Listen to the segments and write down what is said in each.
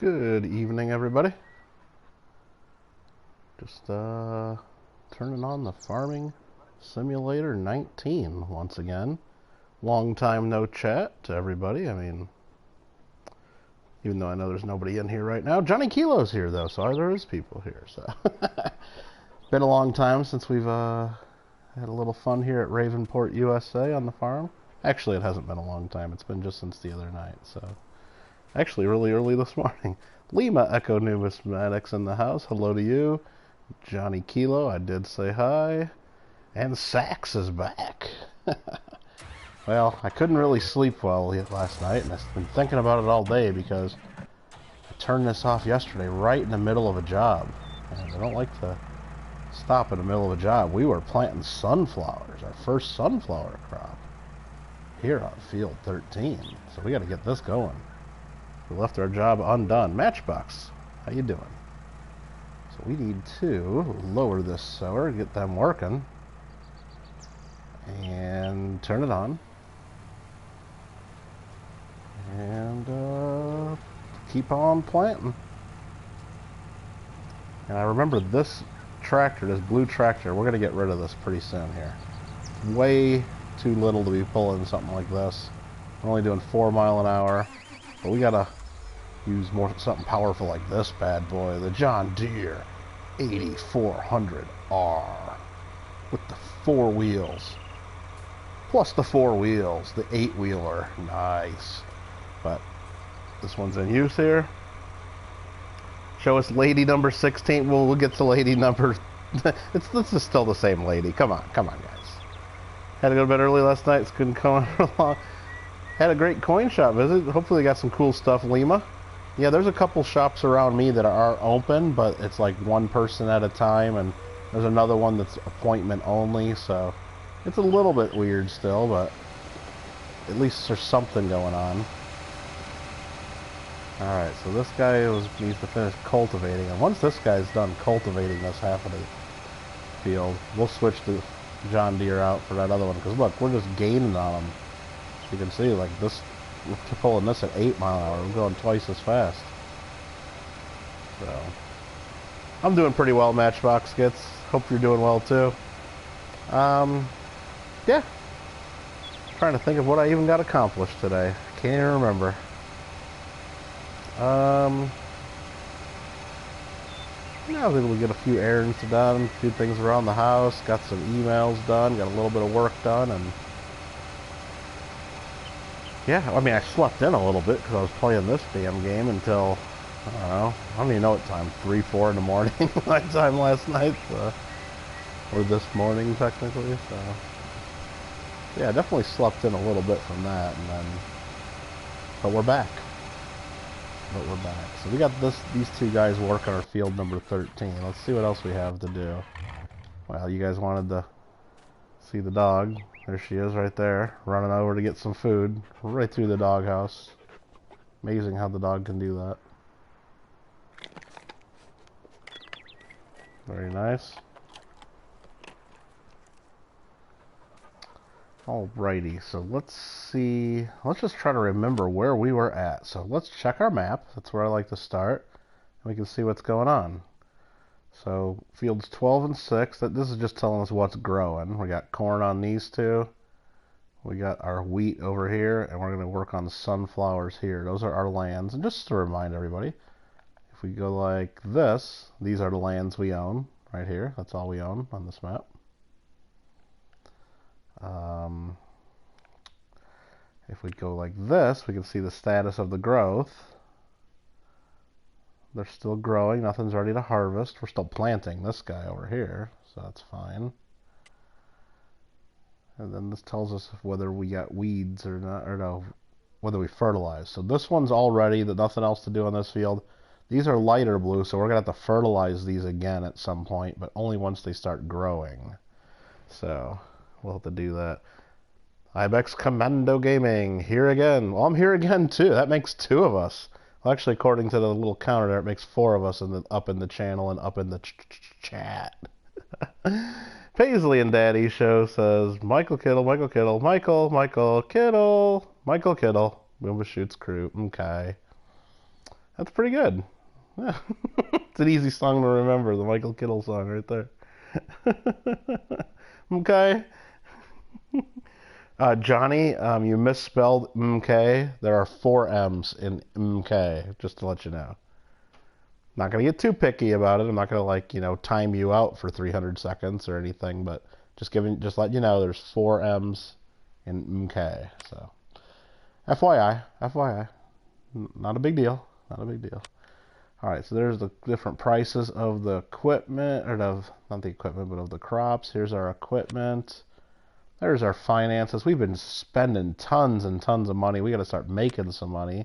Good evening, everybody. Just turning on the Farming Simulator 19 once again. Long time no chat to everybody. I mean, even though I know there's nobody in here right now. Johnny Kilo's here, though, so there is people here. So been a long time since we've had a little fun here at Ravenport, USA on the farm. Actually, it hasn't been a long time. It's been just since the other night, so... Actually, really early this morning. Lima Echo Numismatics in the house. Hello to you. Johnny Kilo, I did say hi. And Sax is back. Well, I couldn't really sleep well last night, and I've been thinking about it all day because I turned this off yesterday right in the middle of a job. And I don't like to stop in the middle of a job. We were planting sunflowers, our first sunflower crop, here on field 13. So we got to get this going. We left our job undone. Matchbox, how you doing? So we need to lower this sower, get them working, and turn it on, and keep on planting. And I remember this tractor, this blue tractor, we're going to get rid of this pretty soon here. Way too little to be pulling something like this. We're only doing 4 miles an hour, but we got to use something powerful like this bad boy, the John Deere 8400R with the 4 wheels, plus the 4 wheels, the 8-wheeler. Nice. But this one's in use here. Show us lady number 16. We'll get to lady number... This is still the same lady. Come on, guys. Had to go to bed early last night, so couldn't come on for long. Had a great coin shop visit. Hopefully they got some cool stuff, Lima. Yeah, there's a couple shops around me that are open, but it's like one person at a time, and there's another one that's appointment only, so it's a little bit weird still, but at least there's something going on. Alright, so this guy needs to finish cultivating, and once this guy's done cultivating this half of the field, we'll switch the John Deere out for that other one, because look, we're just gaining on them. You can see, like, this, we're pulling this at 8 mile an hour. We're going twice as fast. So, I'm doing pretty well, Matchbox Skits. Hope you're doing well, too. Yeah. Trying to think of what I even got accomplished today. Can't even remember. Yeah, I was able to get a few errands done, a few things around the house, got some emails done, got a little bit of work done, and yeah, I mean, I slept in a little bit because I was playing this damn game until, I don't know, I don't even know what time, 3, 4 in the morning, my time last night, or this morning, technically, so, yeah, I definitely slept in a little bit from that, and then, but we're back. So we got these two guys working our field number 13. Let's see what else we have to do. Well, you guys wanted to see the dog. There she is right there, running over to get some food, right through the doghouse. Amazing how the dog can do that. Very nice. Alrighty, so let's see. Let's just try to remember where we were at. So let's check our map. That's where I like to start. And we can see what's going on. So fields 12 and 6. This is just telling us what's growing. We got corn on these two. We got our wheat over here, and we're going to work on the sunflowers here. Those are our lands. And just to remind everybody, if we go like this, these are the lands we own right here. That's all we own on this map. If we go like this, we can see the status of the growth. They're still growing. Nothing's ready to harvest. We're still planting this guy over here, so that's fine. And then this tells us whether we got weeds or not, or no, whether we fertilize. So this one's all ready. There's nothing else to do on this field. These are lighter blue, so we're going to have to fertilize these again at some point, but only once they start growing. So we'll have to do that. Ibex Commando Gaming, here again. Well, I'm here again, too. That makes 2 of us. Well, actually, according to the little counter there, it makes 4 of us up in the channel and up in the chat. Paisley and Daddy Show says, Michael Kittle, Michael Kittle, Michael Kittle, Michael Kittle. Boomba Shoots crew. Okay. That's pretty good. Yeah. It's an easy song to remember, the Michael Kittle song right there. Okay. Johnny, you misspelled MK. There are 4 M's in MK, just to let you know. Not going to get too picky about it. I'm not going to, like, time you out for 300 seconds or anything, but just let you know there's 4 M's in MK. So, FYI. Not a big deal. Not a big deal. All right, so there's the different prices of the equipment, or not the equipment, but of the crops. Here's our equipment. There's our finances. We've been spending tons and tons of money. We got to start making some money.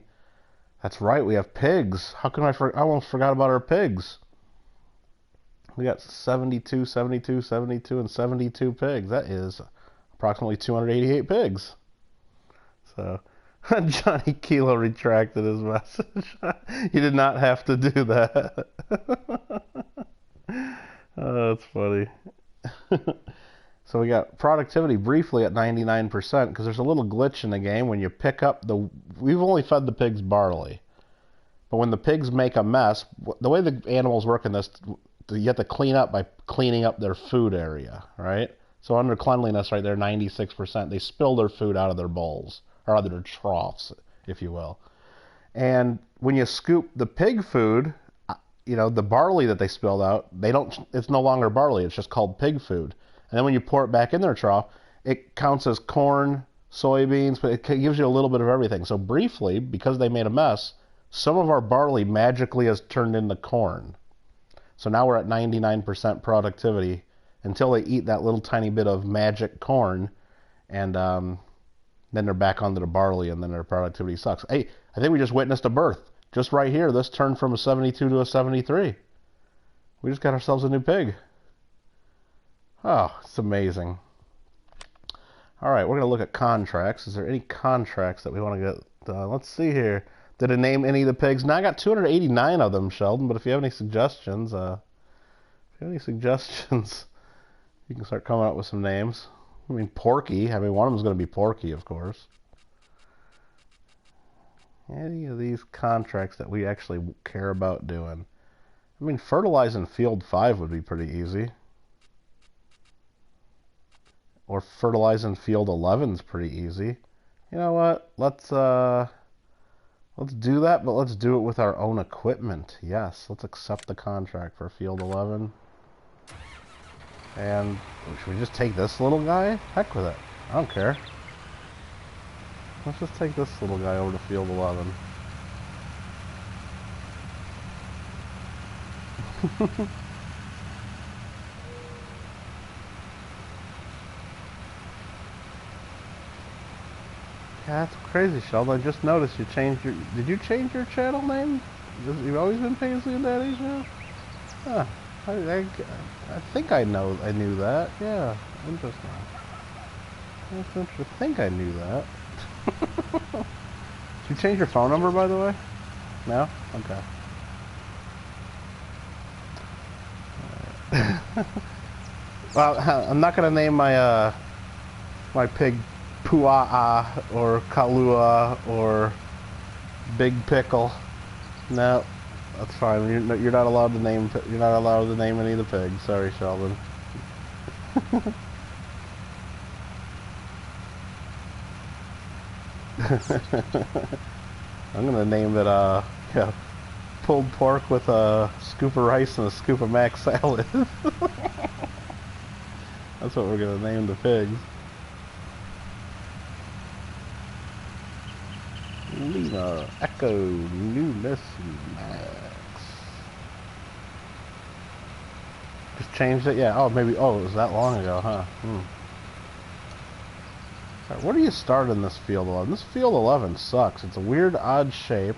That's right, we have pigs. How can I almost forgot about our pigs. We got 72, 72, 72, and 72 pigs. That is approximately 288 pigs. So, Johnny Kilo retracted his message. He did not have to do that. Oh, that's funny. So we got productivity briefly at 99% because there's a little glitch in the game when you pick up we've only fed the pigs barley. But when the pigs make a mess, the way the animals work in this, you have to clean up by cleaning up their food area, right? So under cleanliness right there, 96%, they spill their food out of their bowls, or out of their troughs, if you will. And when you scoop the pig food, the barley that they spilled out, it's no longer barley, it's just called pig food. And then when you pour it back in their trough, it counts as corn, soybeans, but it gives you a little bit of everything. So briefly, because they made a mess, some of our barley magically has turned into corn. So now we're at 99% productivity until they eat that little tiny bit of magic corn, and then they're back onto the barley, and then their productivity sucks. Hey, I think we just witnessed a birth. Just right here, this turned from a 72 to a 73. We just got ourselves a new pig. Oh, it's amazing. All right, we're going to look at contracts. Is there any contracts that we want to get done? Let's see here. Did it name any of the pigs? Now, I got 289 of them, Sheldon, but if you have any suggestions, you can start coming up with some names. I mean, Porky. I mean, one of them's going to be Porky, of course. Any of these contracts that we actually care about doing. I mean, fertilizing field 5 would be pretty easy. Or fertilizing field 11 is pretty easy. You know what? Let's do that, but let's do it with our own equipment. Yes, let's accept the contract for field 11. And should we just take this little guy? Heck with it. I don't care. Let's just take this little guy over to field 11. Yeah, that's crazy, Sheldon. I just noticed you changed your... Did you change your channel name? You've always been Paisley and Daddy's now? Huh. I think I knew that. Yeah, interesting. That's interesting. I think I knew that. Did you change your phone number, by the way? No? Okay. Well, I'm not going to name my my pig Pua'a or Kalua or Big Pickle. No, that's fine. You're not allowed to name. You're not allowed to name any of the pigs. Sorry, Sheldon. I'm gonna name it pulled pork with a scoop of rice and a scoop of mac salad. That's what we're gonna name the pigs. Lima, Echo, Newness, Max. Just changed it? Yeah. Oh, maybe. Oh, it was that long ago, huh? Right, where do you start in this field 11? This field 11 sucks. It's a weird, odd shape.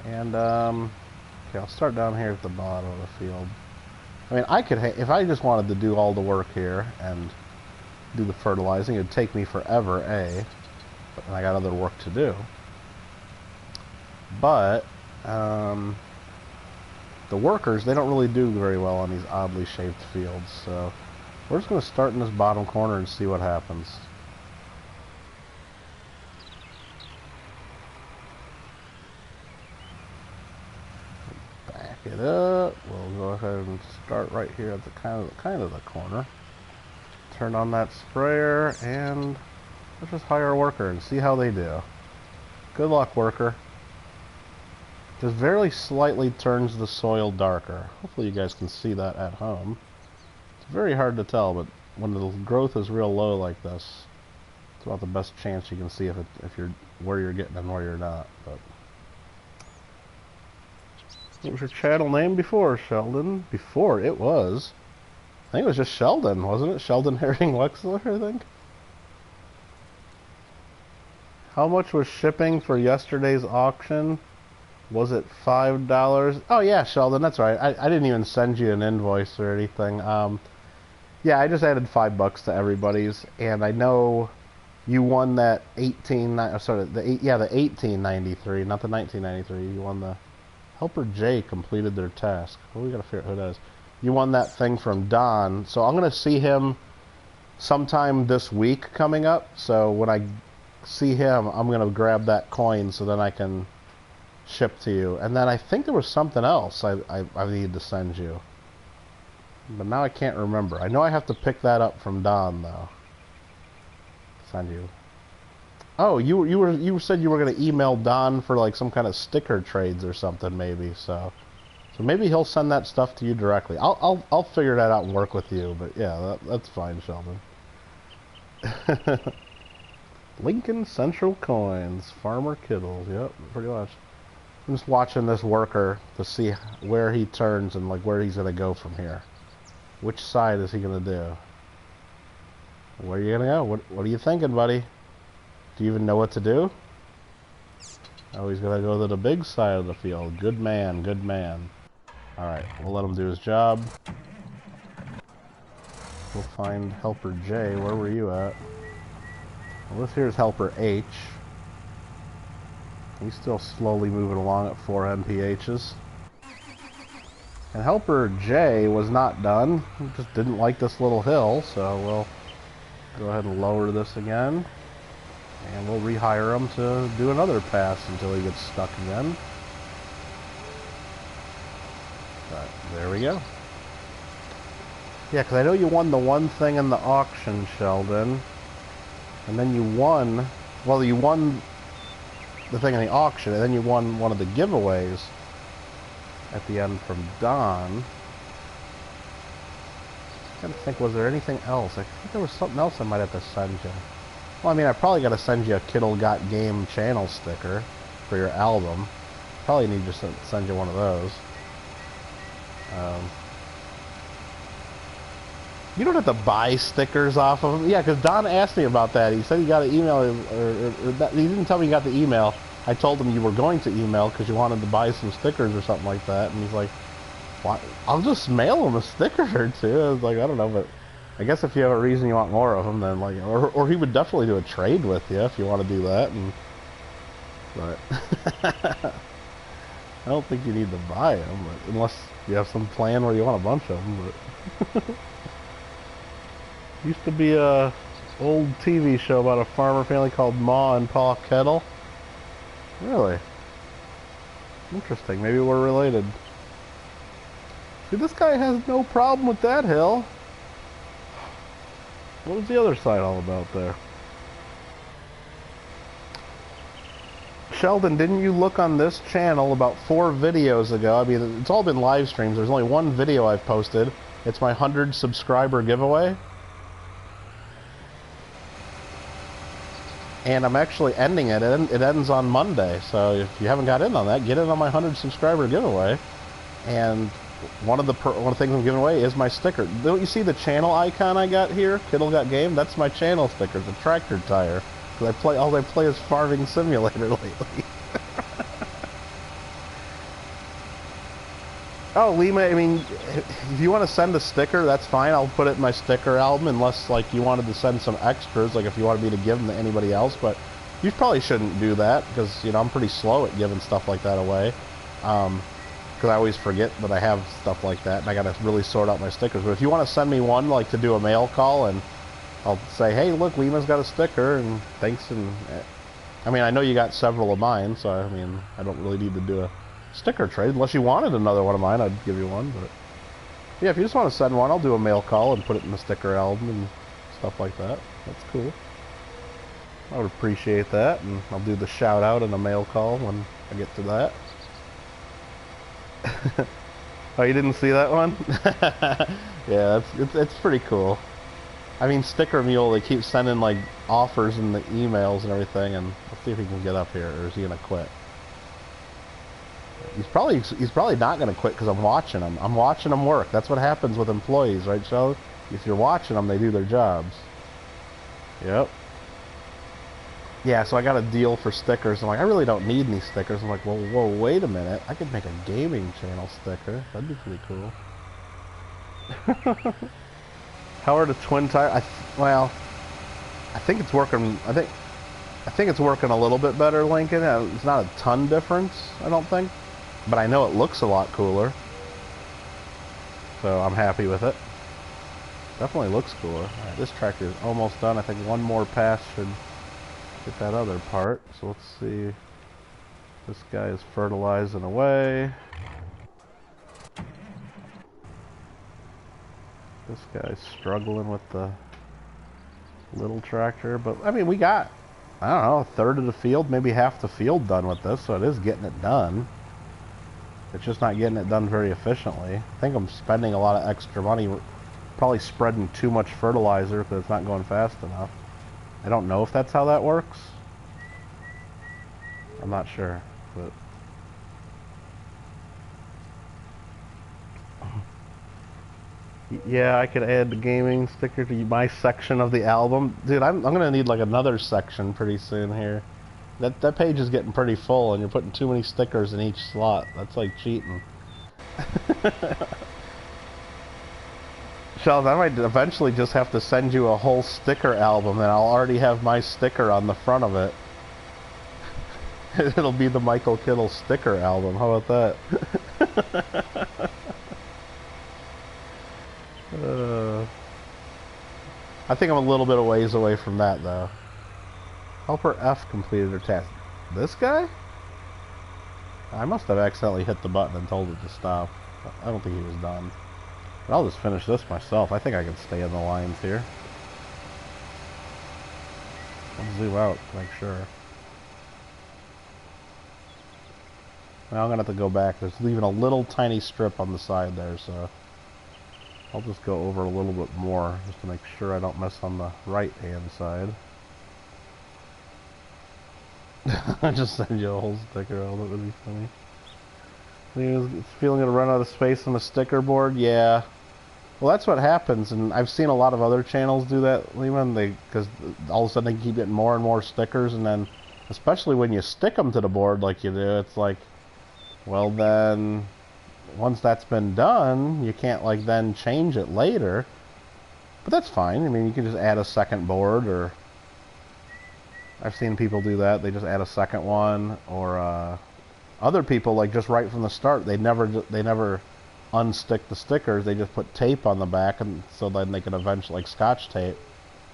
And, okay, I'll start down here at the bottom of the field. I mean, I could, if I just wanted to do all the work here and do the fertilizing, it'd take me forever, A. And I got other work to do. But, the workers, they don't really do very well on these oddly shaped fields. So, we're just going to start in this bottom corner and see what happens. it up. We'll go ahead and start right here at the kind of the corner. Turn on that sprayer, and let's just hire a worker and see how they do. Good luck, worker. Just very slightly turns the soil darker. Hopefully you guys can see that at home. It's very hard to tell, but when the growth is real low like this, it's about the best chance you can see if you're where you're getting and where you're not. But what was your channel name before, Sheldon? Before it was, I think it was just Sheldon, wasn't it? Sheldon Herring Wexler, I think. How much was shipping for yesterday's auction? Was it $5? Oh yeah, Sheldon, that's right. I didn't even send you an invoice or anything. Yeah, I just added $5 to everybody's, and I know you won that the 1893, not the 1993. You won the Helper J completed their task. Well, we gotta figure out who that is. You won that thing from Don, so I'm gonna see him sometime this week coming up. So when I see him, I'm gonna grab that coin so then I can ship to you. And then I think there was something else I need to send you, but now I can't remember. I know I have to pick that up from Don though. Send you. Oh, you said you were gonna email Don for like some kind of sticker trades or something maybe. So maybe he'll send that stuff to you directly. I'll figure that out and work with you. But yeah, that's fine, Sheldon. Lincoln Central Coins, Farmer Kittle. Yep, pretty much. I'm just watching this worker to see where he turns and like where he's gonna go from here. Which side is he gonna do? Where are you gonna go? What are you thinking, buddy? Do you even know what to do? Oh, he's gonna go to the big side of the field. Good man, good man. Alright, we'll let him do his job. We'll find Helper J. Where were you at? Well, this here's Helper H. He's still slowly moving along at 4 MPHs. And Helper J was not done. He just didn't like this little hill, so we'll go ahead and lower this again. And we'll rehire him to do another pass until he gets stuck again. But there we go. Yeah, because I know you won the one thing in the auction, Sheldon. And then you won... Well, you won the thing in the auction, and then you won one of the giveaways at the end from Don. I'm trying to think, was there anything else? I think there was something else I might have to send you. Well, I mean, I probably got to send you a Kittle Got Game channel sticker for your album. Probably need to send you one of those. You don't have to buy stickers off of them. Yeah, because Don asked me about that. He said he got an email, he didn't tell me he got the email. I told him you were going to email because you wanted to buy some stickers or something like that. And he's like, "What? I'll just mail him a sticker or two." I was like, I don't know, but I guess if you have a reason you want more of them, then like, or he would definitely do a trade with you if you want to do that. And but I don't think you need to buy them, but unless you have some plan where you want a bunch of them. But used to be a old TV show about a farmer family called Ma and Pa Kettle. Really? Interesting. Maybe we're related. See, this guy has no problem with that hill. What was the other side all about there? Sheldon, didn't you look on this channel about 4 videos ago? I mean, it's all been live streams. There's only one video I've posted. It's my 100 subscriber giveaway. And I'm actually ending it. It ends on Monday. So if you haven't got in on that, get in on my 100 subscriber giveaway. And one of the things I'm giving away is my sticker. Don't you see the channel icon I got here? Kittle Got Game? That's my channel sticker. It's a tractor tire. Because all I play is Farming Simulator lately. Oh, Lima, I mean, if you want to send a sticker, that's fine. I'll put it in my sticker album, unless, like, you wanted to send some extras, like if you wanted me to give them to anybody else. But you probably shouldn't do that, because, you know, I'm pretty slow at giving stuff like that away. Because I always forget that I have stuff like that, and I got to really sort out my stickers. But if you want to send me one, like, to do a mail call, and I'll say, hey, look, Lima's got a sticker, and thanks, and... I mean, I know you got several of mine, so, I mean, I don't really need to do sticker trade. Unless you wanted another one of mine, I'd give you one. But yeah, if you just want to send one, I'll do a mail call and put it in the sticker album and stuff like that. That's cool. I would appreciate that, and I'll do the shout out and a mail call when I get to that. Oh, you didn't see that one? Yeah, it's pretty cool. I mean, Sticker Mule, they keep sending like offers in the emails and everything, and let's see if he can get up here, or is he gonna quit? He's probably not gonna quit because I'm watching him. I'm watching him work. That's what happens with employees, right, Shell? If you're watching them, they do their jobs. Yep. Yeah, so I got a deal for stickers. I'm like, I really don't need any stickers. I'm like, well, whoa, wait a minute. I could make a gaming channel sticker. That'd be pretty cool. How are the twin tires? Well, I think it's working. I think it's working a little bit better, Lincoln. It's not a ton difference, I don't think, but I know it looks a lot cooler. So I'm happy with it. Definitely looks cooler. All right, this tractor is almost done. I think one more pass should get that other part. So let's see. This guy is fertilizing away. This guy's struggling with the little tractor, but I mean, we got, I don't know, a third of the field, maybe half the field done with this, so it is getting it done. It's just not getting it done very efficiently. I think I'm spending a lot of extra money, probably spreading too much fertilizer because it's not going fast enough. I don't know if that's how that works. I'm not sure, but yeah, I could add the gaming sticker to my section of the album. Dude, I'm gonna need like another section pretty soon here. That page is getting pretty full and you're putting too many stickers in each slot. That's like cheating. Sheldon, I might eventually just have to send you a whole sticker album and I'll already have my sticker on the front of it. It'll be the Michael Kittle sticker album. How about that? I think I'm a little bit of ways away from that, though. Helper F completed her task. This guy? I must have accidentally hit the button and told it to stop. I don't think he was done. But I'll just finish this myself. I think I can stay in the lines here. I'll zoom out to make sure. Now I'm going to have to go back. There's leaving a little tiny strip on the side there, so I'll just go over a little bit more just to make sure I don't mess on the right-hand side. I just send you a whole sticker out. That would be funny. It's feeling to run out of space on the sticker board. Yeah. Well, that's what happens, and I've seen a lot of other channels do that, Lehman. Because all of a sudden they keep getting more and more stickers, and then, especially when you stick them to the board like you do, it's like, well then, once that's been done, you can't like then change it later. But that's fine. I mean, you can just add a second board, or I've seen people do that. They just add a second one, or other people like just right from the start. They never unstick the stickers. They just put tape on the back, and so then they can eventually like Scotch tape.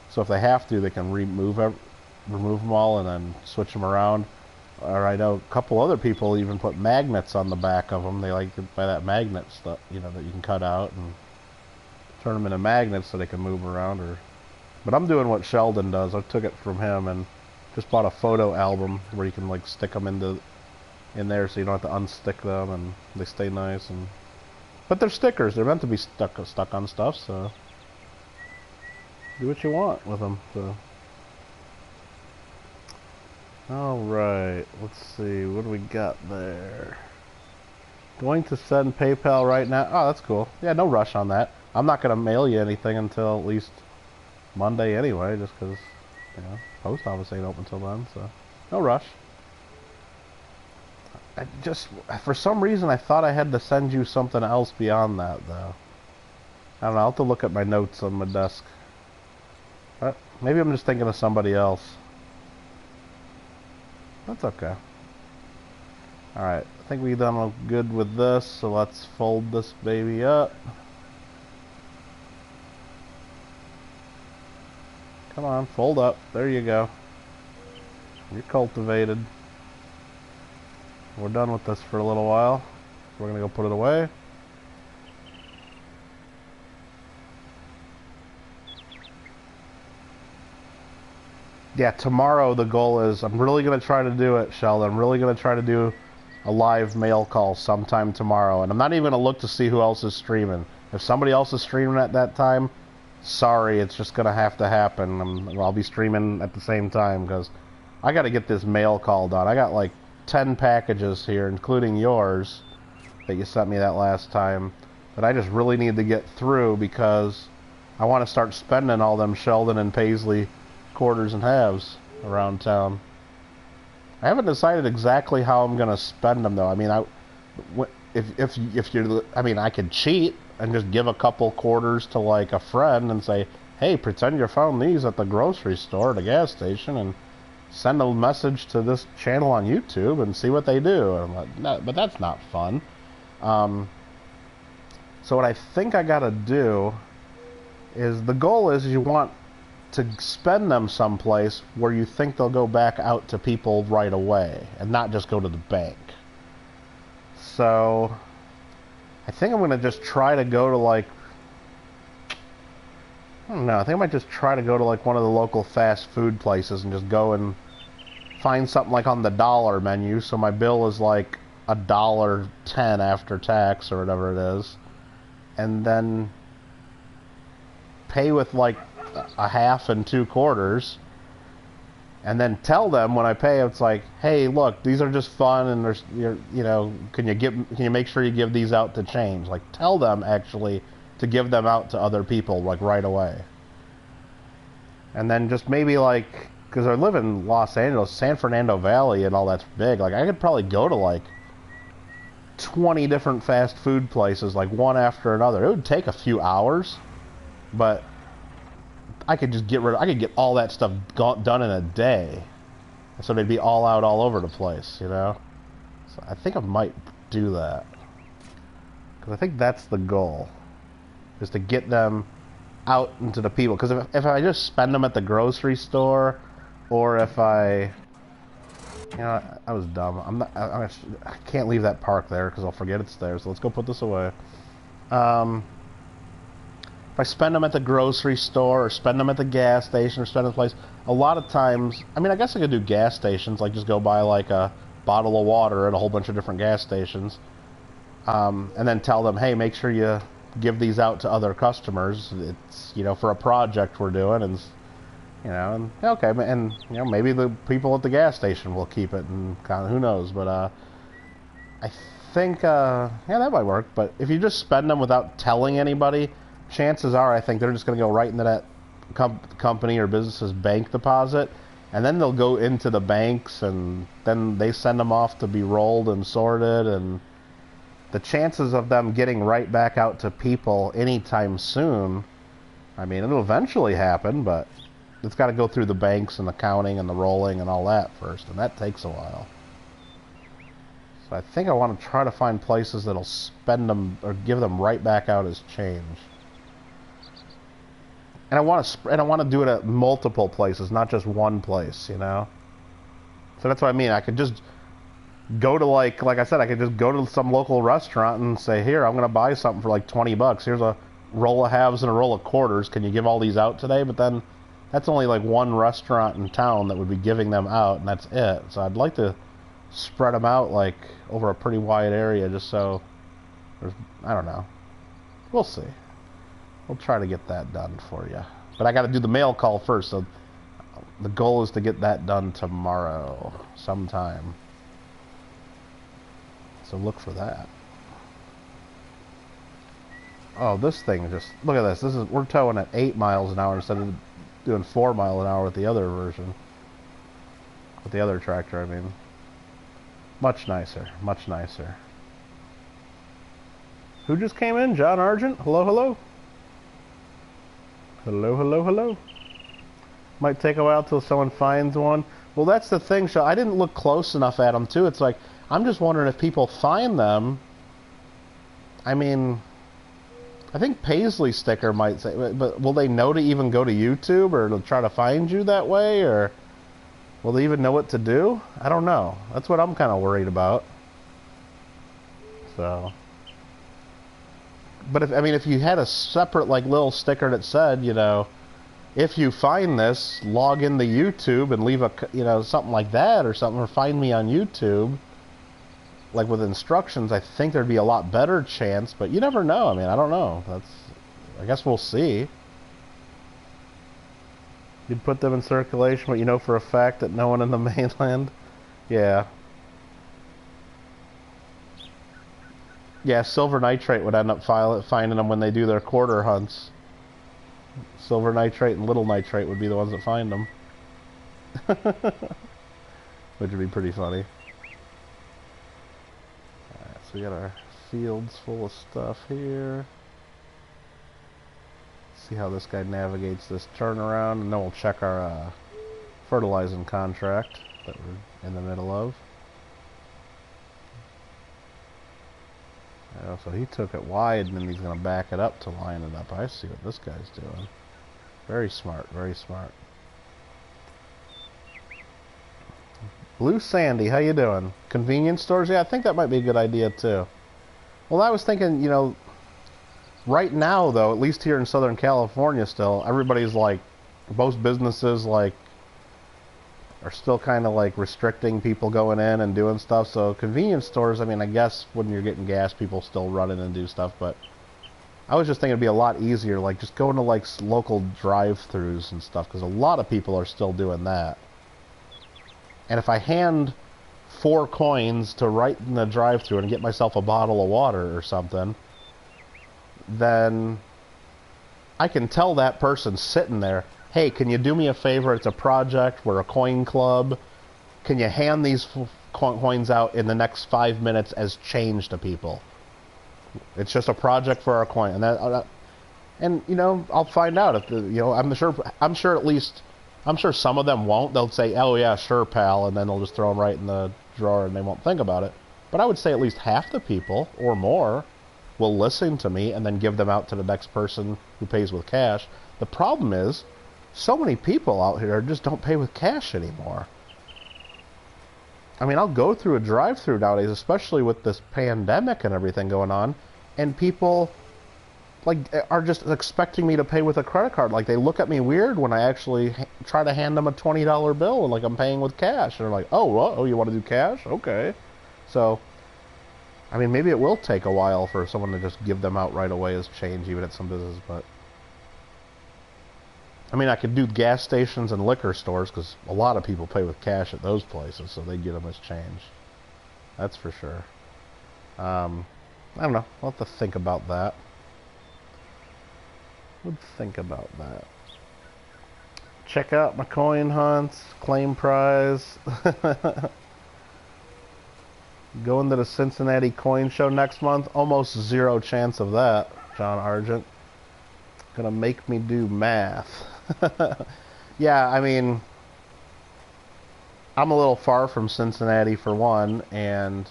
So if they have to, they can remove them all and then switch them around. Or I know a couple other people even put magnets on the back of them. They like to buy that magnet stuff, you know, that you can cut out and turn them into magnets so they can move around. But I'm doing what Sheldon does. I took it from him and just bought a photo album where you can like stick them in there so you don't have to unstick them and they stay nice. But they're stickers. They're meant to be stuck on stuff. So do what you want with them. So. Alright, let's see, what do we got there? Going to send PayPal right now. Oh, that's cool. Yeah, no rush on that. I'm not going to mail you anything until at least Monday anyway, just because, you know, post office ain't open until then, so no rush. I just, for some reason, I thought I had to send you something else beyond that, though. I don't know, I'll have to look at my notes on my desk. But maybe I'm just thinking of somebody else. That's okay. Alright, I think we've done good with this, so let's fold this baby up. Come on, fold up. There you go. You're cultivated. We're done with this for a little while. We're gonna go put it away. Yeah, tomorrow the goal is, I'm really gonna try to do it, Sheldon. I'm really gonna try to do a live mail call sometime tomorrow. And I'm not even gonna look to see who else is streaming. If somebody else is streaming at that time, sorry, it's just gonna have to happen. I'll be streaming at the same time because I gotta get this mail call done. I got like 10 packages here, including yours, that you sent me that last time, that I just really need to get through because I want to start spending all them Sheldon and Paisley quarters and halves around town. I haven't decided exactly how I'm going to spend them, though. I mean, if you're, I mean, I could cheat and just give a couple quarters to, like, a friend and say, hey, pretend you found these at the grocery store, at a gas station, and send a message to this channel on YouTube and see what they do. And I'm like, no, but that's not fun. So what I think I gotta do is, the goal is you want to spend them someplace where you think they'll go back out to people right away and not just go to the bank. So I think I'm gonna just try to go to, like, I don't know, I think I might just try to go to like one of the local fast food places and just go and find something like on the dollar menu, so my bill is like $1.10 after tax or whatever it is, and then pay with like a half and 2 quarters, and then tell them when I pay, it's like, hey, look, these are just fun, and there's, you know, can you make sure you give these out to change? Like, tell them actually to give them out to other people, like, right away. And then just maybe, like, because I live in Los Angeles, San Fernando Valley and all that's big, like, I could probably go to, like, 20 different fast food places, like, one after another. It would take a few hours, but I could just I could get all that stuff done in a day. So they'd be all out all over the place, you know? So I think I might do that. Because I think that's the goal, is to get them out into the people. Because if I just spend them at the grocery store, or if I, you know, I was dumb. I can't leave that park there because I'll forget it's there. So let's go put this away. If I spend them at the grocery store, or spend them at the gas station, or spend them at the place, a lot of times, I mean, I guess I could do gas stations, like just go buy like a bottle of water at a whole bunch of different gas stations, and then tell them, hey, make sure you give these out to other customers. It's, you know, for a project we're doing, and, you know, and okay, and, you know, maybe the people at the gas station will keep it, and kind of, who knows, but I think, yeah, that might work. But if you just spend them without telling anybody, chances are, I think they're just going to go right into that company or business's bank deposit, and then they'll go into the banks, and then they send them off to be rolled and sorted, and the chances of them getting right back out to people anytime soon, I mean, it'll eventually happen, but it's got to go through the banks and the counting and the rolling and all that first, and that takes a while. So I think I want to try to find places that'll spend them or give them right back out as change. And I want to do it at multiple places, not just one place, you know? So that's what I mean. I could just go to, like I said, I could just go to some local restaurant and say, here, I'm going to buy something for like 20 bucks. Here's a roll of halves and a roll of quarters. Can you give all these out today? But then that's only like one restaurant in town that would be giving them out, and that's it. So I'd like to spread them out like over a pretty wide area, just so there's, I don't know. We'll see. We'll try to get that done for you. But I got to do the mail call first, so the goal is to get that done tomorrow sometime. So look for that. Oh, this thing just, look at this. We're towing at 8 miles an hour instead of doing 4 miles an hour with the other version. With the other tractor, I mean. Much nicer, much nicer. Who just came in? John Argent? Hello, hello. Hello, hello, hello. Might take a while till someone finds one. Well, that's the thing, so I didn't look close enough at them, too. It's like, I'm just wondering if people find them. I mean, I think Paisley Sticker might say, but will they know to even go to YouTube or to try to find you that way? Or will they even know what to do? I don't know. That's what I'm kind of worried about. So, but if you had a separate like little sticker that said, you know, if you find this, log into YouTube and leave a, you know, something like that or something, or find me on YouTube, like with instructions, I think there'd be a lot better chance. But you never know. I mean, I don't know. I guess we'll see. You'd put them in circulation, but you know for a fact that no one in the mainland. Yeah. Yeah, silver nitrate would end up finding them when they do their quarter hunts. Silver nitrate and little nitrate would be the ones that find them. Which would be pretty funny. Alright, so we got our fields full of stuff here. See how this guy navigates this turnaround, and then we'll check our fertilizing contract that we're in the middle of. So he took it wide, and then he's going to back it up to line it up. I see what this guy's doing. Very smart, very smart. Blue Sandy, how you doing? Convenience stores? Yeah, I think that might be a good idea, too. Well, I was thinking, you know, right now, though, at least here in Southern California still, everybody's like, most businesses, like, are still kind of like restricting people going in and doing stuff. So convenience stores, I mean, I guess when you're getting gas, people still run in and do stuff. But I was just thinking it'd be a lot easier, like just going to like local drive-thrus and stuff, because a lot of people are still doing that. And if I hand 4 coins to right in the drive-thru and get myself a bottle of water or something, then I can tell that person sitting there, hey, can you do me a favor? It's a project. We're a coin club. Can you hand these coins out in the next 5 minutes as change to people? It's just a project for our coin, and you know, I'll find out if you know. I'm sure some of them won't. They'll say, "Oh yeah, sure, pal," and then they'll just throw them right in the drawer and they won't think about it. But I would say at least half the people or more will listen to me and then give them out to the next person who pays with cash. The problem is, so many people out here just don't pay with cash anymore. I mean, I'll go through a drive-thru nowadays, especially with this pandemic and everything going on, and people like are just expecting me to pay with a credit card. Like, they look at me weird when I actually try to hand them a $20 bill and like I'm paying with cash. And they're like, "Oh, what? Oh, you want to do cash? Okay." So, I mean, maybe it will take a while for someone to just give them out right away as change, even at some businesses, but I mean, I could do gas stations and liquor stores, because a lot of people pay with cash at those places, so they get them as change. That's for sure. I don't know. I'll have to think about that. Check out my coin hunts, claim prize. Going to the Cincinnati Coin Show next month. Almost zero chance of that, John Argent. Gonna make me do math. Yeah, I mean, I'm a little far from Cincinnati for one, and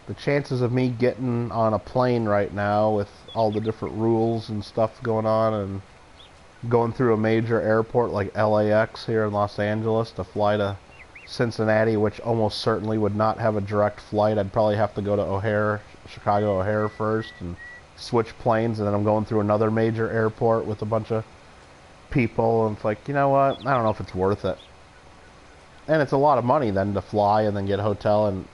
the chances of me getting on a plane right now with all the different rules and stuff going on and going through a major airport like LAX here in Los Angeles to fly to Cincinnati, which almost certainly would not have a direct flight. I'd probably have to go to O'Hare, Chicago O'Hare first, and switch planes, and then I'm going through another major airport with a bunch of people, and it's like, you know what, I don't know if it's worth it. And it's a lot of money then to fly and then get a hotel, and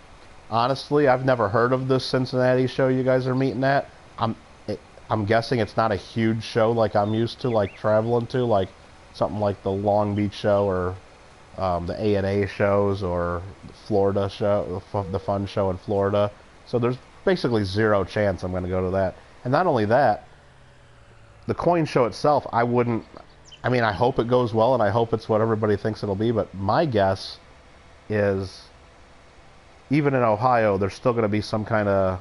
honestly, I've never heard of this Cincinnati show you guys are meeting at. I'm guessing it's not a huge show like I'm used to, like traveling to, like something like the Long Beach show or the A&A shows or the Florida show, the fun show in Florida. So there's basically zero chance I'm going to go to that. And not only that, the coin show itself, I mean, I hope it goes well, and I hope it's what everybody thinks it'll be, but my guess is, even in Ohio, there's still going to be some kind of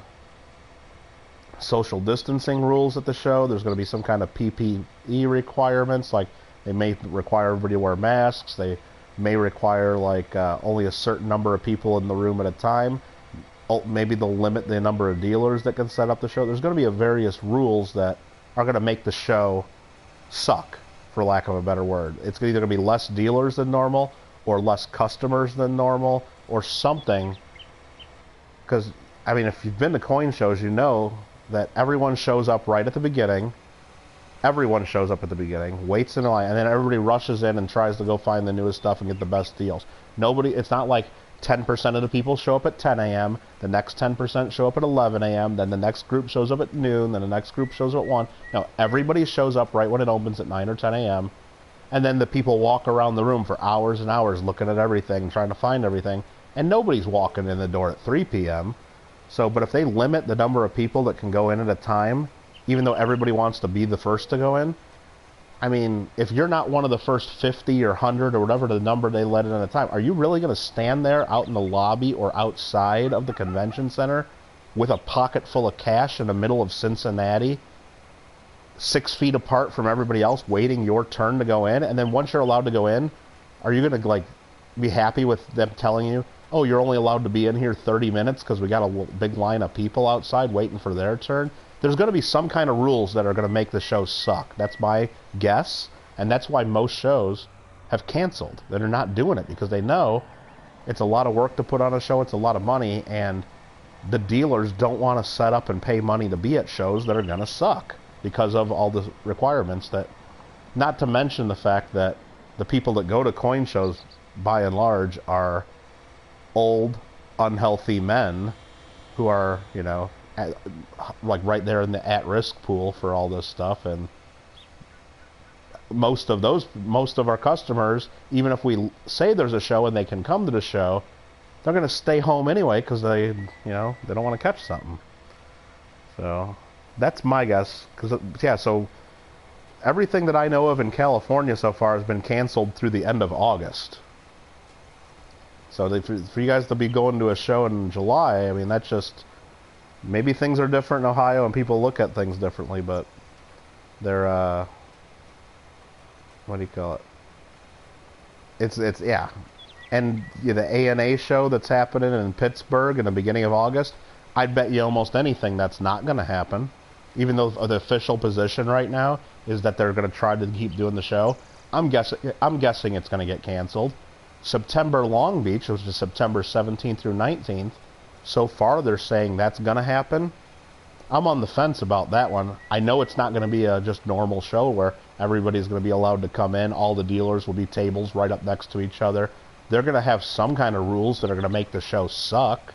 social distancing rules at the show. There's going to be some kind of PPE requirements, like they may require everybody to wear masks. They may require, like, only a certain number of people in the room at a time. Maybe they'll limit the number of dealers that can set up the show. There's going to be various rules that are going to make the show suck, for lack of a better word. It's either going to be less dealers than normal, or less customers than normal, or something. Because I mean, if you've been to coin shows, you know that everyone shows up right at the beginning. Everyone shows up at the beginning, waits in line, and then everybody rushes in and tries to go find the newest stuff and get the best deals. It's not like 10% of the people show up at 10 a.m., the next 10% show up at 11 a.m., then the next group shows up at noon, then the next group shows up at 1. No, everybody shows up right when it opens at 9 or 10 a.m., and then the people walk around the room for hours and hours looking at everything, trying to find everything, and nobody's walking in the door at 3 p.m. So, but if they limit the number of people that can go in at a time, even though everybody wants to be the first to go in, I mean, if you're not one of the first 50 or 100 or whatever the number they let in at a time, are you really going to stand there out in the lobby or outside of the convention center with a pocket full of cash in the middle of Cincinnati, 6 feet apart from everybody else, waiting your turn to go in? And then once you're allowed to go in, are you going to, like, be happy with them telling you, oh, you're only allowed to be in here 30 minutes because we got a big line of people outside waiting for their turn? There's going to be some kind of rules that are going to make the show suck. That's my guess, and that's why most shows have canceled. They're not doing it because they know it's a lot of work to put on a show, it's a lot of money, and the dealers don't want to set up and pay money to be at shows that are going to suck because of all the requirements that, not to mention the fact that the people that go to coin shows, by and large, are old, unhealthy men who are, you know, like right there in the at-risk pool for all this stuff. And most of our customers, even if we say there's a show and they can come to the show, they're going to stay home anyway because they don't want to catch something. So that's my guess. So everything that I know of in California so far has been canceled through the end of August. So for you guys to be going to a show in July, I mean, that's just, maybe things are different in Ohio and people look at things differently, but they're, what do you call it? It's yeah. And the ANA show that's happening in Pittsburgh in the beginning of August, I'd bet you almost anything that's not going to happen, even though the official position right now is that they're going to try to keep doing the show. I'm guessing it's going to get canceled. September Long Beach, which is September 17th through 19th, so far they're saying that's going to happen. I'm on the fence about that one. I know it's not going to be a just normal show where everybody's going to be allowed to come in. All the dealers will be tables right up next to each other. They're going to have some kind of rules that are going to make the show suck.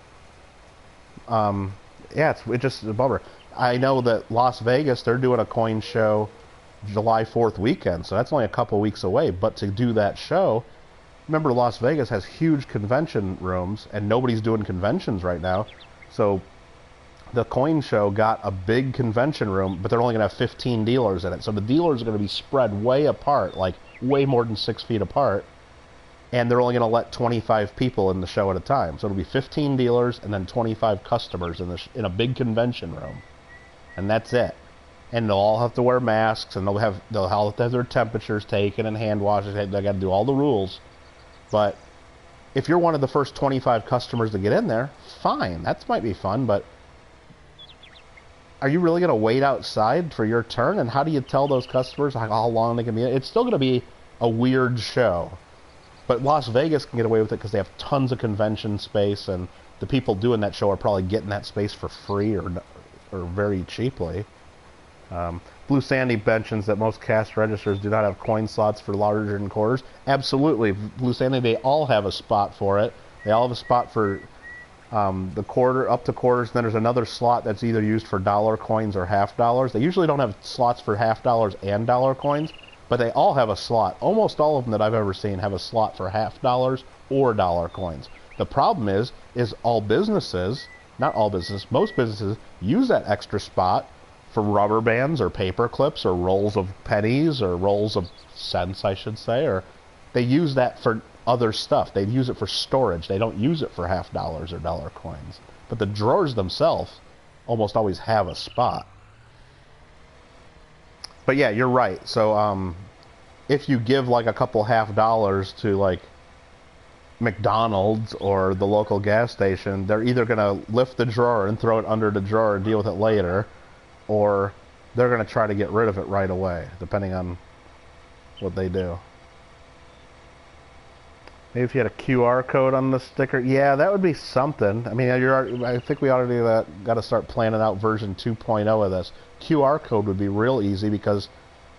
Yeah, it's just a bummer. I know that Las Vegas, they're doing a coin show July 4th weekend, so that's only a couple weeks away. But to do that show, remember, Las Vegas has huge convention rooms, and nobody's doing conventions right now. So the coin show got a big convention room, but they're only going to have 15 dealers in it. So the dealers are going to be spread way apart, like way more than 6 feet apart, and they're only going to let 25 people in the show at a time. So it'll be 15 dealers and then 25 customers in a big convention room, and that's it. And they'll all have to wear masks, and they'll all have to have their temperatures taken and hand washes. They got to do all the rules. But if you're one of the first 25 customers to get in there, fine, that might be fun, but are you really going to wait outside for your turn? And how do you tell those customers how long they can be in? It's still going to be a weird show. But Las Vegas can get away with it because they have tons of convention space, and the people doing that show are probably getting that space for free or very cheaply. Blue Sandy mentions that most cash registers do not have coin slots for larger than quarters. Absolutely, Blue Sandy, they all have a spot for it. They all have a spot for the quarter, up to quarters. Then there's another slot that's either used for dollar coins or half dollars. They usually don't have slots for half dollars and dollar coins, but they all have a slot. Almost all of them that I've ever seen have a slot for half dollars or dollar coins. The problem is all businesses, not all businesses, most businesses use that extra spot for rubber bands or paper clips or rolls of pennies or rolls of cents, I should say, or they use that for other stuff. They use it for storage. They don't use it for half dollars or dollar coins. But the drawers themselves almost always have a spot. But yeah, you're right. So if you give like a couple half dollars to like McDonald's or the local gas station, they're either going to lift the drawer and throw it under the drawer and deal with it later, or they're going to try to get rid of it right away, depending on what they do. Maybe if you had a QR code on the sticker. Yeah, that would be something. I mean, I think we ought to do that. Got to start planning out version 2.0 of this. QR code would be real easy because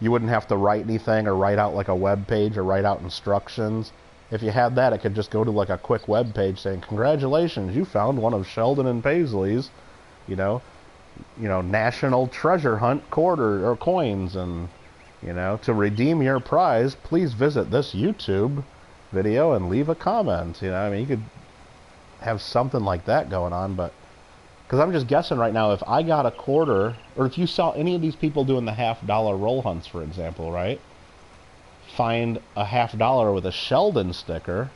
you wouldn't have to write anything or write out like a web page or write out instructions. If you had that, it could just go to like a quick web page saying, "Congratulations, you found one of Sheldon and Paisley's, you know, National Treasure Hunt quarter or coins, and to redeem your prize, please visit this YouTube video and leave a comment." I mean, you could have something like that going on, but because I'm just guessing right now, if I got a quarter, or if you saw any of these people doing the $50 roll hunts, for example, right? Find a $50 with a Sheldon sticker,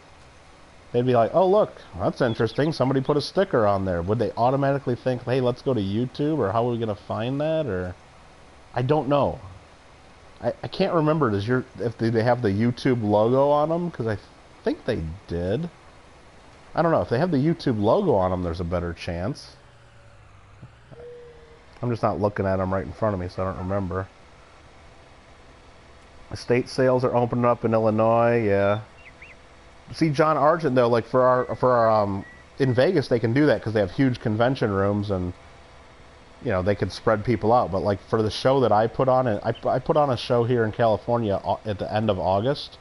they'd be like, "Oh, look, that's interesting. Somebody put a sticker on there." Would they automatically think, "Hey, let's go to YouTube," or how are we going to find that? Or I don't know. I can't remember. If they have the YouTube logo on them? Because I think they did. I don't know. If they have the YouTube logo on them, there's a better chance. I'm just not looking at them right in front of me, so I don't remember. Estate sales are opening up in Illinois. Yeah. See, John Argent though, like for our in Vegas, they can do that because they have huge convention rooms and they could spread people out. But like for the show that I put on, I put on a show here in California at the end of August.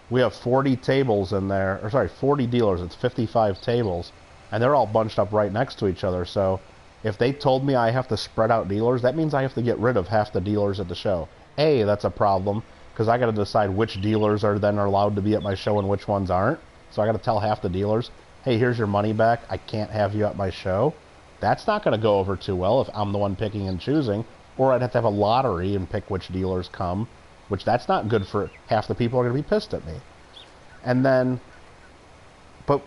We have 40 tables in there, or sorry, 40 dealers. It's 55 tables, and they're all bunched up right next to each other. So if they told me I have to spread out dealers, that means I have to get rid of half the dealers at the show. That's a problem because I got to decide which dealers are then allowed to be at my show and which ones aren't. So I got to tell half the dealers, "Hey, here's your money back. I can't have you at my show." That's not going to go over too well if I'm the one picking and choosing. Or I'd have to have a lottery and pick which dealers come, which that's not good for half the people are going to be pissed at me. And then, but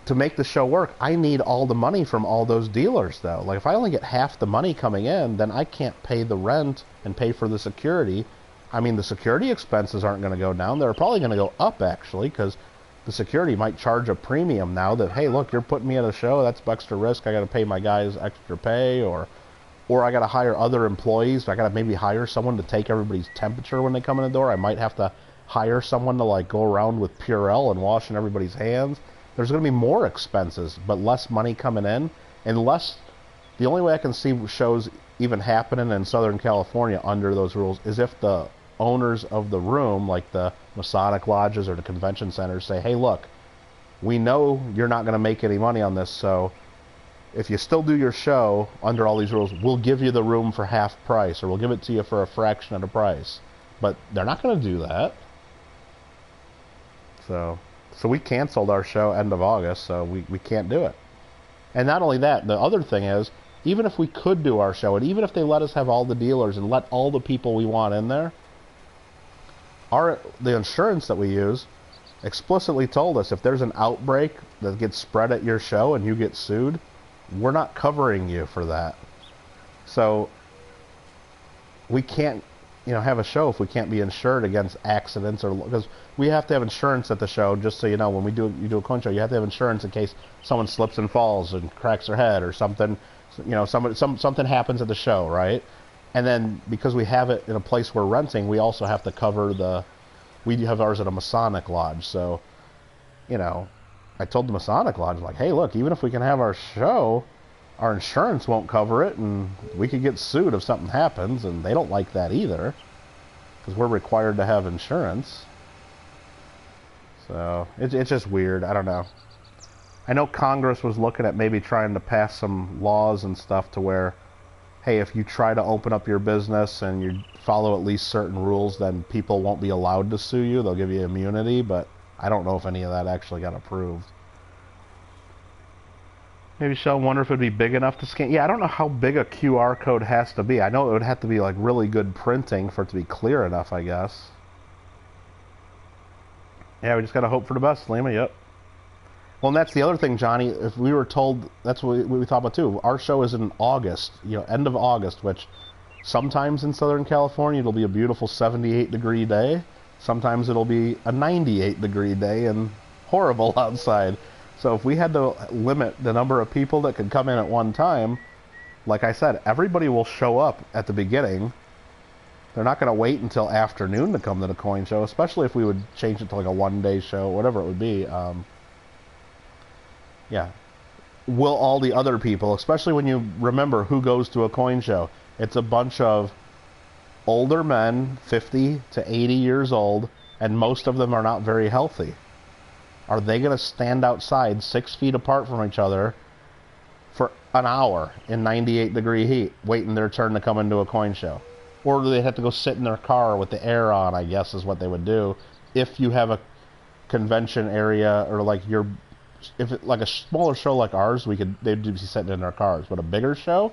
to make the show work, I need all the money from all those dealers, though. Like, if I only get half the money coming in, then I can't pay the rent and pay for the security. I mean, the security expenses aren't going to go down. They're probably going to go up, actually, because the security might charge a premium now that, "Hey, look, you're putting me at a show. That's extra risk. I got to pay my guys extra pay, or I got to hire other employees. I got to maybe hire someone to take everybody's temperature when they come in the door. I might have to hire someone to like go around with Purell and washing everybody's hands." There's going to be more expenses, but less money coming in, and less. The only way I can see shows even happening in Southern California under those rules is if the owners of the room, like the Masonic lodges or the convention centers, say, "Hey, look, we know you're not going to make any money on this, so if you still do your show under all these rules, we'll give you the room for half price, or we'll give it to you for a fraction of the price." But they're not going to do that. So we canceled our show end of August, so we can't do it. And not only that, the other thing is, even if we could do our show, and even if they let us have all the dealers and let all the people we want in there, the insurance that we use explicitly told us if there's an outbreak that gets spread at your show and you get sued, we're not covering you for that. So we can't have a show if we can't be insured against accidents, or because we have to have insurance at the show. Just so you know, when you do a coin show, you have to have insurance in case someone slips and falls and cracks their head or something. Something happens at the show, right? And then because we have it in a place we're renting, we also have to cover we have ours at a Masonic lodge. So, I told the Masonic lodge, like, "Hey, look, even if we can have our show, our insurance won't cover it, and we could get sued if something happens," and they don't like that either, because we're required to have insurance. So it's just weird. I don't know. I know Congress was looking at maybe trying to pass some laws and stuff to where, hey, if you try to open up your business and you follow at least certain rules, then people won't be allowed to sue you. They'll give you immunity, but I don't know if any of that actually got approved. Maybe Sheldon wonder if it would be big enough to scan. Yeah, I don't know how big a QR code has to be. I know it would have to be like really good printing for it to be clear enough, I guess. Yeah, we just got to hope for the best, Lima. Yep. Well, and that's the other thing, Johnny. If we were told, that's what we thought about too. Our show is in August, end of August, which sometimes in Southern California it'll be a beautiful 78-degree day. Sometimes it'll be a 98-degree day and horrible outside. So if we had to limit the number of people that could come in at one time, like I said, everybody will show up at the beginning, They're not going to wait until afternoon to come to the coin show, especially if we would change it to like a one-day show, whatever it would be. Yeah. Will all the other people, especially when you remember who goes to a coin show, it's a bunch of older men, 50 to 80 years old, and most of them are not very healthy. Are they going to stand outside 6 feet apart from each other for an hour in 98-degree heat, waiting their turn to come into a coin show? Or do they have to go sit in their car with the air on, I guess is what they would do, if you have a convention area, or like like a smaller show like ours, they'd be sitting in their cars. But a bigger show,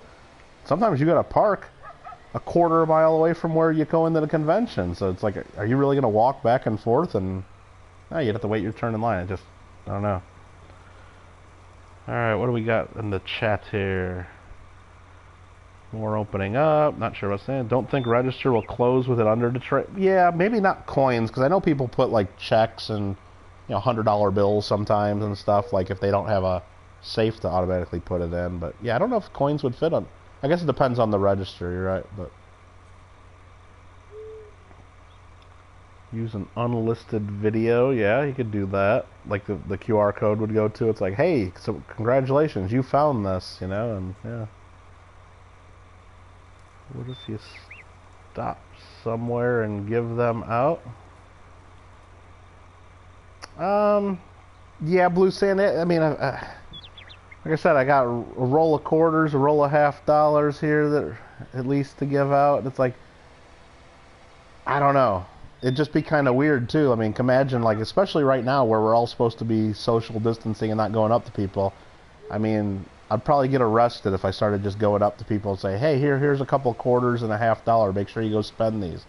sometimes you got to park a quarter mile away from where you go into the convention. So it's like, are you really going to walk back and forth? And you'd have to wait your turn in line. I don't know. Alright, what do we got in the chat here? More opening up. Not sure what's saying. Don't think register will close with it under the tray. Yeah, maybe not coins, because I know people put like checks and $100 bills sometimes and stuff, like if they don't have a safe to automatically put it in. But yeah, I don't know if coins would fit on. I guess it depends on the register, you're right, but use an unlisted video, yeah, you could do that. Like the QR code would go to, it's like, hey, so congratulations, you found this, and yeah. What if you stop somewhere and give them out? Yeah, Blue Sand, I mean, like I said, I got a roll of quarters, a roll of $50 here that at least to give out. It's like, I don't know. It'd just be kind of weird too. I mean, imagine, like, especially right now where we're all supposed to be social distancing and not going up to people. I mean, I'd probably get arrested if I started just going up to people and say, hey, here's a couple quarters and a $50. Make sure you go spend these.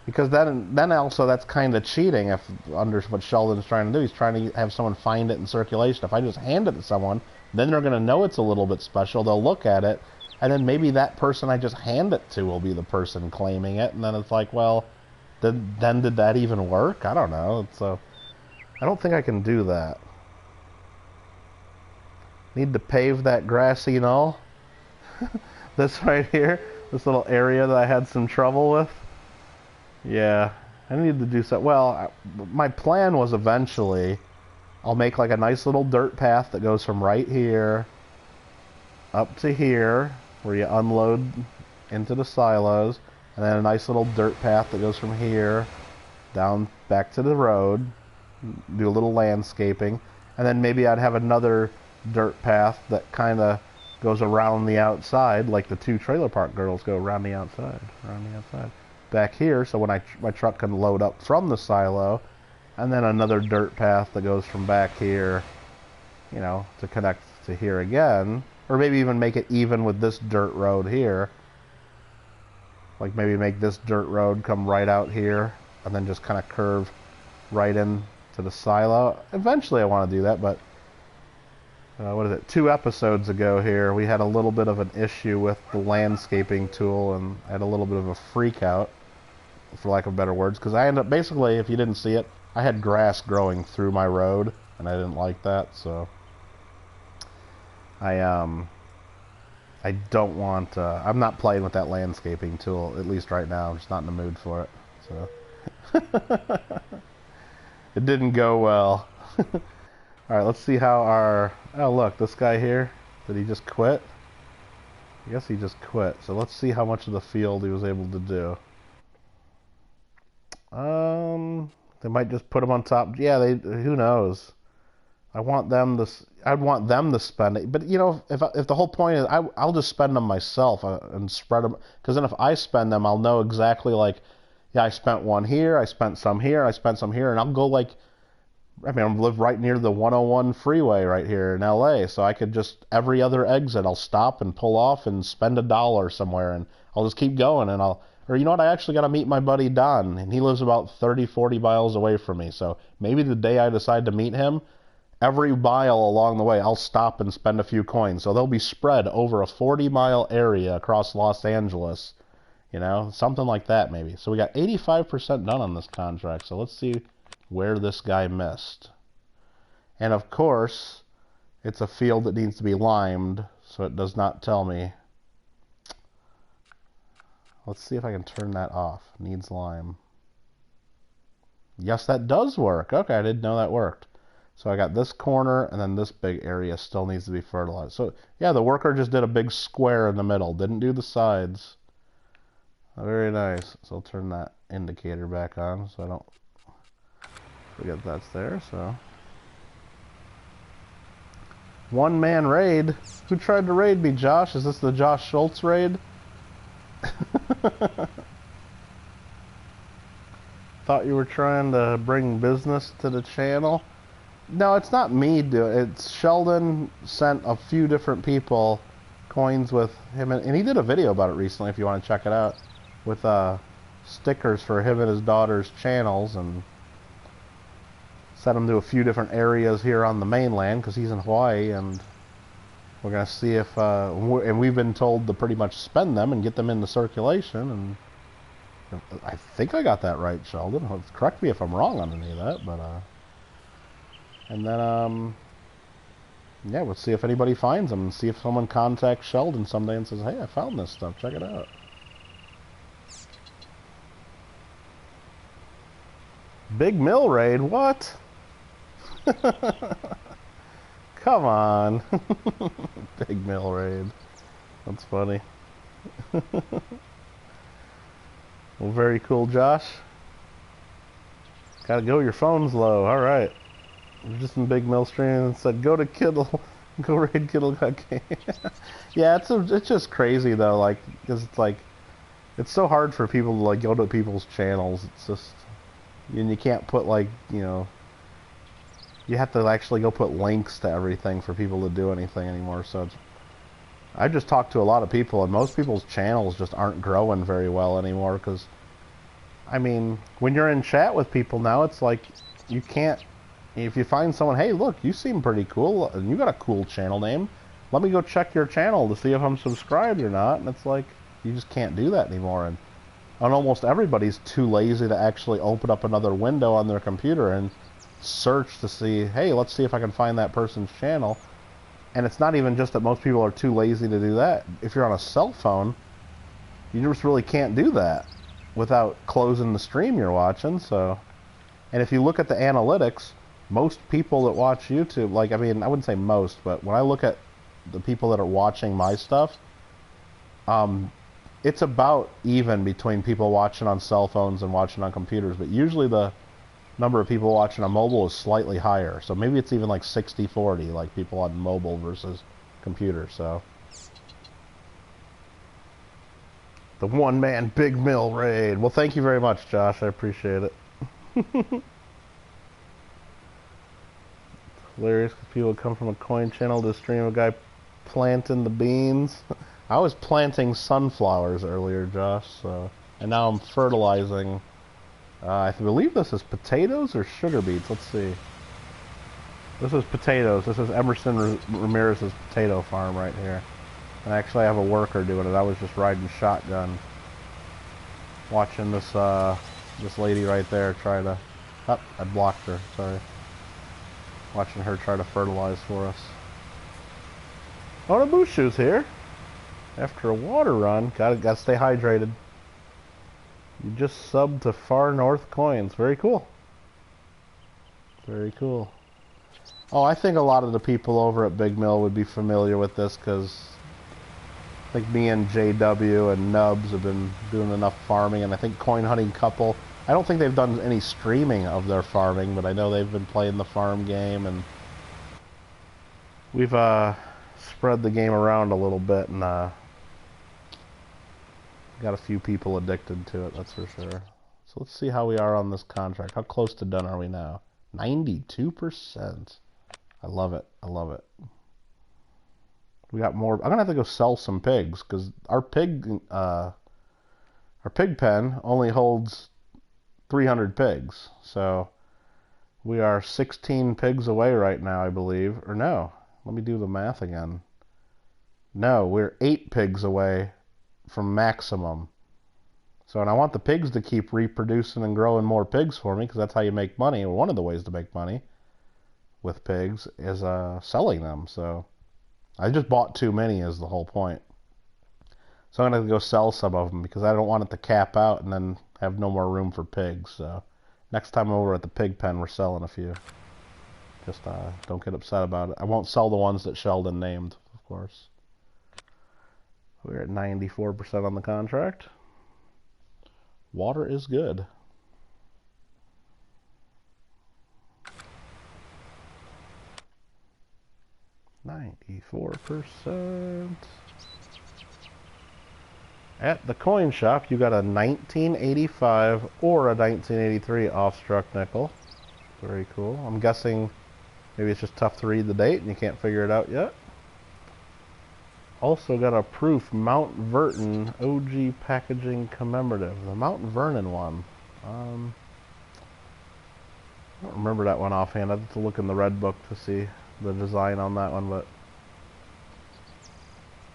Because then also that's kind of cheating, if under what Sheldon's trying to do. He's trying to have someone find it in circulation. If I just hand it to someone, then they're going to know it's a little bit special. They'll look at it, and then maybe that person I just hand it to will be the person claiming it. And then it's like, well, then did that even work? I don't know. So I don't think I can do that. Need to pave that grassy knoll. This right here, this little area that I had some trouble with. Yeah, I need to do so. Well, my plan was eventually I'll make like a nice little dirt path that goes from right here up to here, where you unload into the silos, and then a nice little dirt path that goes from here down back to the road, do a little landscaping, and then maybe I'd have another dirt path that kind of goes around the outside, like the two trailer park girls go around the outside, back here, so when my truck can load up from the silo, and then another dirt path that goes from back here, to connect to here again, or maybe even make it even with this dirt road here. Like maybe make this dirt road come right out here, and then just kind of curve right in to the silo. Eventually I want to do that, but what is it? 2 episodes ago here, we had a little bit of an issue with the landscaping tool, and I had a little bit of a freak out, for lack of better words, because I ended up, basically, if you didn't see it, I had grass growing through my road, and I didn't like that, so I don't want, I'm not playing with that landscaping tool, at least right now. I'm just not in the mood for it, so it didn't go well. Alright, let's see how oh look, this guy here, did he just quit? I guess he just quit, so let's see how much of the field he was able to do. They might just put him on top. Yeah, who knows? I'd want them to spend it. But if the whole point is, I'll just spend them myself and spread them. Because then if I spend them, I'll know exactly, like, yeah, I spent one here, I spent some here, I spent some here, and I'll go, like, I live right near the 101 freeway right here in LA, so I could just, every other exit, I'll stop and pull off and spend $1 somewhere, and I'll just keep going, and or you know what, I actually got to meet my buddy Don, and he lives about 30-40 miles away from me, so maybe the day I decide to meet him, every mile along the way, I'll stop and spend a few coins, so they'll be spread over a 40-mile area across Los Angeles, something like that maybe. So we got 85% done on this contract, so let's see where this guy missed. And of course, it's a field that needs to be limed, so it does not tell me. Let's see if I can turn that off. Needs lime. Yes, that does work. Okay, I didn't know that worked. So I got this corner, and then this big area still needs to be fertilized. So, yeah, the worker just did a big square in the middle. Didn't do the sides. Very nice. So I'll turn that indicator back on so I don't forget that's there. So, one-man raid. Who tried to raid me, Josh? Is this the Josh Schultz raid? Thought you were trying to bring business to the channel. No, it's not me doing it. It's Sheldon sent a few different people coins with him, and he did a video about it recently if you want to check it out, with stickers for him and his daughter's channels, and sent them to a few different areas here on the mainland because he's in Hawaii, and we're going to see if, and we've been told to pretty much spend them and get them into circulation, and I think I got that right, Sheldon. Correct me if I'm wrong on any of that, but, and then, yeah, we'll see if anybody finds them and see if someone contacts Sheldon someday and says, hey, I found this stuff, check it out. Big mill raid, what? Come on. Big mill raid. That's funny. Well, very cool, Josh. Gotta go, your phone's low. Alright. Just in Big Mill stream and said, go to Kittle. Go raid Kittle. Yeah, it's just crazy, though, like, because it's like, it's so hard for people to, like, go to people's channels. It's just, and you can't put, like, you know, you have to actually go put links to everything for people to do anything anymore, so it's, I just talked to a lot of people, and most people's channels just aren't growing very well anymore, because, I mean, when you're in chat with people now, it's like, you can't, if you find someone, hey, look, you seem pretty cool, and you got a cool channel name, let me go check your channel to see if I'm subscribed or not, and it's like, you just can't do that anymore, and almost everybody's too lazy to actually open up another window on their computer and search to see, hey, let's see if I can find that person's channel. And it's not even just that most people are too lazy to do that. If you're on a cell phone, you just really can't do that without closing the stream you're watching. So, and if you look at the analytics, most people that watch YouTube, like, I mean, I wouldn't say most, but when I look at the people that are watching my stuff, it's about even between people watching on cell phones and watching on computers, but usually the number of people watching on mobile is slightly higher. So maybe it's even like 60-40, like people on mobile versus computer. So the one-man Big Mill raid. Well, thank you very much, Josh. I appreciate it. Hilarious because people come from a coin channel to stream a guy planting the beans. I was planting sunflowers earlier, Josh, so, and now I'm fertilizing. I believe this is potatoes or sugar beets. Let's see. This is potatoes. This is Emerson Ramirez's potato farm right here. And actually I have a worker doing it. I was just riding shotgun, watching this this lady right there try to... Oh, I blocked her. Sorry. Watching her try to fertilize for us. Oh, Nabushu's here. After a water run, gotta stay hydrated. You just subbed to Far North Coins. Very cool. Very cool. Oh, I think a lot of the people over at Big Mill would be familiar with this because I think me and JW and Nubs have been doing enough farming, and I think Coin Hunting Couple, I don't think they've done any streaming of their farming, but I know they've been playing the farm game, and we've spread the game around a little bit, and got a few people addicted to it, that's for sure. So let's see how we are on this contract. How close to done are we now? 92%. I love it. I love it. We got more. I'm going to have to go sell some pigs because our pig pen only holds 300 pigs. So we are 16 pigs away right now, I believe. Or no, let me do the math again. No, we're 8 pigs away from maximum. So, and I want the pigs to keep reproducing and growing more pigs for me because that's how you make money. Or one of the ways to make money with pigs is selling them. So I just bought too many is the whole point. So I'm going to go sell some of them because I don't want it to cap out and then have no more room for pigs. So next time over at the pig pen, we're selling a few. Just don't get upset about it. I won't sell the ones that Sheldon named, of course. We're at 94% on the contract. Water is good. $94%. At the coin shop, you got a 1985 or a 1983 off-struck nickel. Very cool. I'm guessing maybe it's just tough to read the date and you can't figure it out yet. Also got a proof Mount Vernon OG packaging commemorative. The Mount Vernon one. I don't remember that one offhand. I have to look in the red book to see the design on that one, but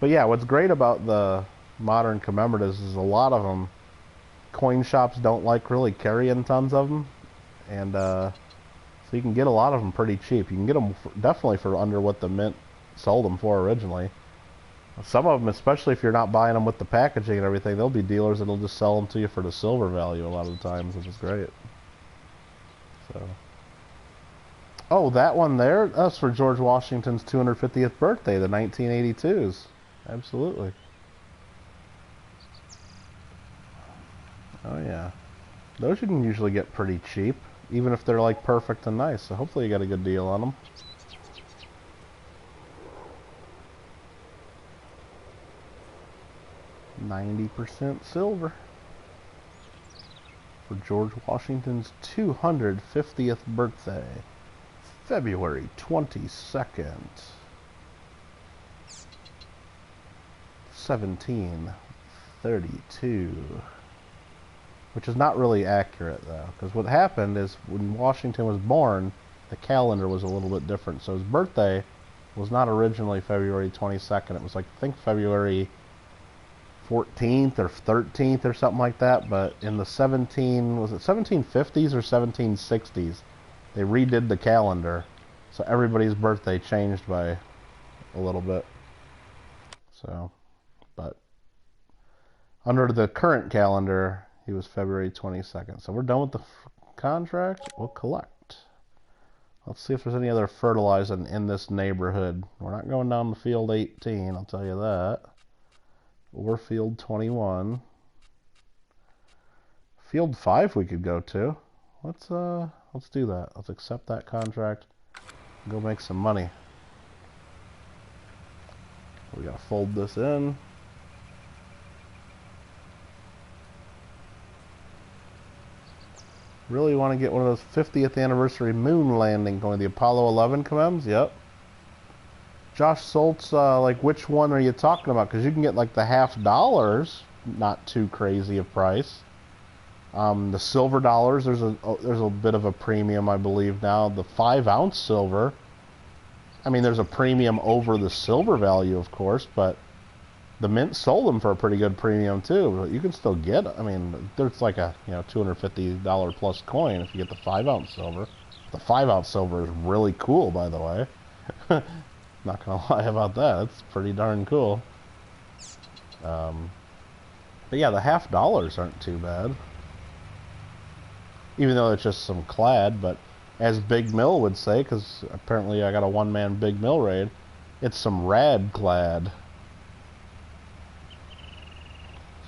yeah, what's great about the modern commemoratives is a lot of them coin shops don't like really carrying tons of them, and so you can get a lot of them pretty cheap. You can get them definitely for under what the mint sold them for originally. Some of them, especially if you're not buying them with the packaging and everything, there'll be dealers that'll just sell them to you for the silver value a lot of the times, which is great. So, oh, that one there, that's for George Washington's 250th birthday, the 1982s. Absolutely. Oh yeah. Those you can usually get pretty cheap, even if they're like perfect and nice. So hopefully you got a good deal on them. $90 silver for George Washington's 250th birthday, February 22nd, 1732. Which is not really accurate, though, because what happened is when Washington was born, the calendar was a little bit different. So his birthday was not originally February 22nd. It was like, I think, February 14th or 13th or something like that. But in the 1750s or 1760s, they redid the calendar. So everybody's birthday changed by a little bit. So, but under the current calendar, he was February 22nd. So we're done with the contract. We'll collect. Let's see if there's any other fertilizing in this neighborhood. We're not going down to field 18, I'll tell you that. Or field 21. Field 5 we could go to. Let's do that. Let's accept that contract. Go make some money. We gotta fold this in. Really want to get one of those 50th anniversary moon landing going, the Apollo 11 commems? Yep. Josh Soltz, like, which one are you talking about? Because you can get like the $50, not too crazy a price. The silver dollars, there's a bit of a premium, I believe now. The 5-ounce silver, I mean, there's a premium over the silver value, of course, but the mint sold them for a pretty good premium too. But you can still get, I mean, there's like a $250 plus coin if you get the 5-ounce silver. The 5-ounce silver is really cool, by the way. Not gonna lie about that. It's pretty darn cool. But yeah, the $50 aren't too bad. Even though it's just some clad, but as Big Mill would say, because apparently I got a one-man Big Mill raid, it's some rad clad.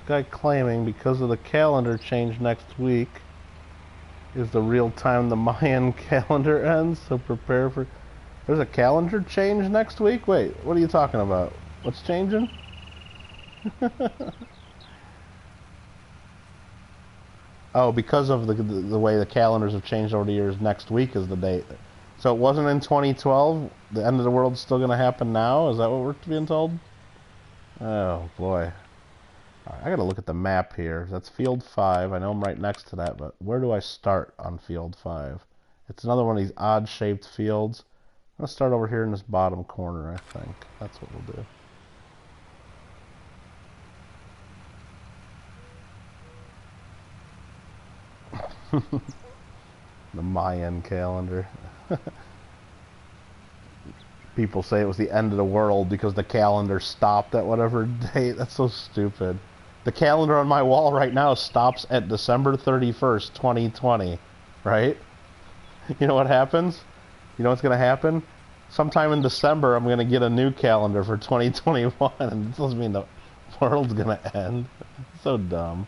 Guy claiming because of the calendar change next week is the real time the Mayan calendar ends, so prepare for... There's a calendar change next week? Wait, what are you talking about? What's changing? Oh, because of the way the calendars have changed over the years, next week is the date. So it wasn't in 2012? The end of the world's still going to happen now? Is that what we're being told? Oh, boy. I gotta look at the map here. That's field 5. I know I'm right next to that, but where do I start on field 5? It's another one of these odd-shaped fields. I'm gonna start over here in this bottom corner, I think. That's what we'll do. The Mayan calendar. people say it was the end of the world because the calendar stopped at whatever date. That's so stupid. The calendar on my wall right now stops at December 31st, 2020, right? You know what happens? You know what's going to happen? Sometime in December, I'm going to get a new calendar for 2021, and it doesn't mean the world's going to end. So dumb.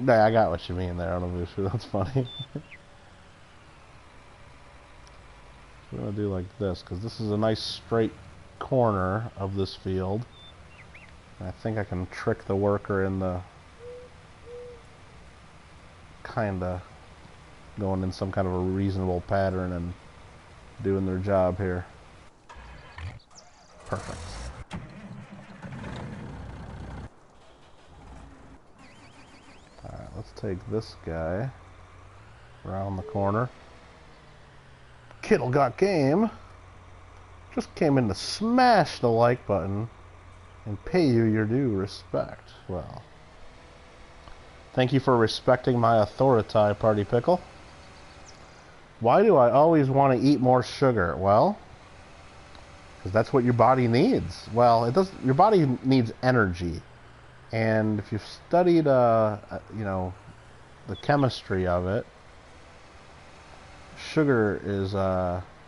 Yeah, I got what you mean there on a Bushu. That's funny. We're going to do like this, because this is a nice straight corner of this field. And I think I can trick the worker into kinda going in some kind of a reasonable pattern and doing their job here. Perfect. Alright, let's take this guy around the corner. Kittle got game. Just came in to smash the like button and pay you your due respect. Well, thank you for respecting my authority, Party Pickle. Why do I always want to eat more sugar? Well, because that's what your body needs. Well, it does. Your body needs energy, and if you've studied, you know, the chemistry of it, sugar is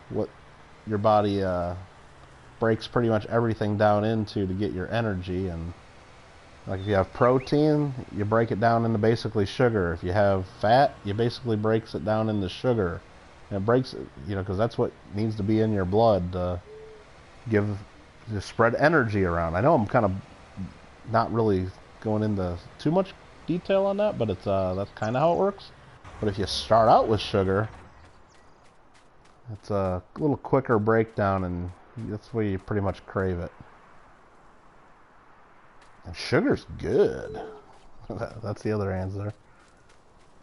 what your body breaks pretty much everything down into to get your energy. And like if you have protein, you break it down into basically sugar. If you have fat, you basically breaks it down into sugar. And it breaks it, you know, because that's what needs to be in your blood to spread energy around. I know I'm kind of not really going into too much detail on that, but it's that's kind of how it works. But if you start out with sugar, it's a little quicker breakdown, and that's where you pretty much crave it. And sugar's good. That's the other answer.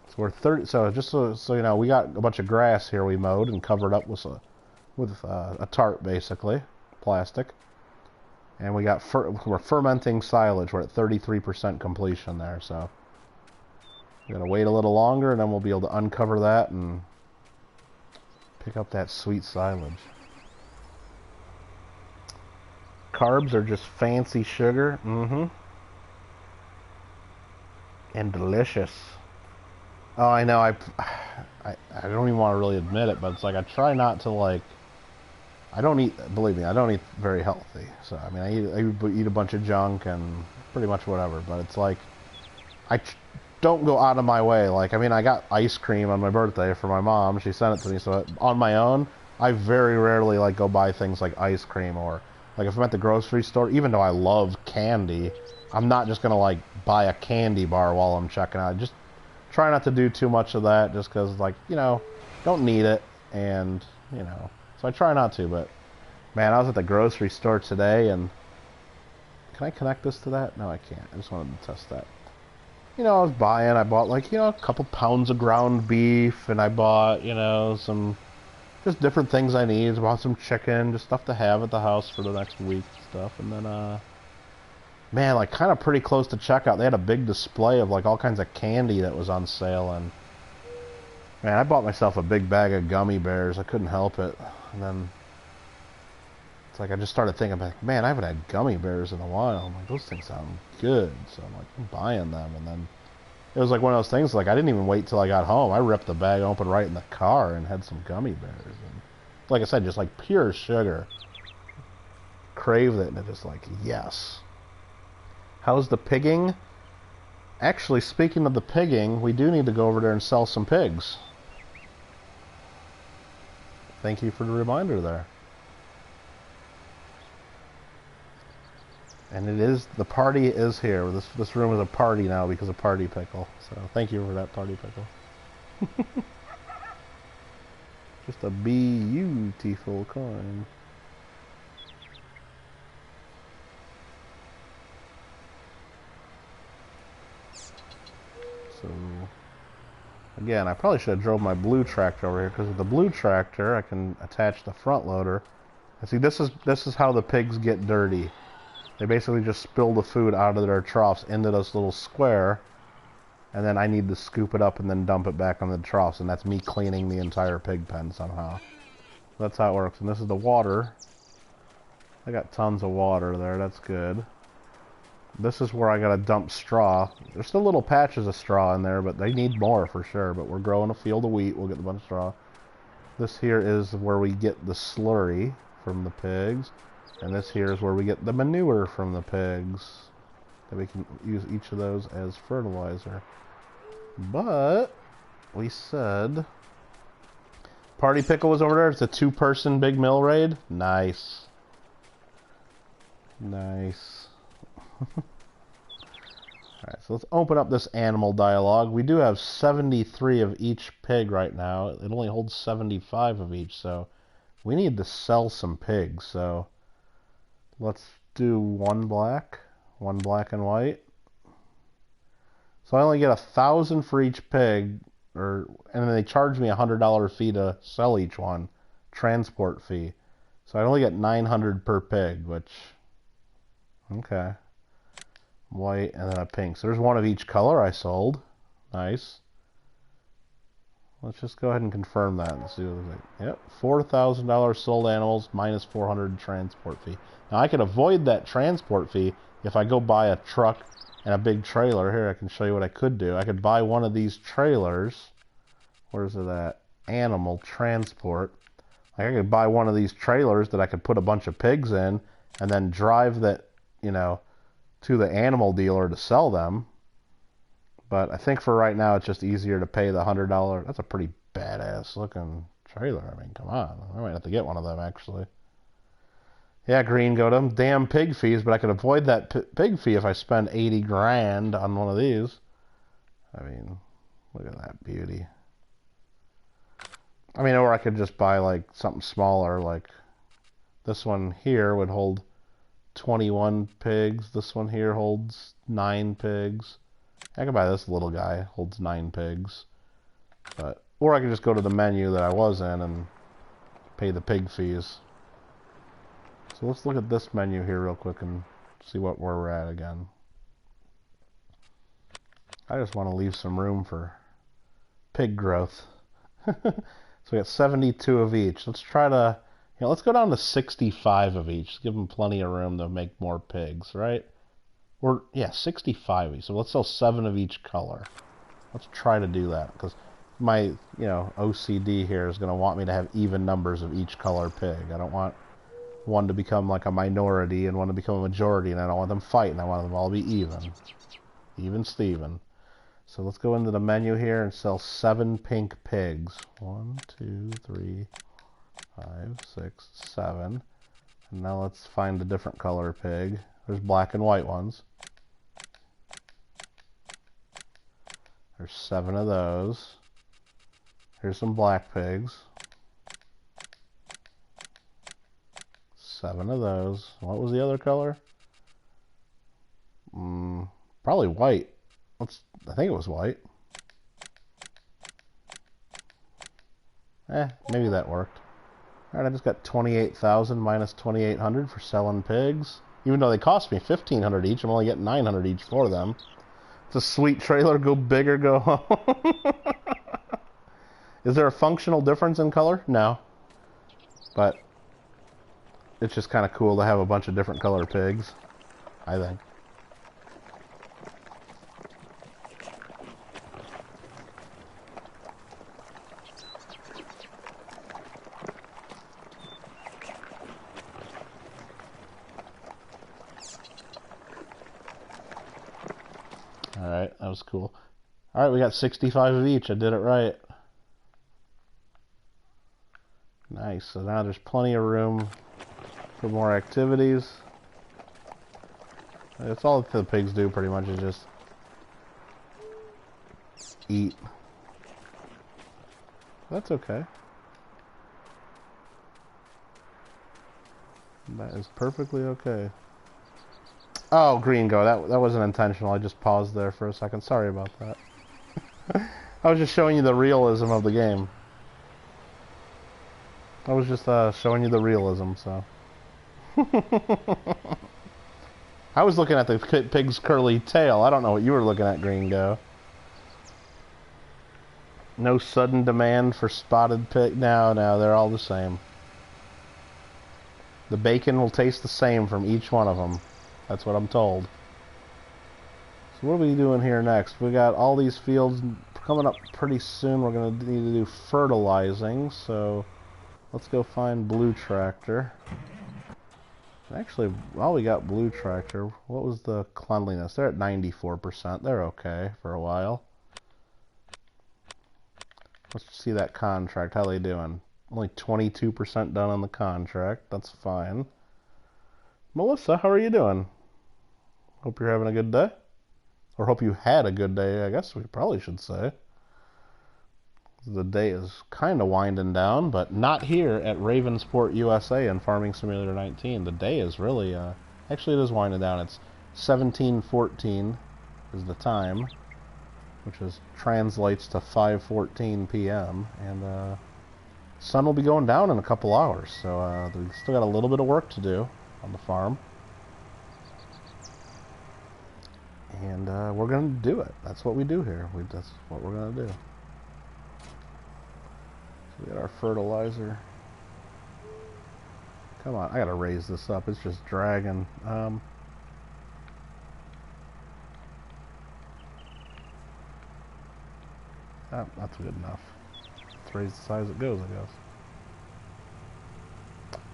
So we're 30. So just so you know, we got a bunch of grass here we mowed and covered up with a tarp, basically, plastic. And we got we're fermenting silage. We're at 33% completion there. So we're gonna wait a little longer, and then we'll be able to uncover that and pick up that sweet silage. Carbs are just fancy sugar. And delicious. Oh, I know. I don't even want to really admit it, but it's like I try not to, like, I don't eat, believe me, I don't eat very healthy. So I mean, I eat a bunch of junk and pretty much whatever. But it's like I don't go out of my way. Like, I mean, I got ice cream on my birthday for my mom. She sent it to me. So on my own, I very rarely like go buy things like ice cream, or like if I'm at the grocery store. Even though I love candy, I'm not just gonna like buy a candy bar while I'm checking out. Just try not to do too much of that, just because, like, you know, don't need it, and you know, so I try not to. But man, I was at the grocery store today, and can I connect this to that? No, I can't. I just wanted to test that. You know, I bought like, you know, a couple pounds of ground beef, and I bought, you know, some just different things I need. I bought some chicken, just stuff to have at the house for the next week and stuff. And then man, like kind of pretty close to checkout, they had a big display of like all kinds of candy that was on sale, and man, I bought myself a big bag of gummy bears. I couldn't help it. And then it's like I just started thinking, like, man, I haven't had gummy bears in a while. I'm like, those things sound good, so I'm like, I'm buying them. And then it was like one of those things, like I didn't even wait till I got home. I ripped the bag open right in the car and had some gummy bears. And like I said, just like pure sugar. Craved it, and it just like, yes. How's the pigging? Actually, speaking of the pigging, we do need to go over there and sell some pigs. Thank you for the reminder there. And it is, the party is here. This room is a party now because of Party Pickle. So thank you for that, Party Pickle. Just a beautiful coin. So again, I probably should have drove my blue tractor over here, because with the blue tractor I can attach the front loader. And see, this is how the pigs get dirty. They basically just spill the food out of their troughs into this little square, and then I need to scoop it up and then dump it back on the troughs, and that's me cleaning the entire pig pen somehow. That's how it works. And this is the water. I got tons of water there, that's good. This is where I gotta dump straw. There's still little patches of straw in there, but they need more for sure. But we're growing a field of wheat, we'll get a bunch of straw. This here is where we get the slurry from the pigs. And this here is where we get the manure from the pigs. That we can use each of those as fertilizer. But we said Party Pickle was over there. It's a 2-person big mill raid. Nice. Nice. Alright, so let's open up this animal dialogue. We do have 73 of each pig right now. It only holds 75 of each, so we need to sell some pigs. So let's do one black and white. So I only get 1,000 for each pig, and then they charge me a $100 fee to sell each one, transport fee. So I only get 900 per pig, which, okay. White and then a pink. So there's one of each color I sold. Nice. Let's just go ahead and confirm that and see what it is. Yep, $4,000 sold animals minus 400 transport fee. Now I could avoid that transport fee if I go buy a truck and a big trailer. Here, I can show you what I could do. I could buy one of these trailers. Where's it at? Animal transport. Like I could buy one of these trailers that I could put a bunch of pigs in and then drive that, you know, to the animal dealer to sell them. But I think for right now it's just easier to pay the $100. That's a pretty badass looking trailer. I mean, come on. I might have to get one of them actually. Yeah, Green, go to them damn pig fees, but I could avoid that pig fee if I spend 80 grand on one of these. I mean, look at that beauty. I mean, or I could just buy like something smaller, like this one here would hold 21 pigs. This one here holds 9 pigs. I could buy this little guy, holds 9 pigs. But, or I could just go to the menu that I was in and pay the pig fees. So let's look at this menu here real quick and see where we're at again. I just want to leave some room for pig growth. So we got 72 of each. Let's try to, you know, let's go down to 65 of each. Give them plenty of room to make more pigs, right? Or, yeah, 65 of each. So let's sell 7 of each color. Let's try to do that, because my, you know, OCD here is going to want me to have even numbers of each color pig. I don't want one to become like a minority and one to become a majority, and I don't want them fighting. I want them all to be even. Even Steven. So let's go into the menu here and sell 7 pink pigs. 1, 2, 3, 5, 6, 7. And now let's find a different color pig. There's black and white ones. There's 7 of those. Here's some black pigs. 7 of those. What was the other color? Probably white. I think it was white. Maybe that worked. Alright, I just got 28,000 minus 2,800 for selling pigs. Even though they cost me 1,500 each, I'm only getting 900 each for them. It's a sweet trailer. Go big or go home. Is there a functional difference in color? No. But it's just kind of cool to have a bunch of different color pigs, I think. Alright, that was cool. Alright, we got 65 of each. I did it right. Nice. So now there's plenty of room for more activities. That's all the pigs do pretty much, is just eat. That's okay. That is perfectly okay. Oh, green go. That wasn't intentional. I just paused there for a second. Sorry about that. I was just showing you the realism of the game. I was just showing you the realism, so. I was looking at the pig's curly tail. I don't know what you were looking at, Green Go. No sudden demand for spotted pig. No, they're all the same. The bacon will taste the same from each one of them. That's what I'm told. So what are we doing here next? We got all these fields coming up pretty soon. We're going to need to do fertilizing, so let's go find Blue Tractor. Actually, while we got Blue Tractor, what was the cleanliness? They're at 94%. They're okay for a while. Let's see that contract. How they doing? Only 22% done on the contract. That's fine. Melissa, how are you doing? Hope you're having a good day. Or hope you had a good day, I guess we probably should say. The day is kind of winding down, but not here at Ravensport, USA in Farming Simulator 19. The day is really, actually it is winding down. It's 17:14 is the time, which translates to 5:14 p.m. And sun will be going down in a couple hours, so we still got a little bit of work to do on the farm. And we're going to do it. That's what we do here. That's what we're going to do. So we got our fertilizer. Come on, I got to raise this up. It's just dragging. That's good enough. Let's raise the size it goes, I guess.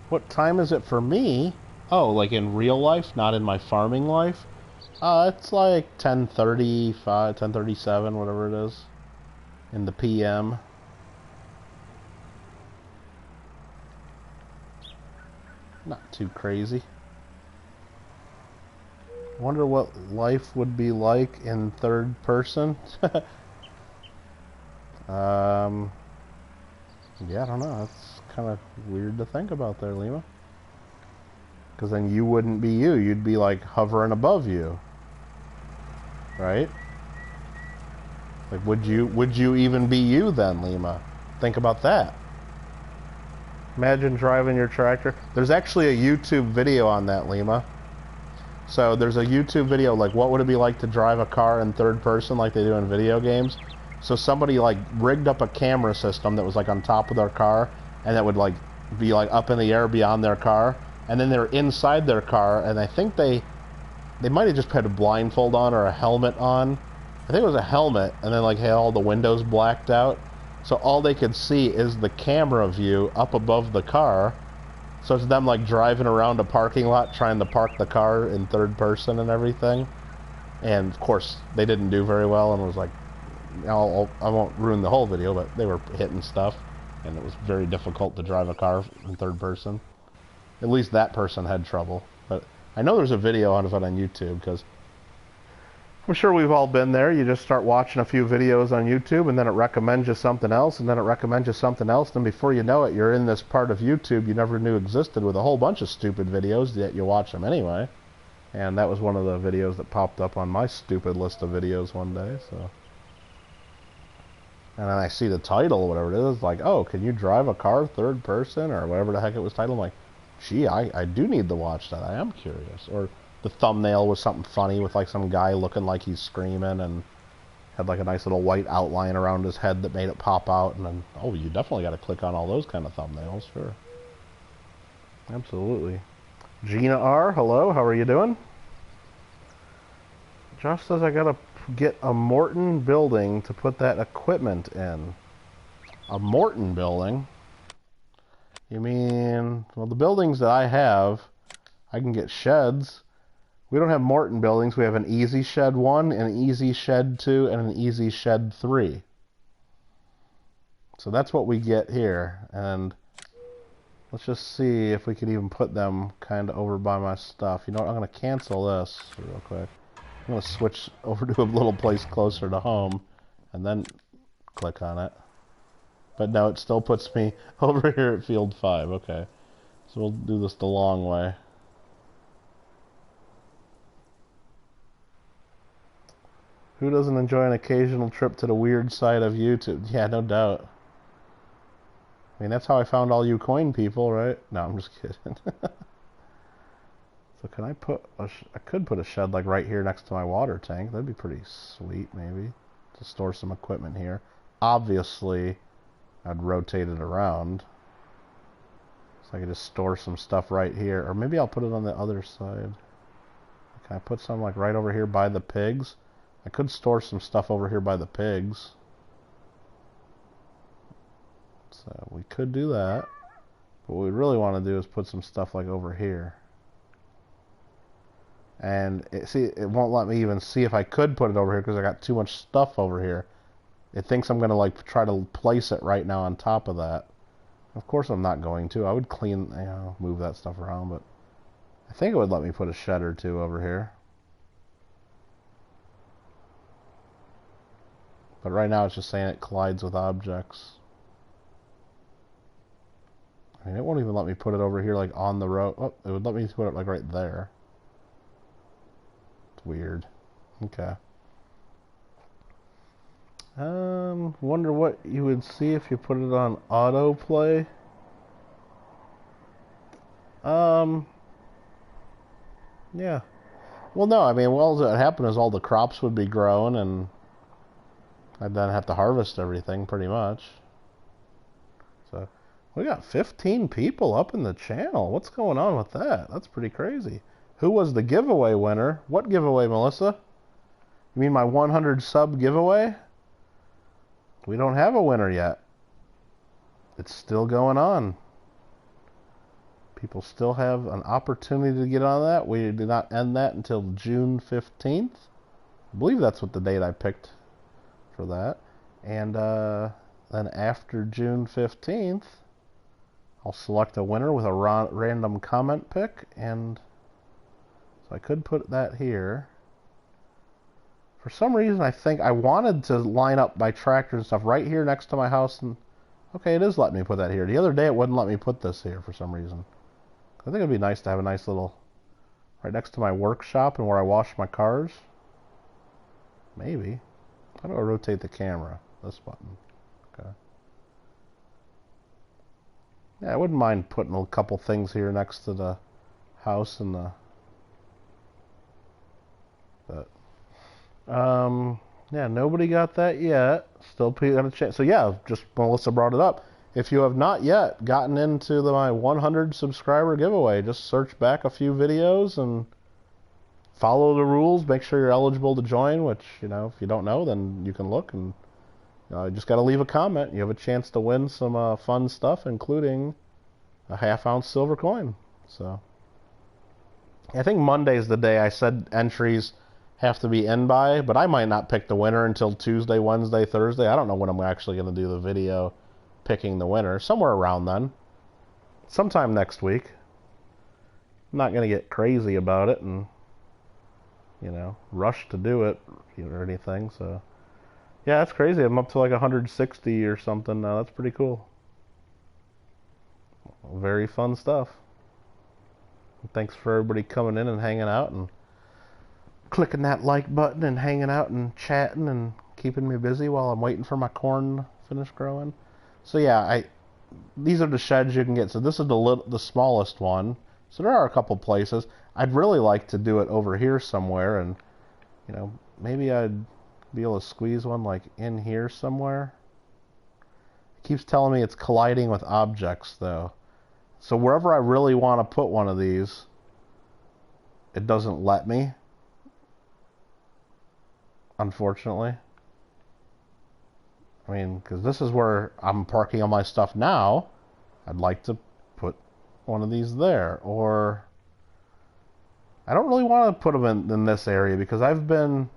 What time is it for me? Oh, like in real life, not in my farming life? It's like 10:35, 10:37, whatever it is, in the PM. Not too crazy. Wonder what life would be like in third person. Yeah, I don't know. That's kind of weird to think about there, Lima. Because then you wouldn't be you. You'd be like hovering above you. Right? Like, would you even be you then, Lima? Think about that. Imagine driving your tractor. There's actually a YouTube video on that, Lima. So there's a YouTube video, like, what would it be like to drive a car in third person like they do in video games? So somebody, like, rigged up a camera system that was, like, on top of their car, and that would, like, be, like, up in the air beyond their car. And then they're inside their car, and I think they might have just had a blindfold on or a helmet on. I think it was a helmet, and then, like, had all the windows blacked out. So all they could see is the camera view up above the car. So it's them, like, driving around a parking lot trying to park the car in third person and everything. And, of course, they didn't do very well, and was like, I won't ruin the whole video, but they were hitting stuff, and it was very difficult to drive a car in third person. At least that person had trouble. But I know there's a video out of it on YouTube, because I'm sure we've all been there. You just start watching a few videos on YouTube, and then it recommends you something else, and then it recommends you something else, and before you know it, you're in this part of YouTube you never knew existed with a whole bunch of stupid videos, yet you watch them anyway. And that was one of the videos that popped up on my stupid list of videos one day, so. And then I see the title, or whatever it is, like, oh, can you drive a car third person, or whatever the heck it was titled. I'm like, gee, I do need to watch that. I am curious. Or the thumbnail was something funny with, like, some guy looking like he's screaming and had, like, a nice little white outline around his head that made it pop out. And then, oh, you definitely got to click on all those kind of thumbnails, sure. Absolutely. Gina R., hello, how are you doing? Josh says I got to get a Morton building to put that equipment in. A Morton building? You mean, well, the buildings that I have, I can get sheds. We don't have Morton buildings. We have an Easy Shed 1, an Easy Shed 2, and an Easy Shed 3. So that's what we get here. And let's just see if we could even put them kind of over by my stuff. You know what? I'm going to cancel this real quick. I'm going to switch over to a little place closer to home and then click on it. But no, it still puts me over here at Field 5. Okay. So we'll do this the long way. Who doesn't enjoy an occasional trip to the weird side of YouTube? Yeah, no doubt. I mean, that's how I found all you coin people, right? No, I'm just kidding. So can I put I could put a shed like right here next to my water tank. That'd be pretty sweet, maybe, to store some equipment here. obviously I'd rotate it around. So I could just store some stuff right here. Or maybe I'll put it on the other side. Can I put some like right over here by the pigs? I could store some stuff over here by the pigs. So we could do that. But what we really want to do is put some stuff like over here. And it won't let me even see if I could put it over here because I got too much stuff over here. It thinks I'm going to like try to place it right now on top of that. Of course I'm not going to. I would move that stuff around, but I think it would let me put a shed or two over here. But right now it's just saying it collides with objects. I mean, it won't even let me put it over here like on the road. Oh, it would let me put it like right there. It's weird. Okay. Wonder what you would see if you put it on autoplay. Yeah. Well, no, I mean, what would happen is all the crops would be grown, and I'd then have to harvest everything, pretty much. So, we got 15 people up in the channel. What's going on with that? That's pretty crazy. Who was the giveaway winner? What giveaway, Melissa? You mean my 100 sub giveaway? We don't have a winner yet. It's still going on. People still have an opportunity to get on that. We did not end that until June 15th. I believe that's what the date I picked for that. And then after June 15th, I'll select a winner with a random comment pick. And so I could put that here. For some reason, I think I wanted to line up my tractors and stuff right here next to my house. And okay, it is letting me put that here. The other day, it wouldn't let me put this here for some reason. I think it'd be nice to have a nice little right next to my workshop and where I wash my cars. Maybe. How do I rotate the camera? This button. Okay. Yeah, I wouldn't mind putting a couple things here next to the house and the... But... yeah, nobody got that yet. Still got a chance. So yeah, just Melissa brought it up. If you have not yet gotten into my 100 subscriber giveaway, just search back a few videos and follow the rules. Make sure you're eligible to join, which, you know, if you don't know, then you can look. And you just got to leave a comment. You have a chance to win some fun stuff, including a half-ounce silver coin. So I think Monday's the day I said entries have to be in by, but I might not pick the winner until Tuesday, Wednesday, Thursday. I don't know when I'm actually going to do the video picking the winner. Somewhere around then. Sometime next week. I'm not going to get crazy about it and, you know, rush to do it or anything. So, yeah, that's crazy. I'm up to like 160 or something now. That's pretty cool. Very fun stuff. Thanks for everybody coming in and hanging out and clicking that like button and hanging out and chatting and keeping me busy while I'm waiting for my corn to finish growing. So yeah, these are the sheds you can get. So this is the smallest one. So there are a couple places. I'd really like to do it over here somewhere, and you know, maybe I'd be able to squeeze one like in here somewhere. It keeps telling me it's colliding with objects though. So wherever I really want to put one of these, it doesn't let me. Unfortunately. I mean, because this is where I'm parking all my stuff now. I'd like to put one of these there. Or I don't really want to put them in this area because I've been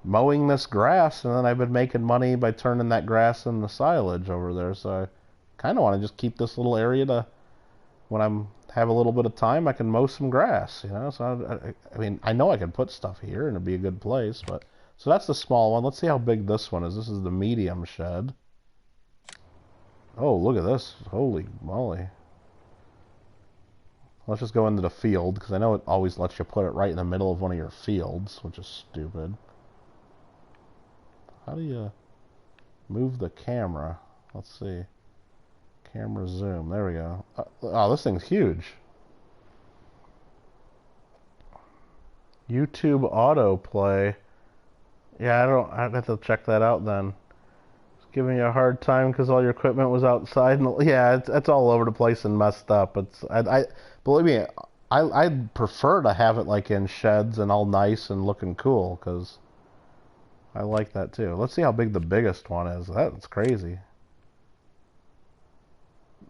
mowing this grass and then I've been making money by turning that grass into silage over there. So I kind of want to just keep this little area to, when I'm have a little bit of time, I can mow some grass, you know. So I mean, I know I can put stuff here and it'd be a good place, but... So that's the small one. Let's see how big this one is. This is the medium shed. Oh, look at this. Holy moly. Let's just go into the field, because I know it always lets you put it right in the middle of one of your fields, which is stupid. How do you move the camera? Let's see. Camera zoom. There we go. Oh, this thing's huge. YouTube autoplay. Yeah, I'd have to check that out then. Giving you a hard time because all your equipment was outside. And, yeah, it's all over the place and messed up. I believe me, I'd prefer to have it like in sheds and all nice and looking cool because I like that too. Let's see how big the biggest one is. That's crazy.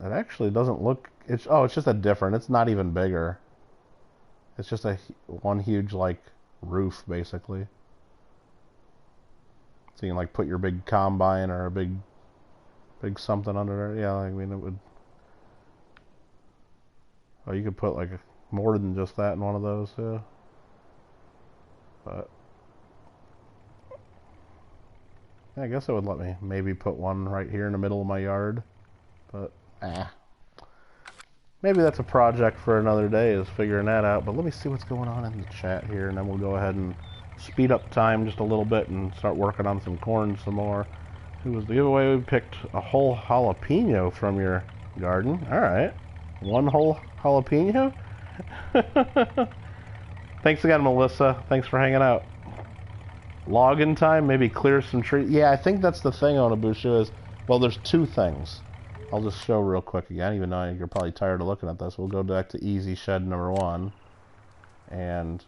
It actually doesn't look. It's just a different. It's not even bigger. It's just one huge like roof basically. So you can like put your big combine or a big something under there. Yeah, I mean it would. Oh, you could put like more than just that in one of those. Yeah. But yeah, I guess it would let me maybe put one right here in the middle of my yard. But maybe that's a project for another day, is figuring that out. But let me see what's going on in the chat here, and then we'll go ahead and speed up time just a little bit and start working on some corn some more. Who was the giveaway? We picked a whole jalapeno from your garden. All right. One whole jalapeno? Thanks again, Melissa. Thanks for hanging out. Login time, maybe clear some trees. Yeah, I think that's the thing on Abushu is, well, there's two things. I'll just show real quick again, even though you're probably tired of looking at this. We'll go back to easy shed number 1. And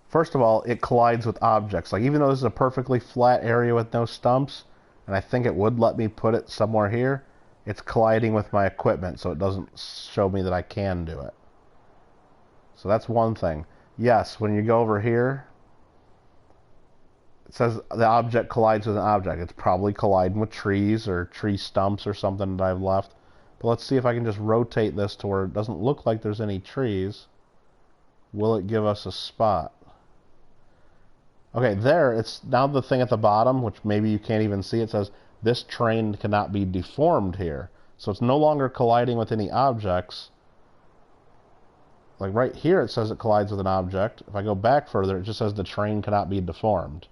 first of all, it collides with objects. Like, even though this is a perfectly flat area with no stumps, and I think it would let me put it somewhere here, it's colliding with my equipment, so it doesn't show me that I can do it. So that's one thing. Yes, when you go over here, it says the object collides with an object. It's probably colliding with trees or tree stumps or something that I've left. But let's see if I can just rotate this to where it doesn't look like there's any trees. Will it give us a spot? Okay, there, it's now the thing at the bottom, which maybe you can't even see. It says, this train cannot be deformed here. So it's no longer colliding with any objects. Like right here, it says it collides with an object. If I go back further, it just says the train cannot be deformed.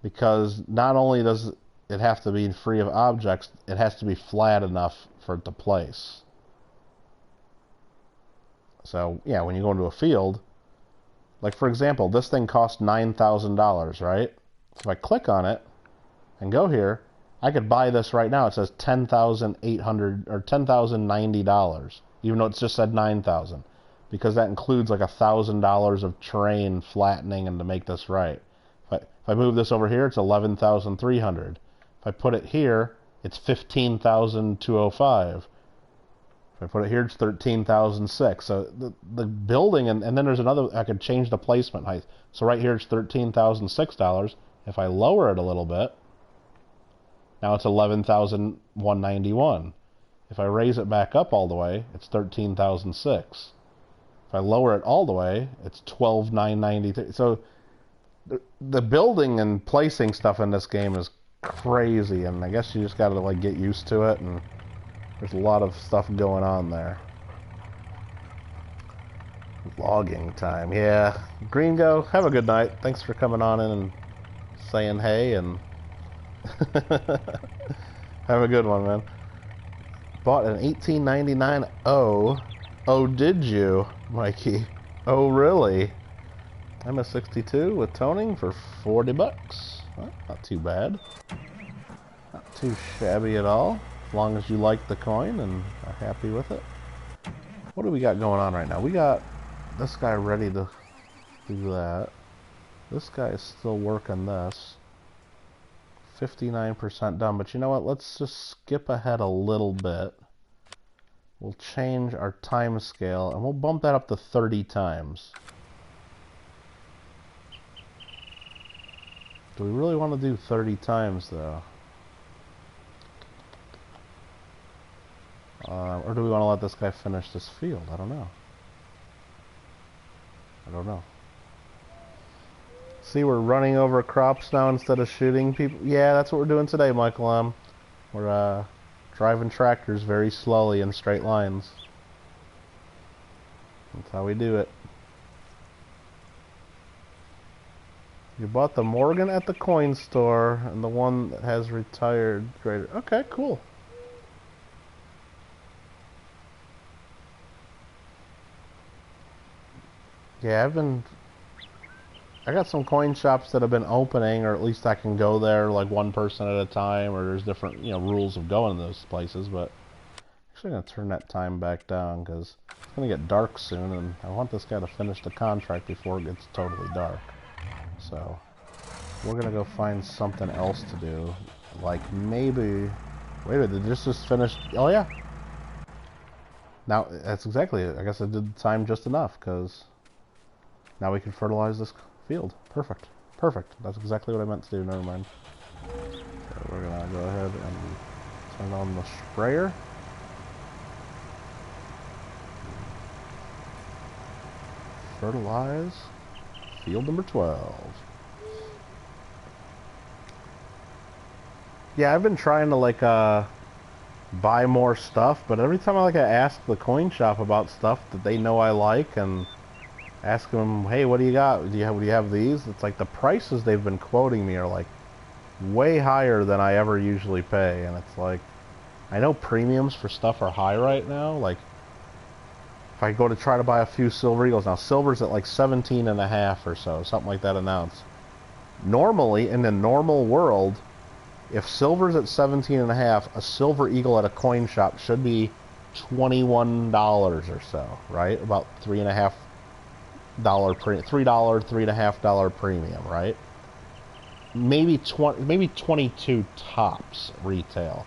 Because not only does it have to be free of objects, it has to be flat enough for it to place. So, yeah, when you go into a field, like for example, this thing costs $9,000, right? So if I click on it and go here, I could buy this right now. It says $10,800 or $10,090, even though it's just said $9,000, because that includes like $1,000 of terrain flattening and to make this right. If I move this over here, it's $11,300. If I put it here, it's $15,205. If I put it here, it's $13,006. So the building, and then there's another, I could change the placement height. So right here, it's $13,006. If I lower it a little bit, now it's $11,191. If I raise it back up all the way, it's $13,006. If I lower it all the way, it's $12,993. So the building and placing stuff in this game is crazy, and I guess you just gotta like get used to it, and there's a lot of stuff going on there. Logging time, yeah. Gringo, have a good night. Thanks for coming on in and saying hey, and have a good one, man. Bought an 1899 O. Oh, did you, Mikey? Oh, really? MS62 with toning for $40. Well, not too bad. Not too shabby at all. As long as you like the coin and are happy with it. What do we got going on right now? We got this guy ready to do that. This guy is still working this. 59% done, but you know what? Let's just skip ahead a little bit. We'll change our time scale and we'll bump that up to 30 times. Do we really want to do 30 times though? Or do we want to let this guy finish this field? I don't know. See, we're running over crops now instead of shooting people. Yeah, that's what we're doing today, Michael. We're driving tractors very slowly in straight lines. That's how we do it. You bought the Morgan at the coin store and the one that has retired greater. Okay, cool. Yeah, I got some coin shops that have been opening, or at least I can go there like one person at a time, or there's different, rules of going to those places, but I'm actually going to turn that time back down because it's going to get dark soon, and I want this guy to finish the contract before it gets totally dark. So, we're going to go find something else to do, like maybe... Wait a minute, did this just finish? Oh yeah! Now, that's exactly it. I guess I did the time just enough, because now we can fertilize this field. Perfect. Perfect. That's exactly what I meant to do. Never mind. So we're going to go ahead and turn on the sprayer. Fertilize field number 12. Yeah, I've been trying to, like, buy more stuff, but every time I ask the coin shop about stuff that they know I like and ask them, hey, what do you got? Do you have these? It's like the prices they've been quoting me are like way higher than I ever usually pay, and it's like, I know premiums for stuff are high right now. Like, if I go to try to buy a few Silver Eagles, now silver's at like 17.5 or so, something like that announced. Normally, in the normal world, if silver's at 17.5, a Silver Eagle at a coin shop should be $21 or so, right? About $3.5 $3.5 premium, right? Maybe 22 tops retail.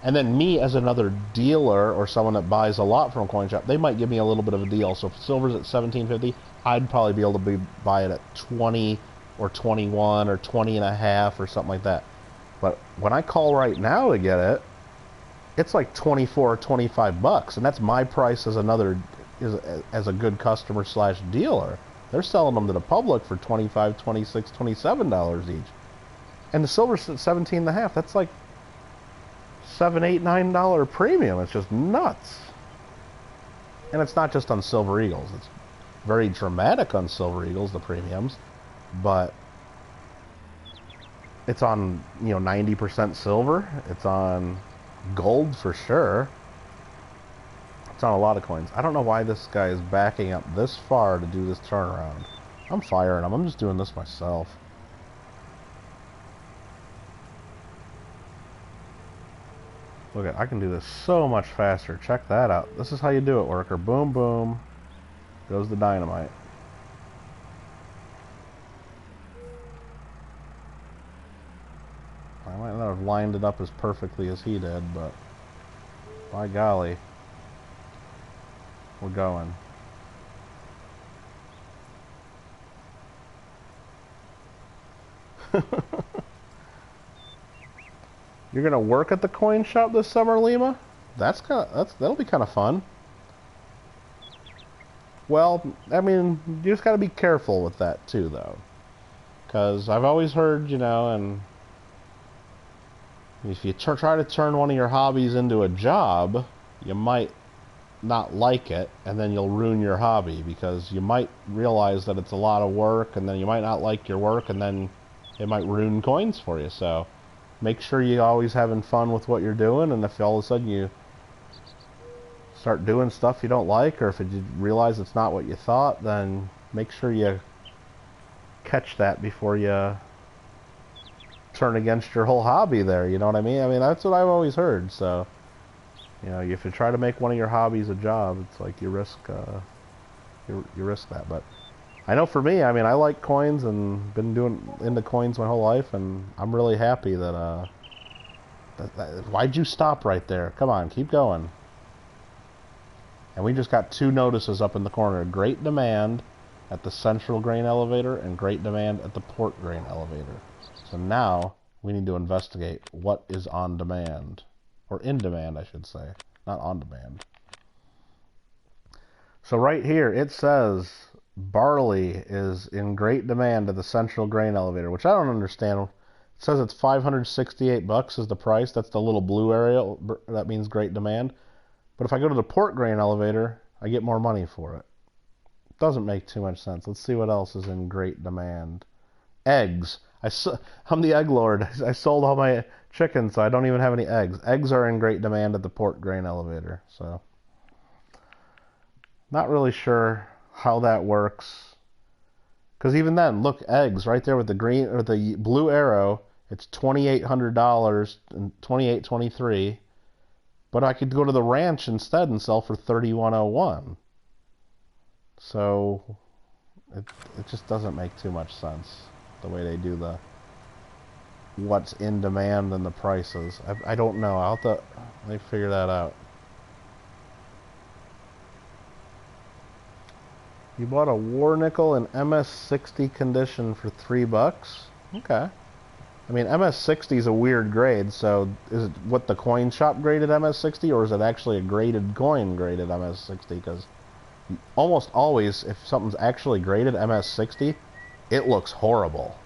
And then me as another dealer or someone that buys a lot from a coin shop, they might give me a little bit of a deal. So if silver's at $17.50, I'd probably be able to buy it at 20 or 21 or 20.5 or something like that. But when I call right now to get it, it's like 24 or 25 bucks, and that's my price as as a good customer slash dealer. They're selling them to the public for $25, $26, $27 each. And the silver's at 17.5. That's like $7, $8, $9 premium. It's just nuts. And it's not just on Silver Eagles. It's very dramatic on Silver Eagles, the premiums, but it's on, 90% silver. It's on gold for sure. It's on a lot of coins. I don't know why this guy is backing up this far to do this turnaround. I'm firing him. I'm just doing this myself. Look at, I can do this so much faster. Check that out. This is how you do it, worker. Boom, boom. Goes the dynamite. I might not have lined it up as perfectly as he did, but by golly, we're going. You're gonna work at the coin shop this summer, Lima? That'll be kind of fun. Well, I mean, you just gotta be careful with that too, though, because I've always heard, and if you try to turn one of your hobbies into a job, you might not like it, and then you'll ruin your hobby, because you might realize that it's a lot of work, and then you might not like your work, and then it might ruin coins for you. So make sure you're always having fun with what you're doing, and if all of a sudden you start doing stuff you don't like, or if you realize it's not what you thought, then make sure you catch that before you turn against your whole hobby there, you know what I mean? I mean, that's what I've always heard. So, if you try to make one of your hobbies a job, it's like you risk you risk that. But I know for me, I mean, I like coins and been into coins my whole life, and I'm really happy that why'd you stop right there? Come on, keep going. And we just got 2 notices up in the corner: great demand at the central grain elevator and great demand at the port grain elevator. So now we need to investigate what is on demand, or in demand, I should say, not on demand. So right here it says barley is in great demand at the central grain elevator, which I don't understand. It says it's 568 bucks is the price. That's the little blue area. That means great demand. But if I go to the port grain elevator, I get more money for it. Doesn't make too much sense. Let's see what else is in great demand. Eggs. I'm the egg lord. I sold all my chickens, so I don't even have any eggs. Eggs are in great demand at the port grain elevator. So, not really sure how that works. Because even then, look, eggs right there with the green or the blue arrow. It's $2,800 and 28.23. But I could go to the ranch instead and sell for 31.01. So it just doesn't make too much sense the way they do the what's in demand and the prices. I don't know. I'll have to let me figure that out. You bought a War Nickel in MS60 condition for $3. Okay. I mean, MS60 is a weird grade, so is it what the coin shop graded MS60, or is it actually a graded coin graded MS60? Because almost always, if something's actually graded MS60, it looks horrible.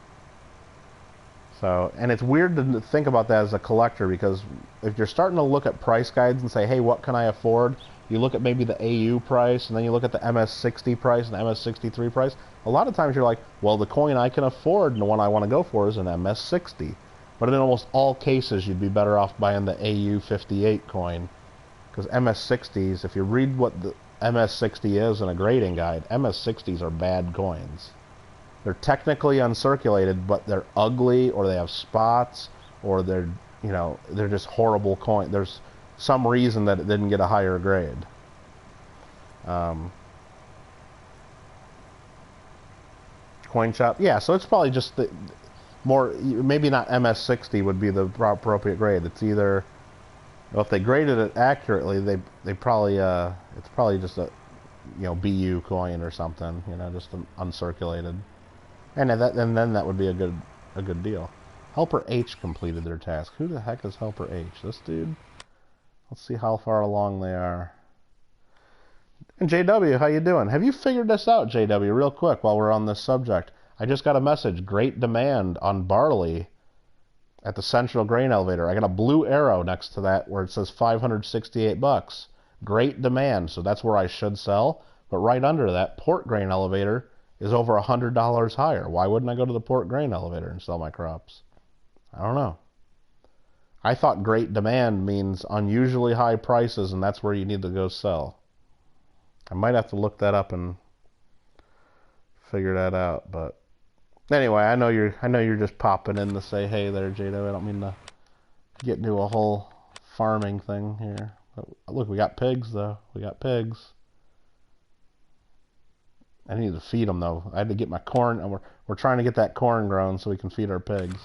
So, and it's weird to think about that as a collector, because if you're starting to look at price guides and say, hey, what can I afford? You look at maybe the AU price, and then you look at the MS60 price and the MS63 price. A lot of times you're like, well, the coin I can afford and the one I want to go for is an MS60. But in almost all cases, you'd be better off buying the AU58 coin. Because MS60s, if you read what the MS60 is in a grading guide, MS60s are bad coins. They're technically uncirculated, but they're ugly, or they have spots, or they're, you know, they're just horrible coins. There's some reason that it didn't get a higher grade. Coin shop, yeah. So it's probably just the more, maybe not MS60 would be the appropriate grade. It's either, well, if they graded it accurately, they probably it's probably just a, you know, BU coin or something, you know, just an uncirculated. And then that would be a good deal. Helper H completed their task. Who the heck is Helper H? This dude? Let's see how far along they are. And JW, how you doing? Have you figured this out, JW, real quick while we're on this subject? I just got a message. Great demand on barley at the Central Grain Elevator. I got a blue arrow next to that where it says $568. Great demand, so that's where I should sell. But right under that, Port Grain Elevator is over $100 higher. Why wouldn't I go to the Port Grain Elevator and sell my crops? I don't know. I thought great demand means unusually high prices, and that's where you need to go sell. I might have to look that up and figure that out. But anyway, I know you're just popping in to say hey there, Jado. I don't mean to get into a whole farming thing here. But look, we got pigs though. We got pigs. I need to feed them though. I had to get my corn, and we're trying to get that corn grown so we can feed our pigs.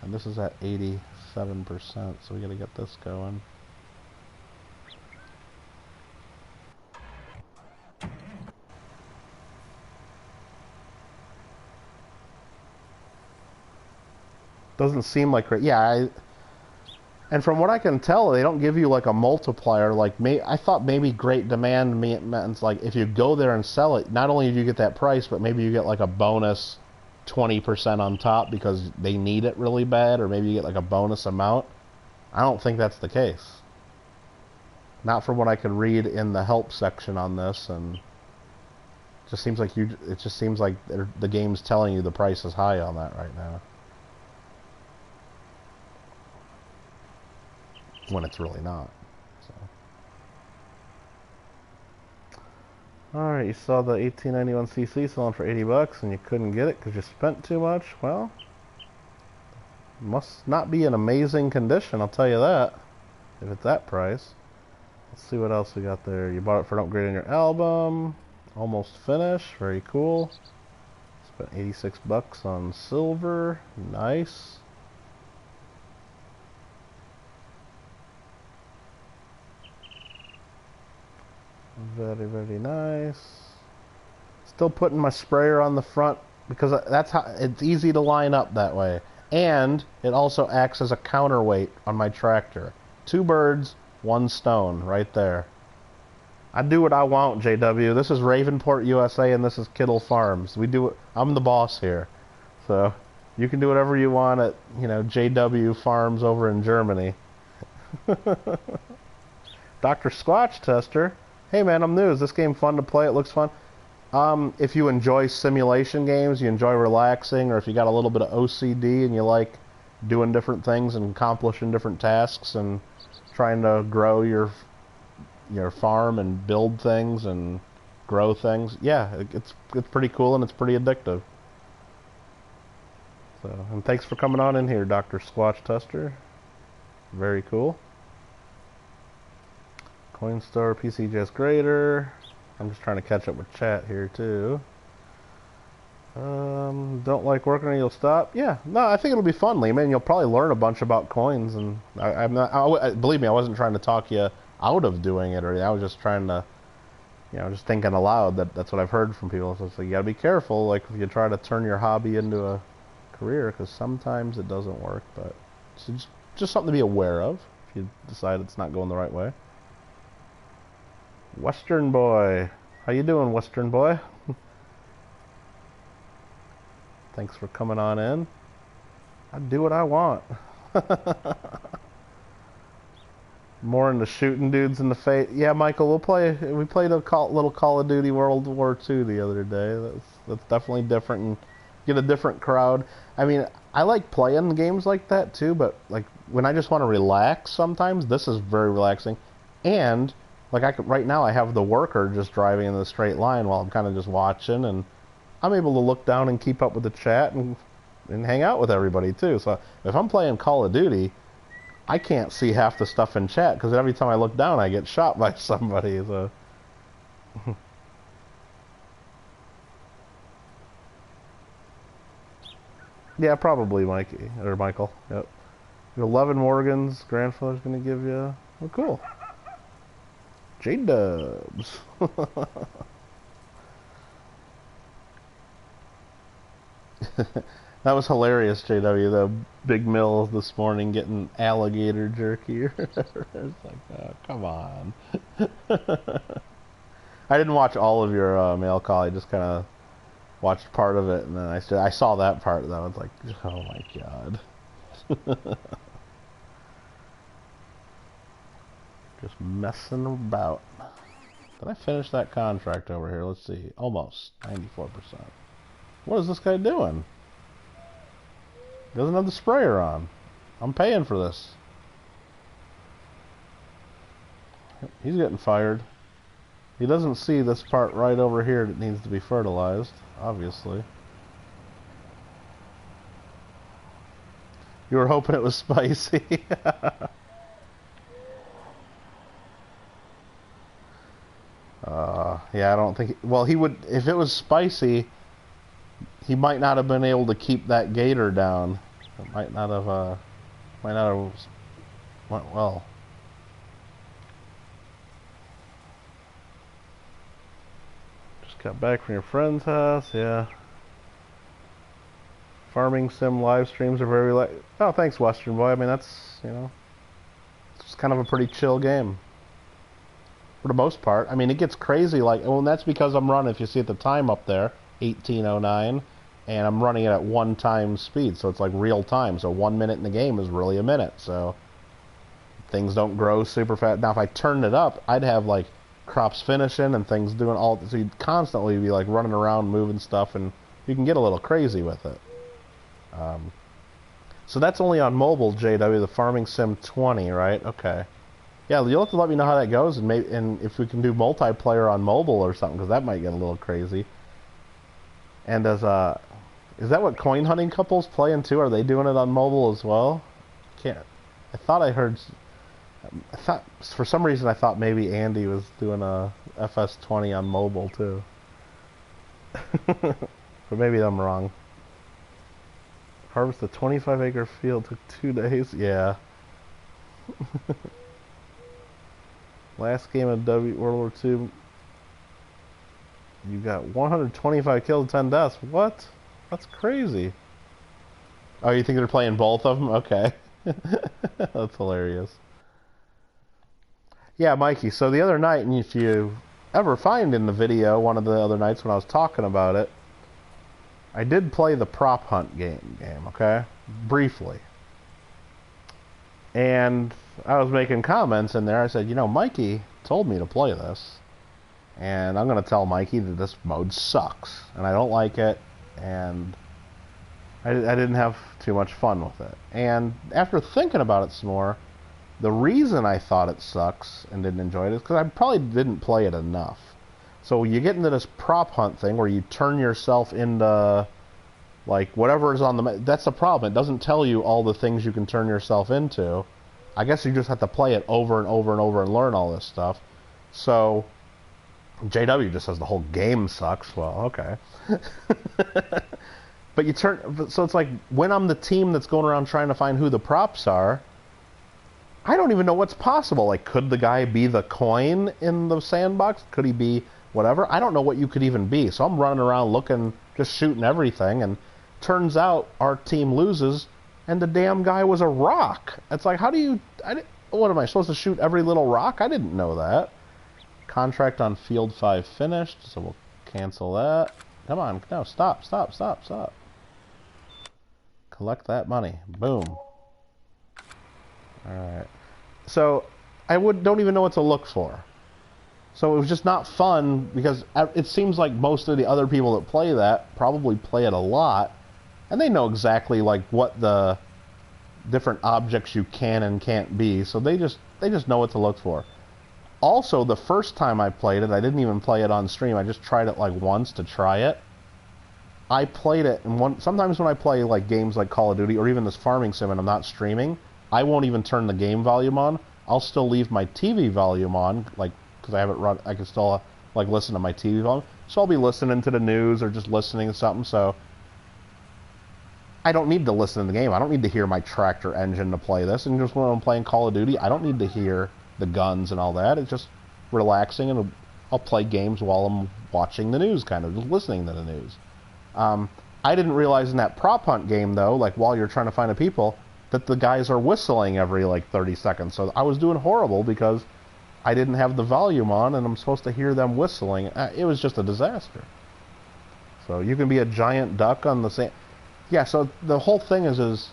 And this is at 87%, so we got to get this going. Doesn't seem like, yeah. And from what I can tell, they don't give you like a multiplier. Like I thought maybe great demand meant like if you go there and sell it, not only do you get that price, but maybe you get like a bonus 20% on top because they need it really bad, or maybe you get like a bonus amount. I don't think that's the case. Not from what I could read in the help section on this, and it just seems like the game's telling you the price is high on that right now, when it's really not. So. Alright, you saw the 1891cc selling for $80 and you couldn't get it because you spent too much? Well, must not be in amazing condition, I'll tell you that, if it's that price. Let's see what else we got there. You bought it for an upgrade in your album. Almost finished. Very cool. Spent $86 on silver. Nice. Very, very nice. Still putting my sprayer on the front because that's how it's easy to line up that way. And it also acts as a counterweight on my tractor. 2 birds, 1 stone right there. I do what I want, JW. This is Ravenport, USA, and this is Kittle Farms. I'm the boss here. So you can do whatever you want at, JW Farms over in Germany. Dr. Squatch Tester. Hey man, I'm new. Is this game fun to play? It looks fun. If you enjoy simulation games, you enjoy relaxing, or if you got a little bit of OCD and you like doing different things and accomplishing different tasks and trying to grow your farm and build things and grow things, yeah, it's pretty cool and it's pretty addictive. So, and thanks for coming on in here, Dr. Squatch Tester. Very cool. Coinstar, PC Just Grader. I'm just trying to catch up with chat here too. Don't like working or you'll stop? Yeah, no, I think it'll be fun, Lee. Man, you'll probably learn a bunch about coins, and I'm not. Believe me, I wasn't trying to talk you out of doing it, or I was just trying to, just thinking aloud. That's what I've heard from people. So it's like you gotta be careful, like if you try to turn your hobby into a career, because sometimes it doesn't work. But it's just something to be aware of if you decide it's not going the right way. Western Boy, how you doing, Western Boy? Thanks for coming on in. I do what I want. More into shooting dudes in the face. Yeah, Michael, we played a little Call of Duty World War II the other day. That's definitely different and get a different crowd. I mean, I like playing games like that too, but like when I just want to relax sometimes, this is very relaxing. And like right now I have the worker just driving in the straight line while I'm kind of just watching, and I'm able to look down and keep up with the chat and hang out with everybody too. So if I'm playing Call of Duty, I can't see half the stuff in chat because every time I look down I get shot by somebody. So yeah, probably Mikey or Michael. Yep. 11 Morgans, grandfather's gonna give you. Oh, cool. J-Dubs. That was hilarious, JW. The Big Mill this morning getting alligator jerky. It's like, oh, come on. I didn't watch all of your mail call. I just kind of watched part of it, and then I saw that part. That was like, oh my god. Just messing about. Did I finish that contract over here? Let's see. Almost 94%. What is this guy doing? He doesn't have the sprayer on. I'm paying for this. He's getting fired. He doesn't see this part right over here that needs to be fertilized, obviously. You were hoping it was spicy. Yeah, I don't think... Well, he would... If it was spicy, he might not have been able to keep that gator down. It might not have went well. Just got back from your friend's house, yeah. Farming sim live streams are very oh, thanks, Western Boy. I mean, that's, it's just kind of a pretty chill game. For the most part. I mean, it gets crazy, and that's because I'm running, if you see at the time up there, 1809, and I'm running it at 1 time speed, so it's like real time, so 1 minute in the game is really a minute, so things don't grow super fast. Now, if I turned it up, I'd have, crops finishing and things doing so you'd constantly be, running around, moving stuff, and you can get a little crazy with it. So that's only on mobile, JW, the Farming Sim 20, right? Okay. Yeah, you'll have to let me know how that goes, and if we can do multiplayer on mobile or something, because that might get a little crazy. And is that what coin hunting couples playing too? Are they doing it on mobile as well? I thought for some reason I thought maybe Andy was doing a FS20 on mobile too. But maybe I'm wrong. Harvest a 25-acre field took 2 days. Yeah. Last game of World War II, you got 125 kills, 10 deaths. What? That's crazy. Oh, you think they're playing both of them? Okay. That's hilarious. Yeah, Mikey, so the other night, and if you ever find in the video, one of the other nights when I was talking about it, I did play the prop hunt game, okay? Briefly. And I was making comments in there. I said, Mikey told me to play this, and I'm going to tell Mikey that this mode sucks, and I don't like it, and I didn't have too much fun with it. And after thinking about it some more, the reason I thought it sucks and didn't enjoy it is because I probably didn't play it enough. So you get into this prop hunt thing where you turn yourself into, Like, whatever is on the map, that's the problem. It doesn't tell you all the things you can turn yourself into. I guess you just have to play it over and over and over and learn all this stuff. So, JW just says the whole game sucks. Well, okay. But you turn... So it's like, when I'm the team that's going around trying to find who the props are, I don't even know what's possible. Like, could the guy be the coin in the sandbox? Could he be whatever? I don't know what you could even be. So I'm running around looking, just shooting everything, and turns out our team loses, and the damn guy was a rock. It's like, how do you... what, am I supposed to shoot every little rock? I didn't know that. Contract on Field 5 finished, so we'll cancel that. Come on, no, stop. Collect that money. Boom. Alright. So, don't even know what to look for. So it was just not fun, because it seems like most of the other people that play that probably play it a lot, and they know exactly, like, what the different objects you can and can't be, so they just know what to look for. Also, the first time I played it, I didn't even play it on stream, I just tried it, like, once to try it. I played it, and sometimes when I play, like, games like Call of Duty, or even this farming sim and I'm not streaming, I won't even turn the game volume on. I'll still leave my TV volume on, like, because I have it run, I can still, like, listen to my TV volume. So I'll be listening to the news or just listening to something, so I don't need to listen to the game. I don't need to hear my tractor engine to play this. And just when I'm playing Call of Duty, I don't need to hear the guns and all that. It's just relaxing, and I'll play games while I'm watching the news, kind of, just listening to the news. I didn't realize in that prop hunt game, though, like, while you're trying to find the people, that the guys are whistling every, like, 30 seconds. So I was doing horrible because I didn't have the volume on, and I'm supposed to hear them whistling. It was just a disaster. So you can be a giant duck on the same... Yeah, so the whole thing is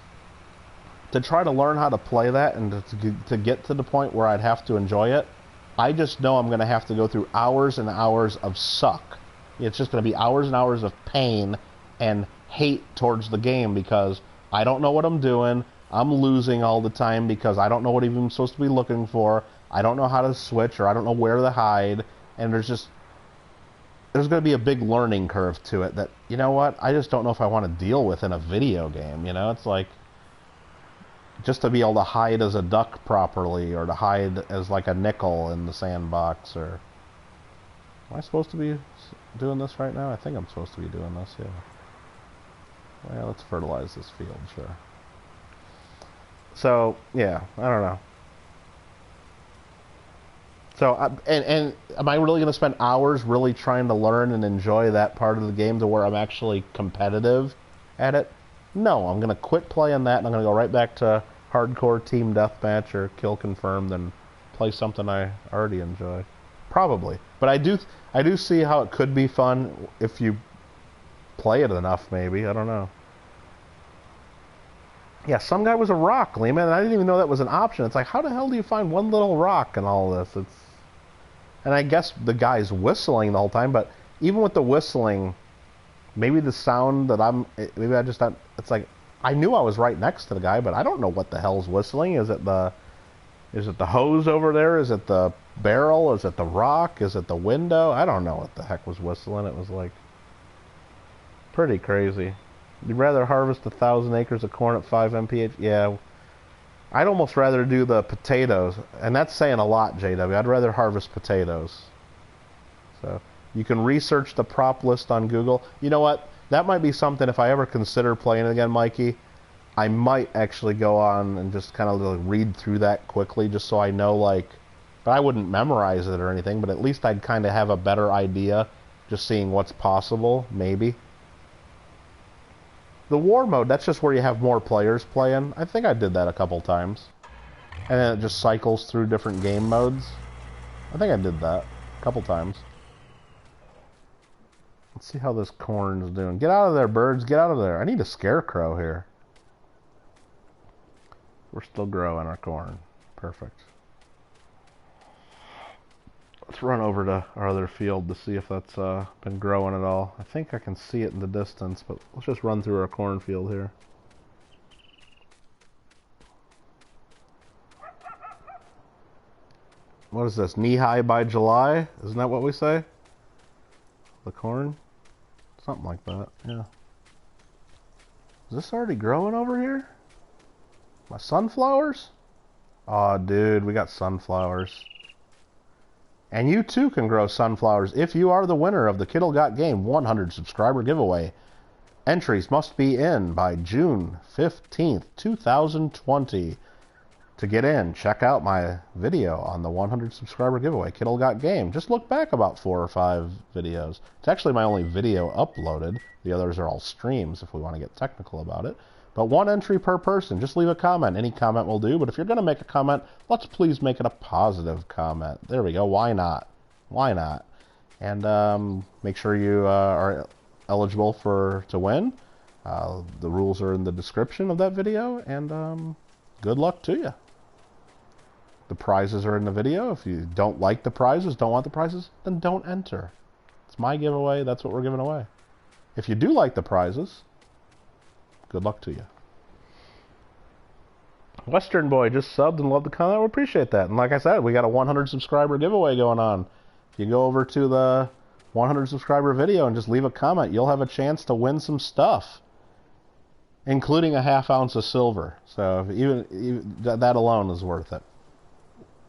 to try to learn how to play that and to get to the point where I'd have to enjoy it. I just know I'm going to have to go through hours and hours of suck. It's just going to be hours and hours of pain and hate towards the game because I don't know what I'm doing. I'm losing all the time because I don't know what even I'm supposed to be looking for. I don't know how to switch, or I don't know where to hide. And there's going to be a big learning curve to it that, you know what, I just don't know if I want to deal with in a video game, you know? It's like, just to be able to hide as a duck properly, or to hide as, like, a nickel in the sandbox, or... Am I supposed to be doing this right now? I think I'm supposed to be doing this, yeah. Well, let's fertilize this field, sure. So, yeah, I don't know. So, and am I really going to spend hours really trying to learn and enjoy that part of the game to where I'm actually competitive at it? No, I'm going to quit playing that, and I'm going to go right back to hardcore team deathmatch or kill confirmed and play something I already enjoy. Probably. But I do see how it could be fun if you play it enough, maybe. I don't know. Yeah, some guy was a rock, Lehman, and I didn't even know that was an option. It's like, how the hell do you find one little rock in all this? And I guess the guy's whistling the whole time, but even with the whistling, maybe the sound that maybe I just thought, it's like, I knew I was right next to the guy, but I don't know what the hell's whistling. Is it the hose over there? Is it the barrel? Is it the rock? Is it the window? I don't know what the heck was whistling. It was like pretty crazy. You'd rather harvest 1,000 acres of corn at 5 mph? Yeah. I'd almost rather do the potatoes. And that's saying a lot, JW. I'd rather harvest potatoes. So, you can research the prop list on Google. You know what? That might be something, if I ever consider playing it again, Mikey, I might actually go on and just kind of like read through that quickly, just so I know, like, but I wouldn't memorize it or anything, but at least I'd kind of have a better idea, just seeing what's possible, maybe. The war mode, that's just where you have more players playing. I think I did that a couple times. And then it just cycles through different game modes. I think I did that a couple times. Let's see how this corn is doing. Get out of there, birds. Get out of there. I need a scarecrow here. We're still growing our corn. Perfect. Let's run over to our other field to see if that's been growing at all. I think I can see it in the distance, but let's just run through our cornfield here. What is this? Knee-high by July? Isn't that what we say? The corn? Something like that, yeah. Is this already growing over here? My sunflowers? Aw, dude, we got sunflowers. And you too can grow sunflowers if you are the winner of the Kittle Got Game 100 subscriber giveaway. Entries must be in by June 15th, 2020. To get in, check out my video on the 100 subscriber giveaway, Kittle Got Game. Just look back about 4 or 5 videos. It's actually my only video uploaded. The others are all streams if we want to get technical about it. But 1 entry per person. Just leave a comment. Any comment will do. But if you're going to make a comment, let's please make it a positive comment. There we go. Why not? Why not? And make sure you are eligible to win. The rules are in the description of that video. And good luck to you. The prizes are in the video. If you don't like the prizes, don't want the prizes, then don't enter. It's my giveaway. That's what we're giving away. If you do like the prizes, good luck to you. Western Boy just subbed and loved the comment. We appreciate that. And like I said, we got a 100 subscriber giveaway going on. If you go over to the 100 subscriber video and just leave a comment, you'll have a chance to win some stuff, including a ½ ounce of silver. So even that alone is worth it,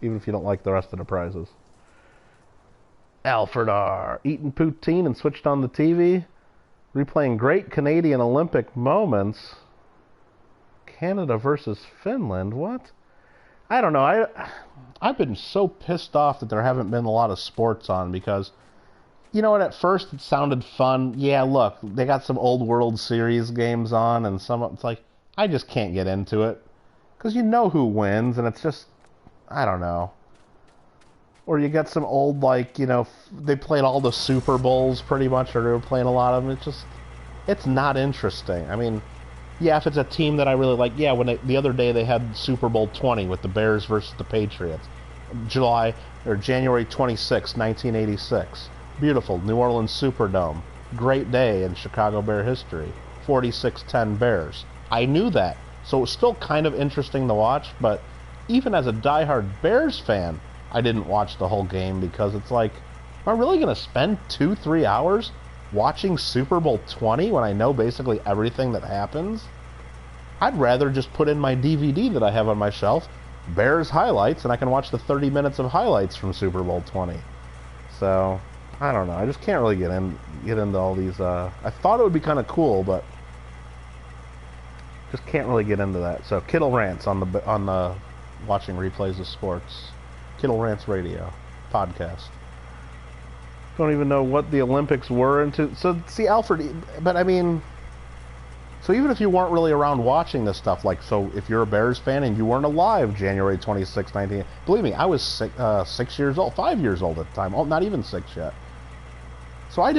even if you don't like the rest of the prizes. Alfred R. Eating poutine and switched on the TV. Replaying great Canadian Olympic moments. Canada versus Finland. What? I don't know. I've been so pissed off that there haven't been a lot of sports on because, you know what, at first it sounded fun. Yeah, look, they got some old World Series games on and it's like, I just can't get into it. Because you know who wins and it's just, I don't know. Or you get some old, like, you know, they played all the Super Bowls pretty much, or they were playing a lot of them. It's not interesting. I mean, yeah, if it's a team that I really like, yeah, the other day they had Super Bowl 20 with the Bears versus the Patriots. January 26, 1986. Beautiful, New Orleans Superdome. Great day in Chicago Bear history. 46-10 Bears. I knew that, so it was still kind of interesting to watch, but even as a diehard Bears fan, I didn't watch the whole game because it's like, am I really going to spend 2-3 hours watching Super Bowl 20 when I know basically everything that happens? I'd rather just put in my DVD that I have on my shelf, Bears highlights, and I can watch the 30 minutes of highlights from Super Bowl 20. So, I don't know. I just can't really get into all these. I thought it would be kind of cool, but just can't really get into that. So, Kittle rants on the watching replays of sports. Kittle Rants Radio podcast. Don't even know what the Olympics were into. So, see, Alfred, but I mean, so even if you weren't really around watching this stuff, like, so if you're a Bears fan and you weren't alive January 26, 19, believe me, I was 6 years old, 5 years old at the time. Oh, not even 6 yet. So I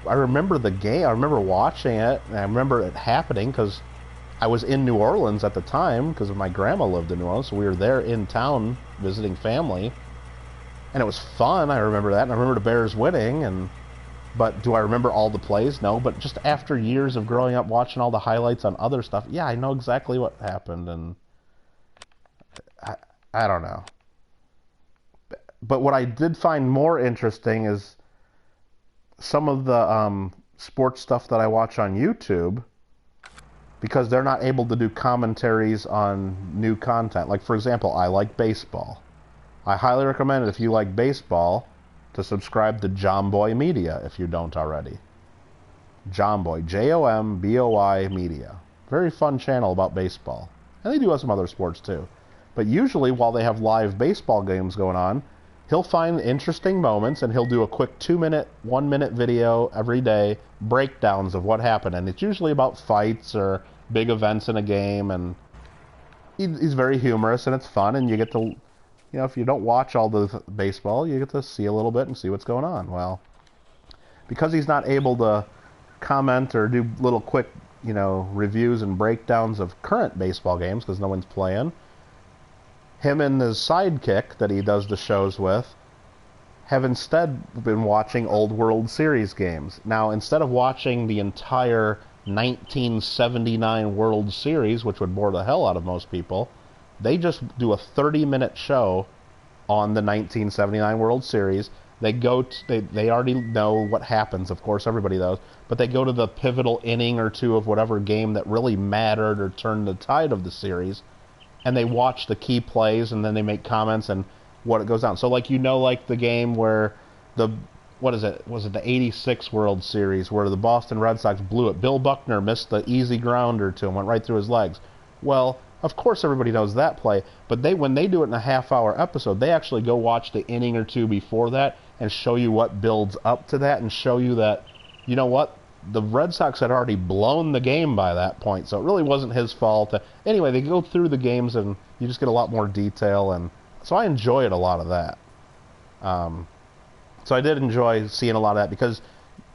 remember the game. I remember watching it, and I remember it happening because I was in New Orleans at the time because my grandma lived in New Orleans, so we were there in town visiting family, and it was fun. I remember that, and I remember the Bears winning. But do I remember all the plays? No. But just after years of growing up watching all the highlights on other stuff, yeah, I know exactly what happened, and I don't know. But what I did find more interesting is some of the sports stuff that I watch on YouTube, because they're not able to do commentaries on new content. Like, for example, I like baseball. I highly recommend it, if you like baseball, to subscribe to Jomboy Media, if you don't already. Jomboy, Jomboy Media. Very fun channel about baseball. And they do have some other sports, too. But usually, while they have live baseball games going on, he'll find interesting moments, and he'll do a quick 2-minute, 1-minute video every day, breakdowns of what happened. And it's usually about fights or big events in a game, and he's very humorous, and it's fun, and you get to, you know, if you don't watch all the baseball, you get to see a little bit and see what's going on. Well, because he's not able to comment or do little quick, you know, reviews and breakdowns of current baseball games because no one's playing, him and his sidekick that he does the shows with have instead been watching old World Series games. Now, instead of watching the entire 1979 World Series, which would bore the hell out of most people, they just do a 30-minute show on the 1979 World Series, They go they already know what happens, of course, everybody knows, but they go to the pivotal inning or two of whatever game that really mattered or turned the tide of the series, and they watch the key plays, and then they make comments and what it goes down. So, like, like the game where what is it? Was it the '86 World Series where the Boston Red Sox blew it? Bill Buckner missed the easy grounder to him, went right through his legs. Well, of course everybody knows that play, but when they do it in a half-hour episode, they actually go watch the inning or two before that and show you what builds up to that and show you that, you know what, the Red Sox had already blown the game by that point, so it really wasn't his fault. Anyway, they go through the games and you just get a lot more detail, and so I enjoyed a lot of that. So I did enjoy seeing a lot of that because,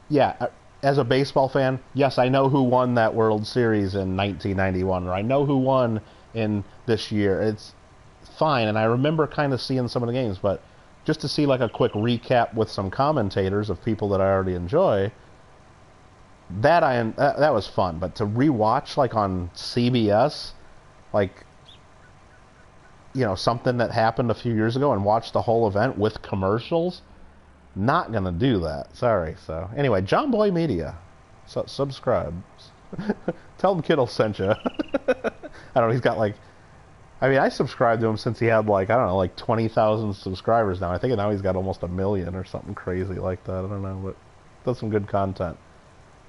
yeah, as a baseball fan, yes, I know who won that World Series in 1991, or I know who won in this year. It's fine, and I remember kind of seeing some of the games, but just to see like a quick recap with some commentators of people that I already enjoy, that was fun. But to rewatch like on CBS, like, something that happened a few years ago and watch the whole event with commercials, not gonna do that. Sorry. So anyway, John Boy Media, subscribe. Tell him Kittle sent you. I don't know. He's got I subscribed to him since he had 20,000 subscribers now. I think now he's got almost 1 million or something crazy like that. I don't know, but does some good content.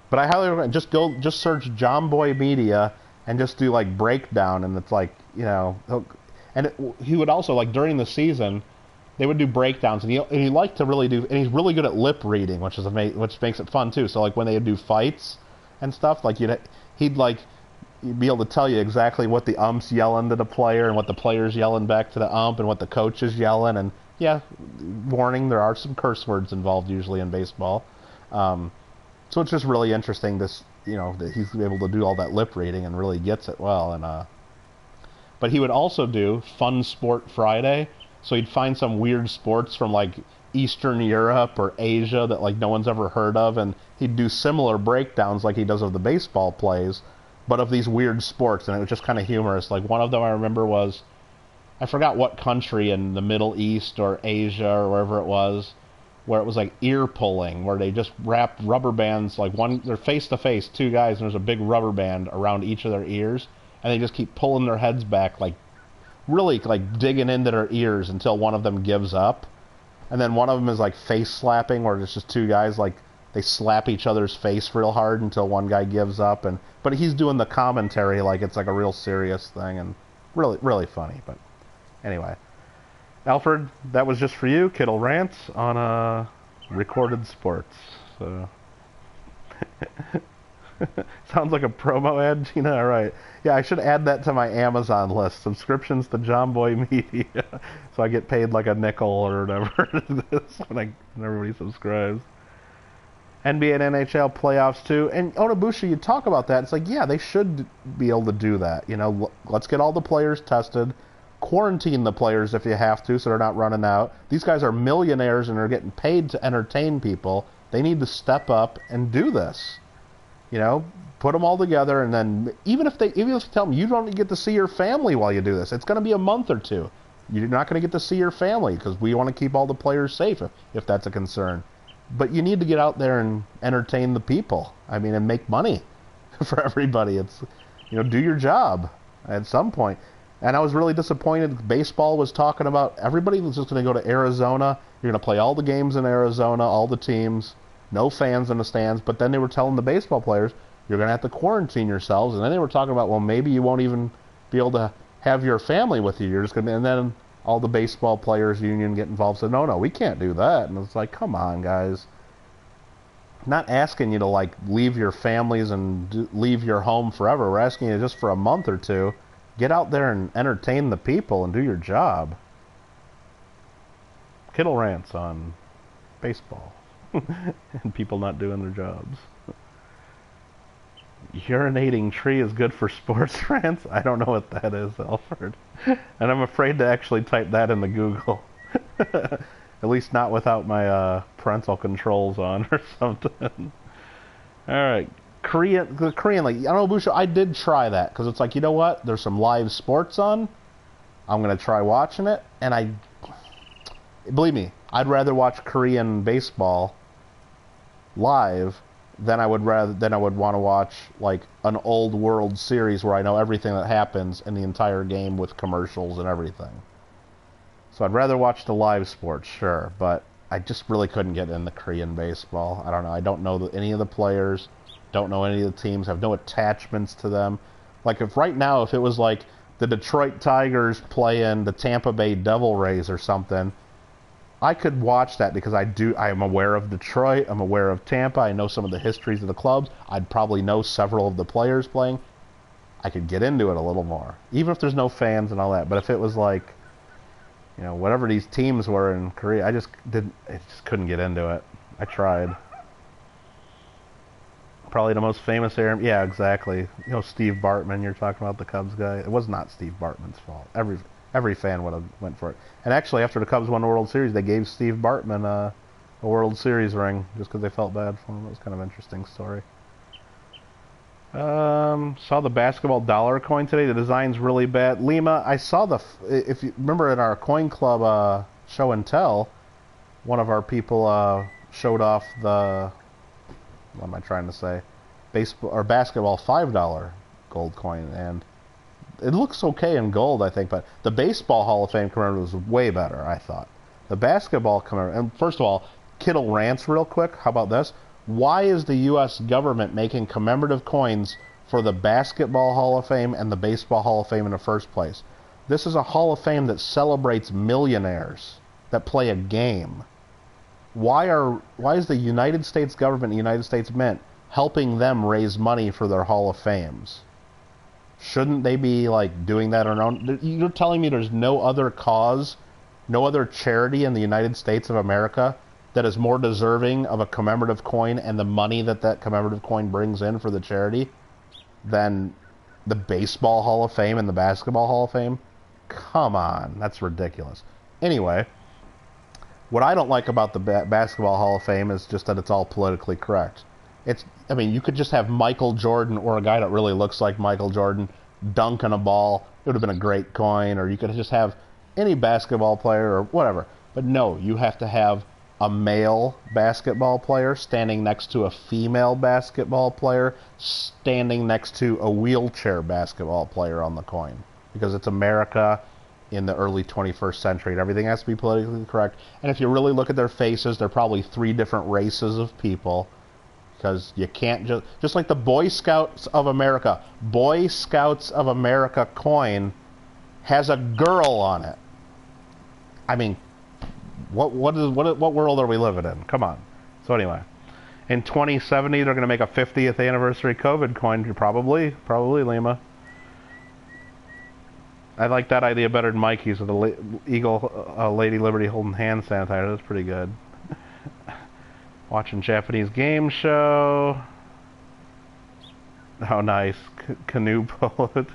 But I highly recommend just search John Boy Media and just do breakdown, and it's he would also during the season they would do breakdowns, and he liked to really do, and he's really good at lip reading, which makes it fun too. So when they would do fights and stuff, he'd be able to tell you exactly what the ump's yelling to the player and what the player's yelling back to the ump and what the coach is yelling. And yeah, warning, there are some curse words involved usually in baseball. So it's just really interesting that he's able to do all that lip reading and really gets it well. And but he would also do Fun Sport Friday. So he'd find some weird sports from Eastern Europe or Asia that no one's ever heard of, and he'd do similar breakdowns like he does of the baseball plays, but of these weird sports, and it was just kind of humorous. One of them I remember was, I forgot what country in the Middle East or Asia or wherever it was, where it was ear pulling, where they just wrapped rubber bands, they're face to face, two guys, and there's a big rubber band around each of their ears, and they just keep pulling their heads back, really digging into their ears until one of them gives up. And then one of them is face slapping, where it's just two guys they slap each other's face real hard until one guy gives up. But he's doing the commentary it's a real serious thing, and really, really funny. But anyway, Alfred, that was just for you. Kittle rants on recorded sports. So sounds like a promo ad, Gina. All right. Yeah, I should add that to my Amazon list. Subscriptions to John Boy Media. So I get paid a nickel or whatever it is when everybody subscribes. NBA and NHL playoffs too. And Onabusha, you talk about that. It's yeah, they should be able to do that. Let's get all the players tested. Quarantine the players if you have to, so they're not running out. These guys are millionaires and they're getting paid to entertain people. They need to step up and do this. Put them all together, and then even if you tell them you don't get to see your family while you do this, it's going to be a month or two. You're not going to get to see your family because we want to keep all the players safe if that's a concern. But you need to get out there and entertain the people. And make money for everybody. It's, do your job at some point. And I was really disappointed. Baseball was talking about everybody was just going to go to Arizona. You're going to play all the games in Arizona, all the teams, no fans in the stands. But then they were telling the baseball players, you're going to have to quarantine yourselves. And then they were talking about, well, maybe you won't even be able to have your family with you. You're just going to, and then all the baseball players union get involved. Said, no, we can't do that. And it's come on, guys. Not asking you to leave your families and leave your home forever. We're asking you just for a month or two. Get out there and entertain the people and do your job. Kittle rants on baseball and people not doing their jobs. Urinating tree is good for sports rants? I don't know what that is, Alfred. And I'm afraid to actually type that into Google. At least not without my parental controls on or something. Alright. The Korean League. I don't know, Busha, I did try that. Because it's you know what? There's some live sports on. I'm going to try watching it. And believe me, I'd rather watch Korean baseball live than I would want to watch like an old World Series where I know everything that happens in the entire game with commercials and everything. So I'd rather watch the live sports, sure, but I just really couldn't get into Korean baseball. I don't know. I don't know any of the players, don't know any of the teams, have no attachments to them. Like if right now, if it was like the Detroit Tigers playing the Tampa Bay Devil Rays or something, I could watch that because I'm aware of Detroit, I'm aware of Tampa, I know some of the histories of the clubs, I'd probably know several of the players playing. I could get into it a little more, even if there's no fans and all that. But if it was like, you know, whatever these teams were in Korea, I just couldn't get into it. I tried. Probably the most famous area, yeah, exactly. You know, Steve Bartman, you're talking about the Cubs guy. It was not Steve Bartman's fault. Every fan would have went for it. And actually, after the Cubs won the World Series, they gave Steve Bartman a World Series ring just because they felt bad for him. It was kind of an interesting story. Saw the basketball dollar coin today. The design's really bad. Lima, I saw if you remember in our coin club show and tell, one of our people showed off the, what am I trying to say, basketball $5 gold coin, and it looks okay in gold, I think, but the baseball Hall of Fame commemorative was way better, I thought. The basketball commemorative, and first of all, Kittle rants real quick. How about this? Why is the U.S. government making commemorative coins for the Basketball Hall of Fame and the Baseball Hall of Fame in the first place? This is a Hall of Fame that celebrates millionaires that play a game. Why is the United States government, the United States Mint, helping them raise money for their Hall of Fames? Shouldn't they be like doing that on their own? You're telling me there's no other cause, no other charity in the United States of America that is more deserving of a commemorative coin and the money that commemorative coin brings in for the charity than the Baseball Hall of Fame and the Basketball Hall of Fame? Come on, that's ridiculous. Anyway, what I don't like about the Basketball Hall of Fame is just that it's all politically correct. I mean, you could just have Michael Jordan or a guy that really looks like Michael Jordan dunking a ball. It would have been a great coin. Or you could just have any basketball player or whatever. But no, you have to have a male basketball player standing next to a female basketball player standing next to a wheelchair basketball player on the coin. Because it's America in the early 21st century and everything has to be politically correct. And if you really look at their faces, they're probably 3 different races of people. Because you can't just like the Boy Scouts of America. Boy Scouts of America coin has a girl on it. I mean, what world are we living in? Come on. So anyway, in 2070 they're going to make a 50th anniversary COVID coin. Probably Lima. I like that idea better than Mikey's with the Eagle Lady Liberty holding hand sanitizer. That's pretty good. Watching Japanese game show. Oh, nice. Canoe bullet.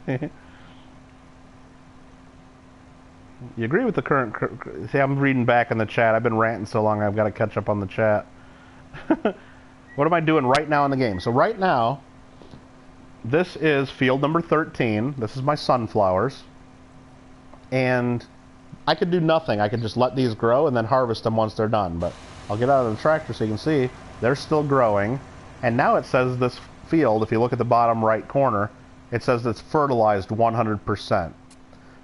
You agree with the current... See, I'm reading back in the chat. I've been ranting so long, I've got to catch up on the chat. What am I doing right now in the game? So right now, this is field number 13. This is my sunflowers. And I could do nothing. I could just let these grow and then harvest them once they're done. But I'll get out of the tractor so you can see they're still growing. And now it says this field, if you look at the bottom right corner, it says it's fertilized 100%.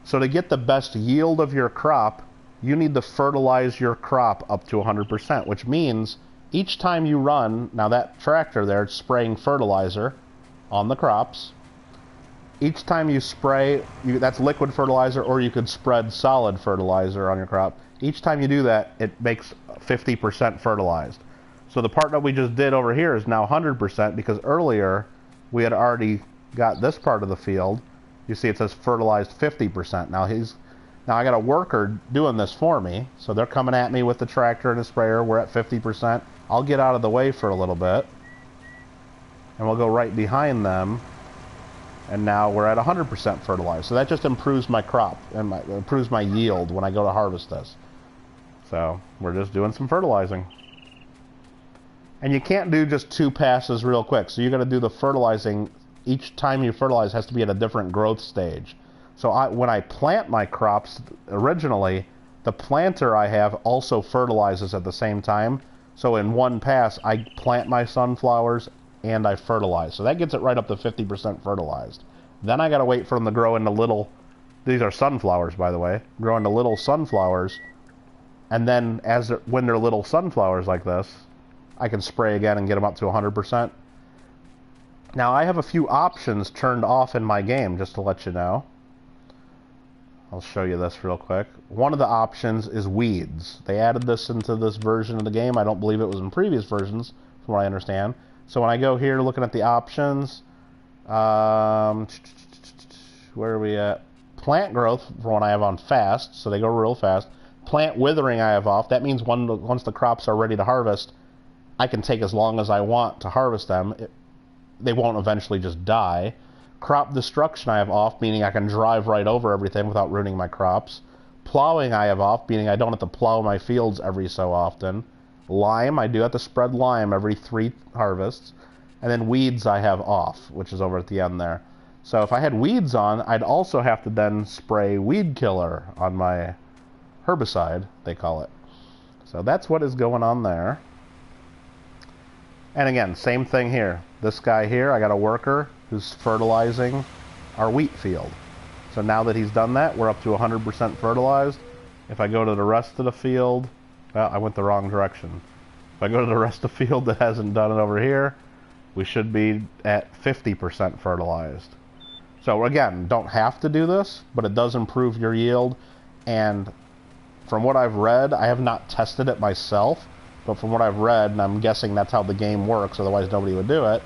So to get the best yield of your crop, you need to fertilize your crop up to 100%, which means each time you run, now that tractor there, it's spraying fertilizer on the crops. Each time you spray, that's liquid fertilizer, or you could spread solid fertilizer on your crop. Each time you do that, it makes 50% fertilized. So the part that we just did over here is now 100% because earlier we had already got this part of the field. You see it says fertilized 50%. Now I got a worker doing this for me. So they're coming at me with the tractor and the sprayer. We're at 50%. I'll get out of the way for a little bit. And we'll go right behind them. And now we're at 100% fertilized. So that just improves my crop and improves my yield when I go to harvest this. So we're just doing some fertilizing. And you can't do just 2 passes real quick. So you got to do the fertilizing. Each time you fertilize has to be at a different growth stage. So when I plant my crops originally, The planter I have also fertilizes at the same time. So in one pass, I plant my sunflowers and I fertilize. So that gets it right up to 50% fertilized. Then I gotta wait for them to grow into little... These are sunflowers, by the way. Grow into little sunflowers. And then when they're little sunflowers like this, I can spray again and get them up to 100%. Now, I have a few options turned off in my game, just to let you know. I'll show you this real quick. One of the options is weeds. They added this into this version of the game. I don't believe it was in previous versions, from what I understand. So when I go here looking at the options, where are we at? Plant growth, for one I have on fast, so they go real fast. Plant withering I have off. That means once the crops are ready to harvest, I can take as long as I want to harvest them. They won't eventually just die. Crop destruction I have off, meaning I can drive right over everything without ruining my crops. Plowing I have off, meaning I don't have to plow my fields every so often. Lime, I do have to spread lime every 3 harvests. And then weeds I have off, which is over at the end there. So if I had weeds on, I'd also have to then spray weed killer on my herbicide, they call it. So that's what is going on there. And again, same thing here. This guy here, I got a worker who's fertilizing our wheat field. So now that he's done that, we're up to 100% fertilized. If I go to the rest of the field, well, I went the wrong direction. If I go to the rest of the field that hasn't done it over here, we should be at 50% fertilized. So again, don't have to do this, but it does improve your yield. And from what I've read, I have not tested it myself, but from what I've read, and I'm guessing that's how the game works, otherwise nobody would do it,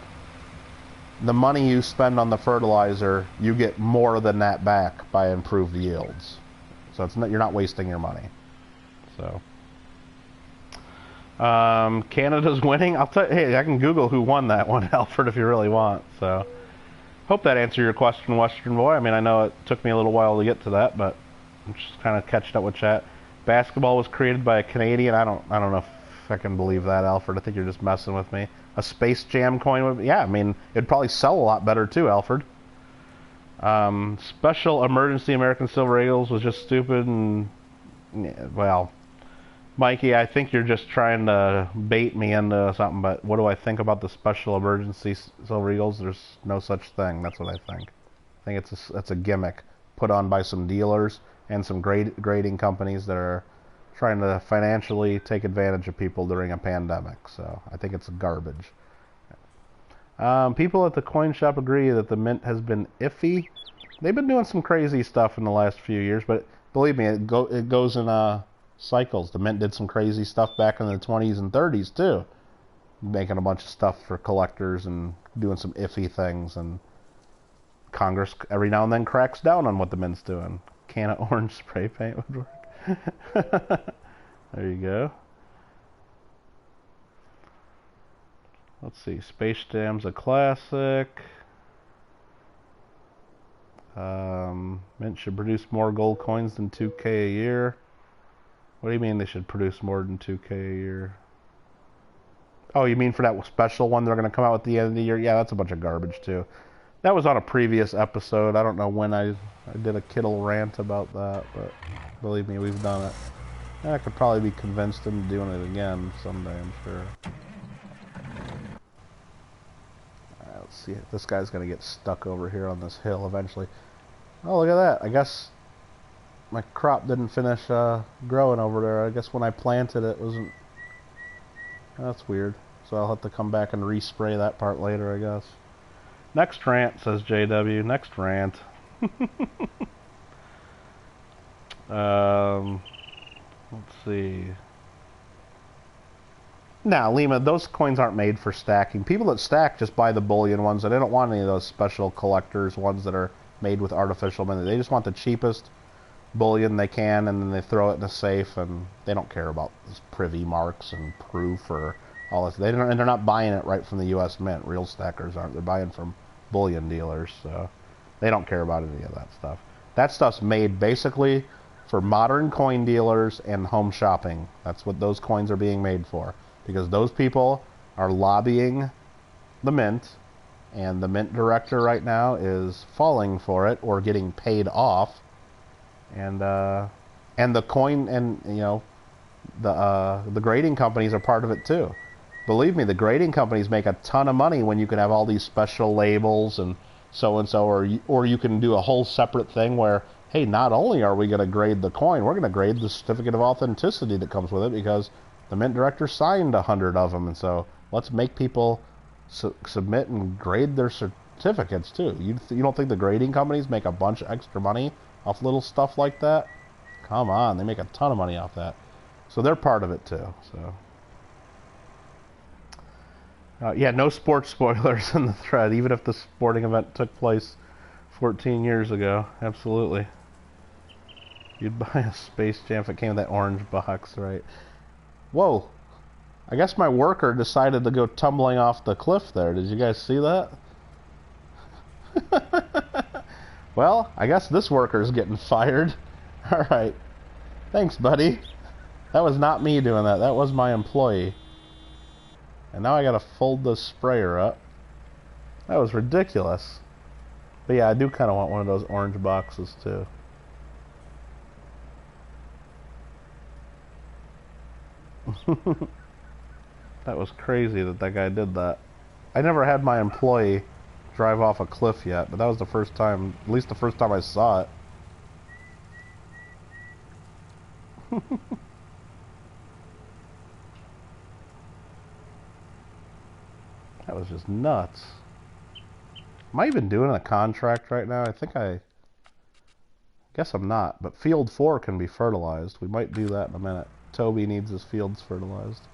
the money you spend on the fertilizer, you get more than that back by improved yields. So it's not, you're not wasting your money. So Canada's winning. I'll tell you, hey, I can Google who won that one, Alfred, if you really want. So hope that answered your question, Western Boy. I mean, I know it took me a little while to get to that, but I'm just kind of catching up with chat. Basketball was created by a Canadian. I don't know if I can believe that, Alfred. I think you're just messing with me. A Space Jam coin would, yeah, I mean, it'd probably sell a lot better too, Alfred. Special Emergency American Silver Eagles was just stupid and, yeah, well, Mikey, I think you're just trying to bait me into something, but what do I think about the Special Emergency Silver Eagles? There's no such thing. That's what I think. I think it's a gimmick put on by some dealers and some grading companies that are trying to financially take advantage of people during a pandemic. So I think it's garbage. People at the coin shop agree that the mint has been iffy. They've been doing some crazy stuff in the last few years, but believe me, it goes in cycles. The mint did some crazy stuff back in the 20s and 30s too, making a bunch of stuff for collectors and doing some iffy things, and Congress every now and then cracks down on what the mint's doing. Can of orange spray paint would work. There you go. Let's see. Space Jam's a classic. Mint should produce more gold coins than 2K a year. What do you mean they should produce more than 2K a year? Oh, you mean for that special one they're going to come out at the end of the year? Yeah, that's a bunch of garbage too. That was on a previous episode. I don't know when I did a Kittle rant about that, but believe me, we've done it. And I could probably be convinced into doing it again someday, I'm sure. Alright, let's see. This guy's going to get stuck over here on this hill eventually. Oh, look at that. I guess my crop didn't finish growing over there. I guess when I planted it wasn't... That's weird. So I'll have to come back and respray that part later, I guess. Next rant, says JW. Next rant. Let's see. Now, Lima, those coins aren't made for stacking. People that stack just buy the bullion ones, and they don't want any of those special collectors ones that are made with artificial money. They just want the cheapest bullion they can, and then they throw it in a safe, and they don't care about this privy marks and proof or all this. And they're not buying it right from the U.S. Mint. Real stackers aren't. They're buying from bullion dealers, so they don't care about any of that stuff. That stuff's made basically for modern coin dealers and home shopping. That's what those coins are being made for, because those people are lobbying the mint, and the mint director right now is falling for it or getting paid off, and And the coin, and you know, the grading companies are part of it too. Believe me, the grading companies make a ton of money when you can have all these special labels and so, or you can do a whole separate thing where, hey, not only are we going to grade the coin, we're going to grade the certificate of authenticity that comes with it because the mint director signed 100 of them, and so let's make people submit and grade their certificates too. You don't think the grading companies make a bunch of extra money off little stuff like that? Come on, they make a ton of money off that. So they're part of it too. So yeah, no sports spoilers in the thread, even if the sporting event took place 14 years ago. Absolutely. You'd buy a Space Jam if it came in that orange box, right? Whoa. I guess my worker decided to go tumbling off the cliff there. Did you guys see that? Well, I guess this worker's getting fired. Alright. Thanks, buddy. That was not me doing that. That was my employee. And now I gotta fold the sprayer up. That was ridiculous. But yeah, I do kind of want one of those orange boxes too. That was crazy that guy did that. I never had my employee drive off a cliff yet, but that was the first time, at least the first time I saw it. That was just nuts. Am I even doing a contract right now? I guess I'm not, but field 4 can be fertilized. We might do that in a minute. Toby needs his fields fertilized.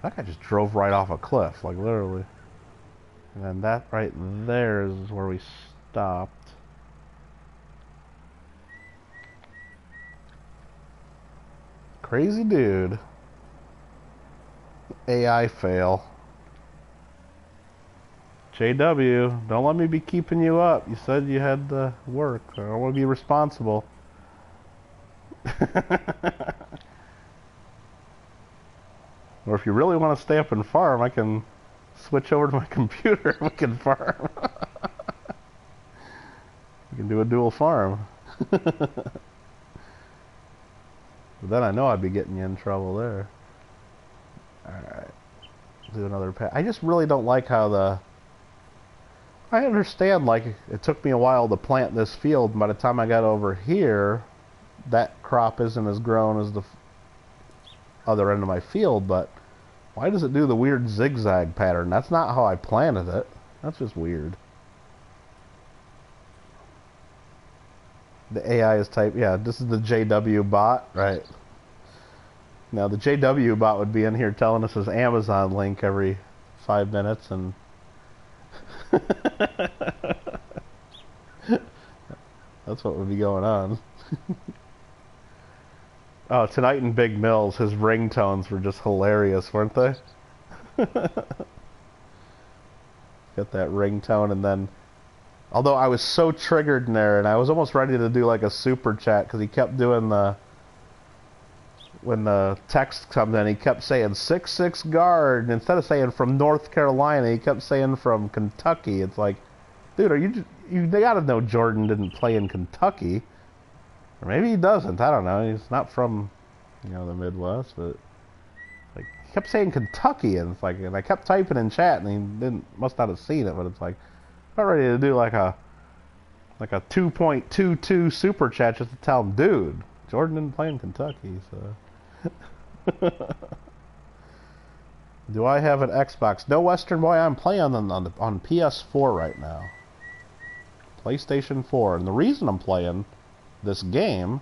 That guy just drove right off a cliff, like literally. And then that right there is where we stopped. Crazy dude. AI fail. JW, don't let me be keeping you up. You said you had to work. I don't want to be responsible. Or if you really want to stay up and farm, I can switch over to my computer and we can farm. We can do a dual farm. But then I know I'd be getting you in trouble there. Alright. Do another pass. I just really don't like how I understand, like, it took me a while to plant this field, and by the time I got over here, that crop isn't as grown as the other end of my field, but why does it do the weird zigzag pattern? That's not how I planted it. That's just weird. The AI is type, yeah, this is the JW bot, right? Now, the JW bot would be in here telling us his Amazon link every 5 minutes, and that's what would be going on. Oh, tonight in Big Mills, his ringtones were just hilarious, weren't they? Got that ringtone, and then, although I was so triggered in there, and I was almost ready to do like a super chat, because he kept doing when the text comes in, he kept saying 6'6" guard, and instead of saying from North Carolina, he kept saying from Kentucky. It's like, dude, they gotta know Jordan didn't play in Kentucky. Or maybe he doesn't, I don't know. He's not from, you know, the Midwest, but like, he kept saying Kentucky, and it's like, and I kept typing in chat, and he must not have seen it, but it's like, I'm ready to do like a 2.22 super chat just to tell him, dude, Jordan didn't play in Kentucky, so. Do I have an Xbox? No, Western Boy, I'm playing on PS4 right now. PlayStation 4, and the reason I'm playing this game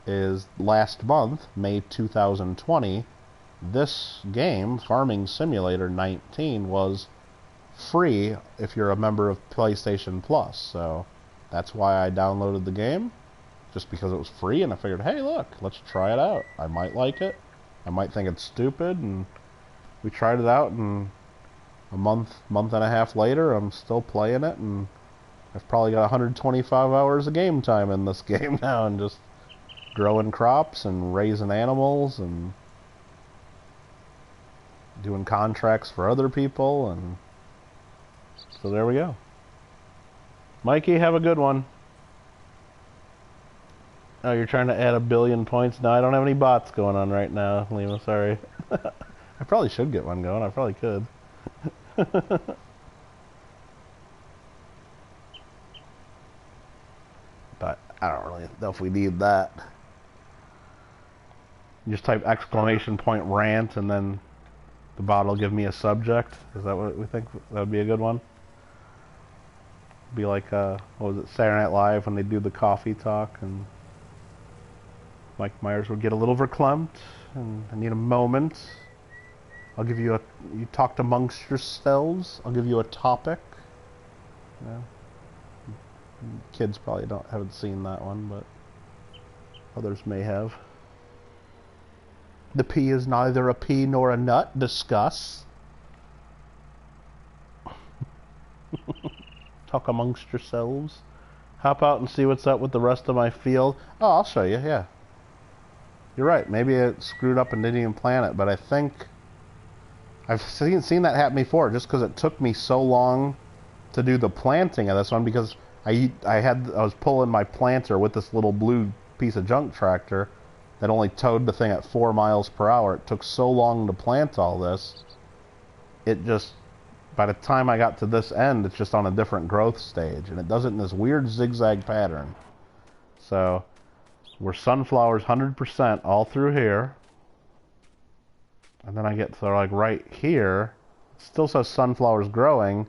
is last month, May 2020, this game, Farming Simulator 19, was free if you're a member of PlayStation Plus. So that's why I downloaded the game, just because it was free, and I figured, hey, look, let's try it out. I might like it. I might think it's stupid, and we tried it out, and a month and a half later, I'm still playing it, and I've probably got 125 hours of game time in this game now, and just growing crops and raising animals and doing contracts for other people, and so there we go. Mikey, have a good one. Oh, you're trying to add 1 billion points? No, I don't have any bots going on right now, Lima, sorry. I probably should get one going, I probably could. But I don't really know if we need that. You just type !point rant and then the bot will give me a subject. Is that what we think? That would be a good one? Be like, what was it, Saturday Night Live when they do the coffee talk and Mike Myers would get a little verklempt and I need a moment. I'll give you you talked amongst yourselves. I'll give you a topic. Yeah. Kids probably haven't seen that one, but others may have. The pea is neither a pea nor a nut. Discuss. Talk amongst yourselves. Hop out and see what's up with the rest of my field. Oh, I'll show you, yeah. You're right, maybe it screwed up and didn't even plan it, but I think I've seen that happen before, just because it took me so long to do the planting of this one, because I was pulling my planter with this little blue piece of junk tractor that only towed the thing at 4 miles per hour. It took so long to plant all this. It just, by the time I got to this end, it's just on a different growth stage, and it does it in this weird zigzag pattern. So we're sunflowers 100% all through here, and then I get to like right here. It still says sunflowers growing,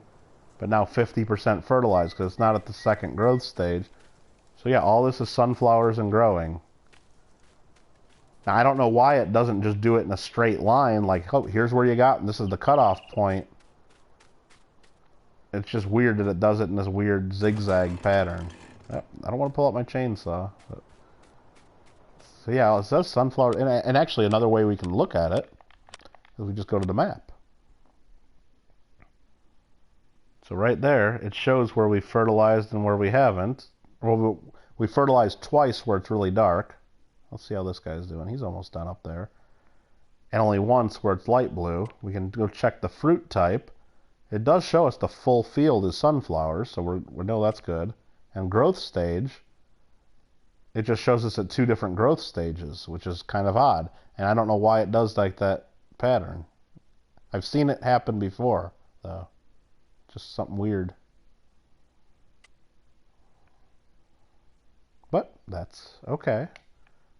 but now 50% fertilized because it's not at the second growth stage. So yeah, all this is sunflowers and growing. Now I don't know why it doesn't just do it in a straight line, like, oh, here's where you got, and this is the cutoff point. It's just weird that it does it in this weird zigzag pattern. I don't want to pull out my chainsaw. But. So yeah, it says sunflower, and actually another way we can look at it is we just go to the map. So right there, it shows where we fertilized and where we haven't. Well, we fertilized twice where it's really dark. Let's see how this guy's doing. He's almost done up there. And only once where it's light blue. We can go check the fruit type. It does show us the full field is sunflowers, so we know that's good. And growth stage, it just shows us at 2 different growth stages, which is kind of odd. And I don't know why it does like that pattern. I've seen it happen before, though. Just something weird. But that's okay.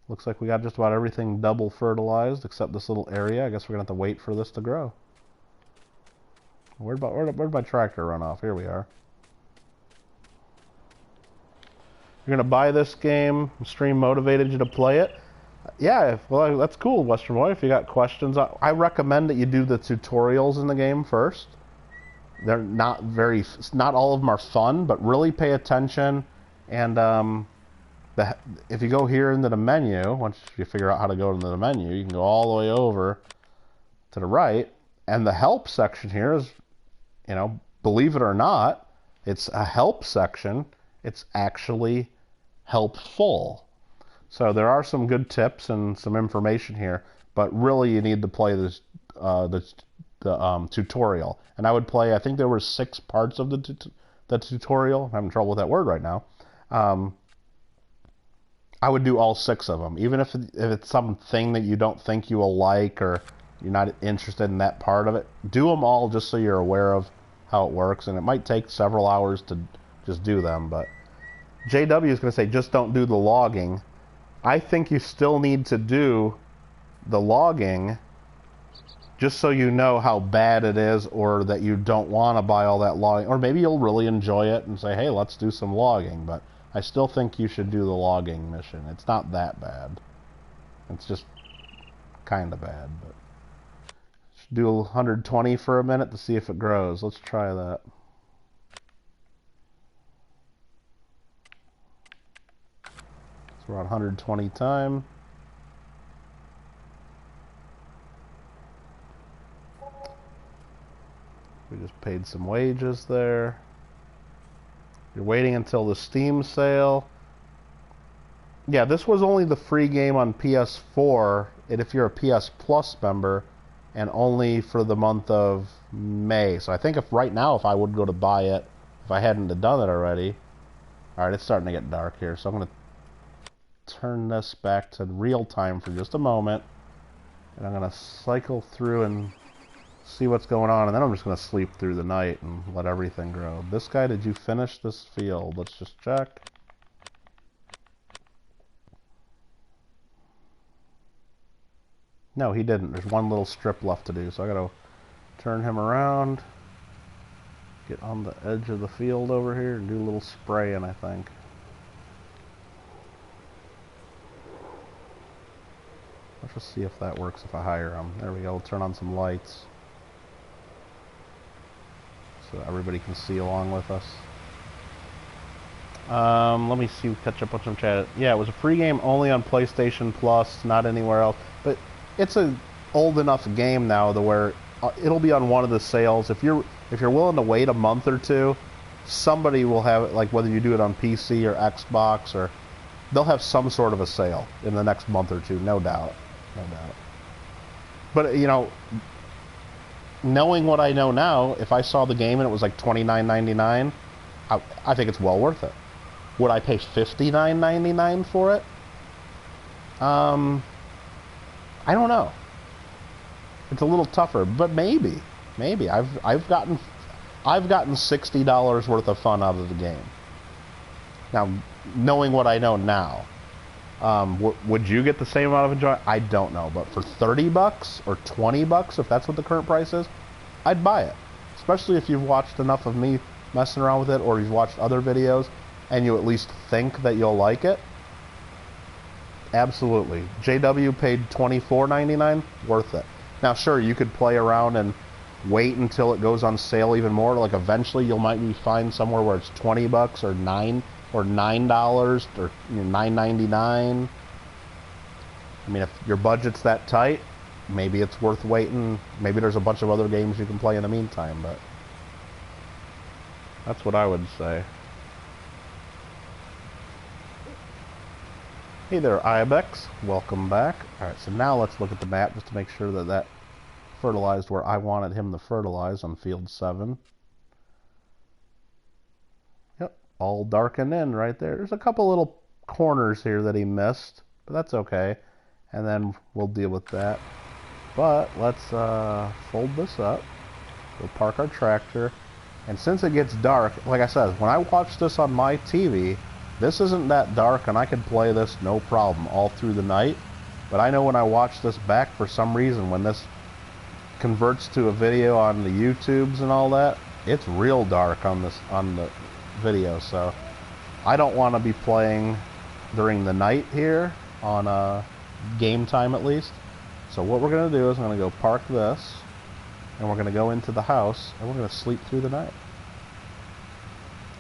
Looks like we got just about everything double fertilized except this little area. I guess we're going to have to wait for this to grow. Where'd my tractor run off? Here we are. You're going to buy this game? Stream motivated you to play it? Yeah, well, that's cool, Western Boy. If you got questions, I recommend that you do the tutorials in the game first. They're not all of them are fun, but really pay attention. And if you go here into the menu, once you figure out how to go into the menu, you can go all the way over to the right. And the help section here is, you know, believe it or not, it's a help section. It's actually helpful. So there are some good tips and some information here, but really you need to play this the tutorial. And I would play, I think there were 6 parts of the tutorial. I'm having trouble with that word right now. I would do all 6 of them, even if it's something that you don't think you will like or you're not interested in that part of it. Do them all just so you're aware of how it works, and it might take several hours to just do them. But JW is going to say just don't do the logging. I think you still need to do the logging just so you know how bad it is, or that you don't want to buy all that logging. Or maybe you'll really enjoy it and say, hey, let's do some logging. But I still think you should do the logging mission. It's not that bad. It's just kind of bad. But should do 120 for a minute to see if it grows. Let's try that. So we're on 120 time. We just paid some wages there. You're waiting until the Steam sale. Yeah, this was only the free game on PS4, and if you're a PS Plus member, and only for the month of May. So I think if I would go to buy it, if I hadn't done it already. Alright, it's starting to get dark here, so I'm going to turn this back to real time for just a moment. And I'm going to cycle through and see what's going on. And then I'm just going to sleep through the night and let everything grow. This guy, did you finish this field? Let's just check. No, he didn't. There's one little strip left to do. So I got to turn him around. Get on the edge of the field over here and do a little spraying, I think. Let's just see if that works if I hire him. There we go. We'll turn on some lights so everybody can see along with us. Let me see, catch up with some chat. Yeah, it was a free game only on PlayStation Plus, not anywhere else. But it's an old enough game now to where it'll be on one of the sales. If you're willing to wait a month or two, somebody will have it, like whether you do it on PC or Xbox, or they'll have some sort of a sale in the next month or two, no doubt. No doubt. But, you know, knowing what I know now, if I saw the game and it was like $29.99, I think it's well worth it. Would I pay $59.99 for it? I don't know. It's a little tougher, but maybe. I've gotten $60 worth of fun out of the game. Now, knowing what I know now, would you get the same amount of enjoyment? I don't know, but for $30 or $20, if that's what the current price is, I'd buy it. Especially if you've watched enough of me messing around with it, or you've watched other videos, and you at least think that you'll like it. Absolutely. JW paid $24.99, worth it. Now, sure, you could play around and wait until it goes on sale even more. Like eventually, you'll might find somewhere where it's $20 or $9 or $9.99. I mean, if your budget's that tight, maybe it's worth waiting. Maybe there's a bunch of other games you can play in the meantime, but that's what I would say. Hey there, Ibex. Welcome back. Alright, so now let's look at the map just to make sure that that fertilized where I wanted him to fertilize on field 7. Yep, all darkened in right there. There's a couple little corners here that he missed, but that's okay. And then we'll deal with that. But let's fold this up. We'll park our tractor. And since it gets dark, like I said, when I watch this on my TV, this isn't that dark, and I can play this no problem all through the night. But I know when I watch this back, for some reason, when this converts to a video on the YouTubes and all that, it's real dark on the video. So I don't want to be playing during the night here on game time at least. So what we're going to do is I'm going to go park this, and we're going to go into the house, and we're going to sleep through the night.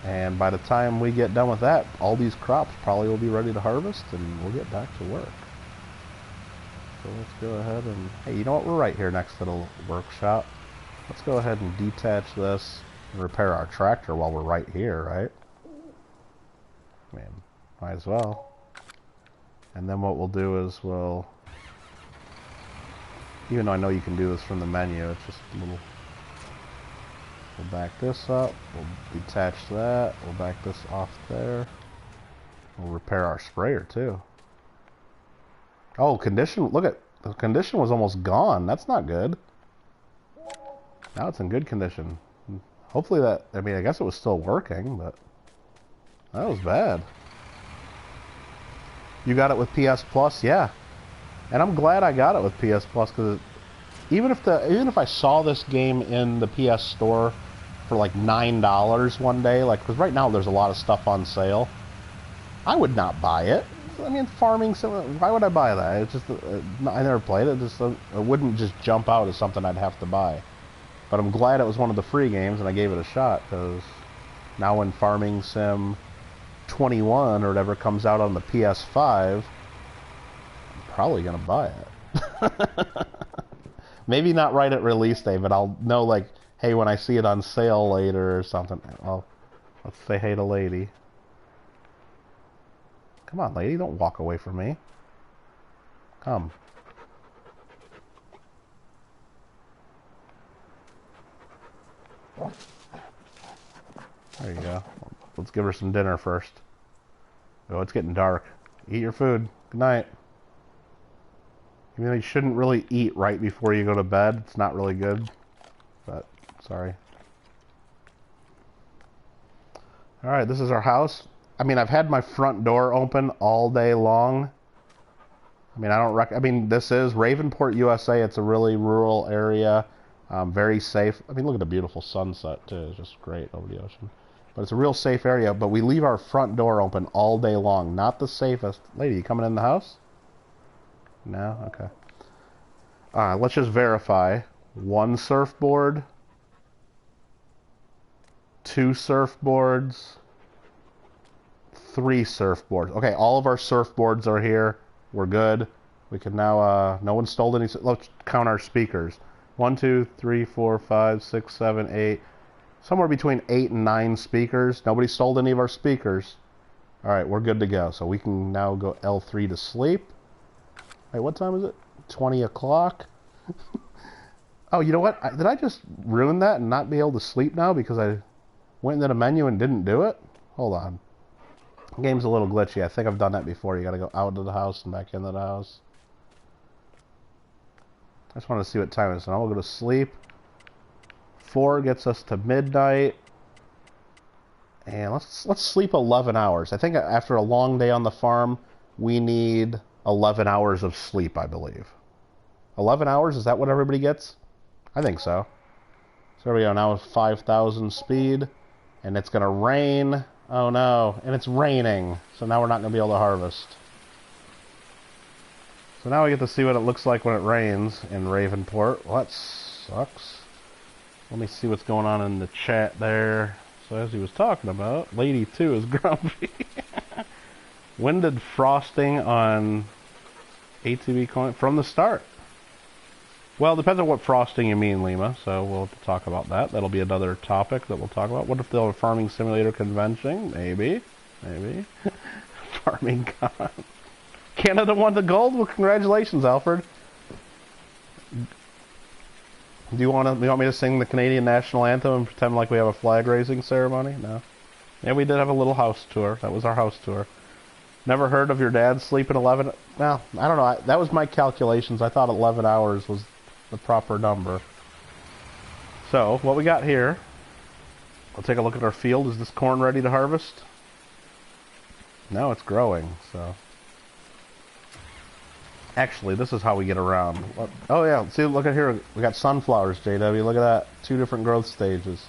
And by the time we get done with that, all these crops probably will be ready to harvest, and we'll get back to work. So let's go ahead and, hey, you know what? We're right here next to the workshop. Let's go ahead and detach this and repair our tractor while we're right here, right? I mean, might as well. And then what we'll do is we'll, even though I know you can do this from the menu, it's just a little, we'll back this up, we'll detach that, we'll back this off there. We'll repair our sprayer too. Oh, condition, look at, the condition was almost gone. That's not good. Now it's in good condition. Hopefully that, I mean, I guess it was still working, but that was bad. You got it with PS Plus? Yeah. And I'm glad I got it with PS Plus, because even if I saw this game in the PS Store for like $9 one day, like, because right now there's a lot of stuff on sale, I would not buy it. I mean, farming, why would I buy that? It's just, I never played it. Just, it wouldn't just jump out as something I'd have to buy. But I'm glad it was one of the free games and I gave it a shot, because now when Farming Sim 21 or whatever comes out on the PS5, I'm probably going to buy it. Maybe not right at release day, but I'll know, like, hey, when I see it on sale later or something, let's say hey to Lady. Come on, lady, don't walk away from me. Come. There you go. Let's give her some dinner first. Oh, it's getting dark. Eat your food. Good night. You know, you shouldn't really eat right before you go to bed. It's not really good. But, sorry. Alright, this is our house. I mean, I've had my front door open all day long. I mean, this is Ravenport, USA. It's a really rural area. Very safe. I mean, look at the beautiful sunset, too. It's just great over the ocean. But it's a real safe area. But we leave our front door open all day long. Not the safest. Lady, you coming in the house? No? Okay. Let's just verify. 1 surfboard. 2 surfboards. 3 surfboards. Okay, all of our surfboards are here. We're good. We can now, no one stole any. Let's count our speakers. 1, 2, 3, 4, 5, 6, 7, 8. Somewhere between 8 and 9 speakers. Nobody stole any of our speakers. Alright, we're good to go. So we can now go L3 to sleep. Wait, what time is it? 20 o'clock? Oh, you know what? Did I just ruin that and not be able to sleep now because I went into the menu and didn't do it? Hold on. The game's a little glitchy. I think I've done that before. You gotta go out of the house and back into the house. I just want to see what time it is. So now we'll go to sleep. 4 gets us to midnight. And let's sleep 11 hours. I think after a long day on the farm, we need 11 hours of sleep, I believe. 11 hours? Is that what everybody gets? I think so. So there we go. Now with 5,000 speed. And it's going to rain. Oh no. And it's raining. So now we're not going to be able to harvest. So now we get to see what it looks like when it rains in Ravenport. Well, that sucks. Let me see what's going on in the chat there. So as he was talking about, Lady 2 is grumpy. When did frosting on ATV coin? From the start. Well, it depends on what frosting you mean, Lima. So we'll have to talk about that. That'll be another topic that we'll talk about. What if they'll have a farming simulator convention? Maybe. Maybe. Farming con. Canada won the gold? Well, congratulations, Alfred. Do you want me to sing the Canadian national anthem and pretend like we have a flag raising ceremony? No. Yeah, we did have a little house tour. That was our house tour. Never heard of your dad sleeping 11... Well, I don't know. That was my calculations. I thought 11 hours was the proper number. So, what we got here... We'll take a look at our field. Is this corn ready to harvest? No, it's growing, so... Actually, this is how we get around. Oh yeah, see, look at here. We got sunflowers, JW. Look at that. 2 different growth stages.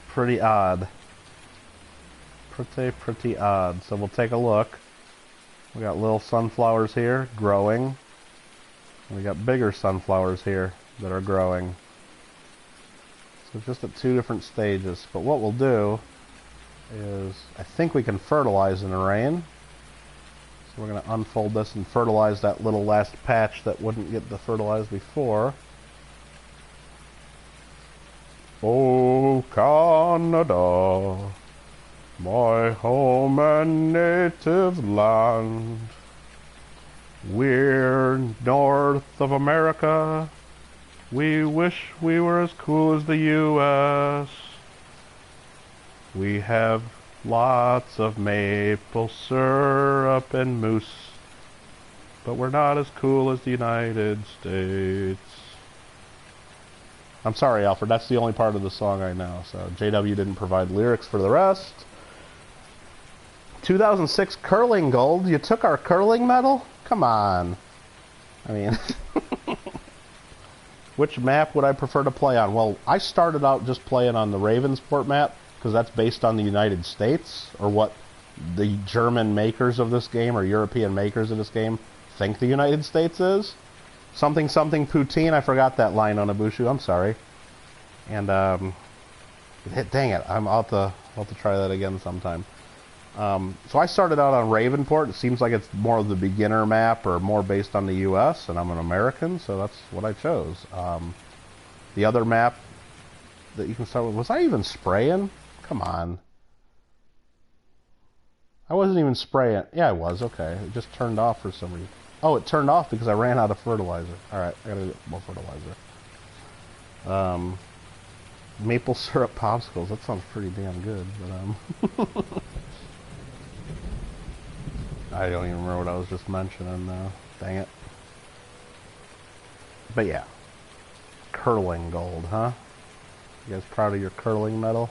Pretty odd. Pretty odd. So we'll take a look. We got little sunflowers here, growing. And we got bigger sunflowers here that are growing. So just at 2 different stages. But what we'll do is, I think we can fertilize in the rain. We're going to unfold this and fertilize that little last patch that wouldn't get the fertilized before. Oh, Canada, my home and native land. We're north of America. We wish we were as cool as the U.S. We have lots of maple syrup and mousse, but we're not as cool as the United States. I'm sorry, Alfred, that's the only part of the song I know, so JW didn't provide lyrics for the rest. 2006 curling gold? You took our curling medal? Come on. I mean, which map would I prefer to play on? Well, I started out just playing on the Ravensport map, because that's based on the United States, or what the German makers of this game, or European makers of this game, think the United States is. Something something poutine, I forgot that line on Abushu, I'm sorry. And, dang it, I'll have to try that again sometime. So I started out on Ravenport. It seems like it's more of the beginner map, or more based on the US, and I'm an American, so that's what I chose. The other map that you can start with, was I even spraying? Come on. I wasn't even spraying. Yeah, I was. Okay. It just turned off for some reason. Oh, it turned off because I ran out of fertilizer. Alright, I gotta get more fertilizer. Maple syrup popsicles. That sounds pretty damn good. But, I don't even remember what I was just mentioning now. Dang it. But yeah. Curling gold, huh? You guys proud of your curling medal?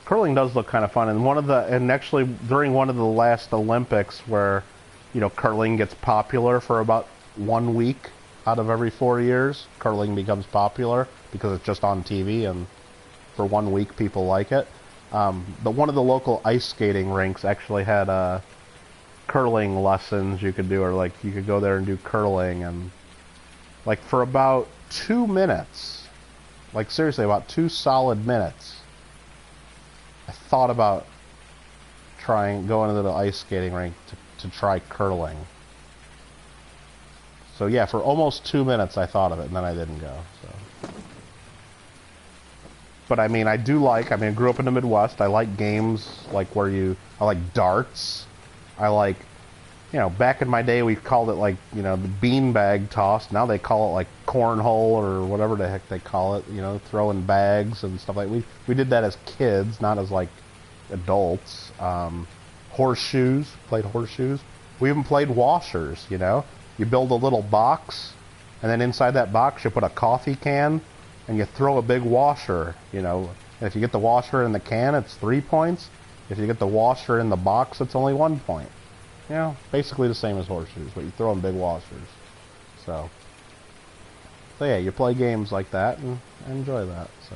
Curling does look kind of fun, and actually during one of the last Olympics where, you know, curling gets popular for about 1 week out of every 4 years, curling becomes popular because it's just on TV, and for 1 week people like it. One of the local ice skating rinks actually had curling lessons you could do, or like you could go there and do curling, and like for about 2 minutes, like seriously about 2 solid minutes, I thought about going to the ice skating rink to try curling. So yeah, for almost 2 minutes I thought of it, and then I didn't go. So, but I mean, I grew up in the Midwest. I like games like I like darts. I like, you know, back in my day we called it like, you know, the beanbag toss. Now they call it like cornhole or whatever the heck they call it, you know, throwing bags and stuff like that. We did that as kids, not as like adults. Horseshoes, played horseshoes. We even played washers, you know. You build a little box, and then inside that box you put a coffee can, and you throw a big washer, you know. And if you get the washer in the can, it's 3 points. If you get the washer in the box, it's only 1 point. You know, basically the same as horseshoes, but you throw in big washers. So yeah, you play games like that and enjoy that. So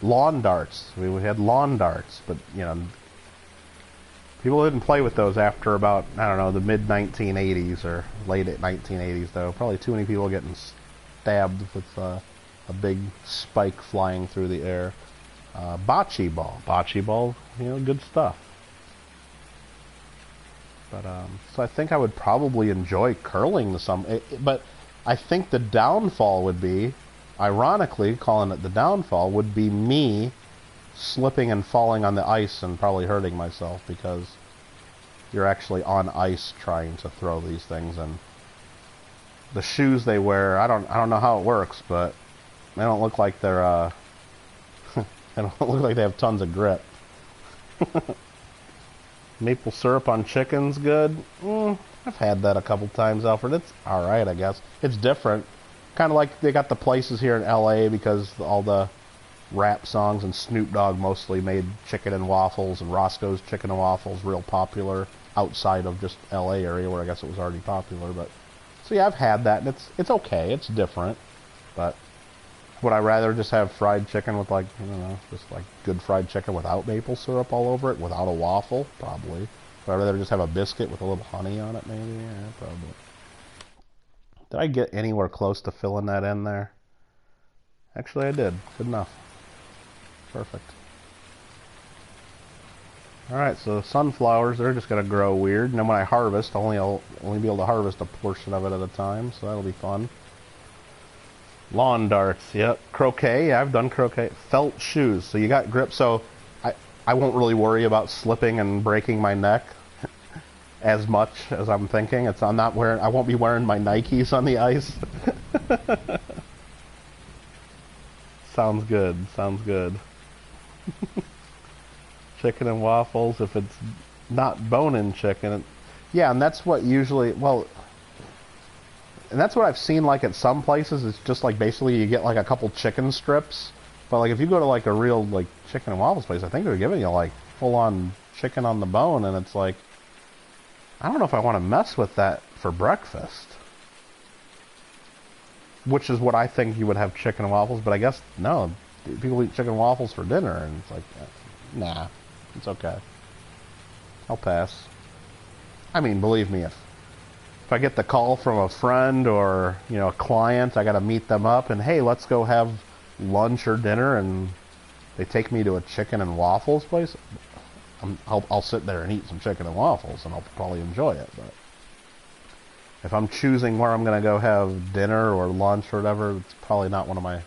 lawn darts, we had lawn darts, but you know, people didn't play with those after about, I don't know, the mid 1980s or late 1980s though. Probably too many people getting stabbed with a big spike flying through the air. Bocce ball, you know, good stuff. But so I think I would probably enjoy curling but I think the downfall would be, ironically, calling it the downfall, would be me slipping and falling on the ice and probably hurting myself, because you're actually on ice trying to throw these things, and the shoes they wear, I don't know how it works, but they don't look like they're they don't look like they have tons of grip. Maple syrup on chicken's good. I've had that a couple times, Alfred. It's alright, I guess. It's different. Kind of like they got the places here in LA because all the rap songs, and Snoop Dogg mostly made chicken and waffles, and Roscoe's Chicken and Waffles real popular outside of just LA area where I guess it was already popular. But so yeah, I've had that, and it's okay. It's different. But would I rather just have fried chicken with, like, I don't know, just like good fried chicken without maple syrup all over it, without a waffle? Probably. Would I rather just have a biscuit with a little honey on it, maybe? Yeah, probably. Did I get anywhere close to filling that in there? Actually, I did. Good enough. Perfect. Alright, so sunflowers, they're just going to grow weird. And then when I harvest, I'll only be able to harvest a portion of it at a time, so that'll be fun. Lawn darts, yep. Croquet, yeah, I've done croquet. Felt shoes, so you got grip, so I won't really worry about slipping and breaking my neck as much as I'm thinking. I won't be wearing my Nikes on the ice. Sounds good, sounds good. Chicken and waffles, if it's not bone-in chicken. Yeah, and that's what usually, and that's what I've seen, like, at some places. It's just like basically you get like a couple chicken strips. But like if you go to like a real like chicken and waffles place, I think they're giving you like full-on chicken on the bone, and it's like, I don't know if I want to mess with that for breakfast. Which is what I think you would have chicken and waffles, but I guess no. People eat chicken and waffles for dinner, and it's like, nah, it's okay. I'll pass. I mean, believe me, if I get the call from a friend or, you know, a client, I got to meet them up, and hey, let's go have lunch or dinner, and they take me to a chicken and waffles place, I'll sit there and eat some chicken and waffles, and I'll probably enjoy it. But if I'm choosing where I'm going to go have dinner or lunch or whatever, it's probably not one of my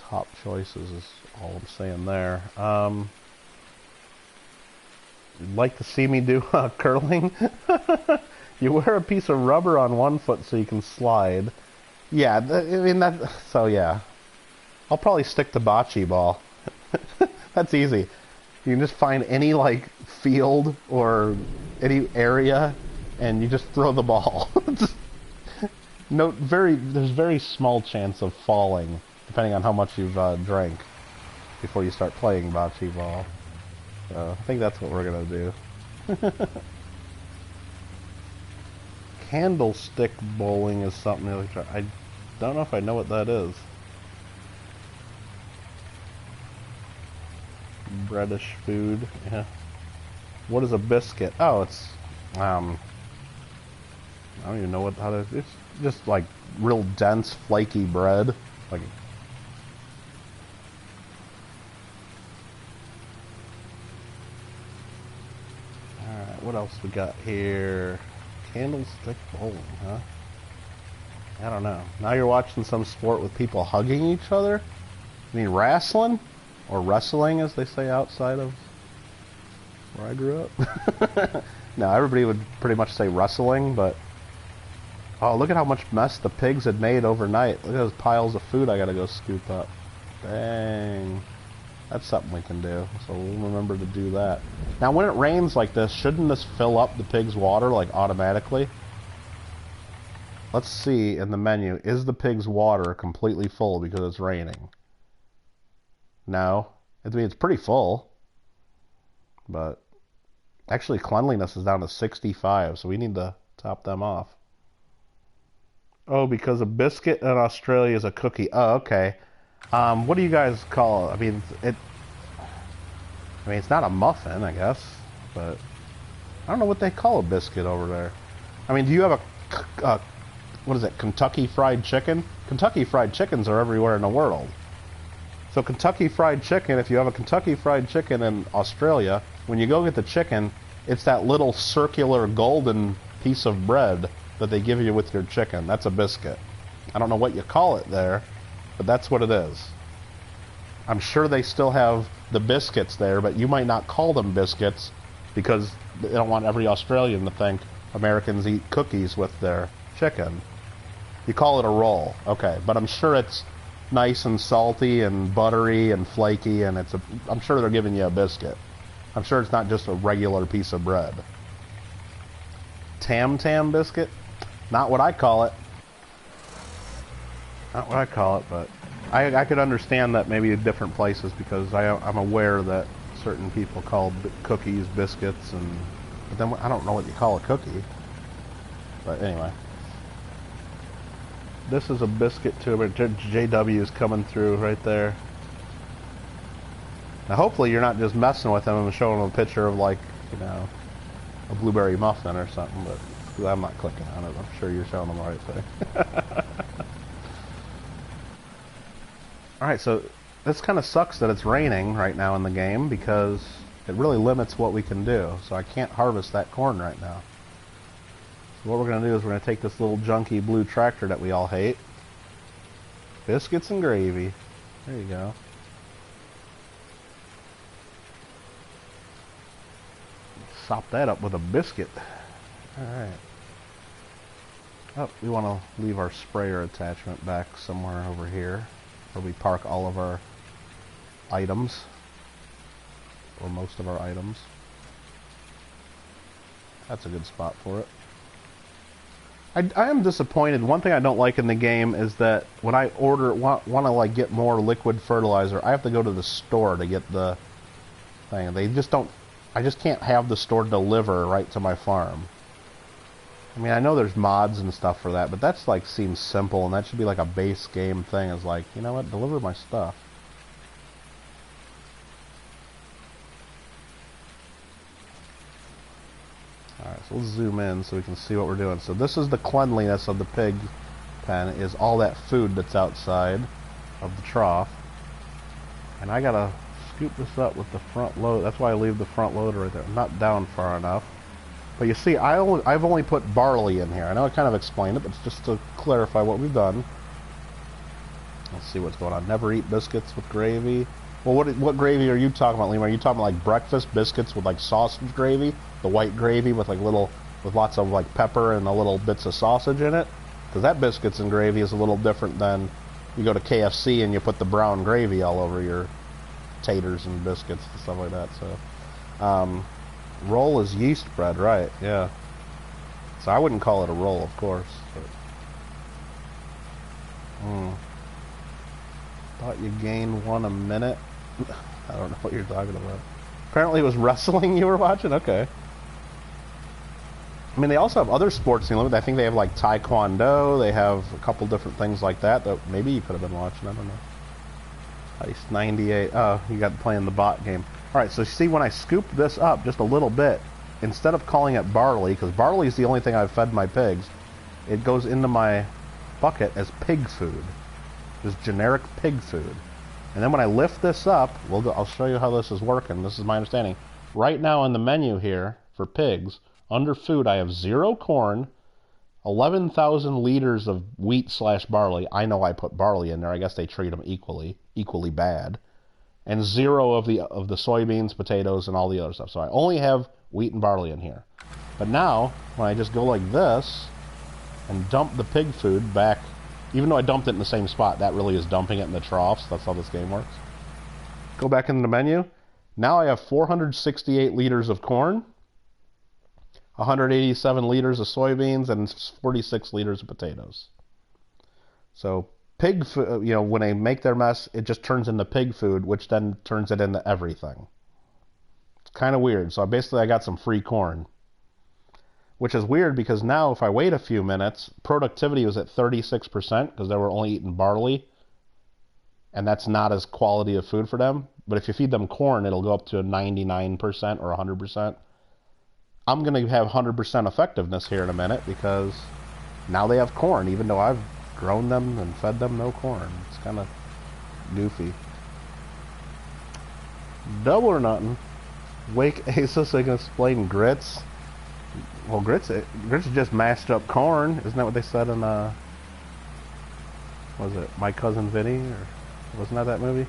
top choices, is all I'm saying there. You'd like to see me do curling? You wear a piece of rubber on one foot so you can slide. Yeah, so yeah. I'll probably stick to bocce ball. That's easy. You can just find any, like, field or any area, and you just throw the ball. There's very small chance of falling, depending on how much you've drank before you start playing bocce ball. So I think that's what we're gonna do. Candlestick bowling is something I don't know if I know what that is. Breadish food, yeah. What is a biscuit? Oh, it's I don't even know it's just like real dense, flaky bread. Like alright, what else we got here? Candlestick bowling, huh? I don't know. Now you're watching some sport with people hugging each other? You mean wrestling? Or wrestling, as they say outside of where I grew up. No, everybody would pretty much say wrestling, but... Oh, look at how much mess the pigs had made overnight. Look at those piles of food I gotta go scoop up. Dang. That's something we can do, so we'll remember to do that. Now, when it rains like this, shouldn't this fill up the pig's water, like, automatically? Let's see in the menu, is the pig's water completely full because it's raining? No. I mean, it's pretty full. But actually, cleanliness is down to 65, so we need to top them off. Oh, because a biscuit in Australia is a cookie. Oh, okay. What do you guys call it? I mean, it's not a muffin, I guess, but I don't know what they call a biscuit over there. I mean, do you have a what is it, Kentucky Fried Chicken? Kentucky Fried Chickens are everywhere in the world. So Kentucky Fried Chicken, if you have a Kentucky Fried Chicken in Australia, when you go get the chicken, it's that little circular golden piece of bread that they give you with your chicken. That's a biscuit. I don't know what you call it there, but that's what it is. I'm sure they still have the biscuits there, but you might not call them biscuits because they don't want every Australian to think Americans eat cookies with their chicken. You call it a roll, okay, but I'm sure it's nice and salty and buttery and flaky, and I'm sure they're giving you a biscuit. I'm sure it's not just a regular piece of bread. Tam Tam biscuit? Not what I call it. Not what I call it, but I could understand that maybe in different places because I'm aware that certain people call cookies biscuits, but then I don't know what you call a cookie. But anyway. This is a biscuit too, but JW is coming through right there. Now hopefully you're not just messing with him and showing him a picture of, like, you know, a blueberry muffin or something, but I'm not clicking on it. I'm sure you're showing him the right thing. Alright, so this kind of sucks that it's raining right now in the game because it really limits what we can do. So I can't harvest that corn right now. What we're going to do is we're going to take this little junky blue tractor that we all hate. Biscuits and gravy. There you go. Sop that up with a biscuit. Alright. Oh, we want to leave our sprayer attachment back somewhere over here where we park all of our items. Or most of our items. That's a good spot for it. I am disappointed. One thing I don't like in the game is that when I want to like get more liquid fertilizer, I have to go to the store to get the thing. They just don't. I just can't have the store deliver right to my farm. I mean, I know there's mods and stuff for that, but that's like seems simple, and that should be like a base game thing. Is like, you know what? Deliver my stuff. Alright, so let's zoom in so we can see what we're doing. So this is the cleanliness of the pig pen, is all that food that's outside of the trough. And I gotta scoop this up with the front load. That's why I leave the front loader right there. I'm not down far enough. But you see, I've only put barley in here. I know I kind of explained it, but it's just to clarify what we've done. Let's see what's going on. Never eat biscuits with gravy. Well, what gravy are you talking about, Liam? Are you talking about like breakfast biscuits with like sausage gravy? The white gravy with like with lots of like pepper and the little bits of sausage in it? Because that biscuits and gravy is a little different than you go to KFC and you put the brown gravy all over your taters and biscuits and stuff like that. So, roll is yeast bread, right? Yeah. So I wouldn't call it a roll, of course. But, thought you gained 1 a minute. I don't know what you're talking about. Apparently it was wrestling you were watching? Okay. I mean, they also have other sports in limit. I think they have like Taekwondo. They have a couple different things like that maybe you could have been watching. I don't know. Ice 98. Oh, you got playing the bot game. Alright, so see, when I scoop this up just a little bit, instead of calling it barley, because barley is the only thing I've fed my pigs, it goes into my bucket as pig food. Just generic pig food. And then when I lift this up, I'll show you how this is working. This is my understanding. Right now on the menu here for pigs, under food, I have 0 corn, 11,000 liters of wheat/barley. I know I put barley in there. I guess they treat them equally bad. And 0 of the soybeans, potatoes, and all the other stuff. So I only have wheat and barley in here. But now, when I just go like this and dump the pig food back, even though I dumped it in the same spot, that really is dumping it in the troughs. That's how this game works. Go back into the menu. Now I have 468 liters of corn, 187 liters of soybeans, and 46 liters of potatoes. So pig food, when they make their mess, it just turns into pig food, which then turns it into everything. It's kind of weird. So basically I got some free corn. Which is weird because now if I wait a few minutes, productivity was at 36% because they were only eating barley. And that's not as quality of food for them. But if you feed them corn, it'll go up to 99% or 100%. I'm going to have 100% effectiveness here in a minute because now they have corn, even though I've grown them and fed them no corn. It's kind of goofy. Double or nothing. Wake Asa so I can explain grits. Well, grits is just mashed up corn. Isn't that what they said in, was it My Cousin Vinny? Or wasn't that movie?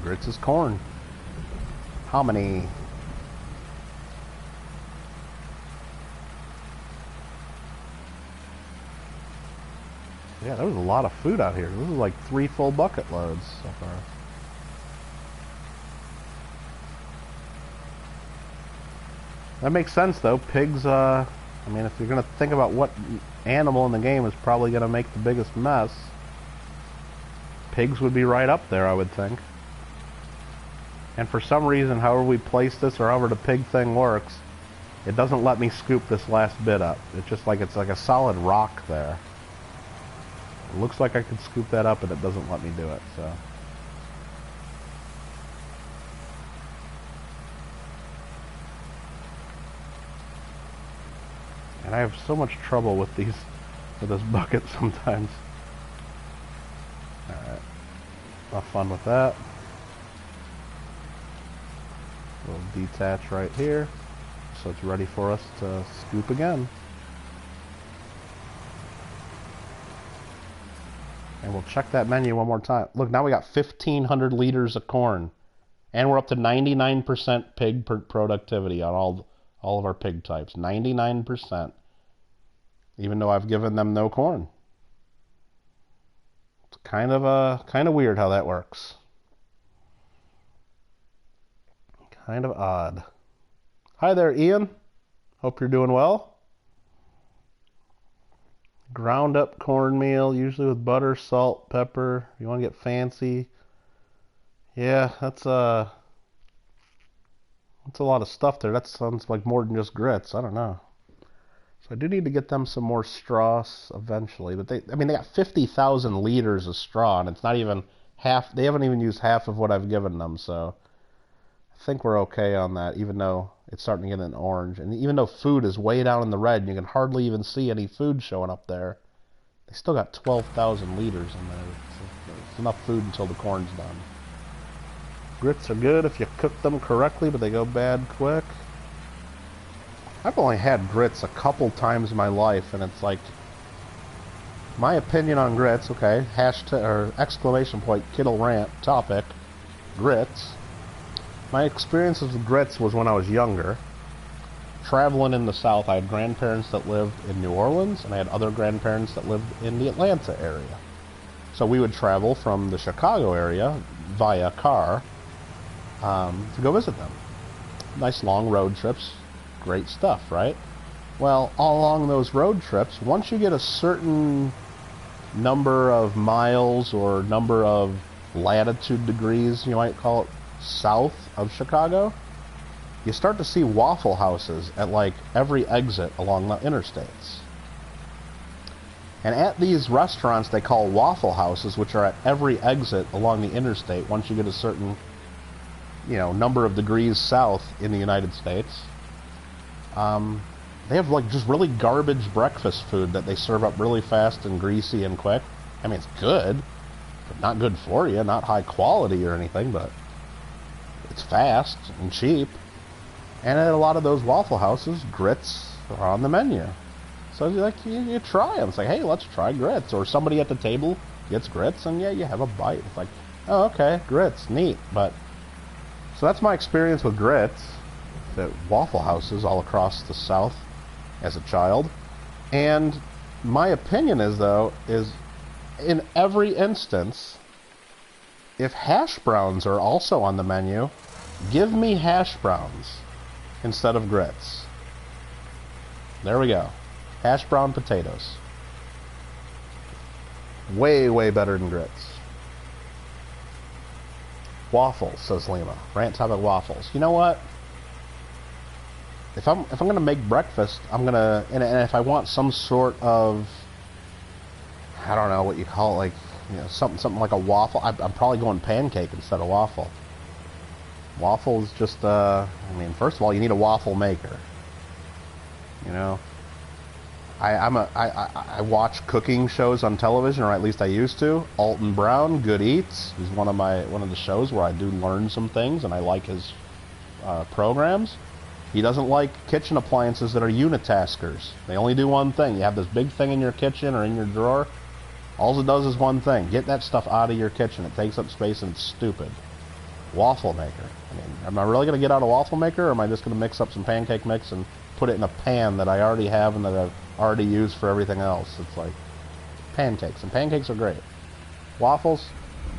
Grits is corn. Hominy. Yeah, there was a lot of food out here. This is like 3 full bucket loads so far. That makes sense, though. Pigs, I mean, if you're going to think about what animal in the game is probably going to make the biggest mess, pigs would be right up there, I would think. And for some reason, however we place this or however the pig thing works, it doesn't let me scoop this last bit up. It's just like it's like a solid rock there. It looks like I could scoop that up, and it doesn't let me do it, so... And I have so much trouble with this bucket sometimes. Alright. Have fun with that. We'll detach right here. So it's ready for us to scoop again. And we'll check that menu one more time. Look, now we got 1,500 liters of corn. And we're up to 99% pig productivity on all of our pig types. 99%. Even though I've given them no corn. It's kind of weird how that works. Kind of odd. Hi there, Ian. Hope you're doing well. Ground up cornmeal, usually with butter, salt, pepper. You want to get fancy. Yeah, that's a lot of stuff there. That sounds like more than just grits. I don't know. So I do need to get them some more straw eventually. But they got 50,000 liters of straw, and it's not even half. They haven't even used half of what I've given them. So I think we're okay on that, even though it's starting to get an orange. And even though food is way down in the red, and you can hardly even see any food showing up there, they still got 12,000 liters in there. It's enough food until the corn's done. Grits are good if you cook them correctly, but they go bad quick. I've only had grits a couple times in my life, and it's like, my opinion on grits, okay, exclamation point, Kittle rant, topic, grits. My experiences with grits was when I was younger. Traveling in the South, I had grandparents that lived in New Orleans, and I had other grandparents that lived in the Atlanta area. So we would travel from the Chicago area via car to go visit them. Nice long road trips, great stuff, right? Well, all along those road trips, once you get a certain number of miles or number of latitude degrees, you might call it, south of Chicago, you start to see Waffle Houses at like every exit along the interstates. And at these restaurants they call Waffle Houses, which are at every exit along the interstate once you get a certain, number of degrees south in the United States, they have like just really garbage breakfast food that they serve up really fast and greasy and quick. I mean, it's good, but not good for you, not high quality or anything, but it's fast and cheap. And at a lot of those Waffle Houses, grits are on the menu. So you try them. It's like, hey, let's try grits. Or somebody at the table gets grits, and yeah, you have a bite. It's like, oh, okay, grits, neat. So that's my experience with grits at Waffle Houses all across the South as a child. And my opinion is in every instance, if hash browns are also on the menu, give me hash browns instead of grits. There we go. Hash brown potatoes. Way, way better than grits. Waffles, says Lima. Rant topic waffles. You know what? If I'm gonna make breakfast, I'm gonna, and if I want some sort of, I don't know what you call it, like, something like a waffle, I'm probably going pancake instead of waffle. Waffle is just, first of all, you need a waffle maker. I watch cooking shows on television, or at least I used to. Alton Brown, Good Eats, is one of the shows where I do learn some things, and I like his programs. He doesn't like kitchen appliances that are unitaskers. They only do one thing. You have this big thing in your kitchen or in your drawer. All it does is one thing. Get that stuff out of your kitchen. It takes up space and it's stupid. Waffle maker. Am I really going to get out a waffle maker, or am I just going to mix up some pancake mix and put it in a pan that I already have and that I've already used for everything else? It's like pancakes, and pancakes are great. Waffles,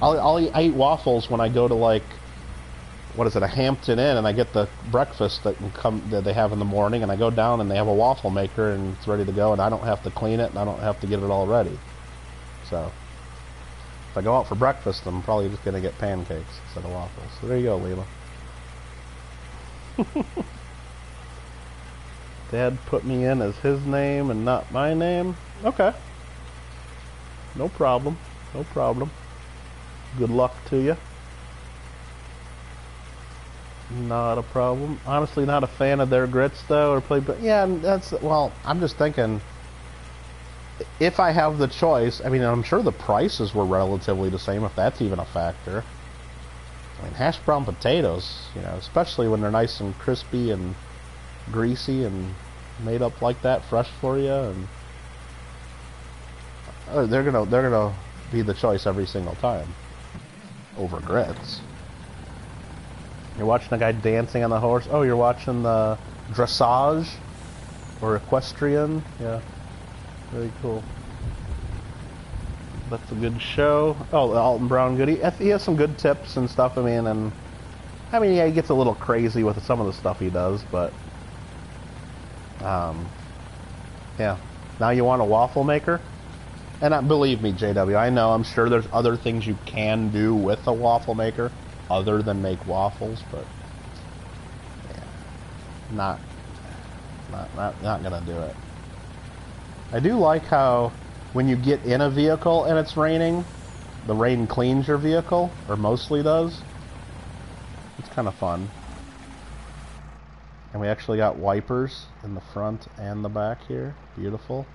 I eat waffles when I go to, like, what is it, a Hampton Inn, and I get the breakfast that they have in the morning, and I go down and they have a waffle maker and it's ready to go, and I don't have to clean it and I don't have to get it all ready. So if I go out for breakfast, I'm probably just going to get pancakes instead of waffles. So there you go, Lila. Dad put me in as his name and not my name. Okay. No problem. No problem. Good luck to you. Not a problem. Honestly, not a fan of their grits, though, but yeah, well, I'm just thinking, if I have the choice, I'm sure the prices were relatively the same, if that's even a factor. Hash brown potatoes, especially when they're nice and crispy and greasy and made up like that, fresh for you, and they're gonna be the choice every single time over grits. You're watching a guy dancing on the horse. Oh, you're watching the dressage or equestrian. Yeah, very cool. That's a good show. Oh, the Alton Brown Goody. He has some good tips and stuff. Yeah, he gets a little crazy with some of the stuff he does, but yeah. Now you want a waffle maker? And believe me, JW, I know, I'm sure there's other things you can do with a waffle maker other than make waffles, but yeah, not gonna do it. I do like how when you get in a vehicle and it's raining, the rain cleans your vehicle, or mostly does. It's kind of fun. And we actually got wipers in the front and the back here. Beautiful.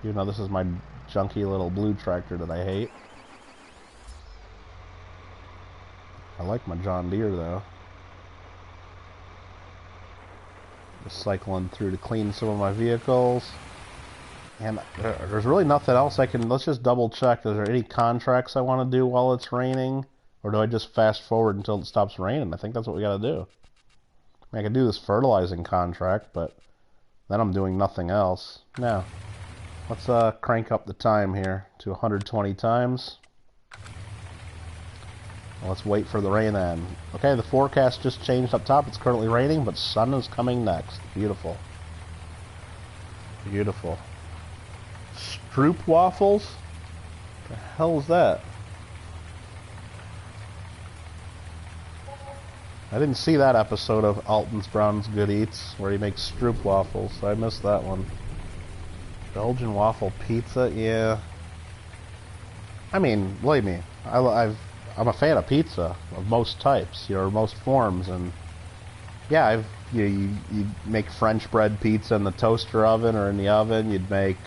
Even though this is my junky little blue tractor that I hate. I like my John Deere, though. Just cycling through to clean some of my vehicles. And there's really nothing else I can... Let's just double check. Is there any contracts I want to do while it's raining? Or do I just fast forward until it stops raining? I think that's what we got to do. I can do this fertilizing contract, but then I'm doing nothing else. Now, let's crank up the time here to 120 times. Well, let's wait for the rain then. Okay, the forecast just changed up top. It's currently raining, but sun is coming next. Beautiful. Beautiful. Stroop waffles? What the hell is that? I didn't see that episode of Alton's Brown's Good Eats where he makes Stroop waffles, so I missed that one. Belgian waffle pizza? Yeah. I mean, believe me, I'm a fan of pizza of most types, most forms, and yeah, you make French bread pizza in the toaster oven or in the oven. You'd make,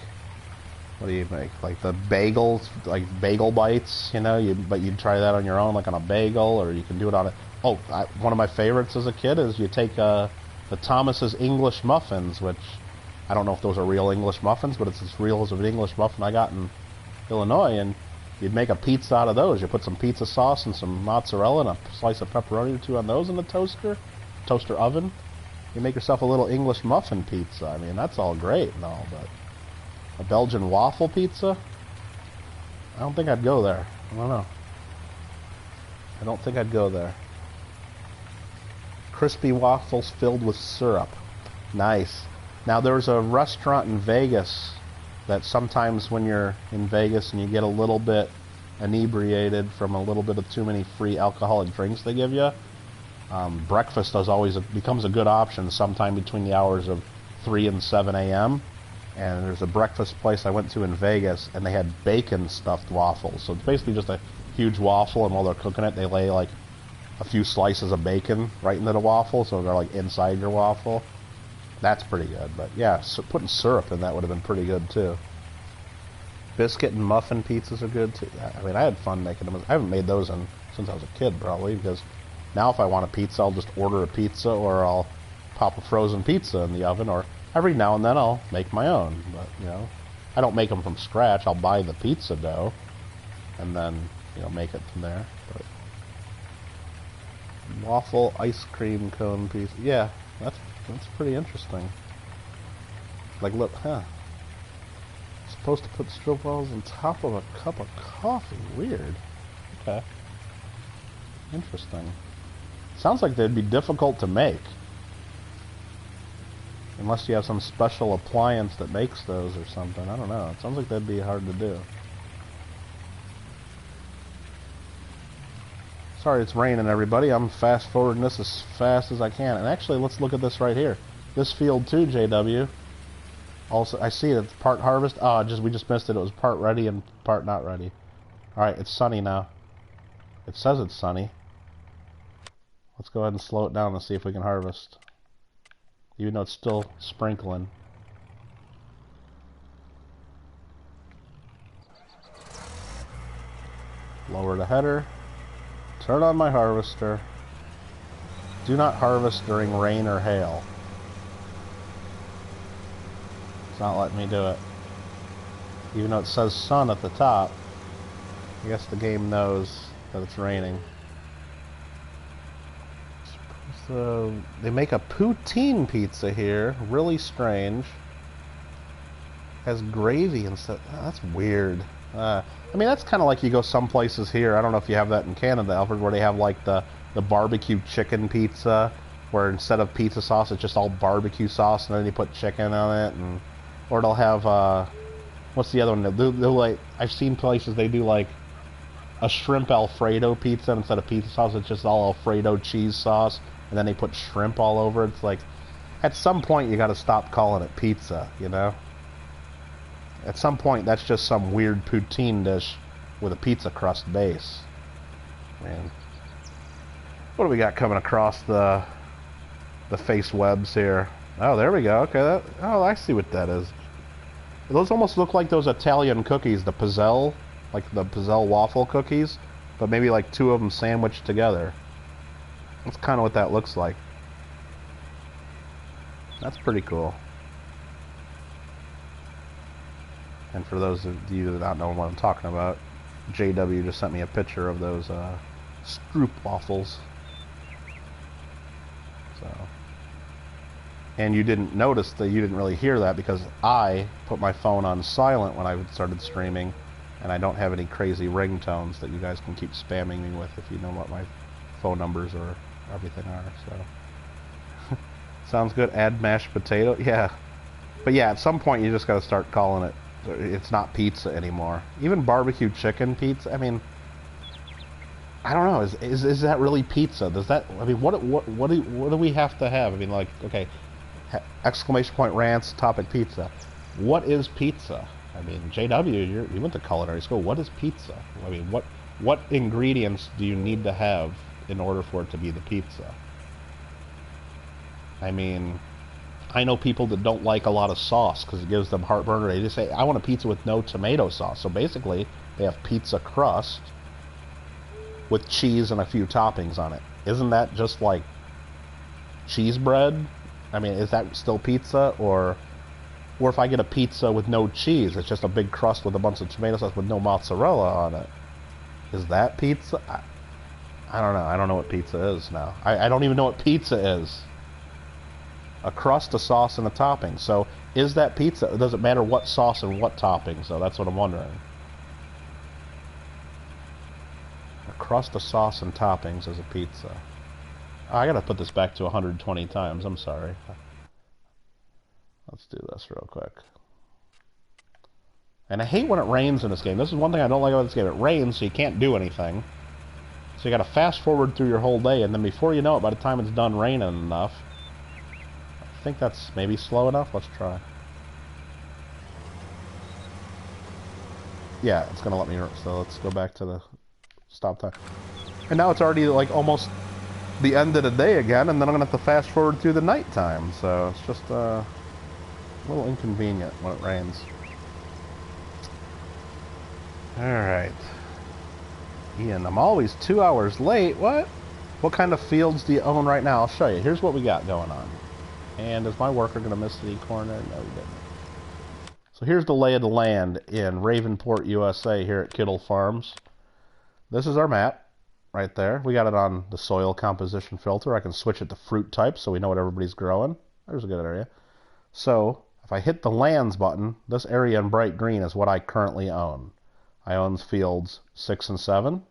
what do you make? Like the bagels, like bagel bites, but you'd try that on your own, like on a bagel, or you can do it on a. Oh, one of my favorites as a kid is you take the Thomas's English muffins, which I don't know if those are real English muffins, but it's as real as an English muffin I got in Illinois, and you'd make a pizza out of those. You put some pizza sauce and some mozzarella and a slice of pepperoni or two on those in the toaster oven. You make yourself a little English muffin pizza. I mean, that's all great and all, but a Belgian waffle pizza? I don't think I'd go there. I don't know. I don't think I'd go there. Crispy waffles filled with syrup. Nice. Now, there's a restaurant in Vegas that sometimes when you're in Vegas and you get a little bit inebriated from a little bit of too many free alcoholic drinks they give you, breakfast becomes a good option sometime between the hours of 3 and 7 a.m. And there's a breakfast place I went to in Vegas, and they had bacon stuffed waffles. So it's basically just a huge waffle, and while they're cooking it, they lay like a few slices of bacon right into the waffle, so they're like inside your waffle. That's pretty good, but yeah, so putting syrup in that would have been pretty good too. Biscuit and muffin pizzas are good too. I mean, I had fun making them. I haven't made those since I was a kid, probably, because now if I want a pizza, I'll just order a pizza, or I'll pop a frozen pizza in the oven, or every now and then I'll make my own. But, I don't make them from scratch. I'll buy the pizza dough and then, make it from there. But waffle ice cream cone pizza. Yeah, that's pretty interesting. Like, look, supposed to put strip balls on top of a cup of coffee. Weird. Okay. Interesting. Sounds like they'd be difficult to make. Unless you have some special appliance that makes those or something. I don't know. It sounds like that'd be hard to do. Sorry, it's raining, everybody. I'm fast forwarding this as fast as I can. And actually, let's look at this right here. This field too, JW. Also, I see it. It's part harvest. Oh, we just missed it. It was part ready and part not ready. All right, it's sunny now. It says it's sunny. Let's go ahead and slow it down and see if we can harvest. Even though it's still sprinkling. Lower the header. Turn on my harvester. Do not harvest during rain or hail. It's not letting me do it. Even though it says sun at the top, I guess the game knows that it's raining. So they make a poutine pizza here. Really strange. Has gravy and stuff. Oh, that's weird. I mean, that's kind of like you go some places here. I don't know if you have that in Canada, Alfred, where they have like the barbecue chicken pizza, where instead of pizza sauce, it's just all barbecue sauce, and then you put chicken on it, or they'll have what's the other one? They'll like, I've seen places they do like a shrimp Alfredo pizza, and instead of pizza sauce, it's just all Alfredo cheese sauce, and then they put shrimp all over it. It's like, at some point, you got to stop calling it pizza, At some point, that's just some weird poutine dish with a pizza crust base. Man, what do we got coming across the face webs here? Oh, there we go. Okay, oh, I see what that is. Those almost look like those Italian cookies, the pizzelle, like the pizzelle waffle cookies, but maybe like two of them sandwiched together. That's kind of what that looks like. That's pretty cool. And for those of you that don't know what I'm talking about, JW just sent me a picture of those Stroop waffles. So, and you didn't notice that, you didn't really hear that because I put my phone on silent when I started streaming, And I don't have any crazy ringtones that you guys can keep spamming me with if you know what my phone numbers or everything are, so. Sounds good. Add mashed potato. Yeah. But yeah, at some point you just gotta start calling it, it's not pizza anymore. Even barbecue chicken pizza, I mean, I don't know, is that really pizza? Does that, I mean, what do we have to have? I mean, like, okay, exclamation point rants, topic pizza. What is pizza? I mean, JW, you went to culinary school. What is pizza? I mean, what ingredients do you need to have in order for it to be the pizza? I mean, I know people that don't like a lot of sauce because it gives them heartburn, or they just say, I want a pizza with no tomato sauce. So basically, they have pizza crust with cheese and a few toppings on it. Isn't that just like cheese bread? I mean, is that still pizza? Or if I get a pizza with no cheese, it's just a big crust with a bunch of tomato sauce with no mozzarella on it. Is that pizza? I don't know. I don't know what pizza is now. I don't even know what pizza is. A crust, a sauce, and a topping. So, is that pizza? It doesn't matter what sauce and what topping, so that's what I'm wondering. A crust, a sauce, and toppings is a pizza. Oh, I gotta put this back to 120 times. I'm sorry. Let's do this real quick. And I hate when it rains in this game. This is one thing I don't like about this game. It rains, so you can't do anything. So you gotta fast forward through your whole day, and then before you know it, by the time it's done raining enough, I think that's maybe slow enough. Let's try. Yeah, it's gonna let me, so let's go back to the stop time. And now it's already like almost the end of the day again, and then I'm gonna have to fast forward through the nighttime, so it's just a little inconvenient when it rains. Alright. Ian, I'm always 2 hours late. What? What kind of fields do you own right now? I'll show you. Here's what we got going on. And is my worker going to miss the corner? No, he didn't. So here's the lay of the land in Ravenport, USA, here at Kittle Farms. This is our map right there. We got it on the soil composition filter. I can switch it to fruit type so we know what everybody's growing. There's a good area. So if I hit the lands button, this area in bright green is what I currently own. I own fields 6 and 7,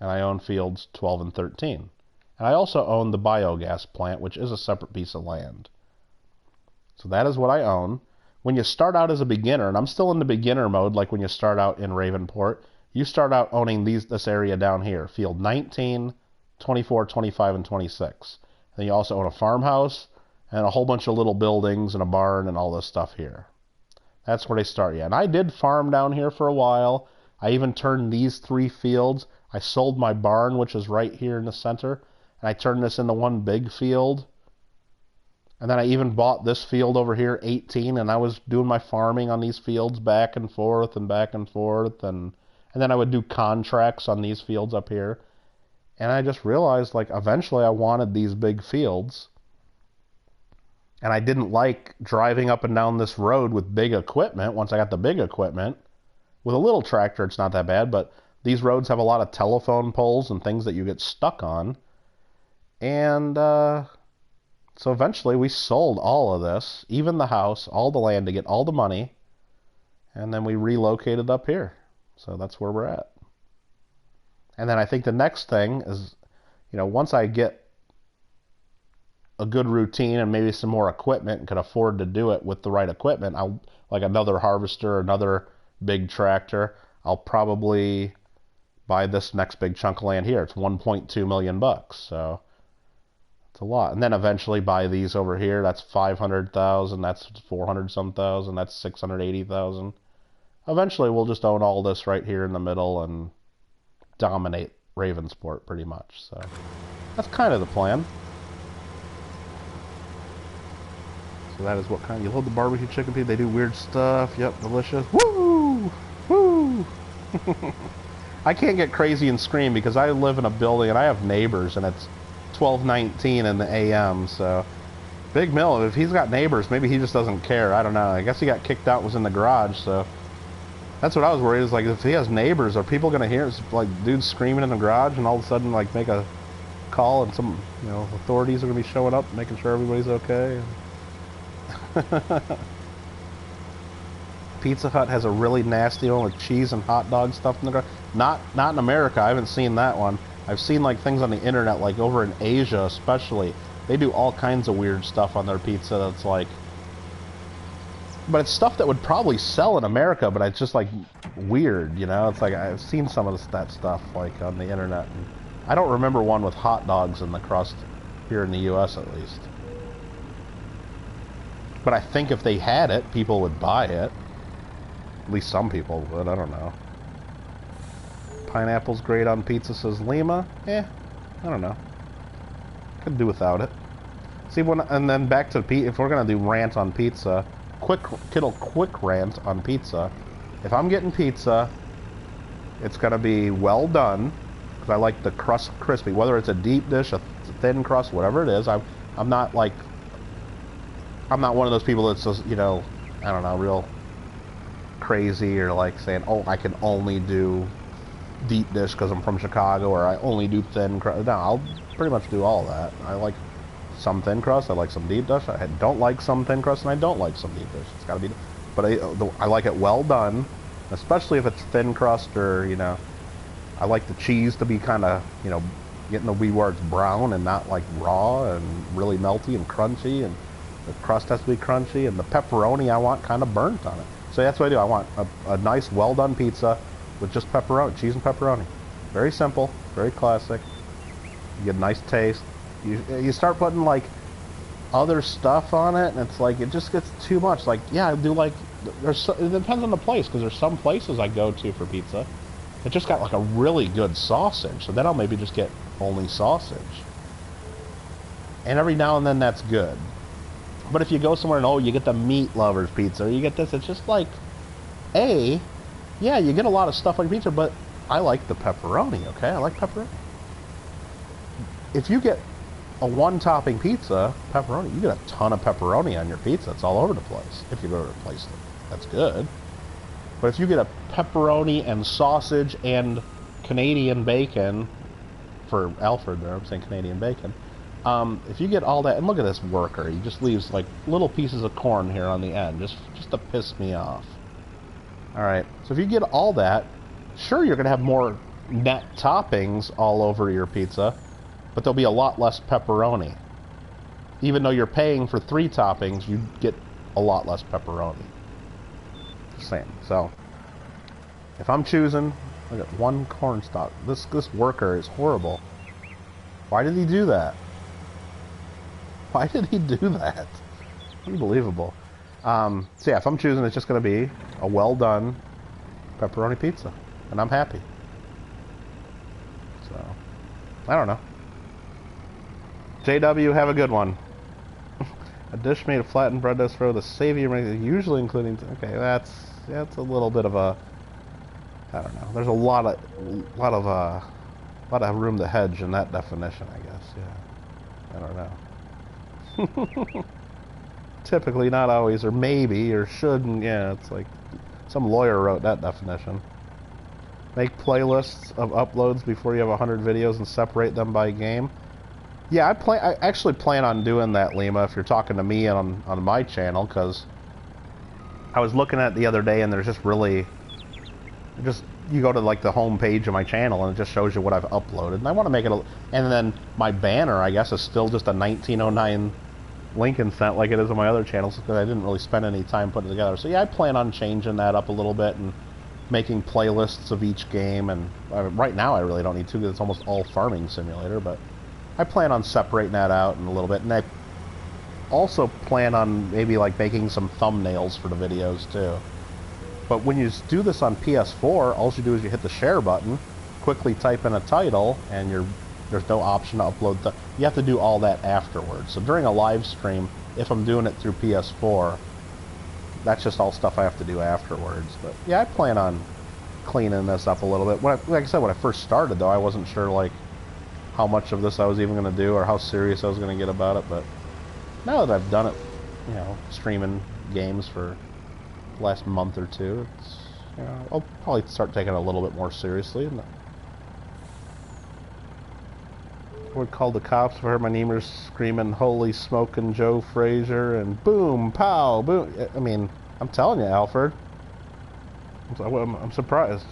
and I own fields 12 and 13. And I also own the biogas plant, which is a separate piece of land. So that is what I own. When you start out as a beginner, and I'm still in the beginner mode, like when you start out in Ravenport, you start out owning this area down here, field 19, 24, 25, and 26. And you also own a farmhouse and a whole bunch of little buildings and a barn and all this stuff here. That's where they start you. And I did farm down here for a while. I even turned these 3 fields. I sold my barn, which is right here in the center, and I turned this into one big field. And then I even bought this field over here, 18, and I was doing my farming on these fields back and forth and back and forth. And then I would do contracts on these fields up here. And I just realized, like, eventually I wanted these big fields. And I didn't like driving up and down this road with big equipment. Once I got the big equipment, with a little tractor, it's not that bad, but these roads have a lot of telephone poles and things that you get stuck on. And so eventually we sold all of this, even the house, all the land, to get all the money. And then we relocated up here. So that's where we're at. And then I think the next thing is, you know, once I get a good routine and maybe some more equipment and can afford to do it with the right equipment, I'll, like another harvester, another big tractor, I'll probably buy this next big chunk of land here. It's 1.2 million bucks, so it's a lot. And then eventually buy these over here. That's 500,000, that's 400 some thousand, that's 680,000. Eventually we'll just own all this right here in the middle and dominate Ravensport pretty much. So that's kind of the plan. So that is what kind. You love the barbecue chicken pizza. They do weird stuff. Yep, delicious. Woo! Woo! I can't get crazy and scream because I live in a building and I have neighbors and it's 12:19 in the AM. So Big Mill, if he's got neighbors, maybe he just doesn't care. I don't know. I guess he got kicked out, was in the garage. So that's what I was worried. Is like, if he has neighbors, are people gonna hear it's like dudes screaming in the garage and all of a sudden like make a call and some, you know, authorities are gonna be showing up making sure everybody's okay. Pizza Hut has a really nasty one with cheese and hot dog stuff in the ground. Not in America. I haven't seen that one. I've seen like things on the internet, like over in Asia especially. They do all kinds of weird stuff on their pizza that's like... But it's stuff that would probably sell in America, but it's just like weird, you know? It's like I've seen some of that stuff like on the internet. And I don't remember one with hot dogs in the crust here in the U.S. at least. But I think if they had it, people would buy it. At least some people would, I don't know. Pineapple's great on pizza, says Lima. I don't know. Could do without it. See, and then back to if we're gonna do rant on pizza, Kittle quick rant on pizza. If I'm getting pizza, it's gonna be well done, because I like the crust crispy. Whether it's a deep dish, a thin crust, whatever it is, I'm not one of those people that's just, you know, I don't know, real crazy or like saying, oh, I can only do deep dish because I'm from Chicago, or I only do thin crust. No, I'll pretty much do all that. I like some thin crust, I like some deep dish, I don't like some thin crust, and I don't like some deep dish. It's gotta be, but I like it well done, especially if it's thin crust, or, you know, I like the cheese to be kind of, you know, getting the wee where it's brown and not like raw and really melty and crunchy, and the crust has to be crunchy, and the pepperoni I want kind of burnt on it. So that's what I do. I want a nice, well-done pizza with just pepperoni, cheese and pepperoni. Very simple, very classic. You get a nice taste. You start putting like other stuff on it, and it's like it just gets too much. Like, yeah, I do like. It depends on the place, because there's some places I go to for pizza that just got like a really good sausage. So then I'll maybe just get only sausage. And every now and then that's good. But if you go somewhere and, oh, you get the meat lovers pizza, or you get this, it's just like, yeah, you get a lot of stuff on your pizza, but I like the pepperoni, okay? I like pepperoni. If you get a one-topping pizza, pepperoni, you get a ton of pepperoni on your pizza. It's all over the place. If you go to a place that's good. But if you get a pepperoni and sausage and Canadian bacon, for Alfred there, I'm saying Canadian bacon, if you get all that, and look at this worker, he just leaves like little pieces of corn here on the end, just to piss me off. Alright, so if you get all that, sure, you're going to have more net toppings all over your pizza, but there'll be a lot less pepperoni. Even though you're paying for 3 toppings, you get a lot less pepperoni. Same. So, if I'm choosing, I got one corn stalk. This worker is horrible. Why did he do that? Why did he do that? Unbelievable. So yeah, if I'm choosing, it's just going to be a well-done pepperoni pizza, and I'm happy. So, I don't know. JW, have a good one. A dish made of flattened bread does throw the savior, usually including... Okay, that's a little bit of a... I don't know. There's a lot of room to hedge in that definition, I guess. Yeah. I don't know. Typically, not always, or maybe, or shouldn't. Yeah, it's like some lawyer wrote that definition. Make playlists of uploads before you have 100 videos and separate them by game. Yeah, I actually plan on doing that, Lima, if you're talking to me on my channel, because I was looking at it the other day, and there's just really... you go to like the home page of my channel, and it just shows you what I've uploaded. And I want to make it and then my banner, I guess, is still just a 1909 Lincoln cent like it is on my other channels, because I didn't really spend any time putting it together. So yeah, I plan on changing that up a little bit and making playlists of each game. And right now I really don't need to, because it's almost all Farming Simulator, but I plan on separating that out in a little bit. And I also plan on maybe like making some thumbnails for the videos too. But when you do this on PS4, all you do is you hit the share button, quickly type in a title, and there's no option to upload. You have to do all that afterwards. So during a live stream, if I'm doing it through PS4, that's just all stuff I have to do afterwards. But yeah, I plan on cleaning this up a little bit. Like I said, when I first started, though, I wasn't sure like how much of this I was even going to do or how serious I was going to get about it. But now that I've done it, you know, streaming games for last month or two, it's, you know, I'll probably start taking it a little bit more seriously. I would call the cops if I heard my neighbors screaming, "Holy smoking Joe Frazier," and boom, pow, boom. I mean, I'm telling you, Alfred, I'm surprised.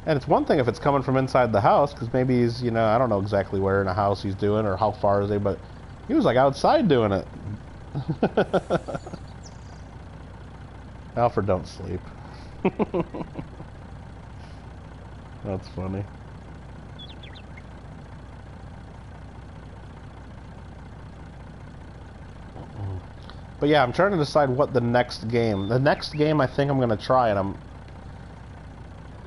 And it's one thing if it's coming from inside the house, because maybe he's, you know, I don't know exactly where in a house he's doing or how far is he, but he was like outside doing it. Alfred, don't sleep. That's funny. But yeah, I'm trying to decide what the next game. The next game I think I'm going to try, and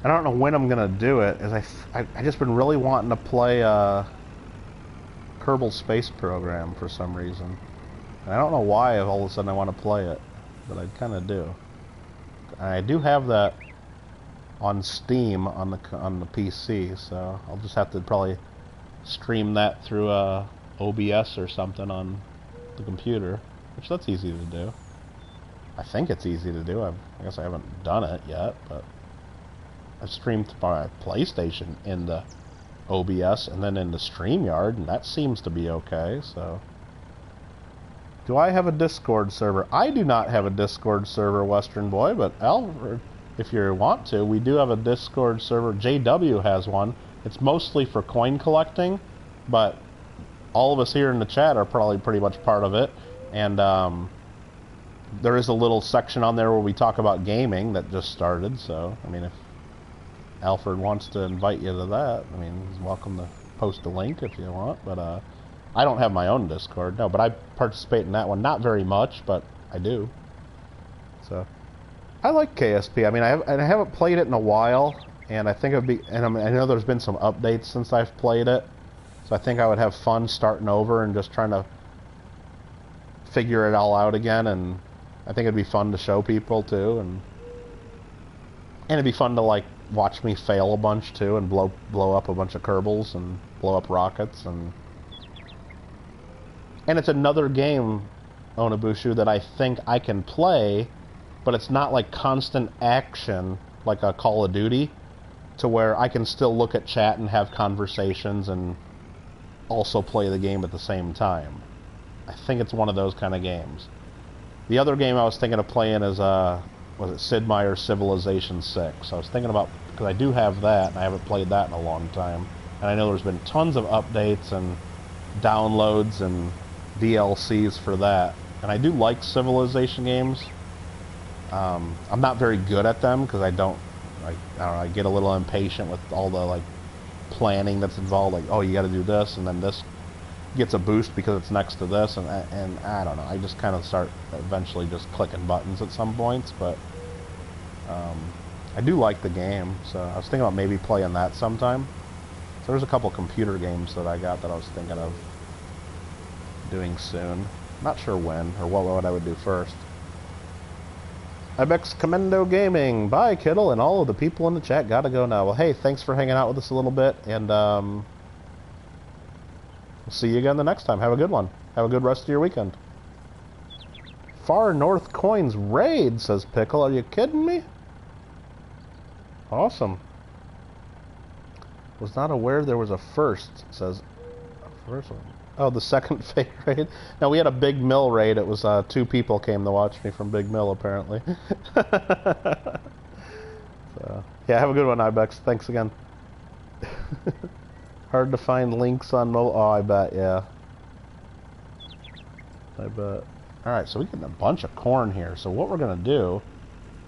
I don't know when I'm going to do it, is I just been really wanting to play Kerbal Space Program for some reason. And I don't know why all of a sudden I want to play it, but I kind of do. And I do have that on Steam on the PC, so I'll just have to probably stream that through OBS or something on the computer, which that's easy to do. I think it's easy to do. I guess I haven't done it yet, but I've streamed my PlayStation in the OBS and then in the StreamYard, and that seems to be okay, so... Do I have a Discord server? I do not have a Discord server, Western Boy, but Alfred, if you want to, we do have a Discord server. JW has one. It's mostly for coin collecting, but all of us here in the chat are probably pretty much part of it. And there is a little section on there where we talk about gaming that just started, so, I mean, if Alfred wants to invite you to that, I mean, he's welcome to post a link if you want, but I don't have my own Discord, no, but I participate in that one. Not very much, but I do. So, I like KSP. I mean, I haven't played it in a while, and I think it'd be, and I know there's been some updates since I've played it, so I think I would have fun starting over and just trying to figure it all out again, and I think it'd be fun to show people too, and it'd be fun to like watch me fail a bunch too, and blow up a bunch of Kerbals and blow up rockets, and it's another game, Onabushu, that I think I can play, but it's not like constant action like a Call of Duty, to where I can still look at chat and have conversations and also play the game at the same time. I think it's one of those kind of games. The other game I was thinking of playing is, was it Sid Meier's Civilization 6? I was thinking about, because I do have that, and I haven't played that in a long time. And I know there's been tons of updates and downloads and DLCs for that. And I do like Civilization games. I'm not very good at them, because I don't know, I get a little impatient with all the, like, planning that's involved. Like, oh, you gotta do this, and then this gets a boost because it's next to this, and I don't know, I just kind of start eventually just clicking buttons at some points, but I do like the game, so I was thinking about maybe playing that sometime. So there's a couple computer games that I got that I was thinking of doing soon. Not sure when, or what I would do first. Ibex Commando Gaming, bye Kittle, and all of the people in the chat gotta go now. Well, hey, thanks for hanging out with us a little bit, and we'll see you again the next time. Have a good one. Have a good rest of your weekend. Far North Coins Raid, says Pickle. Are you kidding me? Awesome. Was not aware there was a first, says... A first one. Oh, the second fake raid? No, we had a Big Mill raid. It was 2 people came to watch me from Big Mill, apparently. So, yeah, have a good one, Ibex. Thanks again. Hard to find links on mobile. Oh, I bet, yeah. I bet. Alright, so we get a bunch of corn here. So what we're going to do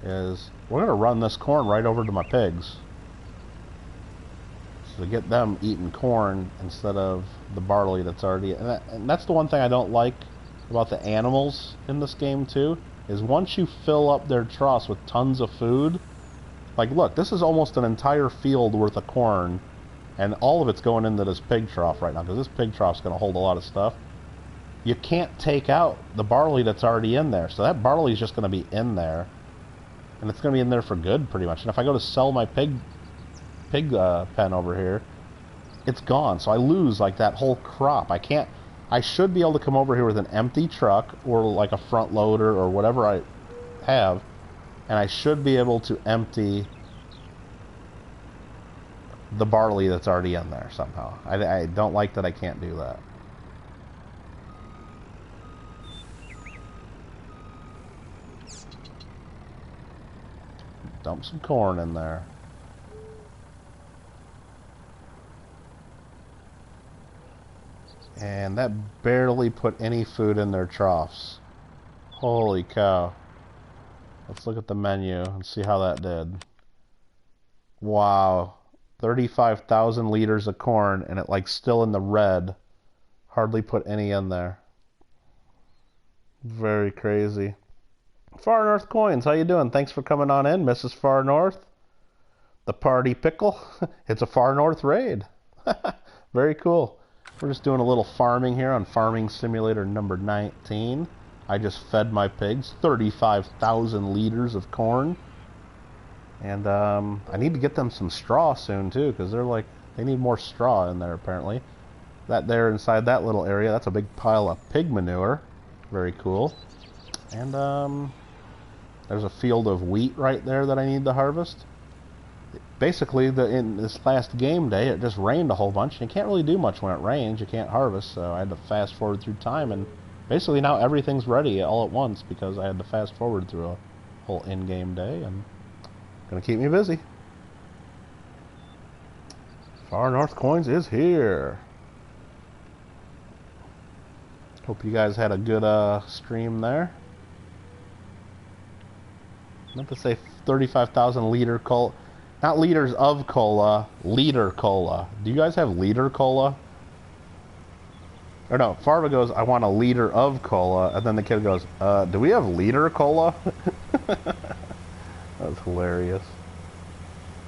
is we're going to run this corn right over to my pigs. So to get them eating corn instead of the barley that's already... And that's the one thing I don't like about the animals in this game, too, is once you fill up their troughs with tons of food... Like, look, this is almost an entire field worth of corn, and all of it's going into this pig trough right now, because this pig trough's going to hold a lot of stuff. You can't take out the barley that's already in there, so that barley's just going to be in there, and it's going to be in there for good, pretty much. And if I go to sell my pig pen over here, it's gone, so I lose, like, that whole crop. I should be able to come over here with an empty truck, or, like, a front loader, or whatever I have, and I should be able to empty the barley that's already in there somehow. I don't like that I can't do that. dump some corn in there. And that barely put any food in their troughs. Holy cow. Let's look at the menu and see how that did. Wow. 35,000 liters of corn, and it like still in the red. Hardly put any in there. Very crazy. Far North Coins, how you doing? Thanks for coming on in, Mrs. Far North. The Party Pickle. It's a Far North raid. Very cool. We're just doing a little farming here on Farming Simulator number 19. I just fed my pigs 35,000 liters of corn. And I need to get them some straw soon too, because they need more straw in there apparently. That there inside that little area, that's a big pile of pig manure. Very cool. And there's a field of wheat right there that I need to harvest. Basically, in this last game day, it just rained a whole bunch. You can't really do much when it rains. You can't harvest, so I had to fast forward through time. And basically now everything's ready all at once because I had to fast forward through a whole in-game day. And gonna keep me busy. Far North Coins is here. Hope you guys had a good stream there. I meant to say 35,000 liter cola. Not liters of cola, liter cola. Do you guys have liter cola? Or no, Farva goes, I want a liter of cola. And then the kid goes, do we have liter cola? That's hilarious.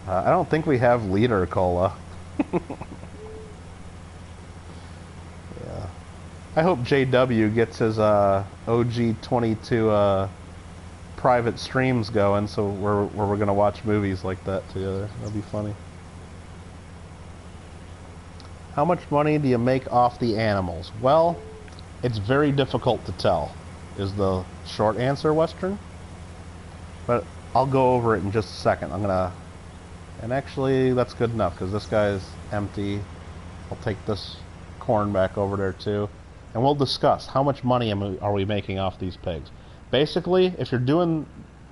I don't think we have liter cola. Yeah. I hope JW gets his OG22 private streams going, so where we're gonna watch movies like that together. That'll be funny. How much money do you make off the animals? Well, it's very difficult to tell, is the short answer, Western. But I'll go over it in just a second. And actually that's good enough because this guy's empty. I'll take this corn back over there too, and we'll discuss how much money are we making off these pigs. Basically, if you're doing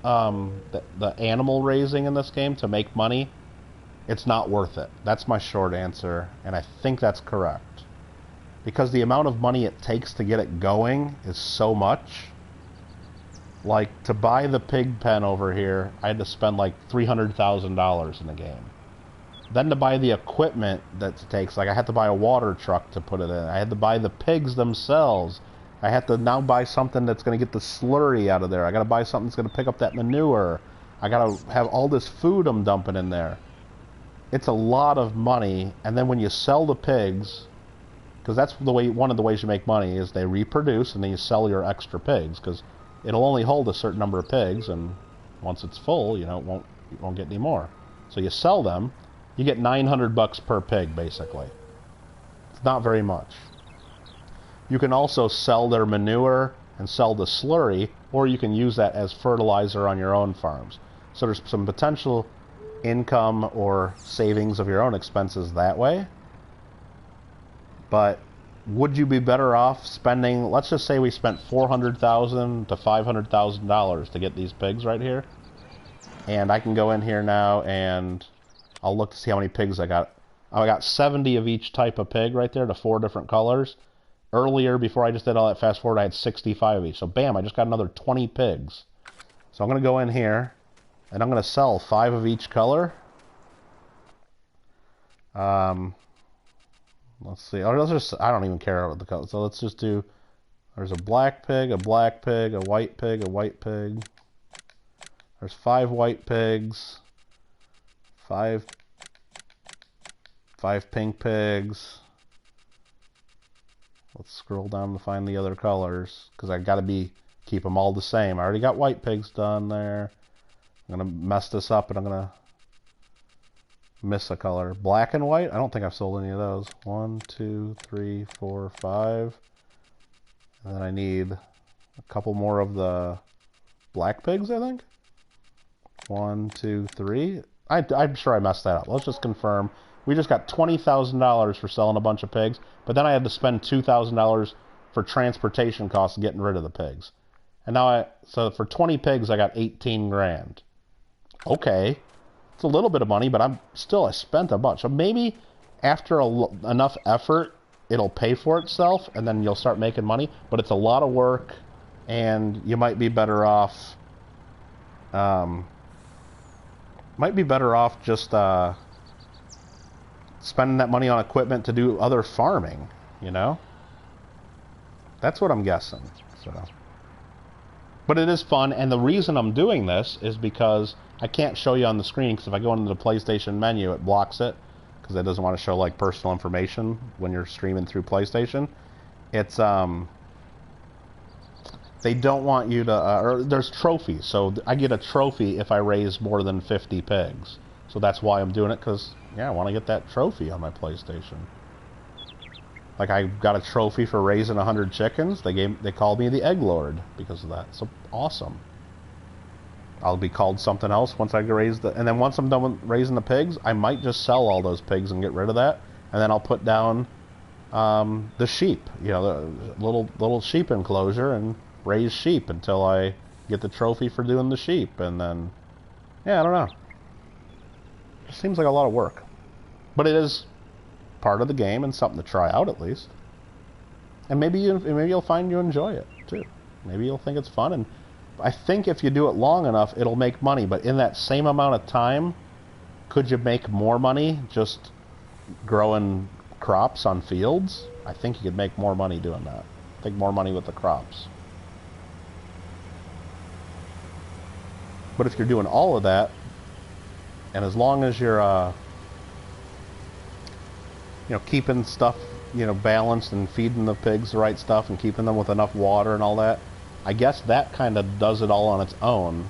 the animal raising in this game to make money, it's not worth it. That's my short answer, and I think that's correct. Because the amount of money it takes to get it going is so much. Like, to buy the pig pen over here, I had to spend like $300,000 in the game. Then to buy the equipment that it takes, like I had to buy a water truck to put it in. I had to buy the pigs themselves. I have to now buy something that's going to get the slurry out of there. I got to buy something that's going to pick up that manure. I got to have all this food I'm dumping in there. It's a lot of money. And then when you sell the pigs, because that's one of the ways you make money is they reproduce and then you sell your extra pigs because it'll only hold a certain number of pigs, and once it's full, you won't get any more. So you sell them, you get $900 per pig basically. It's not very much. You can also sell their manure and sell the slurry, or you can use that as fertilizer on your own farms. So there's some potential income or savings of your own expenses that way. But would you be better off spending, let's just say we spent $400,000 to $500,000 to get these pigs right here. And I can go in here now and I'll look to see how many pigs I got. I got 70 of each type of pig right there, to 4 different colors. Earlier, before I just did all that fast forward, I had 65 of each. So bam, I just got another 20 pigs. So I'm going to go in here, and I'm going to sell 5 of each color. Let's see. Or let's just, I don't even care what the color. So let's just do, there's a black pig, a white pig, a white pig. There's 5 white pigs. 5 pink pigs. Let's scroll down to find the other colors, because I got to keep them all the same. I already got white pigs done there. I'm going to mess this up, and I'm going to miss a color. Black and white? I don't think I've sold any of those. 1, 2, 3, 4, 5. And then I need a couple more of the black pigs, I think. 1, 2, 3. I'm sure I messed that up. Let's just confirm. We just got $20,000 for selling a bunch of pigs, but then I had to spend $2,000 for transportation costs getting rid of the pigs. And now so for 20 pigs, I got 18 grand. Okay, it's a little bit of money, but I spent a bunch. So maybe after enough effort, it'll pay for itself, and then you'll start making money. But it's a lot of work, and you might be better off. Might be better off just spending that money on equipment to do other farming. You know, that's what I'm guessing. So. But it is fun, and the reason I'm doing this is because I can't show you on the screen, because if I go into the PlayStation menu, it blocks it, because it doesn't want to show, like, personal information when you're streaming through PlayStation. It's, they don't want you to, or there's trophies, so I get a trophy if I raise more than 50 pigs. So that's why I'm doing it, because, yeah, I want to get that trophy on my PlayStation. Like, I got a trophy for raising 100 chickens. They called me the Egg Lord because of that. So awesome. I'll be called something else once I raise and then once I'm done with raising the pigs, I might just sell all those pigs and get rid of that, and then I'll put down the sheep, you know, the little sheep enclosure, and raise sheep until I get the trophy for doing the sheep, and then, yeah, I don't know. It seems like a lot of work, but it is part of the game and something to try out at least. And maybe you'll find you enjoy it too. Maybe you'll think it's fun, and I think if you do it long enough, it'll make money. But in that same amount of time, could you make more money just growing crops on fields? I think you could make more money doing that. I think more money with the crops. But if you're doing all of that, and as long as you're you know, keeping stuff, you know, balanced and feeding the pigs the right stuff and keeping them with enough water and all that, I guess that kind of does it all on its own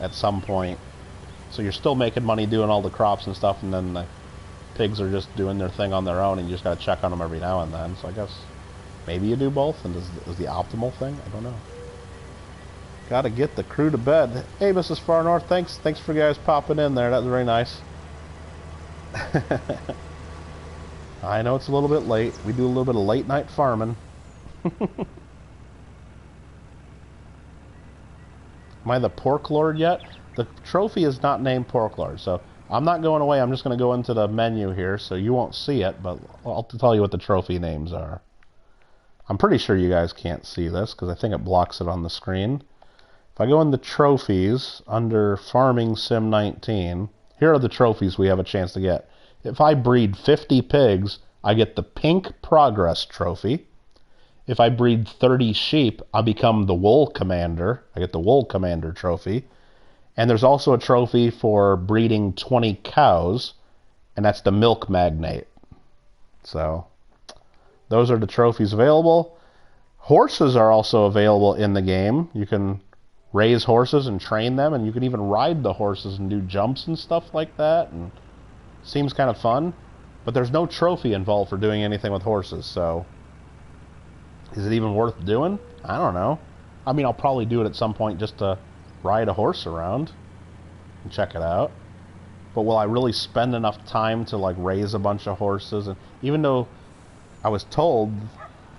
at some point. So you're still making money doing all the crops and stuff, and then the pigs are just doing their thing on their own, and you just got to check on them every now and then. So I guess maybe you do both, and is the optimal thing? I don't know. Got to get the crew to bed. Hey, Mrs. Far North, thanks for you guys popping in there. That was very nice. I know it's a little bit late. We do a little bit of late night farming. Am I the Pork Lord yet? The trophy is not named Pork Lord, so I'm not going away. I'm just going to go into the menu here, so you won't see it, but I'll tell you what the trophy names are. I'm pretty sure you guys can't see this, because I think it blocks it on the screen. If I go into trophies, under Farming Sim 19, here are the trophies we have a chance to get. If I breed 50 pigs, I get the Pink Progress Trophy. If I breed 30 sheep, I become the Wool Commander. I get the Wool Commander Trophy. And there's also a trophy for breeding 20 cows, and that's the Milk Magnate. So, those are the trophies available. Horses are also available in the game. You can raise horses and train them, and you can even ride the horses and do jumps and stuff like that, and seems kind of fun. But there's no trophy involved for doing anything with horses, so is it even worth doing? I don't know. I mean, I'll probably do it at some point just to ride a horse around and check it out. But will I really spend enough time to, like, raise a bunch of horses? And even though I was told,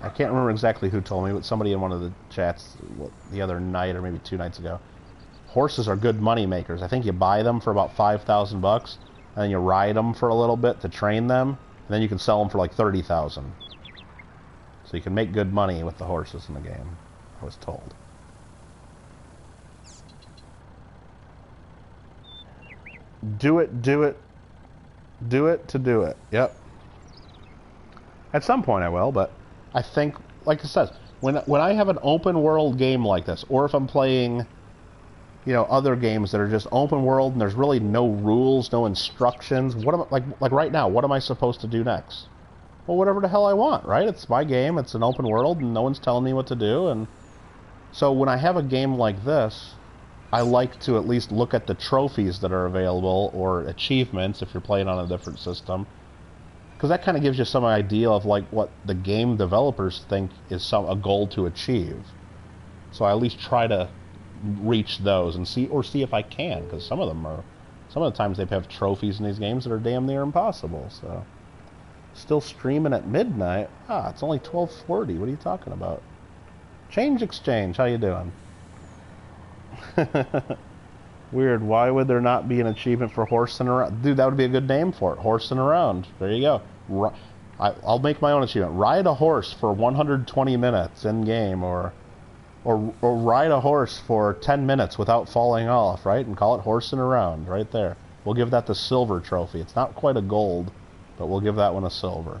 I can't remember exactly who told me, but somebody in one of the chats the other night, or maybe 2 nights ago, horses are good money makers. I think you buy them for about $5,000 bucks, and then you ride them for a little bit to train them, and then you can sell them for like $30,000. So you can make good money with the horses in the game, I was told. Do it to do it. Yep. At some point I will, but I think, like it says, when I have an open world game like this, or if I'm playing, you know, other games that are just open world and there's really no rules, no instructions, what am I, like right now, what am I supposed to do next? Well, whatever the hell I want, right? It's my game, it's an open world, and no one's telling me what to do, and so when I have a game like this, I like to at least look at the trophies that are available, or achievements if you're playing on a different system, because that kind of gives you some idea of like what the game developers think is a goal to achieve. So I at least try to reach those and see if I can, because some of the times they have trophies in these games that are damn near impossible. So still streaming at midnight? Ah, it's only 12:40. What are you talking about? Change Exchange, how you doing? Weird. Why would there not be an achievement for horsing around? Dude, that would be a good name for it. Horsing around. There you go. I'll make my own achievement. Ride a horse for 120 minutes in game, or ride a horse for 10 minutes without falling off, right? And call it horsing around right there. We'll give that the silver trophy. It's not quite a gold, but we'll give that one a silver.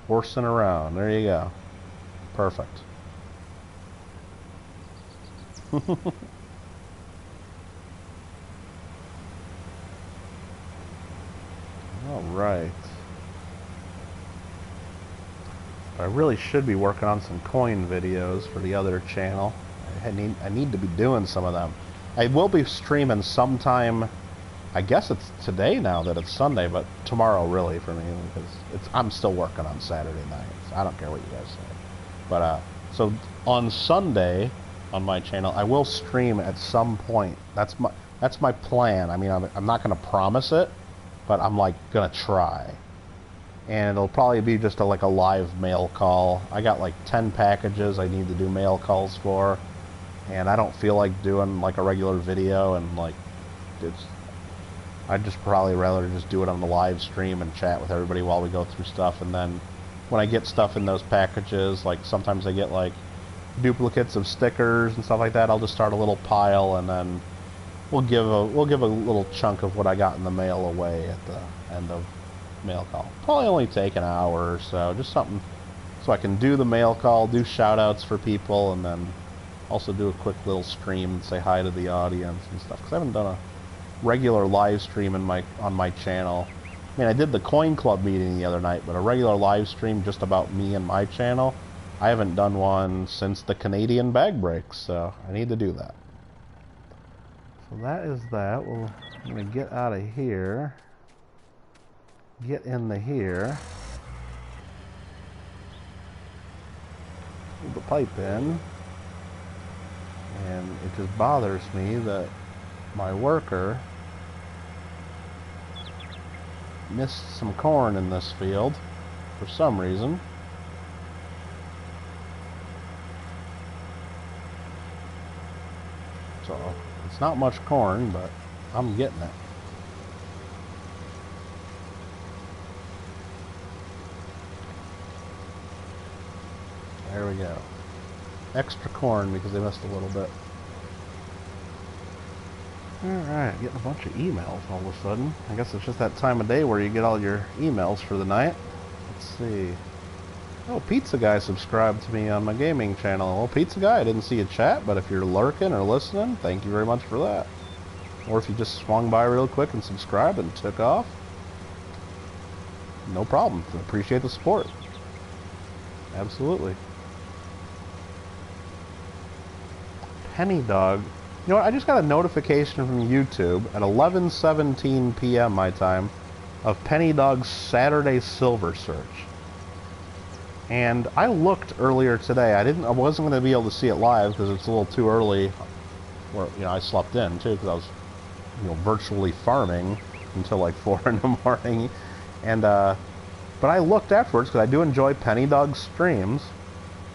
Horsing around. There you go. Perfect. Alright. I really should be working on some coin videos for the other channel. I need to be doing some of them. I will be streaming sometime. I guess it's today now that it's Sunday, but tomorrow really for me, because I'm still working on Saturday nights. I don't care what you guys say. But so on Sunday on my channel, I will stream at some point. That's my plan. I mean, I'm not going to promise it, but I'm like gonna try. And it'll probably be just like a live mail call. I got like 10 packages I need to do mail calls for, and I don't feel like doing like a regular video, and like I'd just probably rather just do it on the live stream and chat with everybody while we go through stuff. And then when I get stuff in those packages, like sometimes I get like duplicates of stickers and stuff like that, I'll just start a little pile, and then we'll give a little chunk of what I got in the mail away at the end of mail call. Probably only take an hour or so, just something so I can do the mail call, do shout outs for people, and then also do a quick little stream and say hi to the audience and stuff, because I haven't done a regular live stream on my channel. I mean, I did the Coin Club meeting the other night, but a regular live stream just about me and my channel, I haven't done one since the Canadian bag breaks, so I need to do that. So that is that. I'm going to get out of here. Get into here. Put the pipe in. And it just bothers me that my worker missed some corn in this field for some reason. So it's not much corn, but I'm getting it. There we go. Extra corn because they missed a little bit. Alright, getting a bunch of emails all of a sudden. I guess it's just that time of day where you get all your emails for the night. Let's see. Oh, Pizza Guy subscribed to me on my gaming channel. Well, Pizza Guy, I didn't see a chat, but if you're lurking or listening, thank you very much for that. Or if you just swung by real quick and subscribed and took off, no problem. Appreciate the support. Absolutely. Penny Dog. You know what? I just got a notification from YouTube at 11:17 p.m. my time of Penny Dog's Saturday Silver Search. And I looked earlier today. I wasn't going to be able to see it live because it's a little too early. Or, you know, I slept in too because I was, you know, virtually farming until like 4 in the morning. And but I looked afterwards because I do enjoy Penny Dog's streams.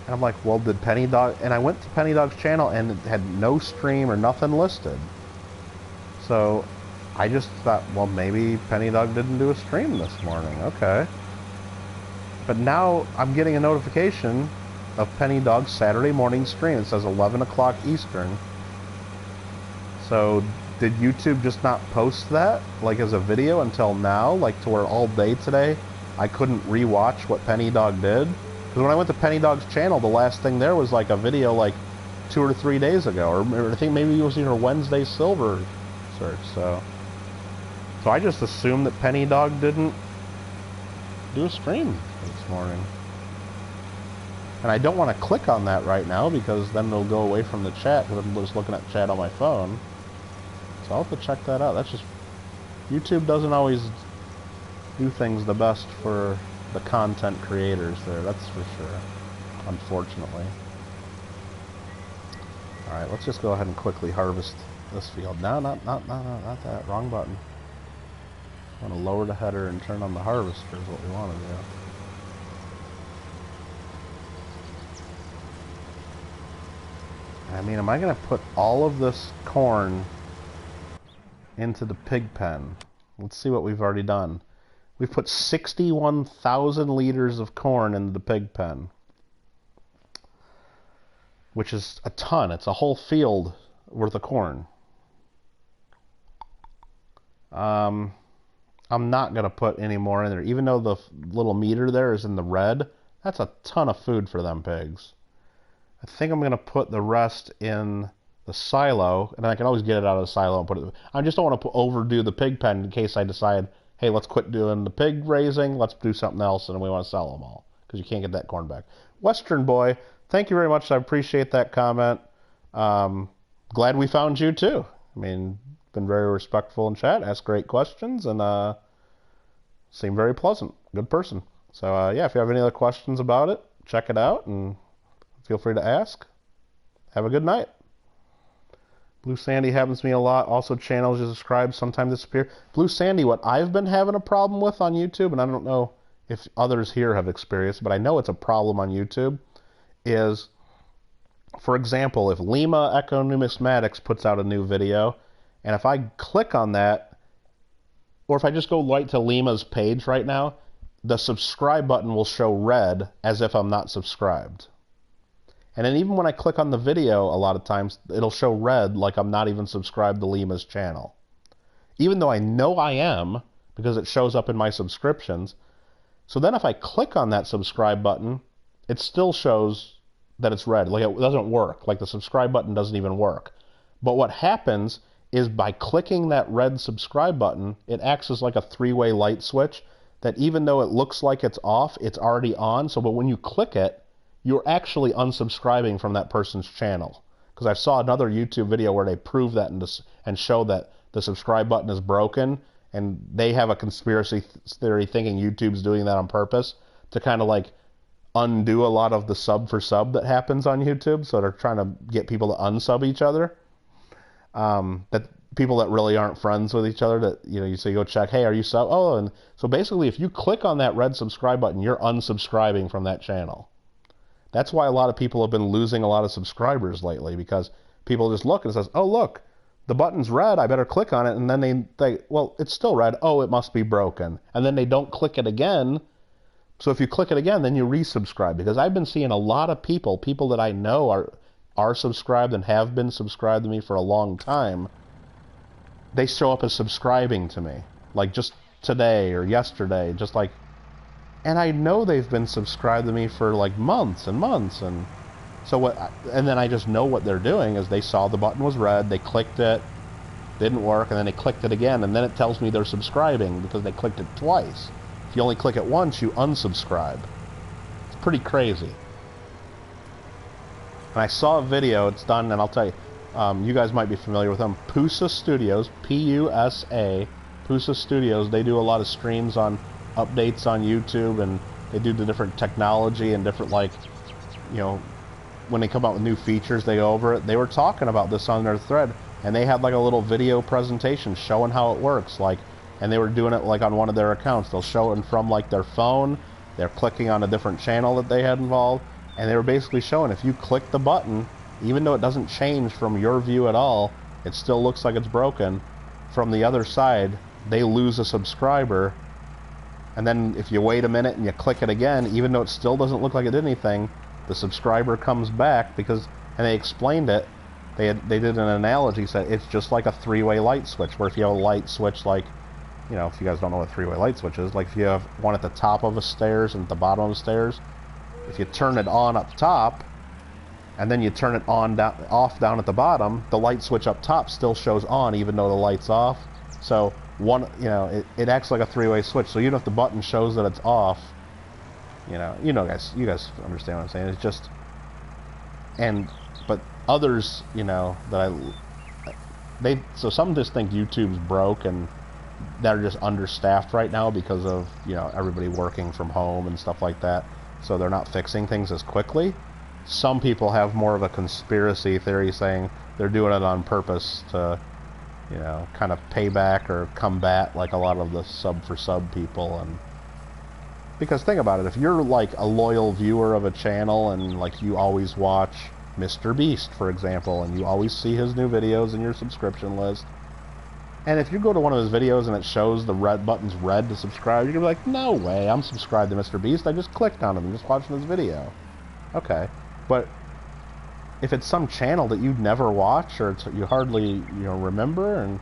And I'm like, well, did Penny Dog... And I went to Penny Dog's channel and it had no stream or nothing listed. So I just thought, well, maybe Penny Dog didn't do a stream this morning. Okay. But now I'm getting a notification of Penny Dog's Saturday morning stream. It says 11 o'clock Eastern. So did YouTube just not post that, like, as a video until now? Like, to where all day today I couldn't rewatch what Penny Dog did? Because when I went to Penny Dog's channel, the last thing there was like a video like 2 or 3 days ago, or I think maybe it was in her Wednesday Silver Search. So I just assumed that Penny Dog didn't do a stream this morning, and I don't want to click on that right now because then it'll go away from the chat because I'm just looking at chat on my phone. So I'll have to check that out. That's just, YouTube doesn't always do things the best for the content creators there, that's for sure, unfortunately. Alright, let's just go ahead and quickly harvest this field. No, not that, wrong button. I want to lower the header and turn on the harvester is what we want to do. I mean, am I going to put all of this corn into the pig pen? Let's see what we've already done. We've put 61,000 liters of corn into the pig pen, which is a ton. It's a whole field worth of corn. I'm not going to put any more in there. Even though the little meter there is in the red, that's a ton of food for them pigs. I think I'm going to put the rest in the silo, and I can always get it out of the silo and put it... I just don't want to overdo the pig pen in case I decide, hey, let's quit doing the pig raising, let's do something else, and we want to sell them all, because you can't get that corn back. Western Boy, thank you very much. I appreciate that comment. Glad we found you, too. I mean, been very respectful in chat, asked great questions, and seemed very pleasant. Good person. So, yeah, if you have any other questions about it, check it out, and feel free to ask. Have a good night. Blue Sandy happens to me a lot. Also, channels you subscribe sometimes disappear. Blue Sandy, what I've been having a problem with on YouTube, and I don't know if others here have experienced, but I know it's a problem on YouTube, is, for example, if Lima Echo Numismatics puts out a new video, and if I click on that, or if I just go right to Lima's page right now, the subscribe button will show red as if I'm not subscribed. And then even when I click on the video, a lot of times, it'll show red like I'm not even subscribed to Lima's channel. Even though I know I am, because it shows up in my subscriptions. So then if I click on that subscribe button, it still shows that it's red. Like, it doesn't work. Like, the subscribe button doesn't even work. But what happens is by clicking that red subscribe button, it acts as like a three-way light switch that even though it looks like it's off, it's already on. So but when you click it, you're actually unsubscribing from that person's channel. Because I saw another YouTube video where they prove that and show that the subscribe button is broken, and they have a conspiracy theory thinking YouTube's doing that on purpose to kind of like undo a lot of the sub for sub that happens on YouTube. So they're trying to get people to unsub each other. That people that really aren't friends with each other, that, you know, so you go check, hey, are you sub? Oh, and so basically if you click on that red subscribe button, you're unsubscribing from that channel. That's why a lot of people have been losing a lot of subscribers lately, because people just look and it says, oh, look, the button's red, I better click on it. And then they well, it's still red. Oh, it must be broken. And then they don't click it again. So if you click it again, then you resubscribe. Because I've been seeing a lot of people that I know are subscribed and have been subscribed to me for a long time. They show up as subscribing to me. Like just today or yesterday, just like... And I know they've been subscribed to me for like months and months, and so and then I just know what they're doing is they saw the button was red, they clicked it, didn't work, and then they clicked it again, and then it tells me they're subscribing because they clicked it twice. If you only click it once, you unsubscribe. It's pretty crazy. And I saw a video, it's done, and I'll tell you, you guys might be familiar with them, Pusa Studios, P-U-S-A, Pusa Studios. They do a lot of streams on updates on YouTube, and they do the different technology and different, like, you know, when they come out with new features, they go over it. They were talking about this on their thread, and they had like a little video presentation showing how it works, like, and they were doing it like on one of their accounts. They'll show it from like their phone, they're clicking on a different channel that they had involved, and they were basically showing if you click the button, even though it doesn't change from your view at all, it still looks like it's broken. From the other side, they lose a subscriber. And then if you wait a minute and you click it again, even though it still doesn't look like it did anything, the subscriber comes back because, and they explained it, they did an analogy, said it's just like a three-way light switch, where if you have a light switch, like, you know, if you guys don't know what a three-way light switch is, like if you have one at the top of the stairs and at the bottom of the stairs, if you turn it on up top, and then you turn it on off down at the bottom, the light switch up top still shows on even though the light's off. So one, you know, it acts like a three-way switch. So even if the button shows that it's off, you guys understand what I'm saying. It's just, but others, you know, so some just think YouTube's broke and they're just understaffed right now because of, you know, everybody working from home and stuff like that. So they're not fixing things as quickly. Some people have more of a conspiracy theory saying they're doing it on purpose to, you know, kind of pay back or combat like a lot of the sub for sub people. And because think about it, if you're like a loyal viewer of a channel and like you always watch, Mr. Beast, for example, and you always see his new videos in your subscription list. And if you go to one of his videos and it shows the red button's red to subscribe, you're going to be like, no way, I'm subscribed to Mr. Beast. I just clicked on him and just watching his video. Okay. But if it's some channel that you never watch or you hardly remember and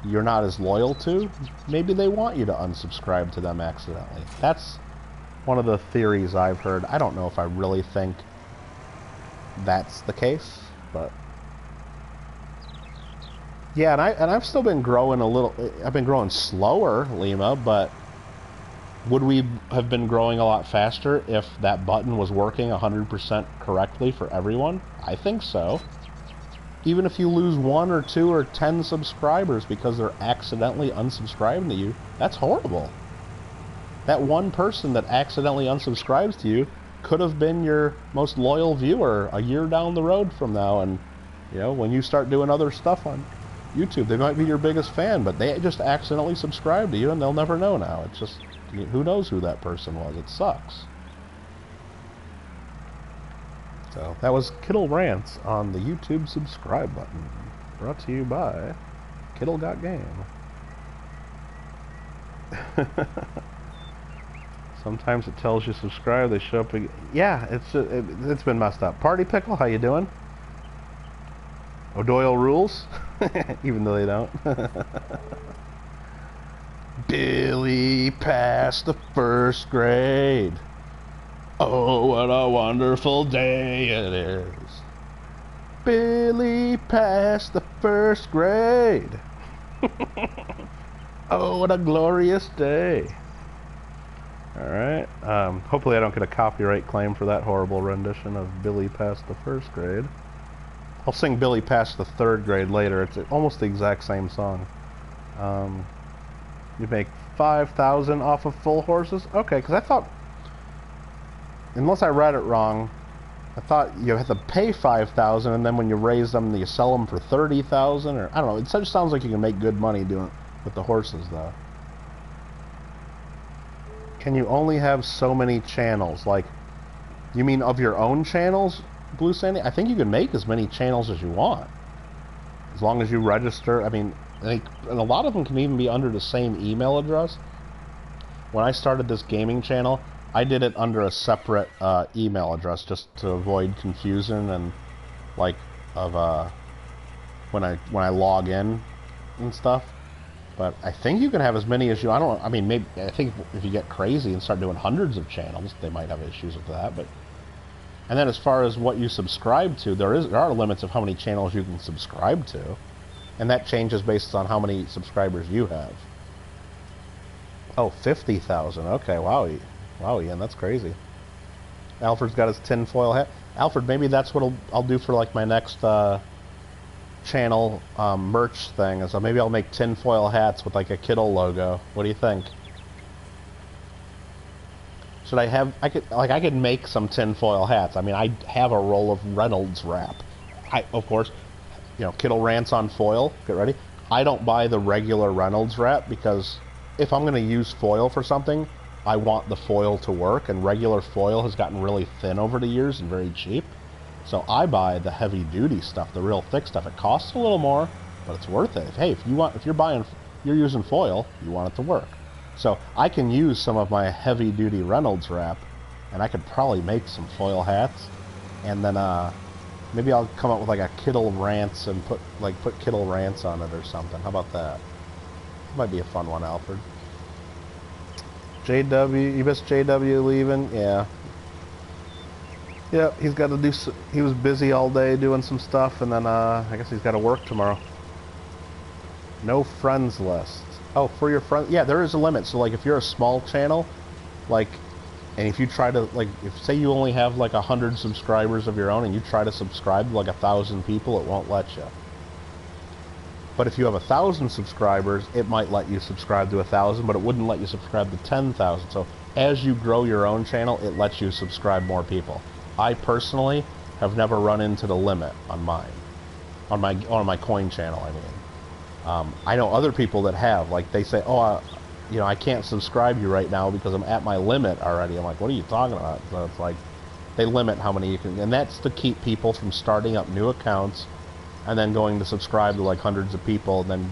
you're not as loyal to, maybe they want you to unsubscribe to them accidentally. That's one of the theories I've heard. I don't know if I really think that's the case, but yeah, and I've still been growing a little. I've been growing slower, Lima, but would we have been growing a lot faster if that button was working 100% correctly for everyone? I think so. Even if you lose 1 or 2 or 10 subscribers because they're accidentally unsubscribing to you, that's horrible. That one person that accidentally unsubscribes to you could have been your most loyal viewer a year down the road from now, and when you start doing other stuff on YouTube, they might be your biggest fan, but they just accidentally subscribed to you and they'll never know now. It's just, who knows who that person was? It sucks. So that was Kittle Rants on the YouTube subscribe button, brought to you by Kittle Got Game. Sometimes it tells you subscribe, they show up again. Yeah, it's been messed up. Party Pickle, how you doing? O'Doyle rules, even though they don't. Billy passed the first grade. Oh, what a wonderful day it is. Billy passed the first grade. Oh, what a glorious day. Alright, hopefully I don't get a copyright claim for that horrible rendition of Billy Passed the First Grade. I'll sing Billy Passed the Third Grade later. It's almost the exact same song. You make 5,000 off of full horses? Okay, because I thought, unless I read it wrong, I thought you had to pay 5,000 and then when you raise them, you sell them for 30,000, or I don't know. It just sounds like you can make good money doing it with the horses, though. Can you only have so many channels? Like, you mean of your own channels, Blue Sandy? I think you can make as many channels as you want, as long as you register. I mean, and a lot of them can even be under the same email address. When I started this gaming channel, I did it under a separate email address just to avoid confusion and like of when I log in and stuff. But I think you can have as many as you. I mean, maybe I think if you get crazy and start doing hundreds of channels, they might have issues with that. But and then as far as what you subscribe to, there are limits of how many channels you can subscribe to, and that changes based on how many subscribers you have. Oh, 50,000. Okay, wow, Ian, that's crazy. Alfred's got his tinfoil hat. Alfred, maybe that's what I'll do for like my next channel merch thing. So maybe I'll make tinfoil hats with like a Kittle logo. What do you think? Should I have? I could make some tinfoil hats. I mean, I have a roll of Reynolds wrap. Of course, Kittle Rants on foil. Get ready. I don't buy the regular Reynolds wrap because if I'm going to use foil for something, I want the foil to work, and regular foil has gotten really thin over the years and very cheap. So I buy the heavy-duty stuff, the real thick stuff. It costs a little more, but it's worth it. If you're using foil, you want it to work. So I can use some of my heavy-duty Reynolds wrap, and I could probably make some foil hats, and then maybe I'll come up with like a Kittle Rants and put Kittle Rants on it or something. How about that? That might be a fun one, Alfred. JW, you missed JW leaving? Yeah. Yeah, he's got to do. He was busy all day doing some stuff, and then I guess he's got to work tomorrow. No friends list. Oh, for your friends, yeah, there is a limit. So, like, if you're a small channel, like, and if you try to, like, say you only have like 100 subscribers of your own, and you try to subscribe to like 1,000 people, it won't let you. But if you have 1,000 subscribers, it might let you subscribe to 1,000, but it wouldn't let you subscribe to 10,000. So, as you grow your own channel, it lets you subscribe more people. I personally have never run into the limit on mine, on my coin channel. I mean, I know other people that have. Like they say, oh, I can't subscribe you right now because I'm at my limit already. I'm like, what are you talking about? So it's like, They limit how many you can, and that's to keep people from starting up new accounts and then going to subscribe to like hundreds of people and then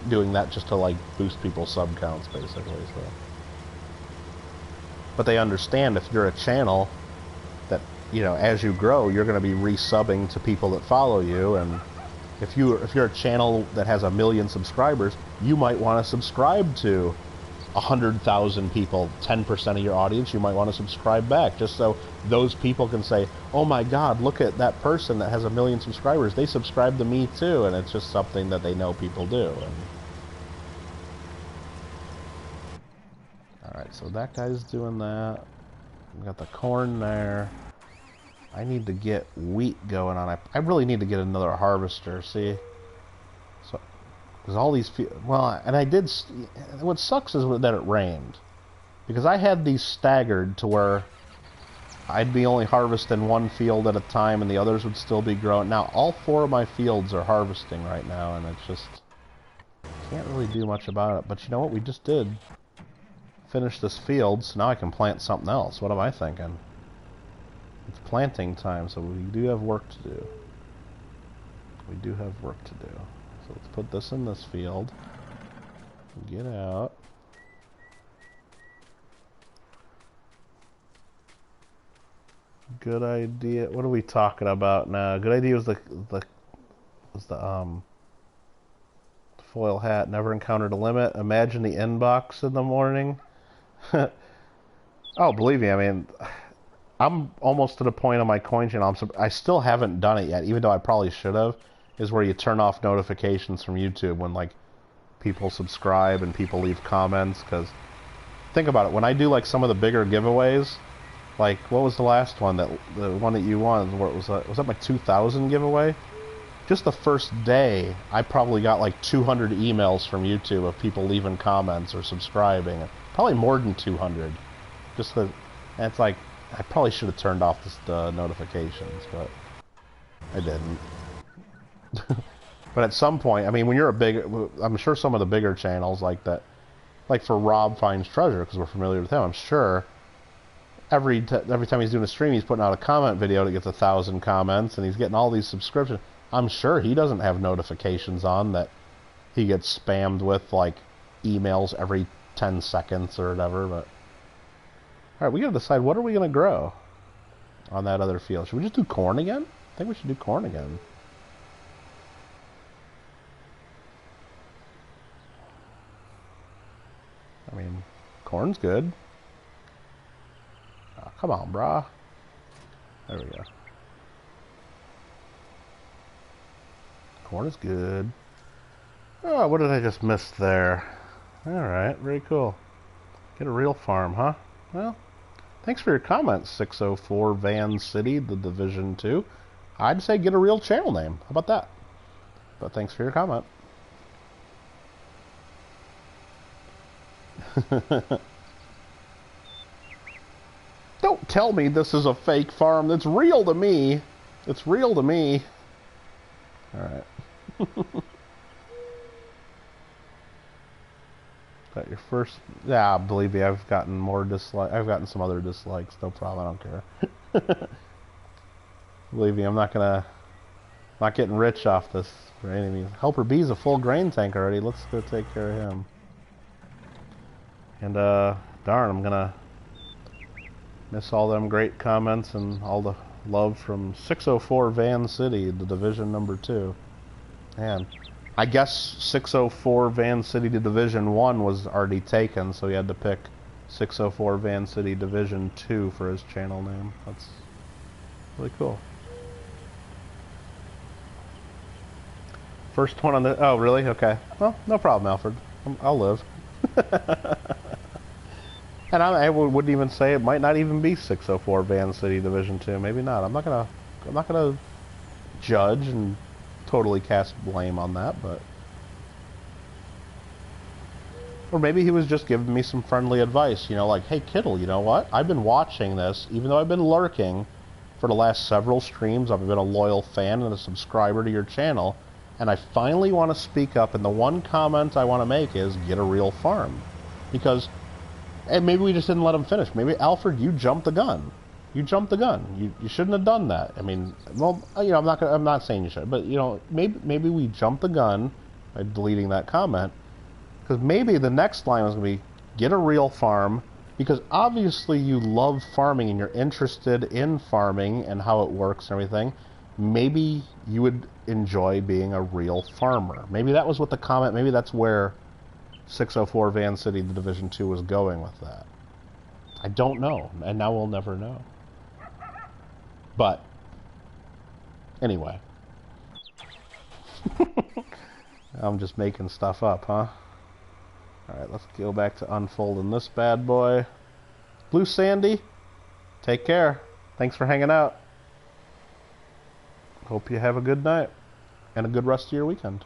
doing that just to like boost people's sub counts, basically. So. But they understand if you're a channel that, you know, as you grow, you're going to be resubbing to people that follow you, and if you're a channel that has 1 million subscribers, you might want to subscribe to 100,000 people, 10% of your audience. You might want to subscribe back, just so those people can say, "Oh my God, look at that person that has 1 million subscribers. They subscribe to me too," and it's just something that they know people do. And all right, so that guy's doing that. We got the corn there. I need to get wheat going on. I really need to get another harvester, see? So, because all these... Well, and I did... What sucks is that it rained. Because I had these staggered to where I'd be only harvesting one field at a time and the others would still be growing. Now, all 4 of my fields are harvesting right now, and it's just... Can't really do much about it. But you know what? We just did finish this field, so now I can plant something else. What am I thinking? It's planting time, so we do have work to do. We do have work to do. So let's put this in this field. Get out. Good idea. What are we talking about now? Good idea was the foil hat. Never encountered a limit. Imagine the inbox in the morning. Oh, believe me, I mean, I'm almost to the point on my coin channel. I still haven't done it yet, even though I probably should have. Is where you turn off notifications from YouTube when like people subscribe and people leave comments. Because think about it, when I do like some of the bigger giveaways, like what was the last one the one that you won? What was that my 2000 giveaway? Just the first day, I probably got like 200 emails from YouTube of people leaving comments or subscribing. Probably more than 200. Just the, and it's like, I probably should have turned off the notifications, but I didn't. But at some point, I mean, when you're a big, I'm sure some of the bigger channels like that, like for Rob Finds Treasure, because we're familiar with him, I'm sure every time he's doing a stream, he's putting out a comment video that gets 1,000 comments, and he's getting all these subscriptions. I'm sure he doesn't have notifications on that he gets spammed with, like, emails every 10 seconds or whatever, but... Alright, we gotta decide, what are we gonna grow on that other field? Should we just do corn again? I think we should do corn again. I mean, corn's good. Oh, come on, brah. There we go. Corn is good. Oh, what did I just miss there? Alright, very cool. Get a real farm, huh? Well, thanks for your comments, 604 Van City, the Division 2. I'd say get a real channel name. How about that? But thanks for your comment. Don't tell me this is a fake farm. That's real to me. It's real to me. Alright. Got your first... Yeah, believe me, I've gotten more dislikes. I've gotten some other dislikes. No problem, I don't care. Believe me, I'm not getting rich off this for any means. Helper B's a full grain tank already. Let's go take care of him. And, darn, I'm gonna miss all them great comments and all the love from 604 Van City, the Division number 2. Man, I guess 604 Van City to Division 1 was already taken, so he had to pick 604 Van City Division 2 for his channel name. That's really cool. First one on the... Oh, really? Okay. Well, no problem, Alfred. I'll live. And I wouldn't even say it might not even be 604 Van City Division 2. Maybe not. I'm not gonna judge and totally cast blame on that, but... Or maybe he was just giving me some friendly advice, you know, like, hey, Kittle, you know what? I've been watching this, even though I've been lurking for the last several streams. I've been a loyal fan and a subscriber to your channel, and I finally want to speak up, and the one comment I want to make is, get a real farm. Because... And maybe we just didn't let him finish. Maybe, Alfred, you jumped the gun. You jumped the gun. You shouldn't have done that. I mean, well, you know, I'm not saying you should, but you know, maybe we jumped the gun by deleting that comment, because maybe the next line was gonna be get a real farm, because obviously you love farming and you're interested in farming and how it works and everything. Maybe you would enjoy being a real farmer. Maybe that was what the comment. Maybe that's where 604 Van City, the Division 2 was going with that. I don't know, and now we'll never know. But, anyway. I'm just making stuff up, huh? Alright, let's go back to unfolding this bad boy. Blue Sandy, take care. Thanks for hanging out. Hope you have a good night, and a good rest of your weekend.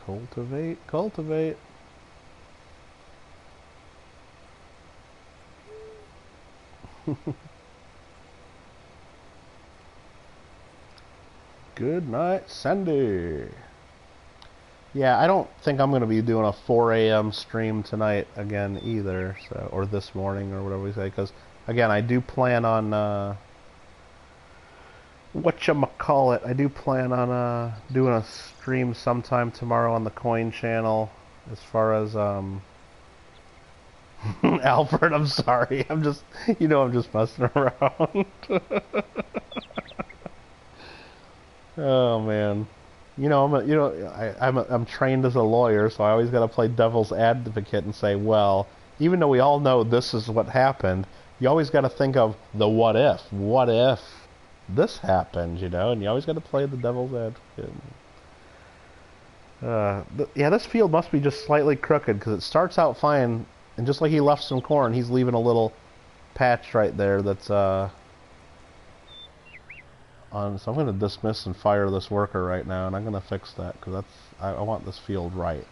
Cultivate, cultivate. Good night, Sandy. Yeah, I don't think I'm going to be doing a 4 a.m. stream tonight again either, so, or this morning or whatever we say, because, again, I do plan on, whatchamacallit, I do plan on doing a stream sometime tomorrow on the Coin channel, as far as, Alfred, I'm sorry, I'm just, you know, I'm just messing around. Oh, man. You know, I'm trained as a lawyer, so I always got to play devil's advocate and say, well, even though we all know this is what happened, you always got to think of the what if. What if this happened, you know? And you always got to play the devil's advocate. Yeah, this field must be just slightly crooked, because it starts out fine, and just like he left some corn, he's leaving a little patch right there that's, so I'm going to dismiss and fire this worker right now, and I'm going to fix that, because I want this field right.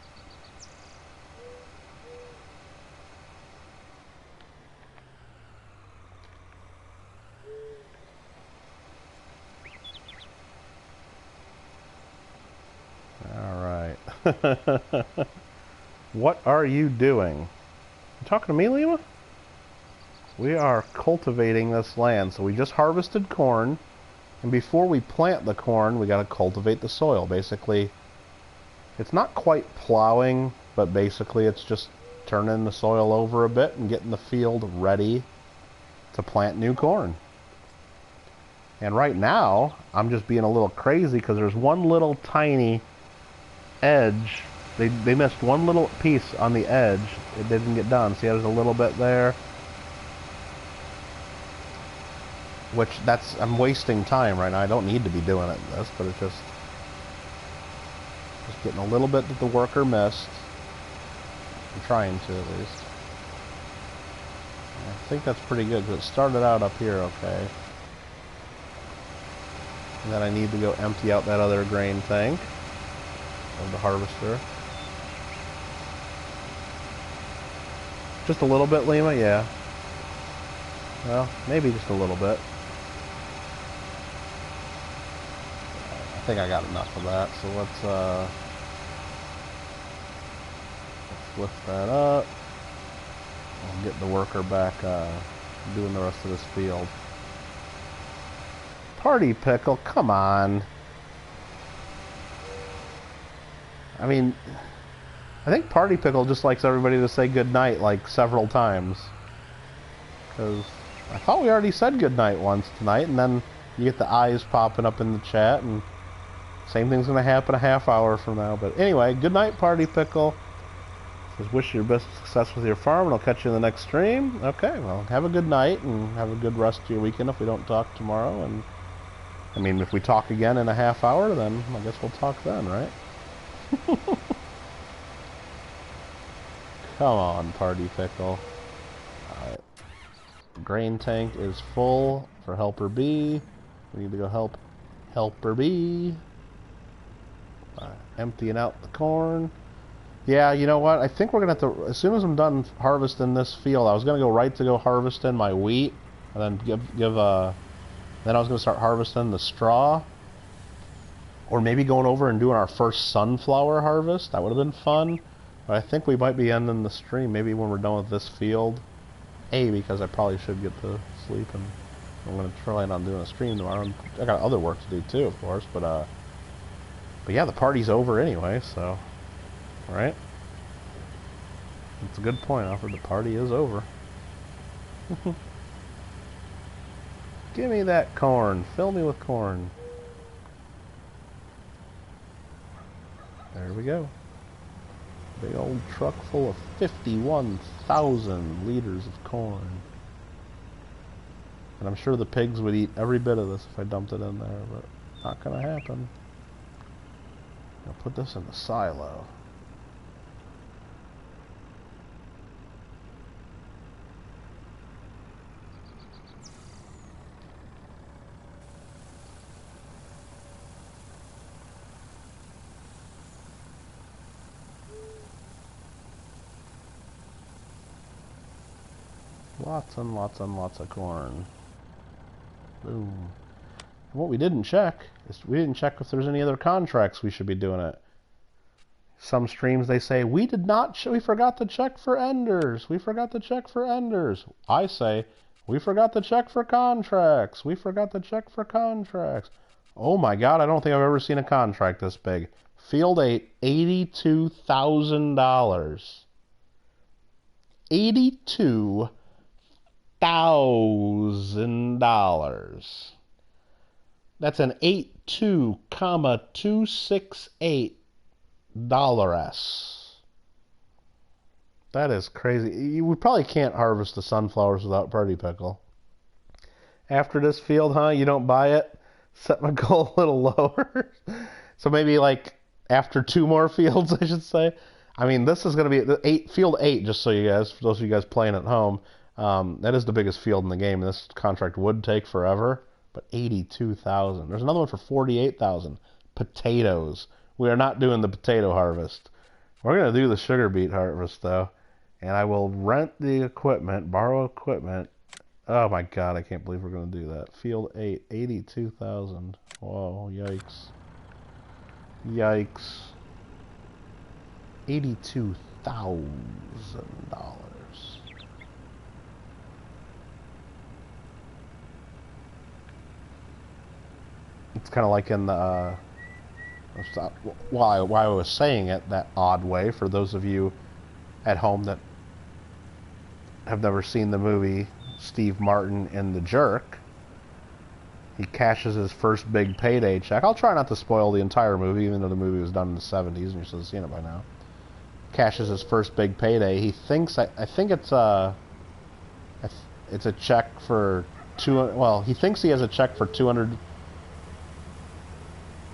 Alright. What are you doing? You talking to me, Lima? We are cultivating this land, so we just harvested corn. And before we plant the corn, we got to cultivate the soil. Basically, it's not quite plowing, but basically it's just turning the soil over a bit and getting the field ready to plant new corn. And right now, I'm just being a little crazy because there's one little tiny edge. They missed one little piece on the edge. It didn't get done. See, there's a little bit there. Which, I'm wasting time right now. I don't need to be doing this, but it's just getting a little bit that the worker missed. I'm trying to, at least. I think that's pretty good, because it started out up here okay. And then I need to go empty out that other grain tank of the harvester. Just a little bit, Lima? Yeah. Well, maybe just a little bit. I think I got enough of that, so let's lift that up. I'll get the worker back doing the rest of this field. Party Pickle, come on. I mean, I think Party Pickle just likes everybody to say goodnight like several times. Because I thought we already said goodnight once tonight, and then you get the eyes popping up in the chat, and same thing's going to happen a half hour from now. But anyway, good night, Party Pickle. Says, wish you the best success with your farm, and I'll catch you in the next stream. Okay, well, have a good night, and have a good rest of your weekend if we don't talk tomorrow. And I mean, if we talk again in a half hour, then I guess we'll talk then, right? Come on, Party Pickle. Alright. Grain tank is full for Helper B. We need to go help Helper B. Emptying out the corn. Yeah, you know what? I think we're going to have to, as soon as I'm done harvesting this field, I was going to go right to go harvesting my wheat, and then then I was going to start harvesting the straw. Or maybe going over and doing our first sunflower harvest. That would have been fun. But I think we might be ending the stream maybe when we're done with this field. Because I probably should get to sleep, and I'm going to try on doing a stream tomorrow. I got other work to do too, of course. But yeah, the party's over anyway, so... Right? That's a good point, Alfred. The party is over. Give me that corn. Fill me with corn. There we go. Big old truck full of 51,000 liters of corn. And I'm sure the pigs would eat every bit of this if I dumped it in there, but not gonna happen. I'll put this in the silo. Lots and lots and lots of corn. Boom. And what we didn't check is we didn't check if there's any other contracts we should be doing it. Some streams they say, we forgot to check for enders. We forgot to check for enders. I say, we forgot to check for contracts. We forgot to check for contracts. Oh my God, I don't think I've ever seen a contract this big. Field 8, $82,000. $82,000. That's an 82,268 $S. That is crazy. We probably can't harvest the sunflowers without Party Pickle. After this field, huh? You don't buy it? Set my goal a little lower. So maybe like after 2 more fields, I should say. I mean, this is going to be field 8, just so you guys, for those of you guys playing at home. That is the biggest field in the game. This contract would take forever, but 82,000. There's another one for 48,000. Potatoes. We are not doing the potato harvest. We're going to do the sugar beet harvest, though. And I will rent the equipment, borrow equipment. Oh, my God, I can't believe we're going to do that. Field 8, 82,000. Whoa, yikes. Yikes. $82,000. It's kind of like in the... while I was saying it that odd way, for those of you at home that have never seen the movie Steve Martin and the Jerk, he cashes his first big payday check. I'll try not to spoil the entire movie, even though the movie was done in the 70s and you should have seen it by now. Cashes his first big payday. He thinks, I think it's a check for he thinks he has a check for 200.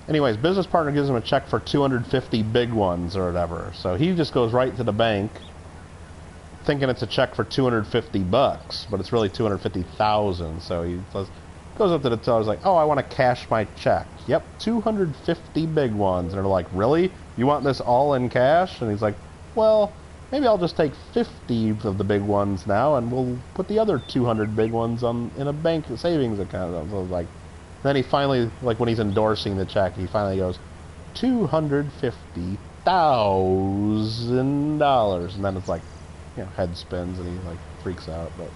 Anyways, business partner gives him a check for 250 big ones or whatever. So he just goes right to the bank thinking it's a check for 250 bucks, but it's really 250,000. So he goes up to the teller, like, "Oh, I want to cash my check." "Yep, 250 big ones." And they're like, "Really? You want this all in cash?" And he's like, "Well, maybe I'll just take 50 of the big ones now, and we'll put the other 200 big ones in a bank savings account." So I was like, then he finally, like when he's endorsing the check, he finally goes, $250,000. And then it's like, head spins and he like freaks out. But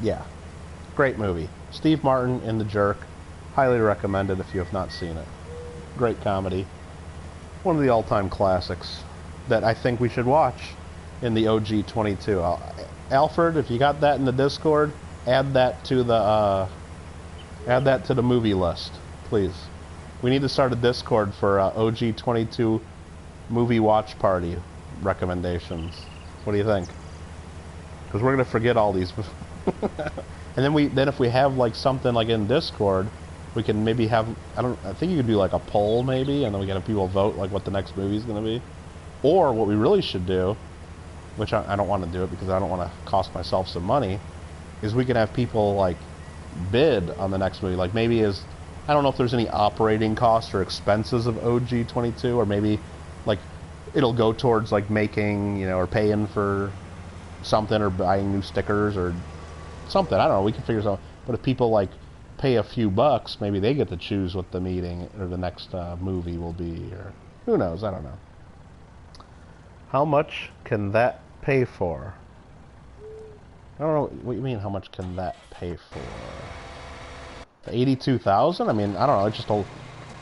yeah, great movie. Steve Martin in The Jerk. Highly recommended if you have not seen it. Great comedy. One of the all-time classics that I think we should watch in the OG 22. Alfred, if you got that in the Discord, add that to the movie list, please. We need to start a Discord for OG 22 movie watch party recommendations. What do you think? Because we're gonna forget all these. And then if we have like something like in Discord, we can maybe have, I think you could do like a poll maybe, and then we can have people vote like what the next movie is gonna be. Or what we really should do, which I don't want to do it because I don't want to cost myself some money, is we can have people like bid on the next movie. Like maybe I don't know if there's any operating costs or expenses of OG 22, or maybe like it'll go towards like making, or paying for something, or buying new stickers or something. I don't know. We can figure something. But if people like pay a few bucks, maybe they get to choose what the meeting or the next movie will be, or who knows, I don't know. How much can that pay for? I don't know what you mean, how much can that pay for? 82,000? I mean, I don't know, it's just a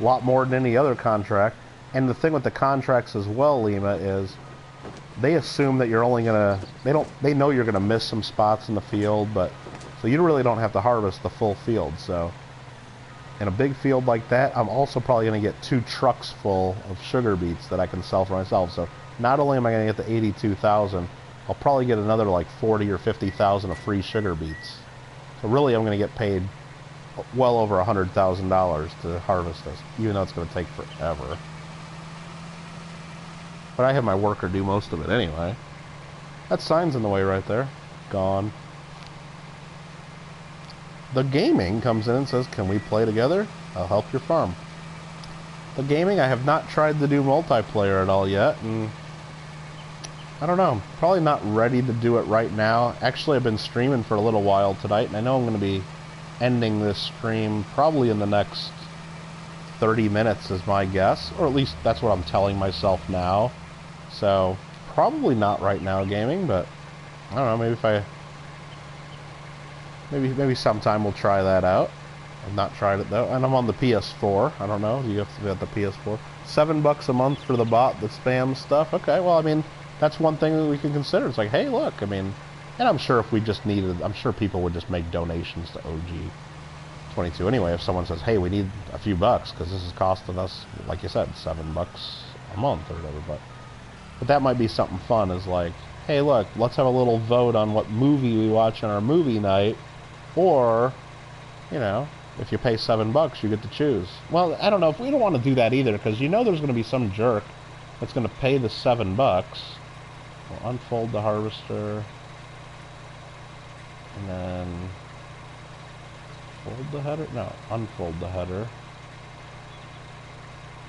lot more than any other contract. And the thing with the contracts as well, Lima, is they assume that you're only gonna, they know you're gonna miss some spots in the field, but so you really don't have to harvest the full field. So in a big field like that, I'm also probably gonna get 2 trucks full of sugar beets that I can sell for myself. So not only am I gonna get the 82,000, I'll probably get another like 40 or 50,000 of free sugar beets. So really, I'm gonna get paid well over $100,000 to harvest this, even though it's gonna take forever. But I have my worker do most of it anyway. That sign's in the way right there. Gone. The gaming comes in and says, can we play together? I'll help your farm. The gaming, I have not tried to do multiplayer at all yet, and I don't know. I'm probably not ready to do it right now. Actually, I've been streaming for a little while tonight, and I know I'm going to be ending this stream probably in the next 30 minutes is my guess, or at least that's what I'm telling myself now. So probably not right now gaming, but I don't know, maybe if I maybe sometime we'll try that out. I've not tried it though, and I'm on the PS4. I don't know, you have to be at the PS4. $7 a month for the bot that spams stuff. Okay, well, I mean, that's one thing that we can consider. It's like, hey, look, I mean, and I'm sure if we just needed, I'm sure people would just make donations to OG22 anyway. If someone says, hey, we need a few bucks because this is costing us, like you said, $7 a month or whatever. But that might be something fun. Is like, hey, look, let's have a little vote on what movie we watch on our movie night, or, you know, if you pay $7, you get to choose. Well, I don't know if we don't want to do that either, because you know there's going to be some jerk that's going to pay the $7. We'll unfold the harvester. And then fold the header? No, unfold the header.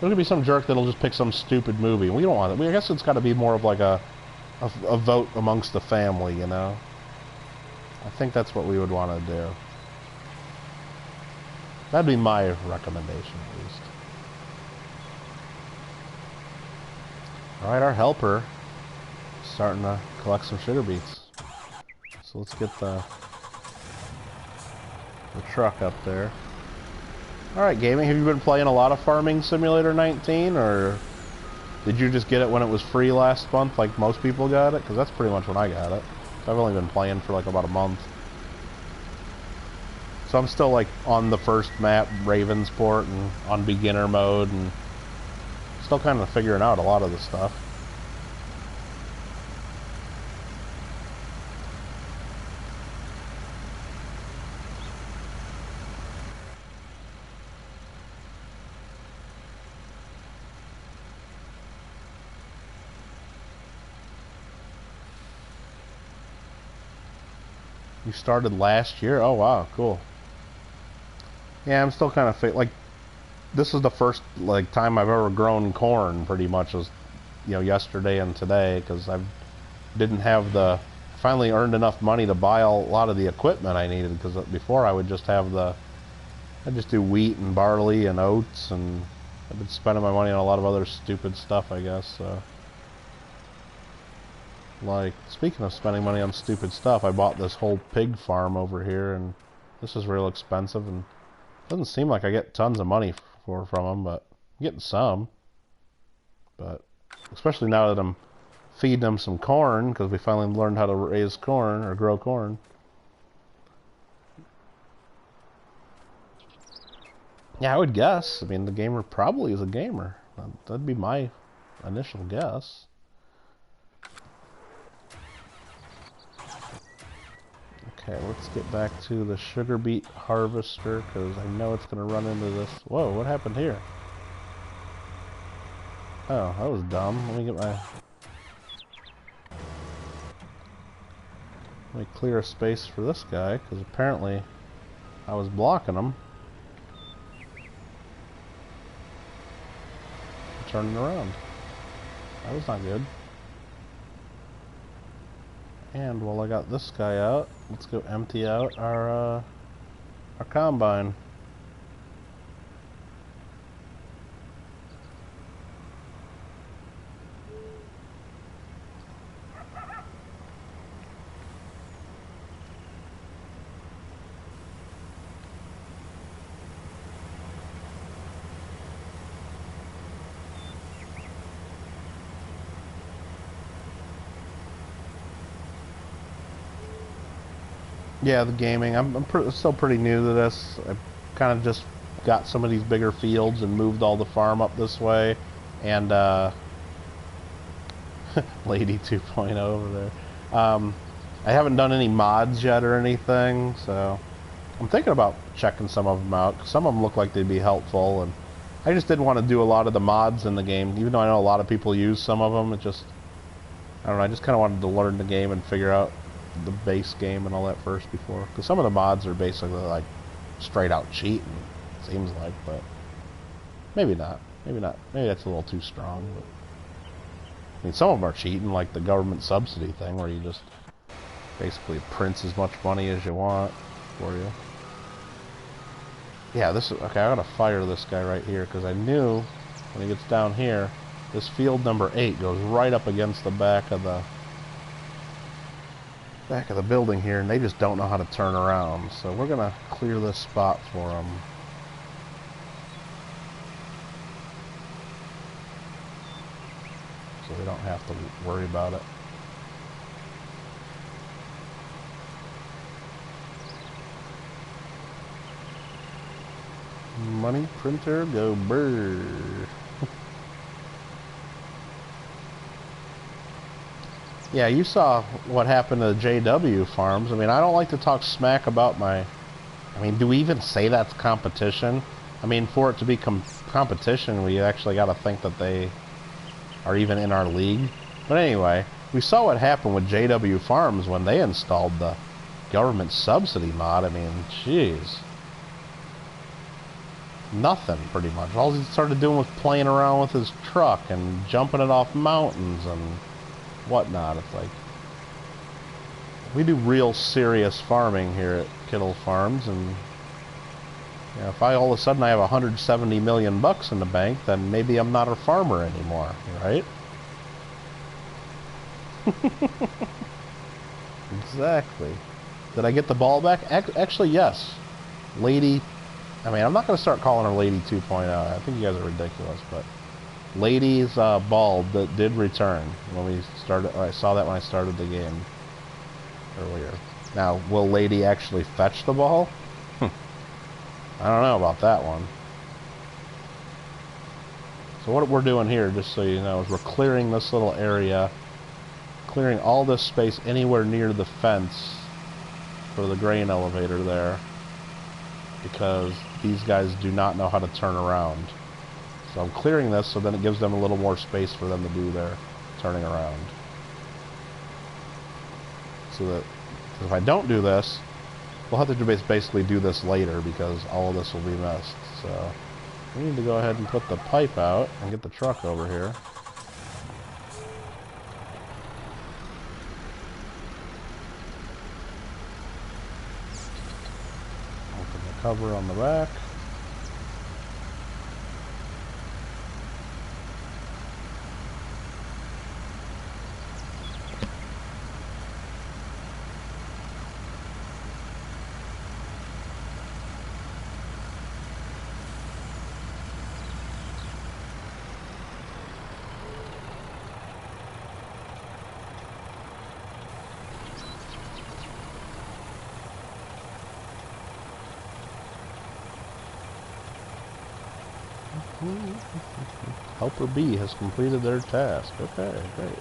There's gonna be some jerk that'll just pick some stupid movie. We don't want it. I guess it's got to be more of like a vote amongst the family, you know. I think that's what we would want to do. That'd be my recommendation, at least. All right, our helper is starting to collect some sugar beets. So let's get the truck up there. Alright, gaming, have you been playing a lot of Farming Simulator 19, or did you just get it when it was free last month like most people got it? Because that's pretty much when I got it. I've only been playing for like about a month. So I'm still like on the first map, Ravensport, and on beginner mode, and still kind of figuring out a lot of the stuff. You started last year? Oh wow, cool. Yeah, I'm still kind of like, this is the first like time I've ever grown corn. Pretty much was, you know, yesterday and today, because I didn't have the, finally earned enough money to buy a lot of the equipment I needed. Because before I would just have I'd just do wheat and barley and oats, and I've been spending my money on a lot of other stupid stuff, I guess. So. Like, speaking of spending money on stupid stuff, I bought this whole pig farm over here, and this is real expensive, and it doesn't seem like I get tons of money from them, but I'm getting some. But especially now that I'm feeding them some corn, because we finally learned how to raise corn, or grow corn. Yeah, I would guess. I mean, the gamer probably is a gamer. That'd be my initial guess. Okay, let's get back to the sugar beet harvester, because I know it's going to run into this. Whoa, what happened here? Oh, that was dumb. Let me clear a space for this guy, because apparently I was blocking him. Turning around. That was not good. And while I got this guy out, let's go empty out our our combine. Yeah, the gaming. I'm still pretty new to this. I kind of just got some of these bigger fields and moved all the farm up this way. And, Lady 2.0 over there. I haven't done any mods yet or anything, so I'm thinking about checking some of them out. Some of them look like they'd be helpful, and I just didn't want to do a lot of the mods in the game. Even though I know a lot of people use some of them, it just, I don't know, I just kind of wanted to learn the game and figure out the base game and all that first before, because some of the mods are basically like straight out cheating, seems like, but maybe not. Maybe that's a little too strong. But I mean, some of them are cheating, like the government subsidy thing, where you just basically prints as much money as you want for you. Yeah, this is okay. I gotta fire this guy right here because I knew when he gets down here, this field number 8 goes right up against the back of the building here, and they just don't know how to turn around. So we're gonna clear this spot for them. So they don't have to worry about it. Money printer, go brrr. Yeah, you saw what happened to JW Farms. I mean, I don't like to talk smack about my... I mean, do we even say that's competition? I mean, for it to be competition, we actually got to think that they are even in our league. But anyway, we saw what happened with JW Farms when they installed the government subsidy mod. I mean, jeez. Nothing, pretty much. All he started doing was playing around with his truck and jumping it off mountains and whatnot. It's like, we do real serious farming here at Kittle Farms, and you know, if all of a sudden I have 170 million bucks in the bank, then maybe I'm not a farmer anymore, right? Exactly. Did I get the ball back? Actually, yes. Lady, I mean, I'm not going to start calling her Lady 2.0. I think you guys are ridiculous, but Lady's ball that did return when we started. I saw that when I started the game earlier. Now, will Lady actually fetch the ball? I don't know about that one. So what we're doing here, just so you know, is we're clearing this little area, clearing all this space anywhere near the fence for the grain elevator there, because these guys do not know how to turn around. So I'm clearing this so then it gives them a little more space for them to do their turning around. So that if I don't do this, we'll have to basically do this later because all of this will be missed. So we need to go ahead and put the pipe out and get the truck over here. Open the cover on the back. Helper B has completed their task. Okay, great.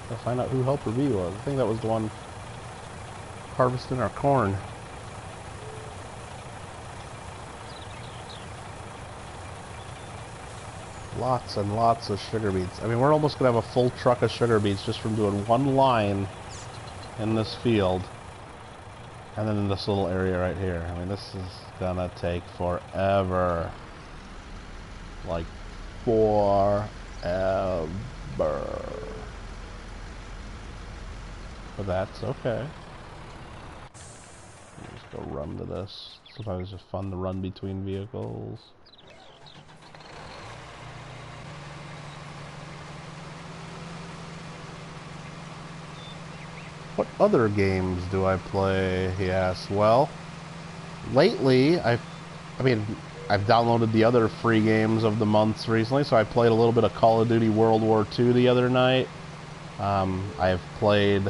I'll find out who Helper B was. I think that was the one harvesting our corn. Lots and lots of sugar beets. I mean, we're almost going to have a full truck of sugar beets just from doing one line in this field. And then in this little area right here. I mean, this is going to take forever. Like, forever. But that's okay. Just Go run to this. Sometimes it's just fun to run between vehicles. What other games do I play? He asks. Well, lately I've downloaded the other free games of the months recently, so I played a little bit of Call of Duty World War II the other night. I've played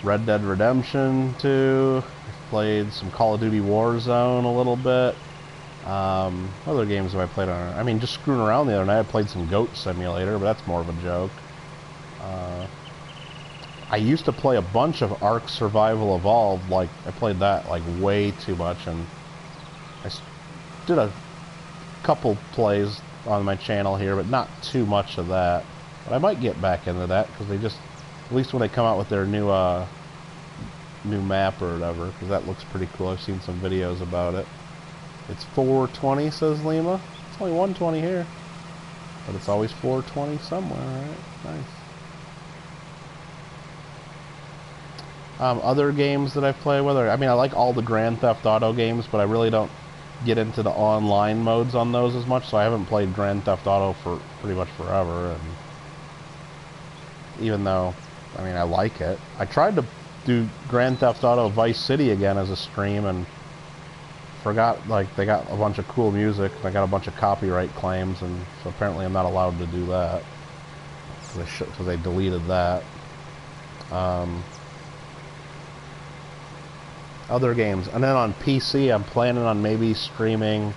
Red Dead Redemption 2. I've played some Call of Duty Warzone a little bit. What other games have I played on? I mean, just screwing around the other night, I played some Goat Simulator, but that's more of a joke. I used to play a bunch of Ark Survival Evolved. Like, I played that like way too much, and I did a couple plays on my channel here, but not too much of that. But I might get back into that, because they just, at least when they come out with their new map or whatever, because that looks pretty cool. I've seen some videos about it. It's 420, says Lima. It's only 120 here, but it's always 420 somewhere, right? Nice. Other games that I've played with, I mean, I like all the Grand Theft Auto games, but I really don't get into the online modes on those as much, so I haven't played Grand Theft Auto for pretty much forever, and even though, I mean, I like it. I tried to do Grand Theft Auto Vice City again as a stream, and forgot, like, they got a bunch of cool music, and I got a bunch of copyright claims, and so apparently I'm not allowed to do that, because they deleted that. Other games, and then on PC I'm planning on maybe streaming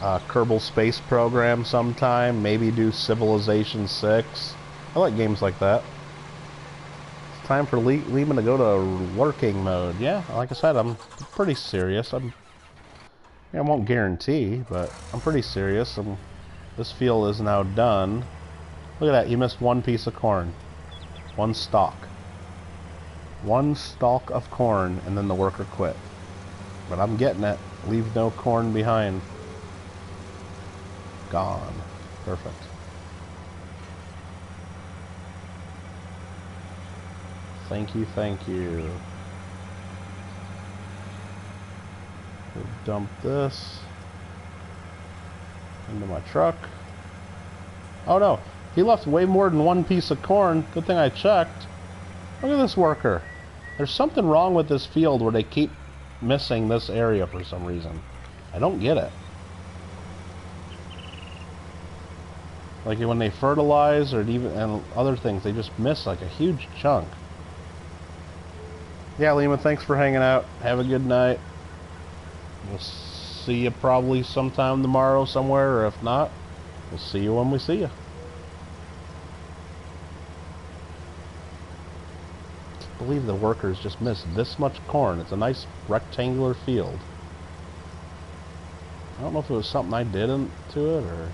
Kerbal Space Program sometime, maybe do Civilization 6. I like games like that. It's time for Lehman to go to lurking mode. Yeah, like I said, I'm pretty serious. I won't guarantee, but I'm pretty serious, and this field is now done. Look at that, you missed one piece of corn. One stalk. One stalk of corn, and then the worker quit. But I'm getting it. Leave no corn behind. Gone. Perfect. Thank you, thank you. We'll dump this into my truck. Oh no, he left way more than one piece of corn. Good thing I checked. Look at this worker. There's something wrong with this field where they keep missing this area for some reason. I don't get it. Like when they fertilize or even and other things, they just miss like a huge chunk. Yeah, Lima, thanks for hanging out. Have a good night. We'll see you probably sometime tomorrow somewhere, or if not, we'll see you when we see you. I believe the workers just missed this much corn. It's a nice rectangular field. I don't know if it was something I did to it or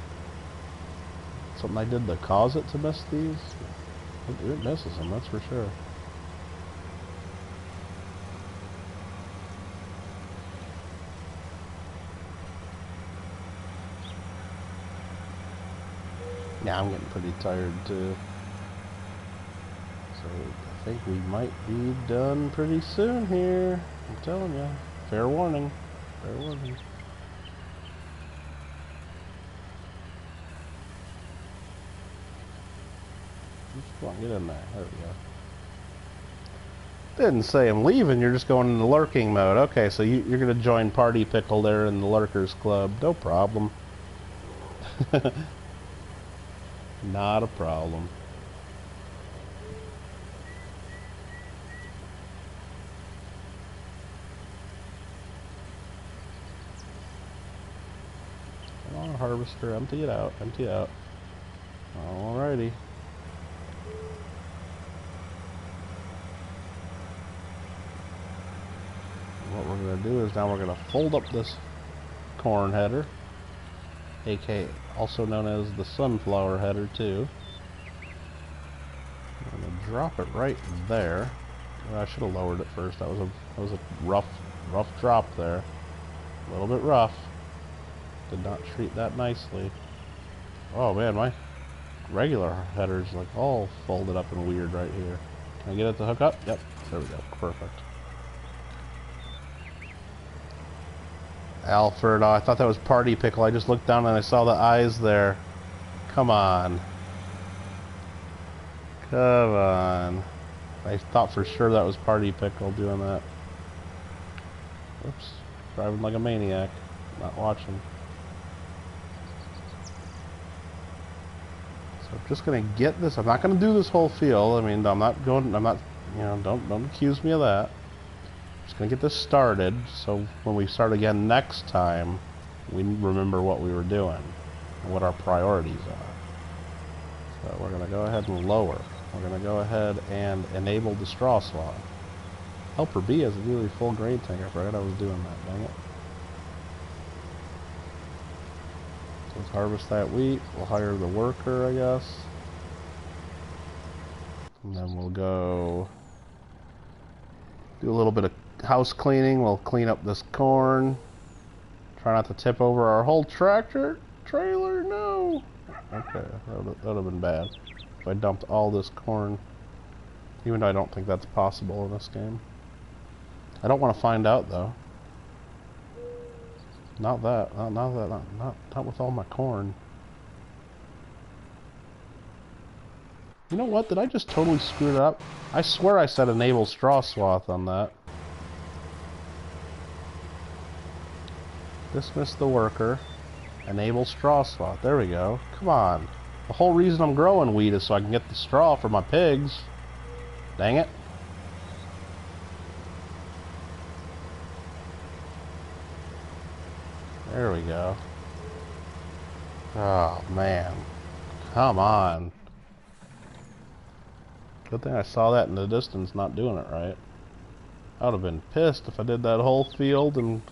something I did to cause it to miss these. It misses them, that's for sure. Yeah, I'm getting pretty tired too. So I think we might be done pretty soon here. I'm telling you. Fair warning. Fair warning. Come on, get in there. There we go. Didn't say I'm leaving, you're just going into lurking mode. Okay, so you're going to join Party Pickle there in the Lurkers Club. No problem. Not a problem. Come on, harvester, empty it out, empty it out. Alrighty. What we're going to do is now we're going to fold up this corn header, aka also known as the sunflower header too. I'm going to drop it right there. Well, I should have lowered it first. That was a rough drop there. A little bit rough. Did not treat that nicely. Oh man, my regular header's like all folded up and weird right here. Can I get it to hook up? Yep. There we go. Perfect. Alfred, oh, I thought that was Party Pickle. I just looked down and I saw the eyes there. Come on. Come on. I thought for sure that was Party Pickle doing that. Oops. Driving like a maniac. Not watching. So I'm just gonna get this. I'm not gonna do this whole field. I mean, I'm not, you know, don't accuse me of that. I'm just gonna get this started, so when we start again next time, we remember what we were doing and what our priorities are. So we're gonna go ahead and lower. We're gonna go ahead and enable the straw swap. Helper B has a really full grain tank. I forgot I was doing that, dang it. So let's harvest that wheat. We'll hire the worker, I guess. And then we'll go do a little bit of house cleaning. We'll clean up this corn. Try not to tip over our whole tractor trailer. No. Okay, that would have been bad if I dumped all this corn. Even though I don't think that's possible in this game. I don't want to find out though. Not with all my corn. You know what? Did I just totally screw it up? I swear I said enable straw swath on that. Dismiss the worker. Enable straw swath. There we go. Come on. The whole reason I'm growing wheat is so I can get the straw for my pigs. Dang it. There we go. Oh, man. Come on. Good thing I saw that in the distance, not doing it right. I would have been pissed if I did that whole field and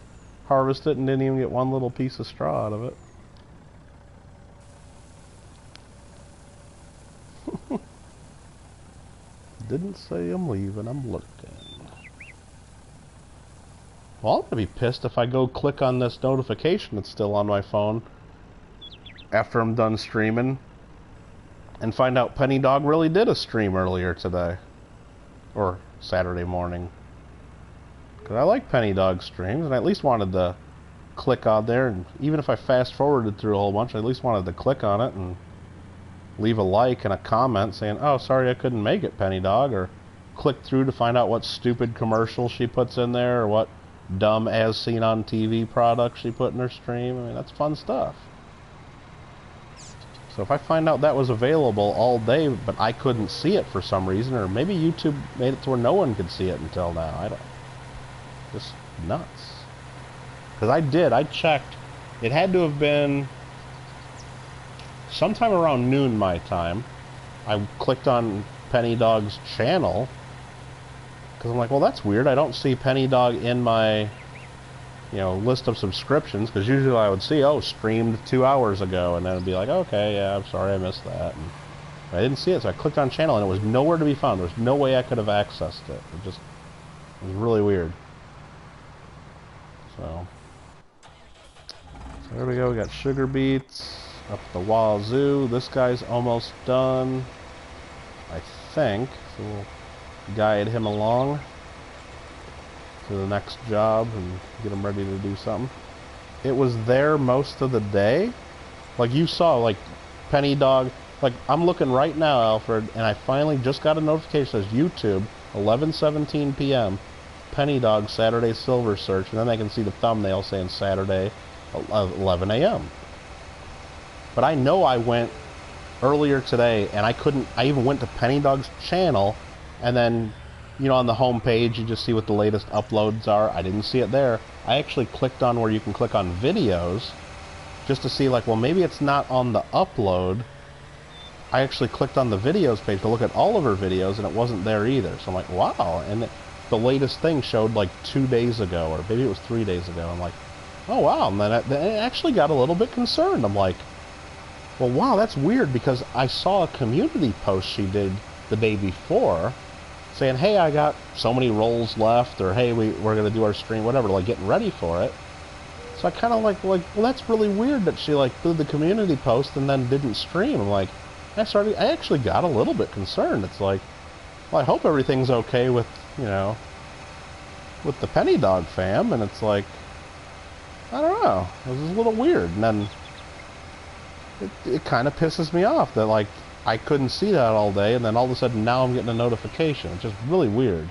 harvested it and didn't even get one little piece of straw out of it. Didn't say I'm leaving, I'm looking. Well, I'm gonna be pissed if I go click on this notification that's still on my phone after I'm done streaming and find out Penny Dog really did a stream earlier today. Or Saturday morning. Because I like Penny Dog streams, and I at least wanted to click on there, and even if I fast forwarded through a whole bunch, I at least wanted to click on it and leave a like and a comment saying, oh, sorry I couldn't make it, Penny Dog, or click through to find out what stupid commercial she puts in there, or what dumb as seen on TV product she put in her stream. I mean, that's fun stuff. So if I find out that was available all day, but I couldn't see it for some reason, or maybe YouTube made it to where no one could see it until now, I don't... Just nuts. Because I checked, it had to have been sometime around noon my time. I clicked on Penny Dog's channel, because I'm like, well, that's weird. I don't see Penny Dog in my, you know, list of subscriptions, because usually I would see, oh, streamed 2 hours ago, and then it'd be like, okay, yeah, I'm sorry I missed that. And I didn't see it, so I clicked on channel, and it was nowhere to be found. There was no way I could have accessed it. It was really weird. So there we go. We got sugar beets up the wazoo. This guy's almost done, I think. So we'll guide him along to the next job and get him ready to do something. It was there most of the day. Like you saw, like Penny Dog. Like I'm looking right now, Alfred, and I finally just got a notification that says YouTube, 11:17 p.m. Penny Dog Saturday Silver Search, and then I can see the thumbnail saying Saturday 11 a.m. But I know I went earlier today, and I even went to Penny Dog's channel, and then, you know, on the home page, you just see what the latest uploads are. I didn't see it there. I actually clicked on where you can click on videos, just to see, like, well, maybe it's not on the upload. I actually clicked on the videos page to look at all of her videos, and it wasn't there either. So I'm like, wow, and the latest thing showed like 2 days ago, or maybe it was 3 days ago. I'm like, oh wow, and then I actually got a little bit concerned. I'm like, well, wow, that's weird, because I saw a community post she did the day before saying, hey, I got so many rolls left, or hey, we're going to do our stream, whatever, like getting ready for it. So I kind of like, well, that's really weird that she like did the community post and then didn't stream. I'm like, I actually got a little bit concerned. It's like, well, I hope everything's okay with, you know, with the Penny Dog fam, and it's like, I don't know. It was just a little weird, and then it kind of pisses me off that, like, I couldn't see that all day, and then all of a sudden now I'm getting a notification. It's just really weird.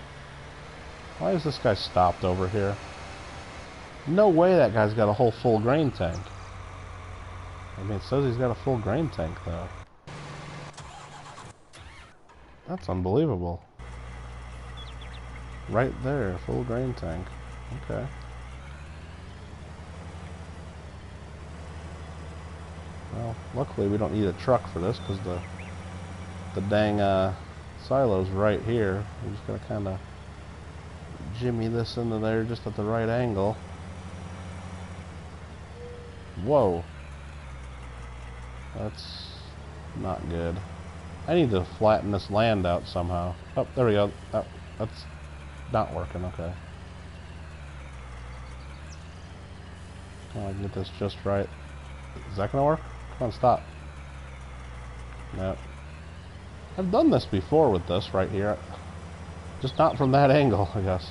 Why is this guy stopped over here? No way that guy's got a whole full grain tank. I mean, it says he's got a full grain tank, though. That's unbelievable. Right there, full grain tank. Okay. Well, luckily we don't need a truck for this, because the dang silo's right here. We're just gonna kind of jimmy this into there just at the right angle. Whoa. That's not good. I need to flatten this land out somehow. Oh, there we go. Oh, that's not working. Okay. I can get this just right. Is that gonna work? Come on, stop. Nope. I've done this before with this right here. Just not from that angle, I guess.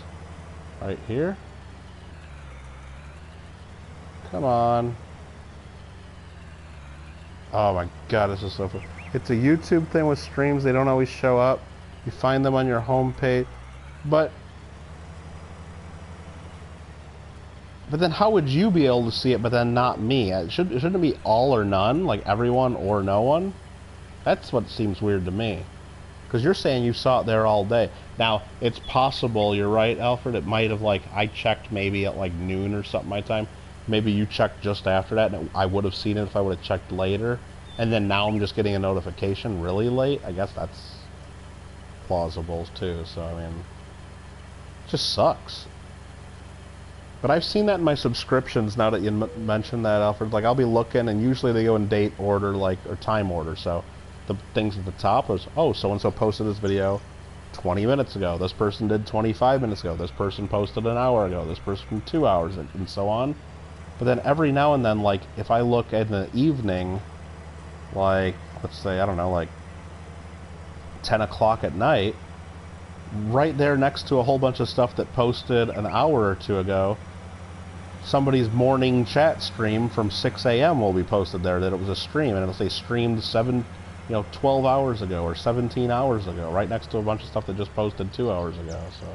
Right here. Come on. Oh my god, this is so fun. It's a YouTube thing with streams. They don't always show up. You find them on your home page. But then how would you be able to see it, but then not me? Shouldn't it be all or none? Like everyone or no one? That's what seems weird to me. Because you're saying you saw it there all day. Now, it's possible, you're right, Alfred, it might have, like, I checked maybe at, like, noon or something my time. Maybe you checked just after that, and I would have seen it if I would have checked later. And then now I'm just getting a notification really late. I guess that's plausible, too. So, I mean, it just sucks. But I've seen that in my subscriptions now that you mentioned that, Alfred. Like, I'll be looking, and usually they go in date order, like, or time order, so the things at the top was, oh, so-and-so posted this video 20 minutes ago. This person did 25 minutes ago. This person posted an hour ago. This person 2 hours, and so on. But then every now and then, like, if I look in the evening, like, let's say, I don't know, like 10 o'clock at night, right there next to a whole bunch of stuff that posted an hour or two ago, somebody's morning chat stream from 6 a.m. will be posted there, that it was a stream, and it'll say streamed 12 hours ago or 17 hours ago, right next to a bunch of stuff that just posted 2 hours ago. So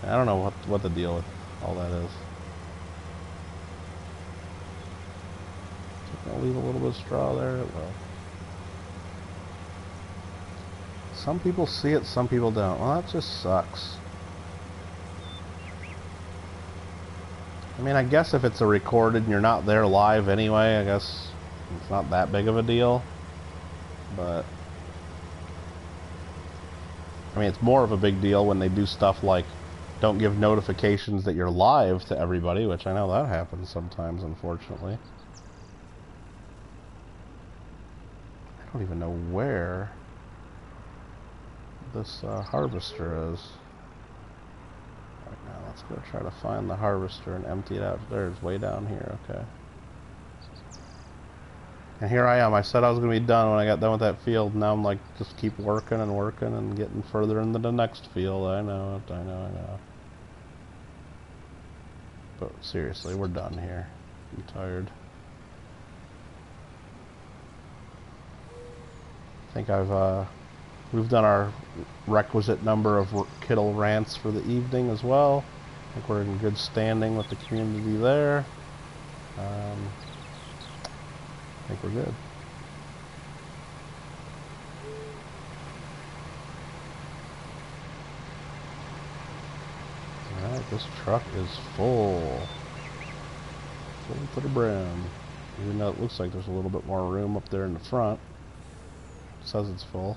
I don't know what the deal with all that is. So I'll leave a little bit of straw there. Well, some people see it, some people don't. Well, that just sucks. I mean, I guess if it's a recorded and you're not there live anyway, I guess it's not that big of a deal. But I mean, it's more of a big deal when they do stuff like don't give notifications that you're live to everybody, which I know that happens sometimes, unfortunately. I don't even know where this harvester is. Right now, let's go try to find the harvester and empty it out. There, it's way down here. Okay. And here I am. I said I was going to be done when I got done with that field. Now I'm like, just keep working and working and getting further into the next field. I know it. I know. But seriously, we're done here. I'm tired. I think we've done our requisite number of Kittle rants for the evening as well. I think we're in good standing with the community there. I think we're good. Alright, this truck is full. Full to the brim. Even though it looks like there's a little bit more room up there in the front. It says it's full.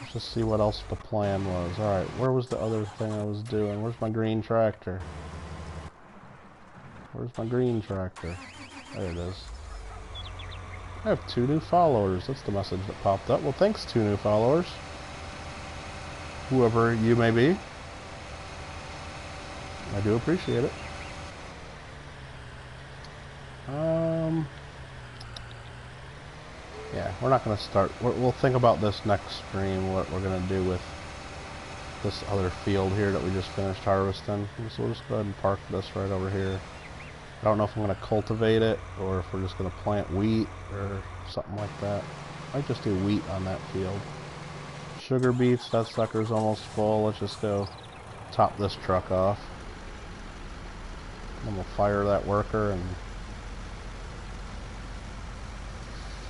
Let's just see what else the plan was. Alright, where was the other thing I was doing? Where's my green tractor? Where's my green tractor? There it is. I have 2 new followers. That's the message that popped up. Well, thanks, 2 new followers. Whoever you may be. I do appreciate it. Yeah, we're not going to start. We'll think about this next stream, what we're going to do with this other field here that we just finished harvesting. So we'll just go ahead and park this right over here. I don't know if I'm going to cultivate it or if we're just going to plant wheat or something like that. Might just do wheat on that field. Sugar beets, that sucker's almost full. Let's just go top this truck off. And we'll fire that worker and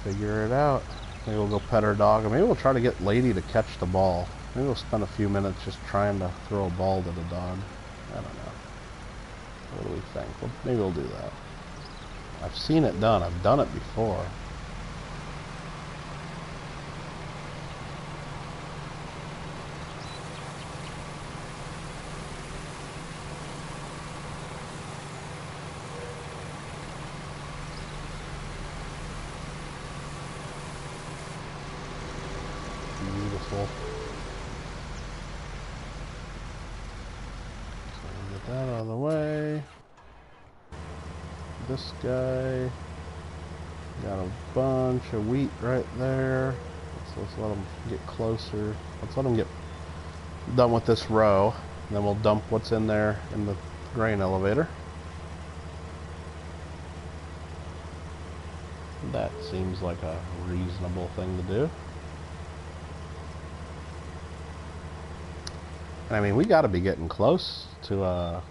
figure it out. Maybe we'll go pet our dog, or maybe we'll try to get Lady to catch the ball. Maybe we'll spend a few minutes just trying to throw a ball to the dog. I don't know. What do we think? Well, maybe we'll do that. I've seen it done. I've done it before. Beautiful. So get that out of the way. This guy got a bunch of wheat right there. Let's let him get closer. Let's let him get done with this row, and then we'll dump what's in there in the grain elevator. That seems like a reasonable thing to do. And I mean, we got to be getting close to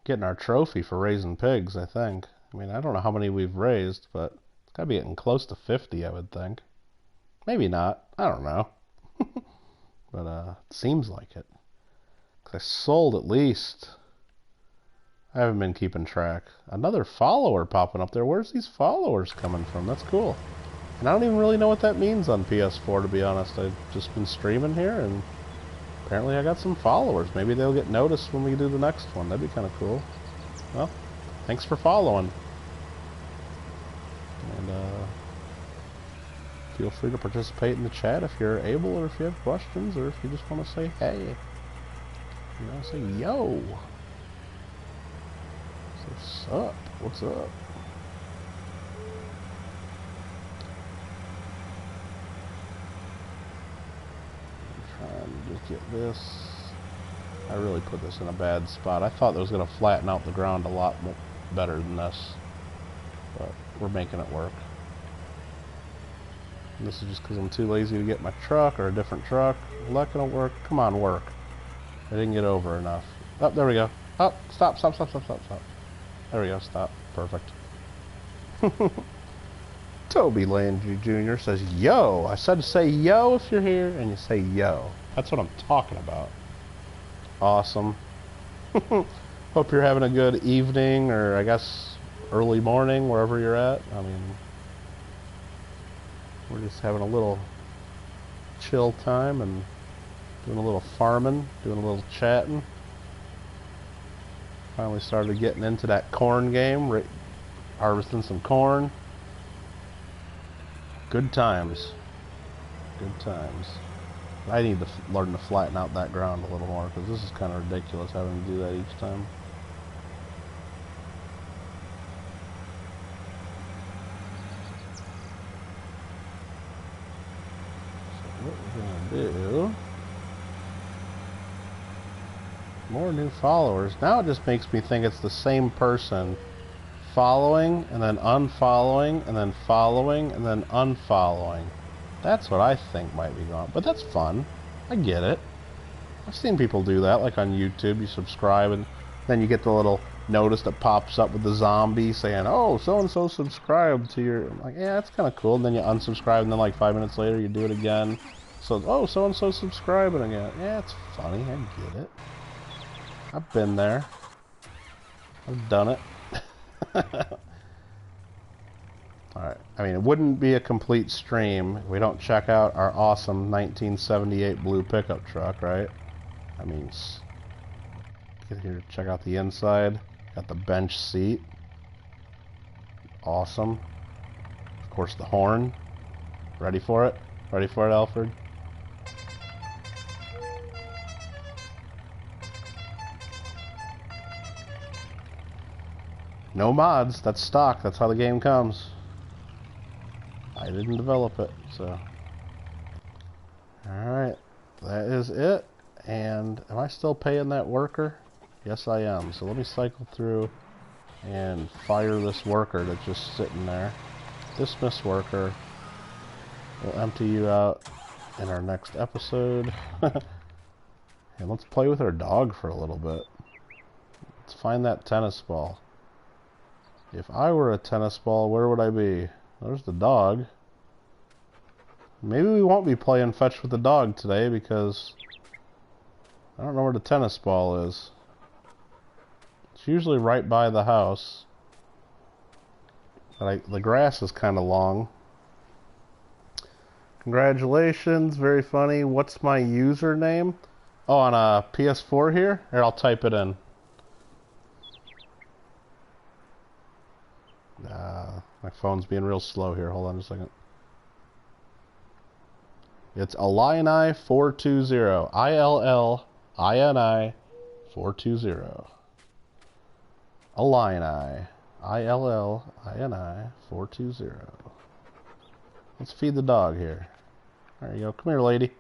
getting our trophy for raising pigs, I think. I mean, I don't know how many we've raised, but it's got to be getting close to 50, I would think. Maybe not. I don't know. But it seems like it. 'Cause I sold at least. I haven't been keeping track. Another follower popping up there. Where's these followers coming from? That's cool. And I don't even really know what that means on PS4, to be honest. I've just been streaming here, and apparently I got some followers. Maybe they'll get noticed when we do the next one. That'd be kind of cool. Well, thanks for following. And feel free to participate in the chat if you're able, or if you have questions, or if you just want to say hey. You know, say yo. What's up? What's up? I'm trying to just get this. I really put this in a bad spot. I thought it was going to flatten out the ground a lot better than this, but we're making it work. And this is just because I'm too lazy to get my truck or a different truck. Is that going to work? Come on, work. I didn't get over enough. Oh, there we go. Oh, stop. There we go, stop. Perfect. Toby Landry Jr. says, yo. I said to say yo if you're here, and you say yo. That's what I'm talking about. Awesome. Hope you're having a good evening, or I guess early morning, wherever you're at. I mean, we're just having a little chill time and doing a little farming, doing a little chatting. Finally started getting into that corn game, harvesting some corn. Good times. Good times. I need to learn to flatten out that ground a little more, because this is kind of ridiculous having to do that each time. So what we're going to do... More new followers. Now it just makes me think it's the same person following and then unfollowing and then following and then unfollowing. That's what I think might be going on. But that's fun. I get it. I've seen people do that, like on YouTube. You subscribe and then you get the little notice that pops up with the zombie saying, oh, so-and-so subscribed to your... I'm like, yeah, that's kind of cool. And then you unsubscribe, and then like 5 minutes later you do it again. So, oh, so-and-so subscribing again. Yeah, it's funny. I get it. I've been there. I've done it. Alright, I mean, it wouldn't be a complete stream if we don't check out our awesome 1978 blue pickup truck, right? I mean, get here, check out the inside. Got the bench seat. Awesome. Of course, the horn. Ready for it? Ready for it, Alfred? No mods, that's stock, that's how the game comes. I didn't develop it, so. Alright, that is it. And am I still paying that worker? Yes, I am. So let me cycle through and fire this worker that's just sitting there. Dismiss worker. We'll empty you out in our next episode. And let's play with our dog for a little bit. Let's find that tennis ball. If I were a tennis ball, where would I be? There's the dog. Maybe we won't be playing fetch with the dog today because I don't know where the tennis ball is. It's usually right by the house. But the grass is kind of long. Congratulations, very funny. What's my username? Oh, on a PS4 here? Here, I'll type it in. My phone's being real slow here. Hold on a second. It's Illini420. ILLINI 420. Illini. ILLINI 420. Let's feed the dog here. There you go. Come here, lady.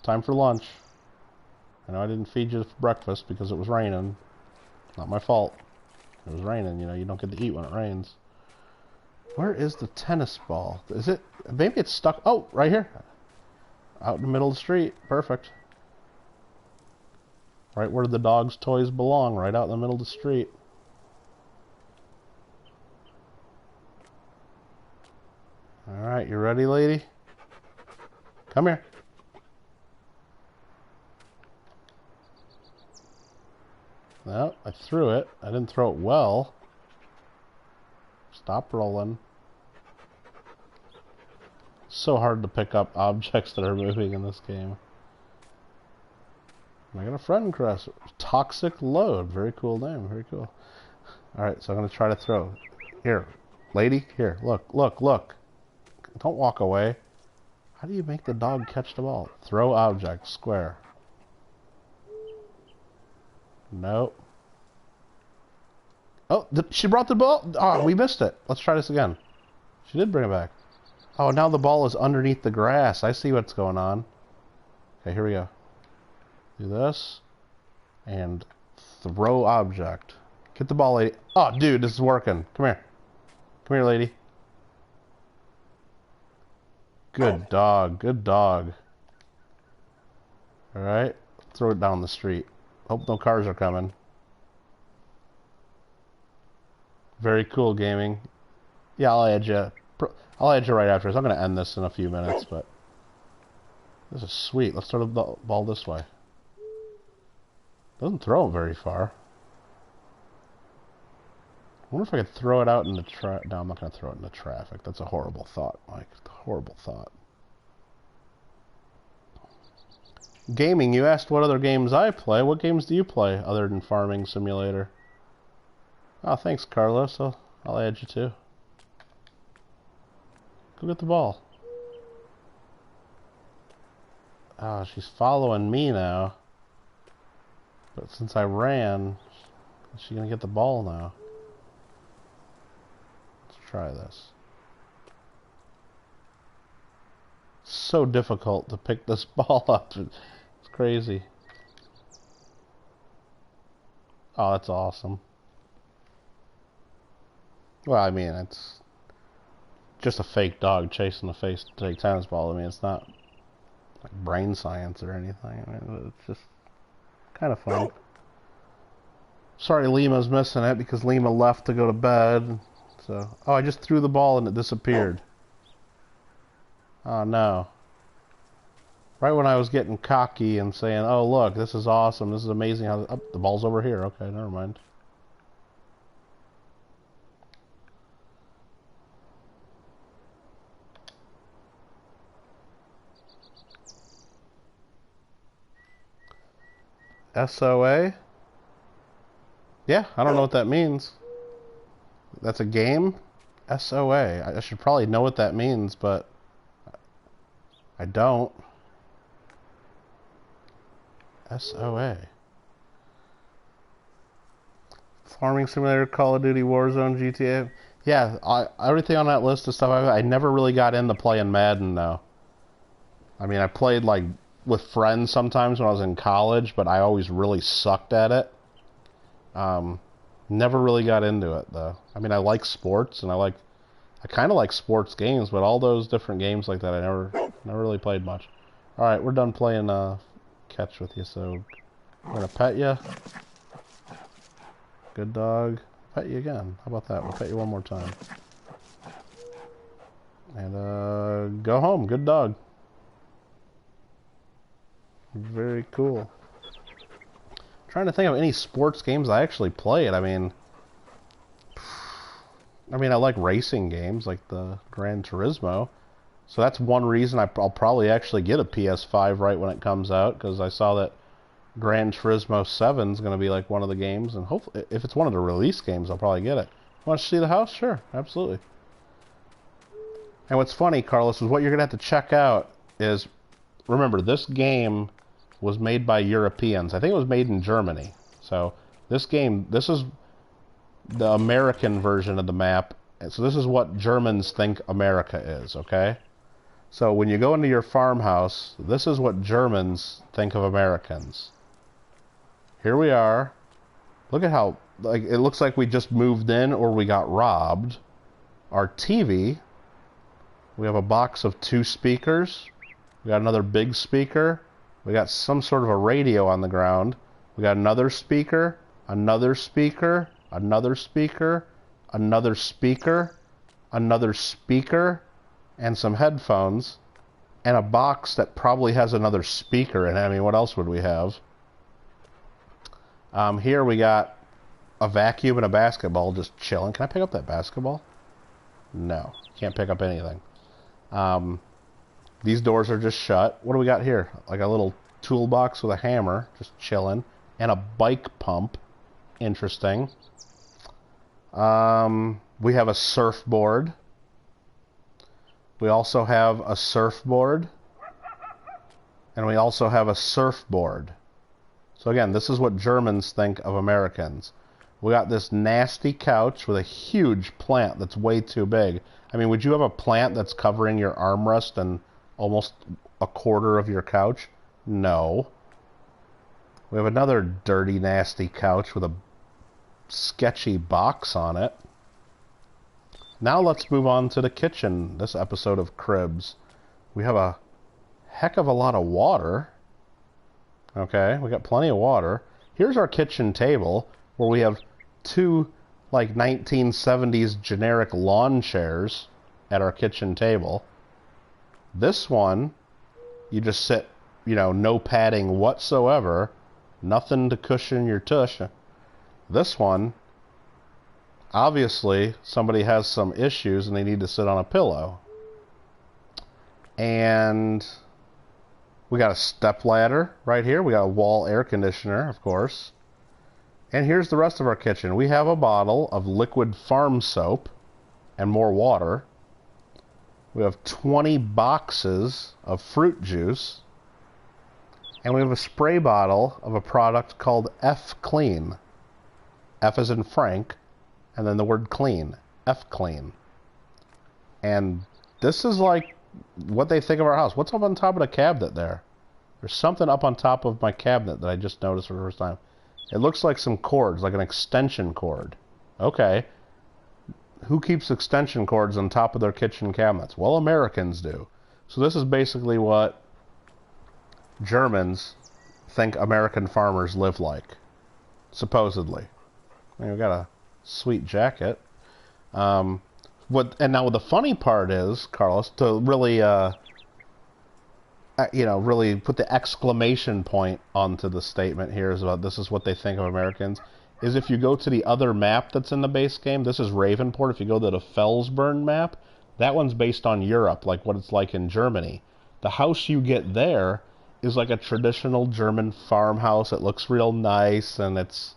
Time for lunch. I know I didn't feed you for breakfast because it was raining. Not my fault. It was raining, you know, you don't get to eat when it rains. Where is the tennis ball? Is it... Maybe it's stuck... Oh, right here. Out in the middle of the street. Perfect. Right where the dog's toys belong. Right out in the middle of the street. Alright, you ready, lady? Come here. No, I threw it. I didn't throw it well. Stop rolling. So hard to pick up objects that are moving in this game. I got a friend request. Toxic Load. Very cool name. Very cool. Alright, so I'm going to try to throw. Here. Lady. Here. Look. Look. Look. Don't walk away. How do you make the dog catch the ball? Throw object. Square. Nope. Oh, she brought the ball. Oh, we missed it. Let's try this again. She did bring it back. Oh, now the ball is underneath the grass. I see what's going on. Okay, here we go. Do this. And throw object. Get the ball, lady. Oh, dude, this is working. Come here. Come here, lady. Good dog. Good dog. Alright. Throw it down the street. Hope no cars are coming. Very cool gaming. Yeah, I'll add you. I'll add you right after this. I'm going to end this in a few minutes, but this is sweet. Let's throw the ball this way. Doesn't throw it very far. I wonder if I could throw it out in the No, I'm not going to throw it in the traffic. That's a horrible thought, Mike. A horrible thought. Gaming, you asked what other games I play. What games do you play other than Farming Simulator? Oh, thanks, Carlos. I'll add you too. Go get the ball. Oh, she's following me now. But since I ran, is she going to get the ball now? Let's try this. It's so difficult to pick this ball up. It's crazy. Oh, that's awesome. Well, I mean, it's just a fake dog chasing a fake tennis ball. I mean, it's not like brain science or anything. I mean, it's just kind of fun. Sorry Lima's missing it because Lima left to go to bed. So, oh, I just threw the ball and it disappeared. Oh, no. Right when I was getting cocky and saying, oh, look, this is awesome. This is amazing. How oh, the ball's over here. Okay, never mind. SOA? Yeah, I don't know what that means. That's a game? SOA. I should probably know what that means, but I don't. SOA. Farming Simulator, Call of Duty, Warzone, GTA. Yeah, everything on that list of stuff, I never really got into playing Madden, though. I mean, I played, like, with friends sometimes when I was in college, but I always really sucked at it. Never really got into it, though. I mean, I like sports, and I kind of like sports games, but all those different games like that, I never really played much. All right, we're done playing catch with you, so we're gonna pet you. Good dog. Pet you again. How about that? We'll pet you one more time. And go home. Good dog. Very cool. I'm trying to think of any sports games I actually played. I mean, I like racing games like the Gran Turismo. So that's one reason I'll probably actually get a PS5 right when it comes out, because I saw that Gran Turismo 7 is going to be like one of the games, and hopefully, if it's one of the release games, I'll probably get it. Want to see the house? Sure, absolutely. And what's funny, Carlos, is what you're going to have to check out is, remember, this game was made by Europeans. I think it was made in Germany. So this is the American version of the map. So this is what Germans think America is, okay? So when you go into your farmhouse, this is what Germans think of Americans. Here we are. Look at how, like, it looks like we just moved in or we got robbed. Our TV, we have a box of 2 speakers. We got another big speaker. We got some sort of a radio on the ground. We got another speaker, another speaker, another speaker, another speaker, another speaker, and some headphones, and a box that probably has another speaker in it. I mean, what else would we have? Here we got a vacuum and a basketball just chilling. Can I pick up that basketball? No, can't pick up anything. These doors are just shut. What do we got here? Like a little toolbox with a hammer, just chilling, and a bike pump. Interesting. We have a surfboard. We also have a surfboard. And we also have a surfboard. So again, this is what Germans think of Americans. We got this nasty couch with a huge plant that's way too big. I mean, would you have a plant that's covering your armrest and almost a quarter of your couch? No. We have another dirty, nasty couch with a sketchy box on it. Now let's move on to the kitchen, this episode of Cribs. We have a heck of a lot of water. Okay, we got plenty of water. Here's our kitchen table, where we have 2, like, 1970s generic lawn chairs at our kitchen table. This one, you just sit, no padding whatsoever, nothing to cushion your tush. This one, obviously, somebody has some issues and they need to sit on a pillow. And we got a stepladder right here. We got a wall air conditioner, of course. And here's the rest of our kitchen. We have a bottle of liquid farm soap and more water. We have 20 boxes of fruit juice. And we have a spray bottle of a product called F Clean. F as in Frank, and then the word clean. F Clean. And this is like what they think of our house. What's up on top of the cabinet there? There's something up on top of my cabinet that I just noticed for the first time. It looks like some cords, like an extension cord. Okay. Who keeps extension cords on top of their kitchen cabinets? Well, Americans do. So this is basically what Germans think American farmers live like. Supposedly. I mean, we got a sweet jacket. And now the funny part is, Carlos, to really, really put the exclamation point onto the statement here is about this is what they think of Americans, is if you go to the other map that's in the base game, this is Ravenport. If you go to the Felsburn map, that one's based on Europe, like what it's like in Germany. The house you get there is like a traditional German farmhouse. It looks real nice, and it's,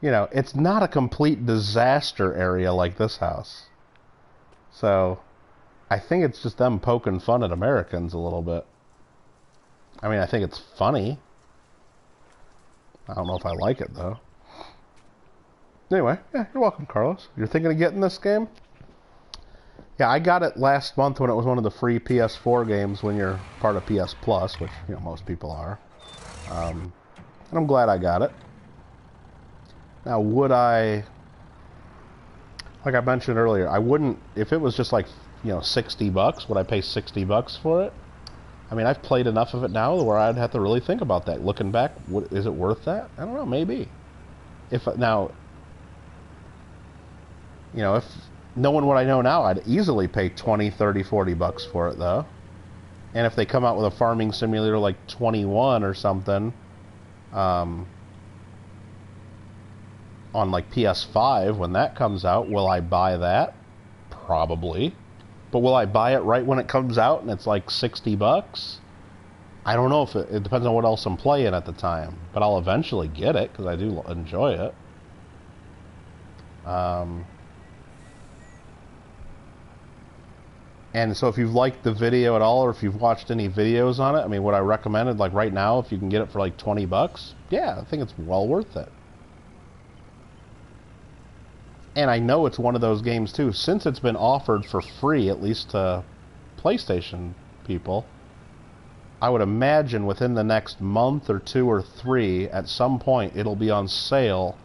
it's not a complete disaster area like this house. So, I think it's just them poking fun at Americans a little bit. I mean, I think it's funny. I don't know if I like it, though. Anyway, yeah, you're welcome, Carlos. You're thinking of getting this game? Yeah, I got it last month when it was one of the free PS4 games when you're part of PS Plus, which, you know, most people are. And I'm glad I got it. Now, would I... Like I mentioned earlier, I wouldn't... If it was just like, you know, $60, would I pay $60 for it? I mean, I've played enough of it now where I'd have to really think about that. Looking back, is it worth that? I don't know, maybe. If now... You know, if... Knowing what I know now, I'd easily pay $20, $30, $40 for it, though. And if they come out with a farming simulator like 21 or something, on like PS5, when that comes out, will I buy that? Probably. But will I buy it right when it comes out and it's like $60? I don't know if it depends on what else I'm playing at the time. But I'll eventually get it because I do enjoy it. And so if you've liked the video at all, or if you've watched any videos on it, I mean, would I recommend it? Like right now, if you can get it for like $20, yeah, I think it's well worth it. And I know it's one of those games too, since it's been offered for free, at least to PlayStation people, I would imagine within the next month or 2 or 3, at some point, it'll be on sale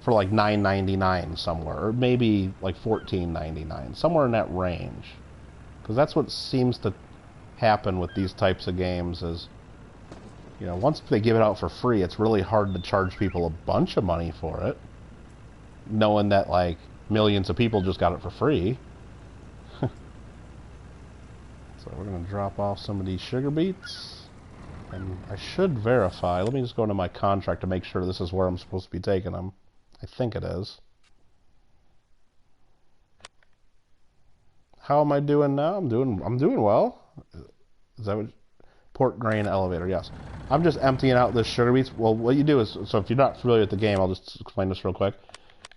for like $9.99 somewhere, or maybe like $14.99, somewhere in that range. Because that's what seems to happen with these types of games is, you know, once they give it out for free, it's really hard to charge people a bunch of money for it, knowing that, like, millions of people just got it for free. So we're going to drop off some of these sugar beets. And I should verify. Let me just go into my contract to make sure this is where I'm supposed to be taking them. I think it is. How am I doing now? I'm doing well. Is that what? Port grain elevator, yes. I'm just emptying out this sugar beets. Well, what you do is, so if you're not familiar with the game, I'll just explain this real quick.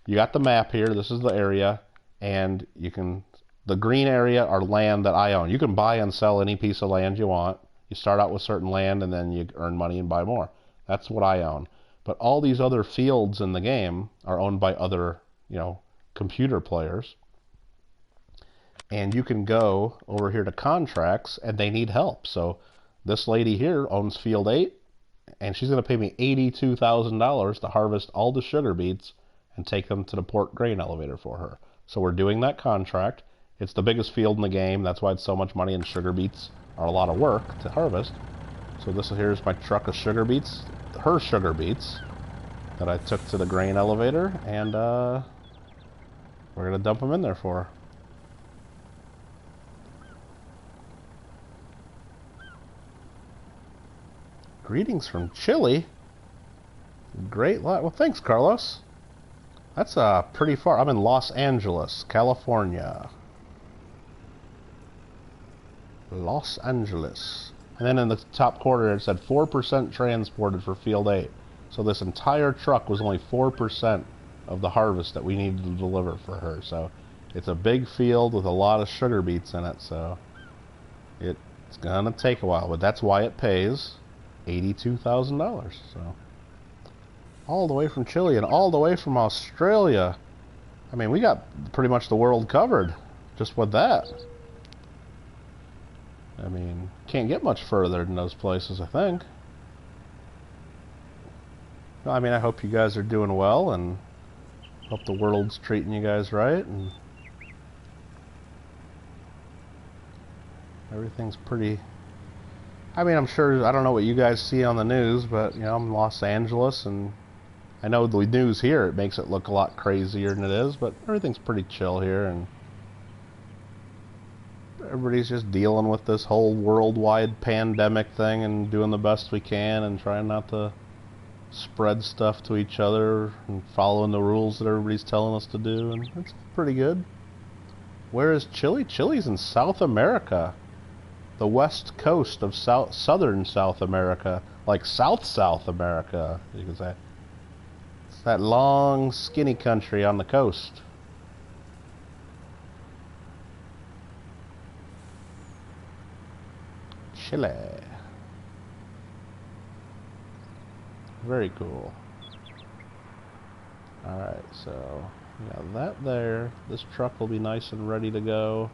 You got the map here. This is the area, and you can, the green area are land that I own. You can buy and sell any piece of land you want. You start out with certain land, and then you earn money and buy more. That's what I own. But all these other fields in the game are owned by other, you know, computer players. And you can go over here to contracts, and they need help. So this lady here owns Field 8, and she's going to pay me $82,000 to harvest all the sugar beets and take them to the port grain elevator for her. So we're doing that contract. It's the biggest field in the game. That's why it's so much money, and sugar beets are a lot of work to harvest. So this here's my truck of sugar beets, her sugar beets, that I took to the grain elevator, and we're going to dump them in there for her. Greetings from Chile. Great lot. Well, thanks, Carlos. That's pretty far. I'm in Los Angeles, California. Los Angeles. And then in the top corner it said 4% transported for Field 8. So this entire truck was only 4% of the harvest that we needed to deliver for her. So it's a big field with a lot of sugar beets in it. So it's going to take a while, but that's why it pays $82,000. So all the way from Chile and all the way from Australia. I mean, we got pretty much the world covered just with that. I mean, can't get much further than those places, I think. I mean, I hope you guys are doing well, and hope the world's treating you guys right, and everything's pretty... I mean, I'm sure, I don't know what you guys see on the news, but, you know, I'm in Los Angeles, and I know the news here, it makes it look a lot crazier than it is, but everything's pretty chill here, and everybody's just dealing with this whole worldwide pandemic thing and doing the best we can and trying not to spread stuff to each other and following the rules that everybody's telling us to do, and it's pretty good. Where is Chile? Chile's in South America. The west coast of southern South America, like South America, you could say. It's that long, skinny country on the coast. Chile. Very cool. Alright, so we got that there. This truck will be nice and ready to go.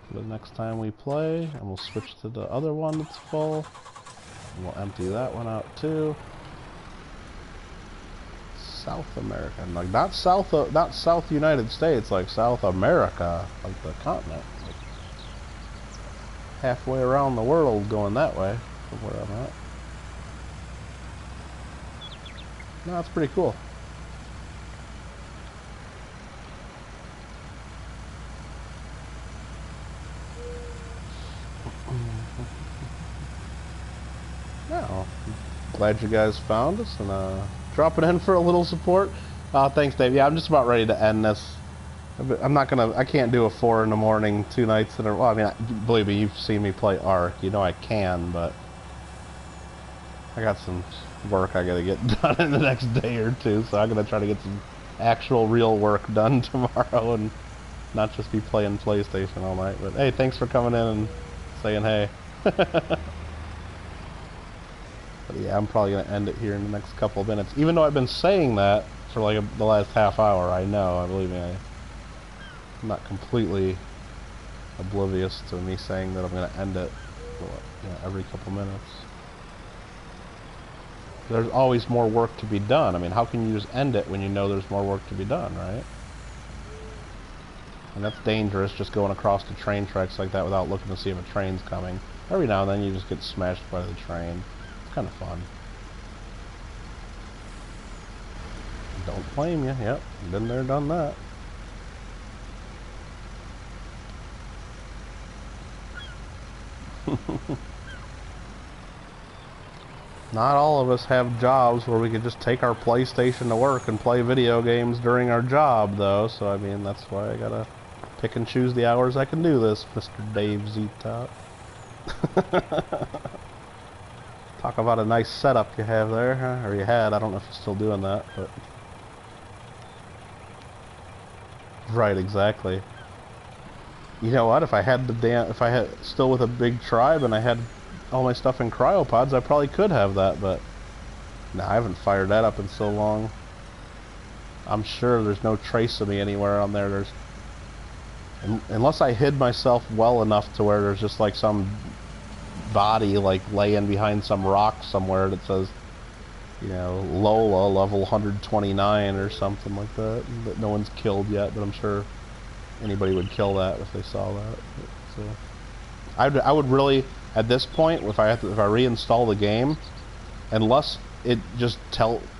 for the next time we play, and we'll switch to the other one that's full. And we'll empty that one out too. South America, like not South United States, like South America, like the continent. Like halfway around the world going that way from where I'm at. No, that's pretty cool. Yeah, glad you guys found us and dropping in for a little support. Thanks, Dave. Yeah, I'm just about ready to end this. I can't do a 4 in the morning, 2 nights in a row. Well, I mean, believe me, you've seen me play Ark. You know I can, but I got some work I gotta get done in the next day or two, so I'm gonna try to get some actual real work done tomorrow and not just be playing PlayStation all night. But hey, thanks for coming in and saying hey. But yeah, I'm probably going to end it here in the next couple of minutes. Even though I've been saying that for like the last half hour, I know, believe me, I'm not completely oblivious to me saying that I'm going to end it every couple minutes. There's always more work to be done. I mean, how can you just end it when you know there's more work to be done, right? And that's dangerous, just going across the train tracks like that without looking to see if a train's coming. Every now and then you just get smashed by the train. Kind of fun. Don't blame you. Yep, been there, done that. Not all of us have jobs where we could just take our PlayStation to work and play video games during our job, though. So I mean, that's why I gotta pick and choose the hours I can do this, Mr. Dave Z-Top. Talk about a nice setup you have there, huh? Or you had. I don't know if you're still doing that, but... Right, exactly. You know what? If I had still with a big tribe and I had all my stuff in cryopods, I probably could have that, but... Nah, I haven't fired that up in so long. I'm sure there's no trace of me anywhere on there. Unless I hid myself well enough to where there's just like some body like laying behind some rock somewhere that says, you know, Lola level 129 or something like that no one's killed yet, but I'm sure anybody would kill that if they saw that. So I would really, at this point, if I reinstall the game, unless it just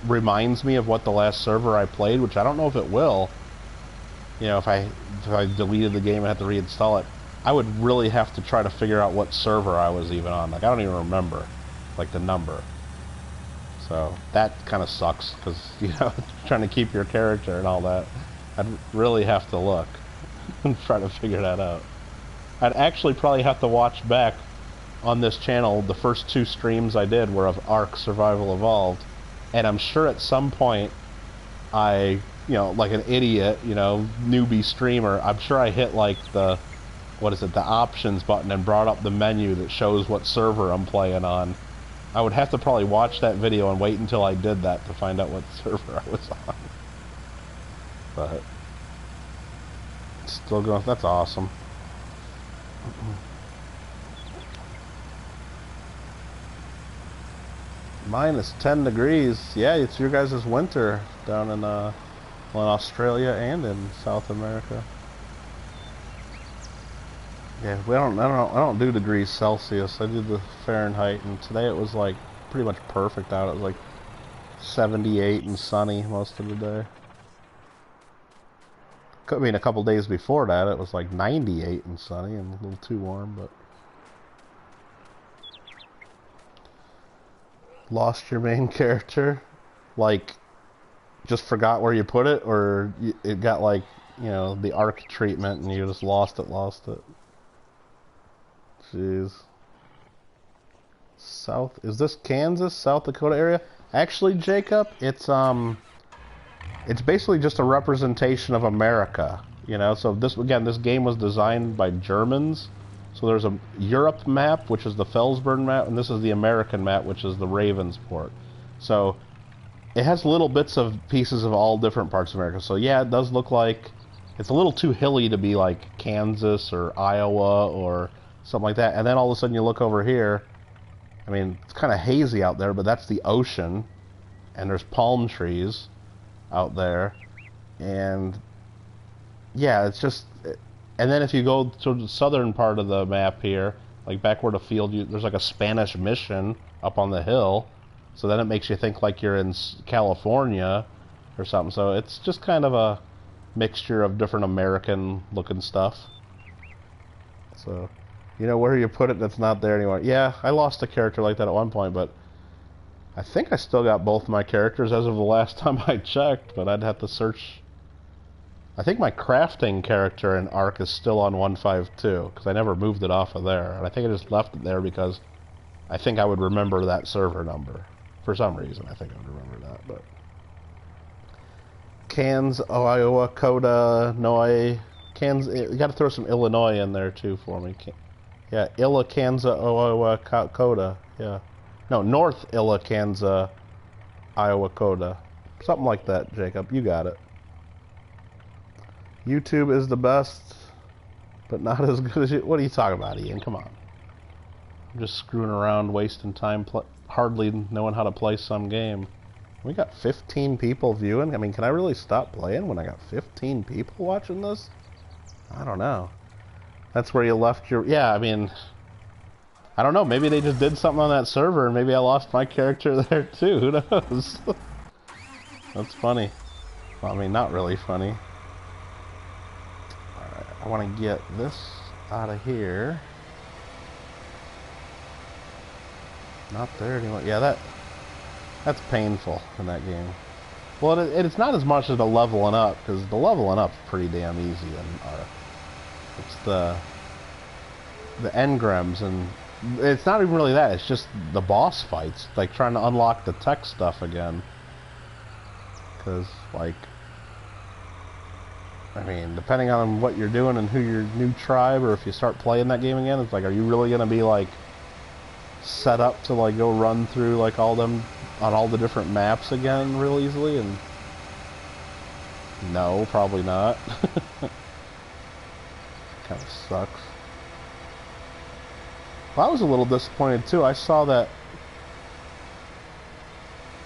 reminds me of what the last server I played, which I don't know if it will. You know, if I deleted the game and had to reinstall it, I would really have to try to figure out what server I was even on. Like, I don't even remember, like, the number. So, that kind of sucks, because, you know, trying to keep your character and all that, I'd really have to look and try to figure that out. I'd actually probably have to watch back on this channel. The first 2 streams I did were of Ark Survival Evolved, and I'm sure at some point I, you know, like an idiot, you know, newbie streamer, I'm sure I hit, like, the options button and brought up the menu that shows what server I'm playing on. I would have to probably watch that video and wait until I did that to find out what server I was on. But still going, that's awesome. Minus 10 degrees. Yeah, it's your guys' winter down in well, in Australia and in South America. Yeah, I don't do degrees Celsius. I do the Fahrenheit, and today it was like pretty much perfect out. It was like 78 and sunny most of the day. I mean, a couple days before that it was like 98 and sunny and a little too warm, but lost your main character, like just forgot where you put it, or it got like, you know, the Ark treatment and you just lost it. Jeez. Is this Kansas, South Dakota area? Actually, Jacob, it's basically just a representation of America, you know. So this game was designed by Germans. So there's a Europe map, which is the Felsburn map, and this is the American map, which is the Ravensport. So it has little bits of pieces of all different parts of America. So yeah, it does look like It's a little too hilly to be like Kansas or Iowa or something like that. And then all of a sudden you look over here. I mean, it's kind of hazy out there, but that's the ocean. And there's palm trees out there. And yeah, it's just... And then if you go to the southern part of the map here, like back where the field, there's like a Spanish mission up on the hill. So then it makes you think like you're in California or something. So it's just kind of a mixture of different American-looking stuff. So, you know, where you put it that's not there anymore. Yeah, I lost a character like that at one point, but I think I still got both my characters as of the last time I checked, but I'd have to search. I think my crafting character in Ark is still on 152, because I never moved it off of there. And I think I just left it there because I think I would remember that server number. For some reason, I think I would remember that, but... Cans, Iowa, Coda, Noi... Cans, you gotta throw some Illinois in there, too, for me. Yeah, Illa, Kansa, Iowa, Coda, yeah. No, North Illa, Kansa, Iowa, Coda. Something like that, Jacob. You got it. YouTube is the best, but not as good as you... What are you talking about, Ian? Come on. I'm just screwing around, wasting time, hardly knowing how to play some game. We got 15 people viewing? I mean, can I really stop playing when I got 15 people watching this? I don't know. That's where you left your... Yeah, I mean... I don't know, maybe they just did something on that server, and maybe I lost my character there, too. Who knows? That's funny. Well, I mean, not really funny. Alright, I want to get this out of here. Not there anymore. Yeah, that's painful in that game. Well, it's not as much as the leveling up, because the leveling up's pretty damn easy in Ark. It's the engrams, and it's not even really that. It's just the boss fights, like trying to unlock the tech stuff again. Because, like, I mean, depending on what you're doing and who your new tribe, or if you start playing that game again, it's like, are you really gonna be like set up to like go run through like all them on all the different maps again real easily? And no, probably not. Kind of sucks. Well, I was a little disappointed too. I saw that,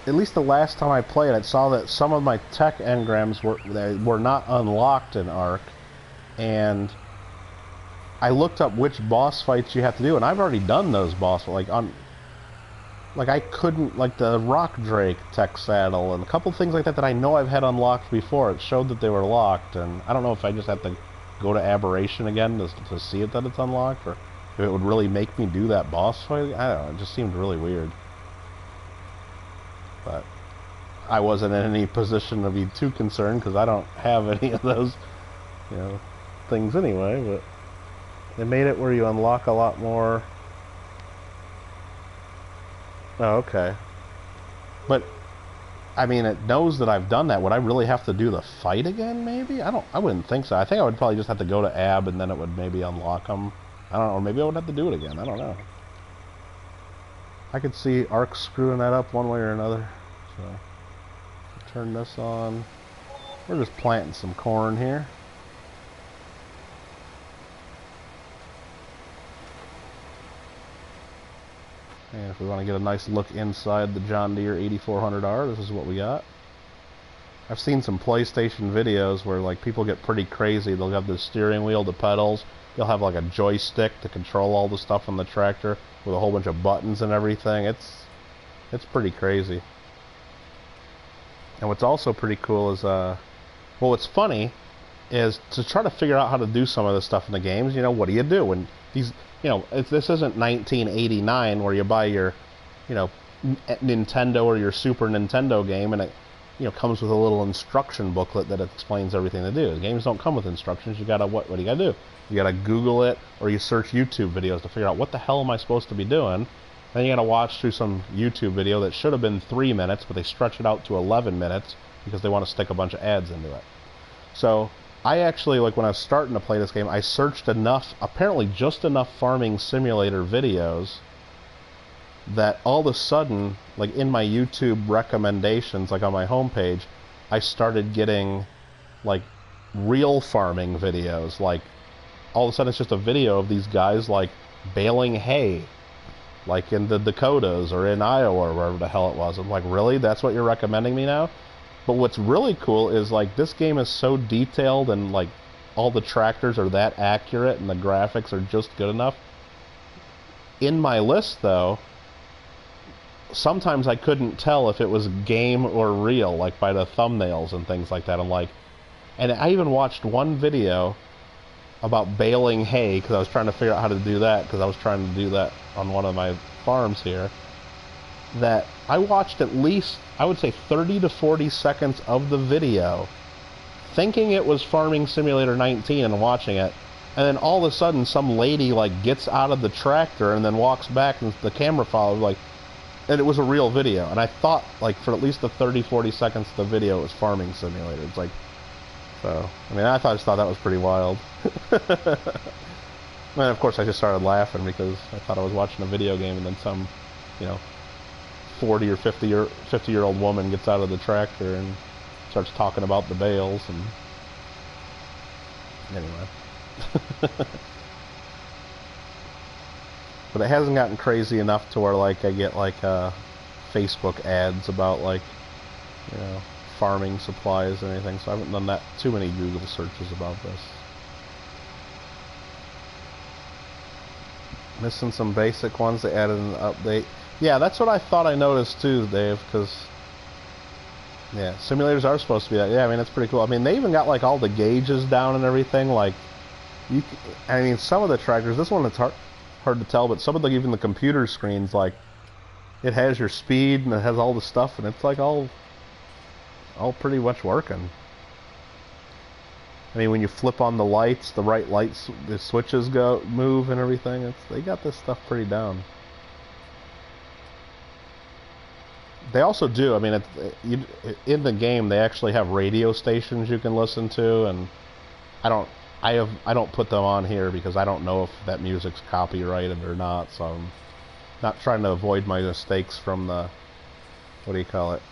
at least the last time I played, I saw that some of my tech engrams were not unlocked in Ark, and I looked up which boss fights you have to do, and I've already done those boss fights. Like I couldn't, like the Rock Drake tech saddle and a couple things like that that I know I've had unlocked before. It showed that they were locked, and I don't know if I just have to go to Aberration again to see it that it's unlocked, or if it would really make me do that boss fight. I don't know, it just seemed really weird. But I wasn't in any position to be too concerned, because I don't have any of those, you know, things anyway. But they made it where you unlock a lot more. Oh, okay. But I mean, it knows that I've done that. Would I really have to do the fight again, maybe? I wouldn't think so. I think I would probably just have to go to Ab, and then it would maybe unlock them. I don't know, or maybe I would have to do it again. I don't know. I could see Ark screwing that up one way or another. So, turn this on. We're just planting some corn here. And if we want to get a nice look inside the John Deere 8400R, this is what we got. I've seen some PlayStation videos where like people get pretty crazy. They'll have the steering wheel, the pedals. They'll have like a joystick to control all the stuff on the tractor with a whole bunch of buttons and everything. It's pretty crazy. And what's also pretty cool is, well, what's funny is to try to figure out how to do some of this stuff in the games. You know, what do you do when these, you know, this isn't 1989 where you buy your, you know, Nintendo or your Super Nintendo game and it, you know, comes with a little instruction booklet that explains everything to do. The games don't come with instructions. You gotta, what do you gotta do? You gotta Google it, or you search YouTube videos to figure out what the hell am I supposed to be doing. Then you gotta watch through some YouTube video that should have been 3 minutes, but they stretch it out to 11 minutes because they want to stick a bunch of ads into it. So I actually, like when I was starting to play this game, I searched enough, apparently just enough farming simulator videos, that all of a sudden, like in my YouTube recommendations, like on my homepage, I started getting like real farming videos. Like, all of a sudden it's just a video of these guys, like, baling hay, like in the Dakotas or in Iowa or wherever the hell it was. I'm like, really? That's what you're recommending me now? But what's really cool is, like, this game is so detailed and, like, all the tractors are that accurate and the graphics are just good enough. In my list, though, sometimes I couldn't tell if it was game or real, like by the thumbnails and things like that. I'm like, and I even watched one video about baling hay because I was trying to figure out how to do that because I was trying to do that on one of my farms here. That I watched at least, I would say 30 to 40 seconds of the video thinking it was Farming Simulator 19 and watching it, and then all of a sudden some lady like gets out of the tractor and then walks back and the camera follows, like, and it was a real video. And I thought, like, for at least the 30-40 seconds of the video, it was Farming Simulator. It's like, so, I mean, just thought that was pretty wild. And of course I just started laughing because I thought I was watching a video game, and then some, 40 or 50-year-old woman gets out of the tractor and starts talking about the bales, and anyway. But it hasn't gotten crazy enough to where, like, I get, like, Facebook ads about, like, farming supplies or anything, so I haven't done that too many Google searches about this. Missing some basic ones they added in the update. Yeah, that's what I thought I noticed too, Dave, because, yeah, simulators are supposed to be that. Yeah, I mean, it's pretty cool. I mean, they even got, like, all the gauges down and everything. Like, I mean, some of the tractors, this one it's hard to tell, but some of even the computer screens, like, it has your speed and it has all the stuff, and it's, like, all pretty much working. I mean, when you flip on the lights, the right lights, the switches move and everything. They got this stuff pretty down. They also do. I mean, in the game, they actually have radio stations you can listen to, and I don't put them on here because I don't know if that music's copyrighted or not. So I'm not trying to avoid my mistakes from the, what do you call it?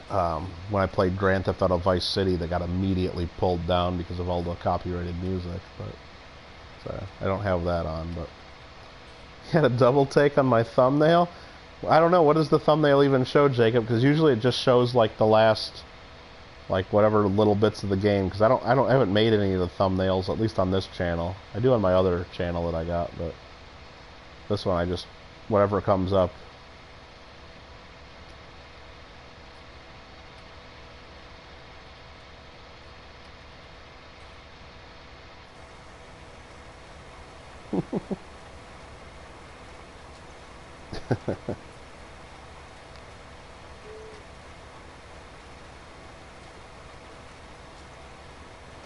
When I played Grand Theft Auto Vice City, they got immediately pulled down because of all the copyrighted music. But so I don't have that on. But you had a double take on my thumbnail. I don't know, what does the thumbnail even show, Jacob? Because usually it just shows, like, the last, like, whatever little bits of the game. Because I haven't made any of the thumbnails, at least on this channel. I do on my other channel that I got, but this one I just, whatever comes up.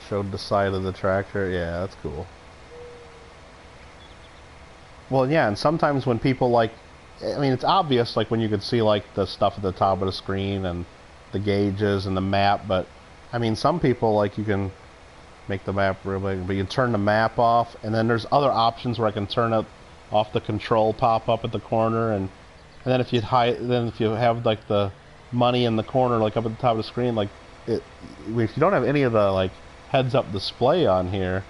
Showed the side of the tractor. Yeah, that's cool. Well, yeah, and sometimes when people, like, I mean, it's obvious, like, when you could see, like, the stuff at the top of the screen and the gauges and the map, but, I mean, some people, like, you can make the map real big, but you turn the map off, and then there's other options where I can turn it off, the control pop up at the corner, and then if you have, like, the money in the corner, like, up at the top of the screen, like, if you don't have any of the, like, heads-up display on here,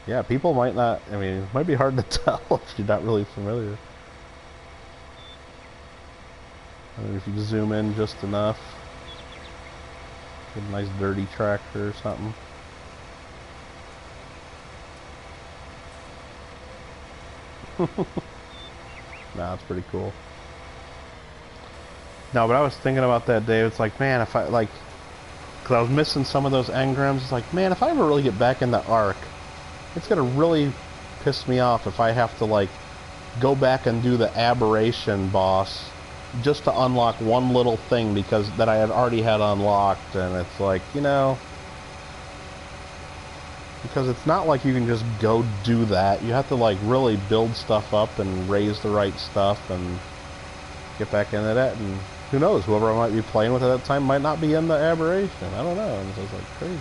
yeah, people might not, I mean, it might be hard to tell if you're not really familiar. I mean, if you zoom in just enough, get a nice dirty tractor or something. Nah, it's pretty cool. No, but I was thinking about that, Dave. It's like, man, if I, like, because I was missing some of those engrams. It's like, man, if I ever really get back in the Ark, it's going to really piss me off if I have to, like, go back and do the aberration boss just to unlock one little thing that I had already had unlocked. And it's like, because it's not like you can just go do that. You have to, like, really build stuff up and raise the right stuff and get back into that. And who knows, whoever I might be playing with at that time might not be in the aberration. I don't know. It's just, like, crazy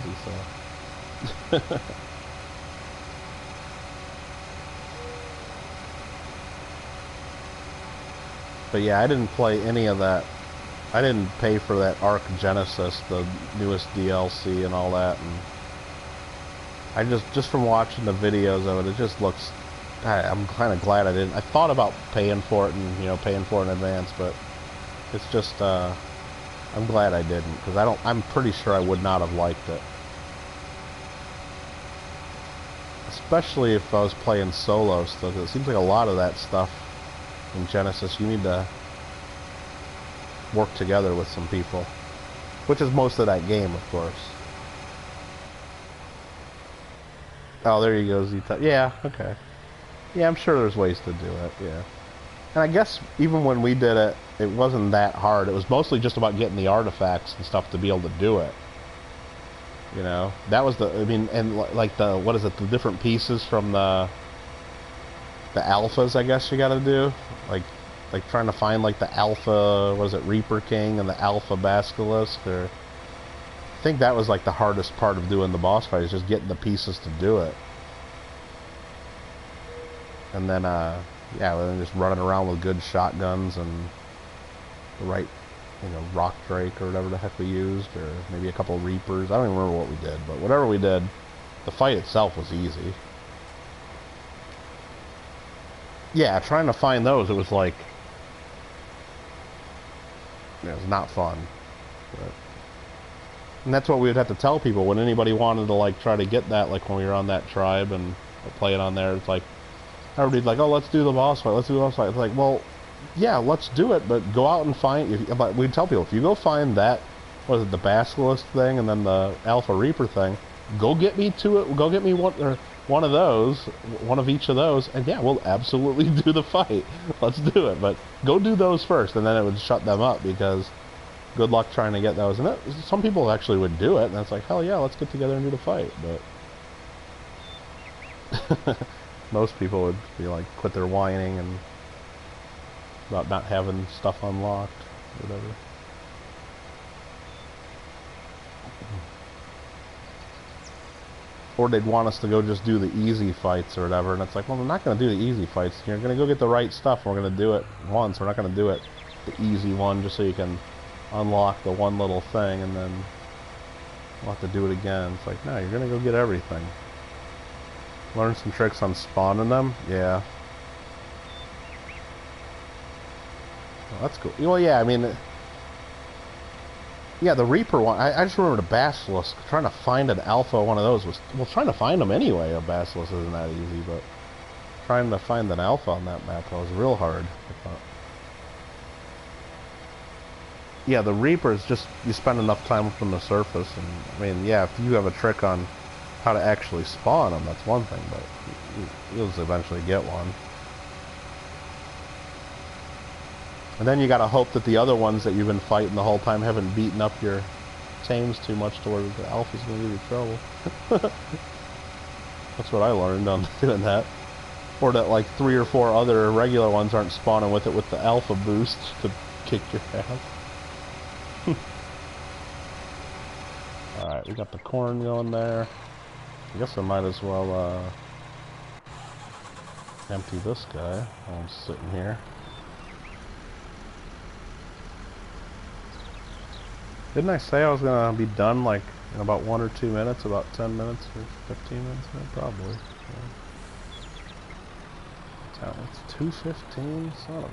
stuff. But yeah, I didn't play any of that I didn't pay for that Arc Genesis, the newest DLC and all that, and I just from watching the videos of it, it just looks. I'm kind of glad I didn't. I thought about paying for it and paying for it in advance, but it's just I'm glad I didn't, because I'm pretty sure I would not have liked it, especially if I was playing solo stuff. It seems like a lot of that stuff in Genesis you need to work together with some people, which is most of that game, of course. Oh, there you go, Z-Type. Yeah, okay. Yeah, I'm sure there's ways to do it, yeah. And I guess even when we did it, it wasn't that hard. It was mostly just about getting the artifacts and stuff to be able to do it. You know? That was I mean, and like the different pieces from the alphas, I guess you gotta do. Like trying to find like the alpha, Reaper King and the alpha Basilisk, or I think that was like the hardest part of doing the boss fight, is just getting the pieces to do it. And then yeah, then just running around with good shotguns and the right, Rock Drake or whatever the heck we used, or maybe a couple Reapers. I don't even remember what we did, but whatever we did, the fight itself was easy. Yeah, trying to find those, it was like, it was not fun. But, and that's what we would have to tell people when anybody wanted to like try to get that, like when we were on that tribe and play it on there. It's like, everybody's like, oh, let's do the boss fight, let's do the boss fight. It's like, well, yeah, let's do it, but go out and find, but we'd tell people, if you go find that, the Basilisk thing and then the Alpha Reaper thing, go get me one of those, one of each of those, and yeah, we'll absolutely do the fight. Let's do it, but go do those first, and then it would shut them up, because good luck trying to get those. And some people actually would do it, and it's like, hell yeah, let's get together and do the fight, but most people would be like, quit their whining and about not having stuff unlocked, whatever. Or they'd want us to go just do the easy fights or whatever, and it's like, well, we're not going to do the easy fights. You're going to go get the right stuff, and we're going to do it once. We're not going to do it the easy one just so you can unlock the one little thing, and then we'll have to do it again. It's like, no, you're going to go get everything. Learn some tricks on spawning them? Yeah. Well, that's cool. Well, yeah, I mean, yeah, the Reaper one, I just remember the Basilisk. Trying to find an alpha one of those was, well, trying to find them anyway, a Basilisk isn't that easy, but trying to find an alpha on that map was real hard, I thought. Yeah, the Reapers, just, you spend enough time from the surface, and, I mean, yeah, if you have a trick on how to actually spawn them, that's one thing, but you'll just eventually get one. And then you gotta hope that the other ones that you've been fighting the whole time haven't beaten up your tames too much to where the alpha's gonna give you trouble. That's what I learned on doing that. Or that like 3 or 4 other regular ones aren't spawning with it with the alpha boost to kick your ass. Alright, we got the corn going there. I guess I might as well empty this guy while I'm sitting here. Didn't I say I was gonna be done like in about 1 or 2 minutes, about 10 minutes or 15 minutes? Yeah, probably. Yeah. It's 2:15, son of a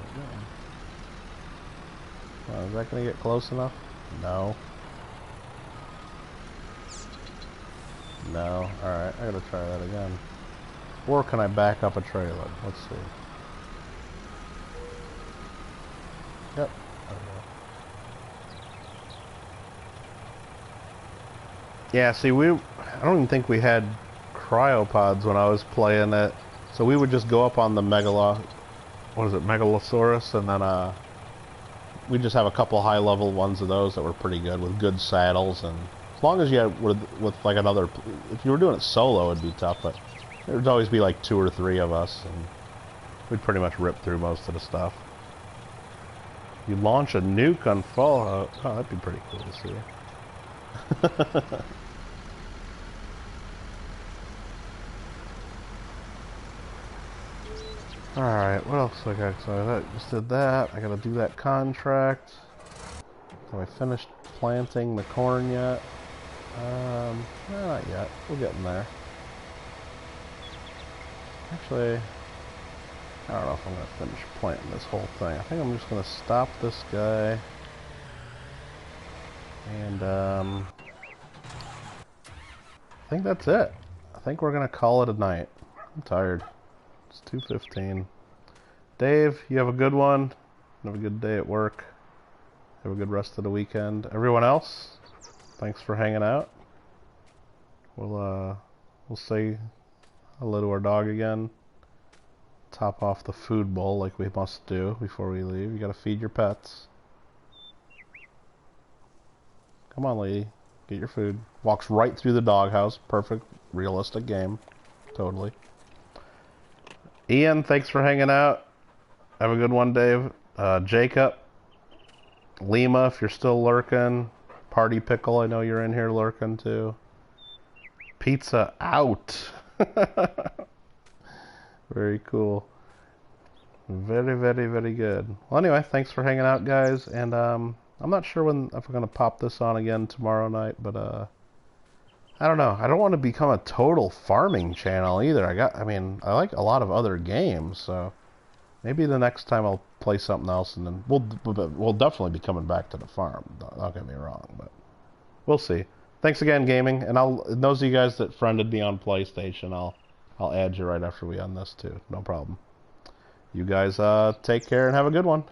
gun. Is that gonna get close enough? No. No. Alright, I gotta try that again. Or can I back up a trailer? Let's see. Yep. Yeah, see, I don't even think we had cryopods when I was playing it. So we would just go up on the Megalosaurus, and then we'd just have a couple high-level ones of those that were pretty good, with good saddles, and as long as you had, with like another, if you were doing it solo, it'd be tough, but there'd always be like 2 or 3 of us, and we'd pretty much rip through most of the stuff. You launch a nuke on Fallout. Oh, that'd be pretty cool to see. Alright, what else I got? So I just did that. I gotta do that contract. Have I finished planting the corn yet? Not yet. We're getting there. Actually, I don't know if I'm going to finish planting this whole thing. I think I'm just going to stop this guy. And, I think that's it. I think we're going to call it a night. I'm tired. It's 2:15. Dave, you have a good one. Have a good day at work. Have a good rest of the weekend. Everyone else, thanks for hanging out. We'll say hello to our dog again. Top off the food bowl like we must do before we leave. You gotta feed your pets. Come on, lady. Get your food. Walks right through the doghouse. Perfect, realistic game. Totally. Ian, thanks for hanging out. Have a good one, Dave. Jacob. Lima, if you're still lurking. Party Pickle, I know you're in here lurking too. Pizza out. Very cool. Very, very, very good. Well, anyway, thanks for hanging out, guys. And I'm not sure if we're gonna pop this on again tomorrow night, but I don't know. I don't want to become a total farming channel either. I mean, I like a lot of other games, so maybe the next time I'll play something else, and then we'll definitely be coming back to the farm. Don't get me wrong, but we'll see. Thanks again, gaming, and those of you guys that friended me on PlayStation, I'll add you right after we end this too. No problem. You guys take care and have a good one.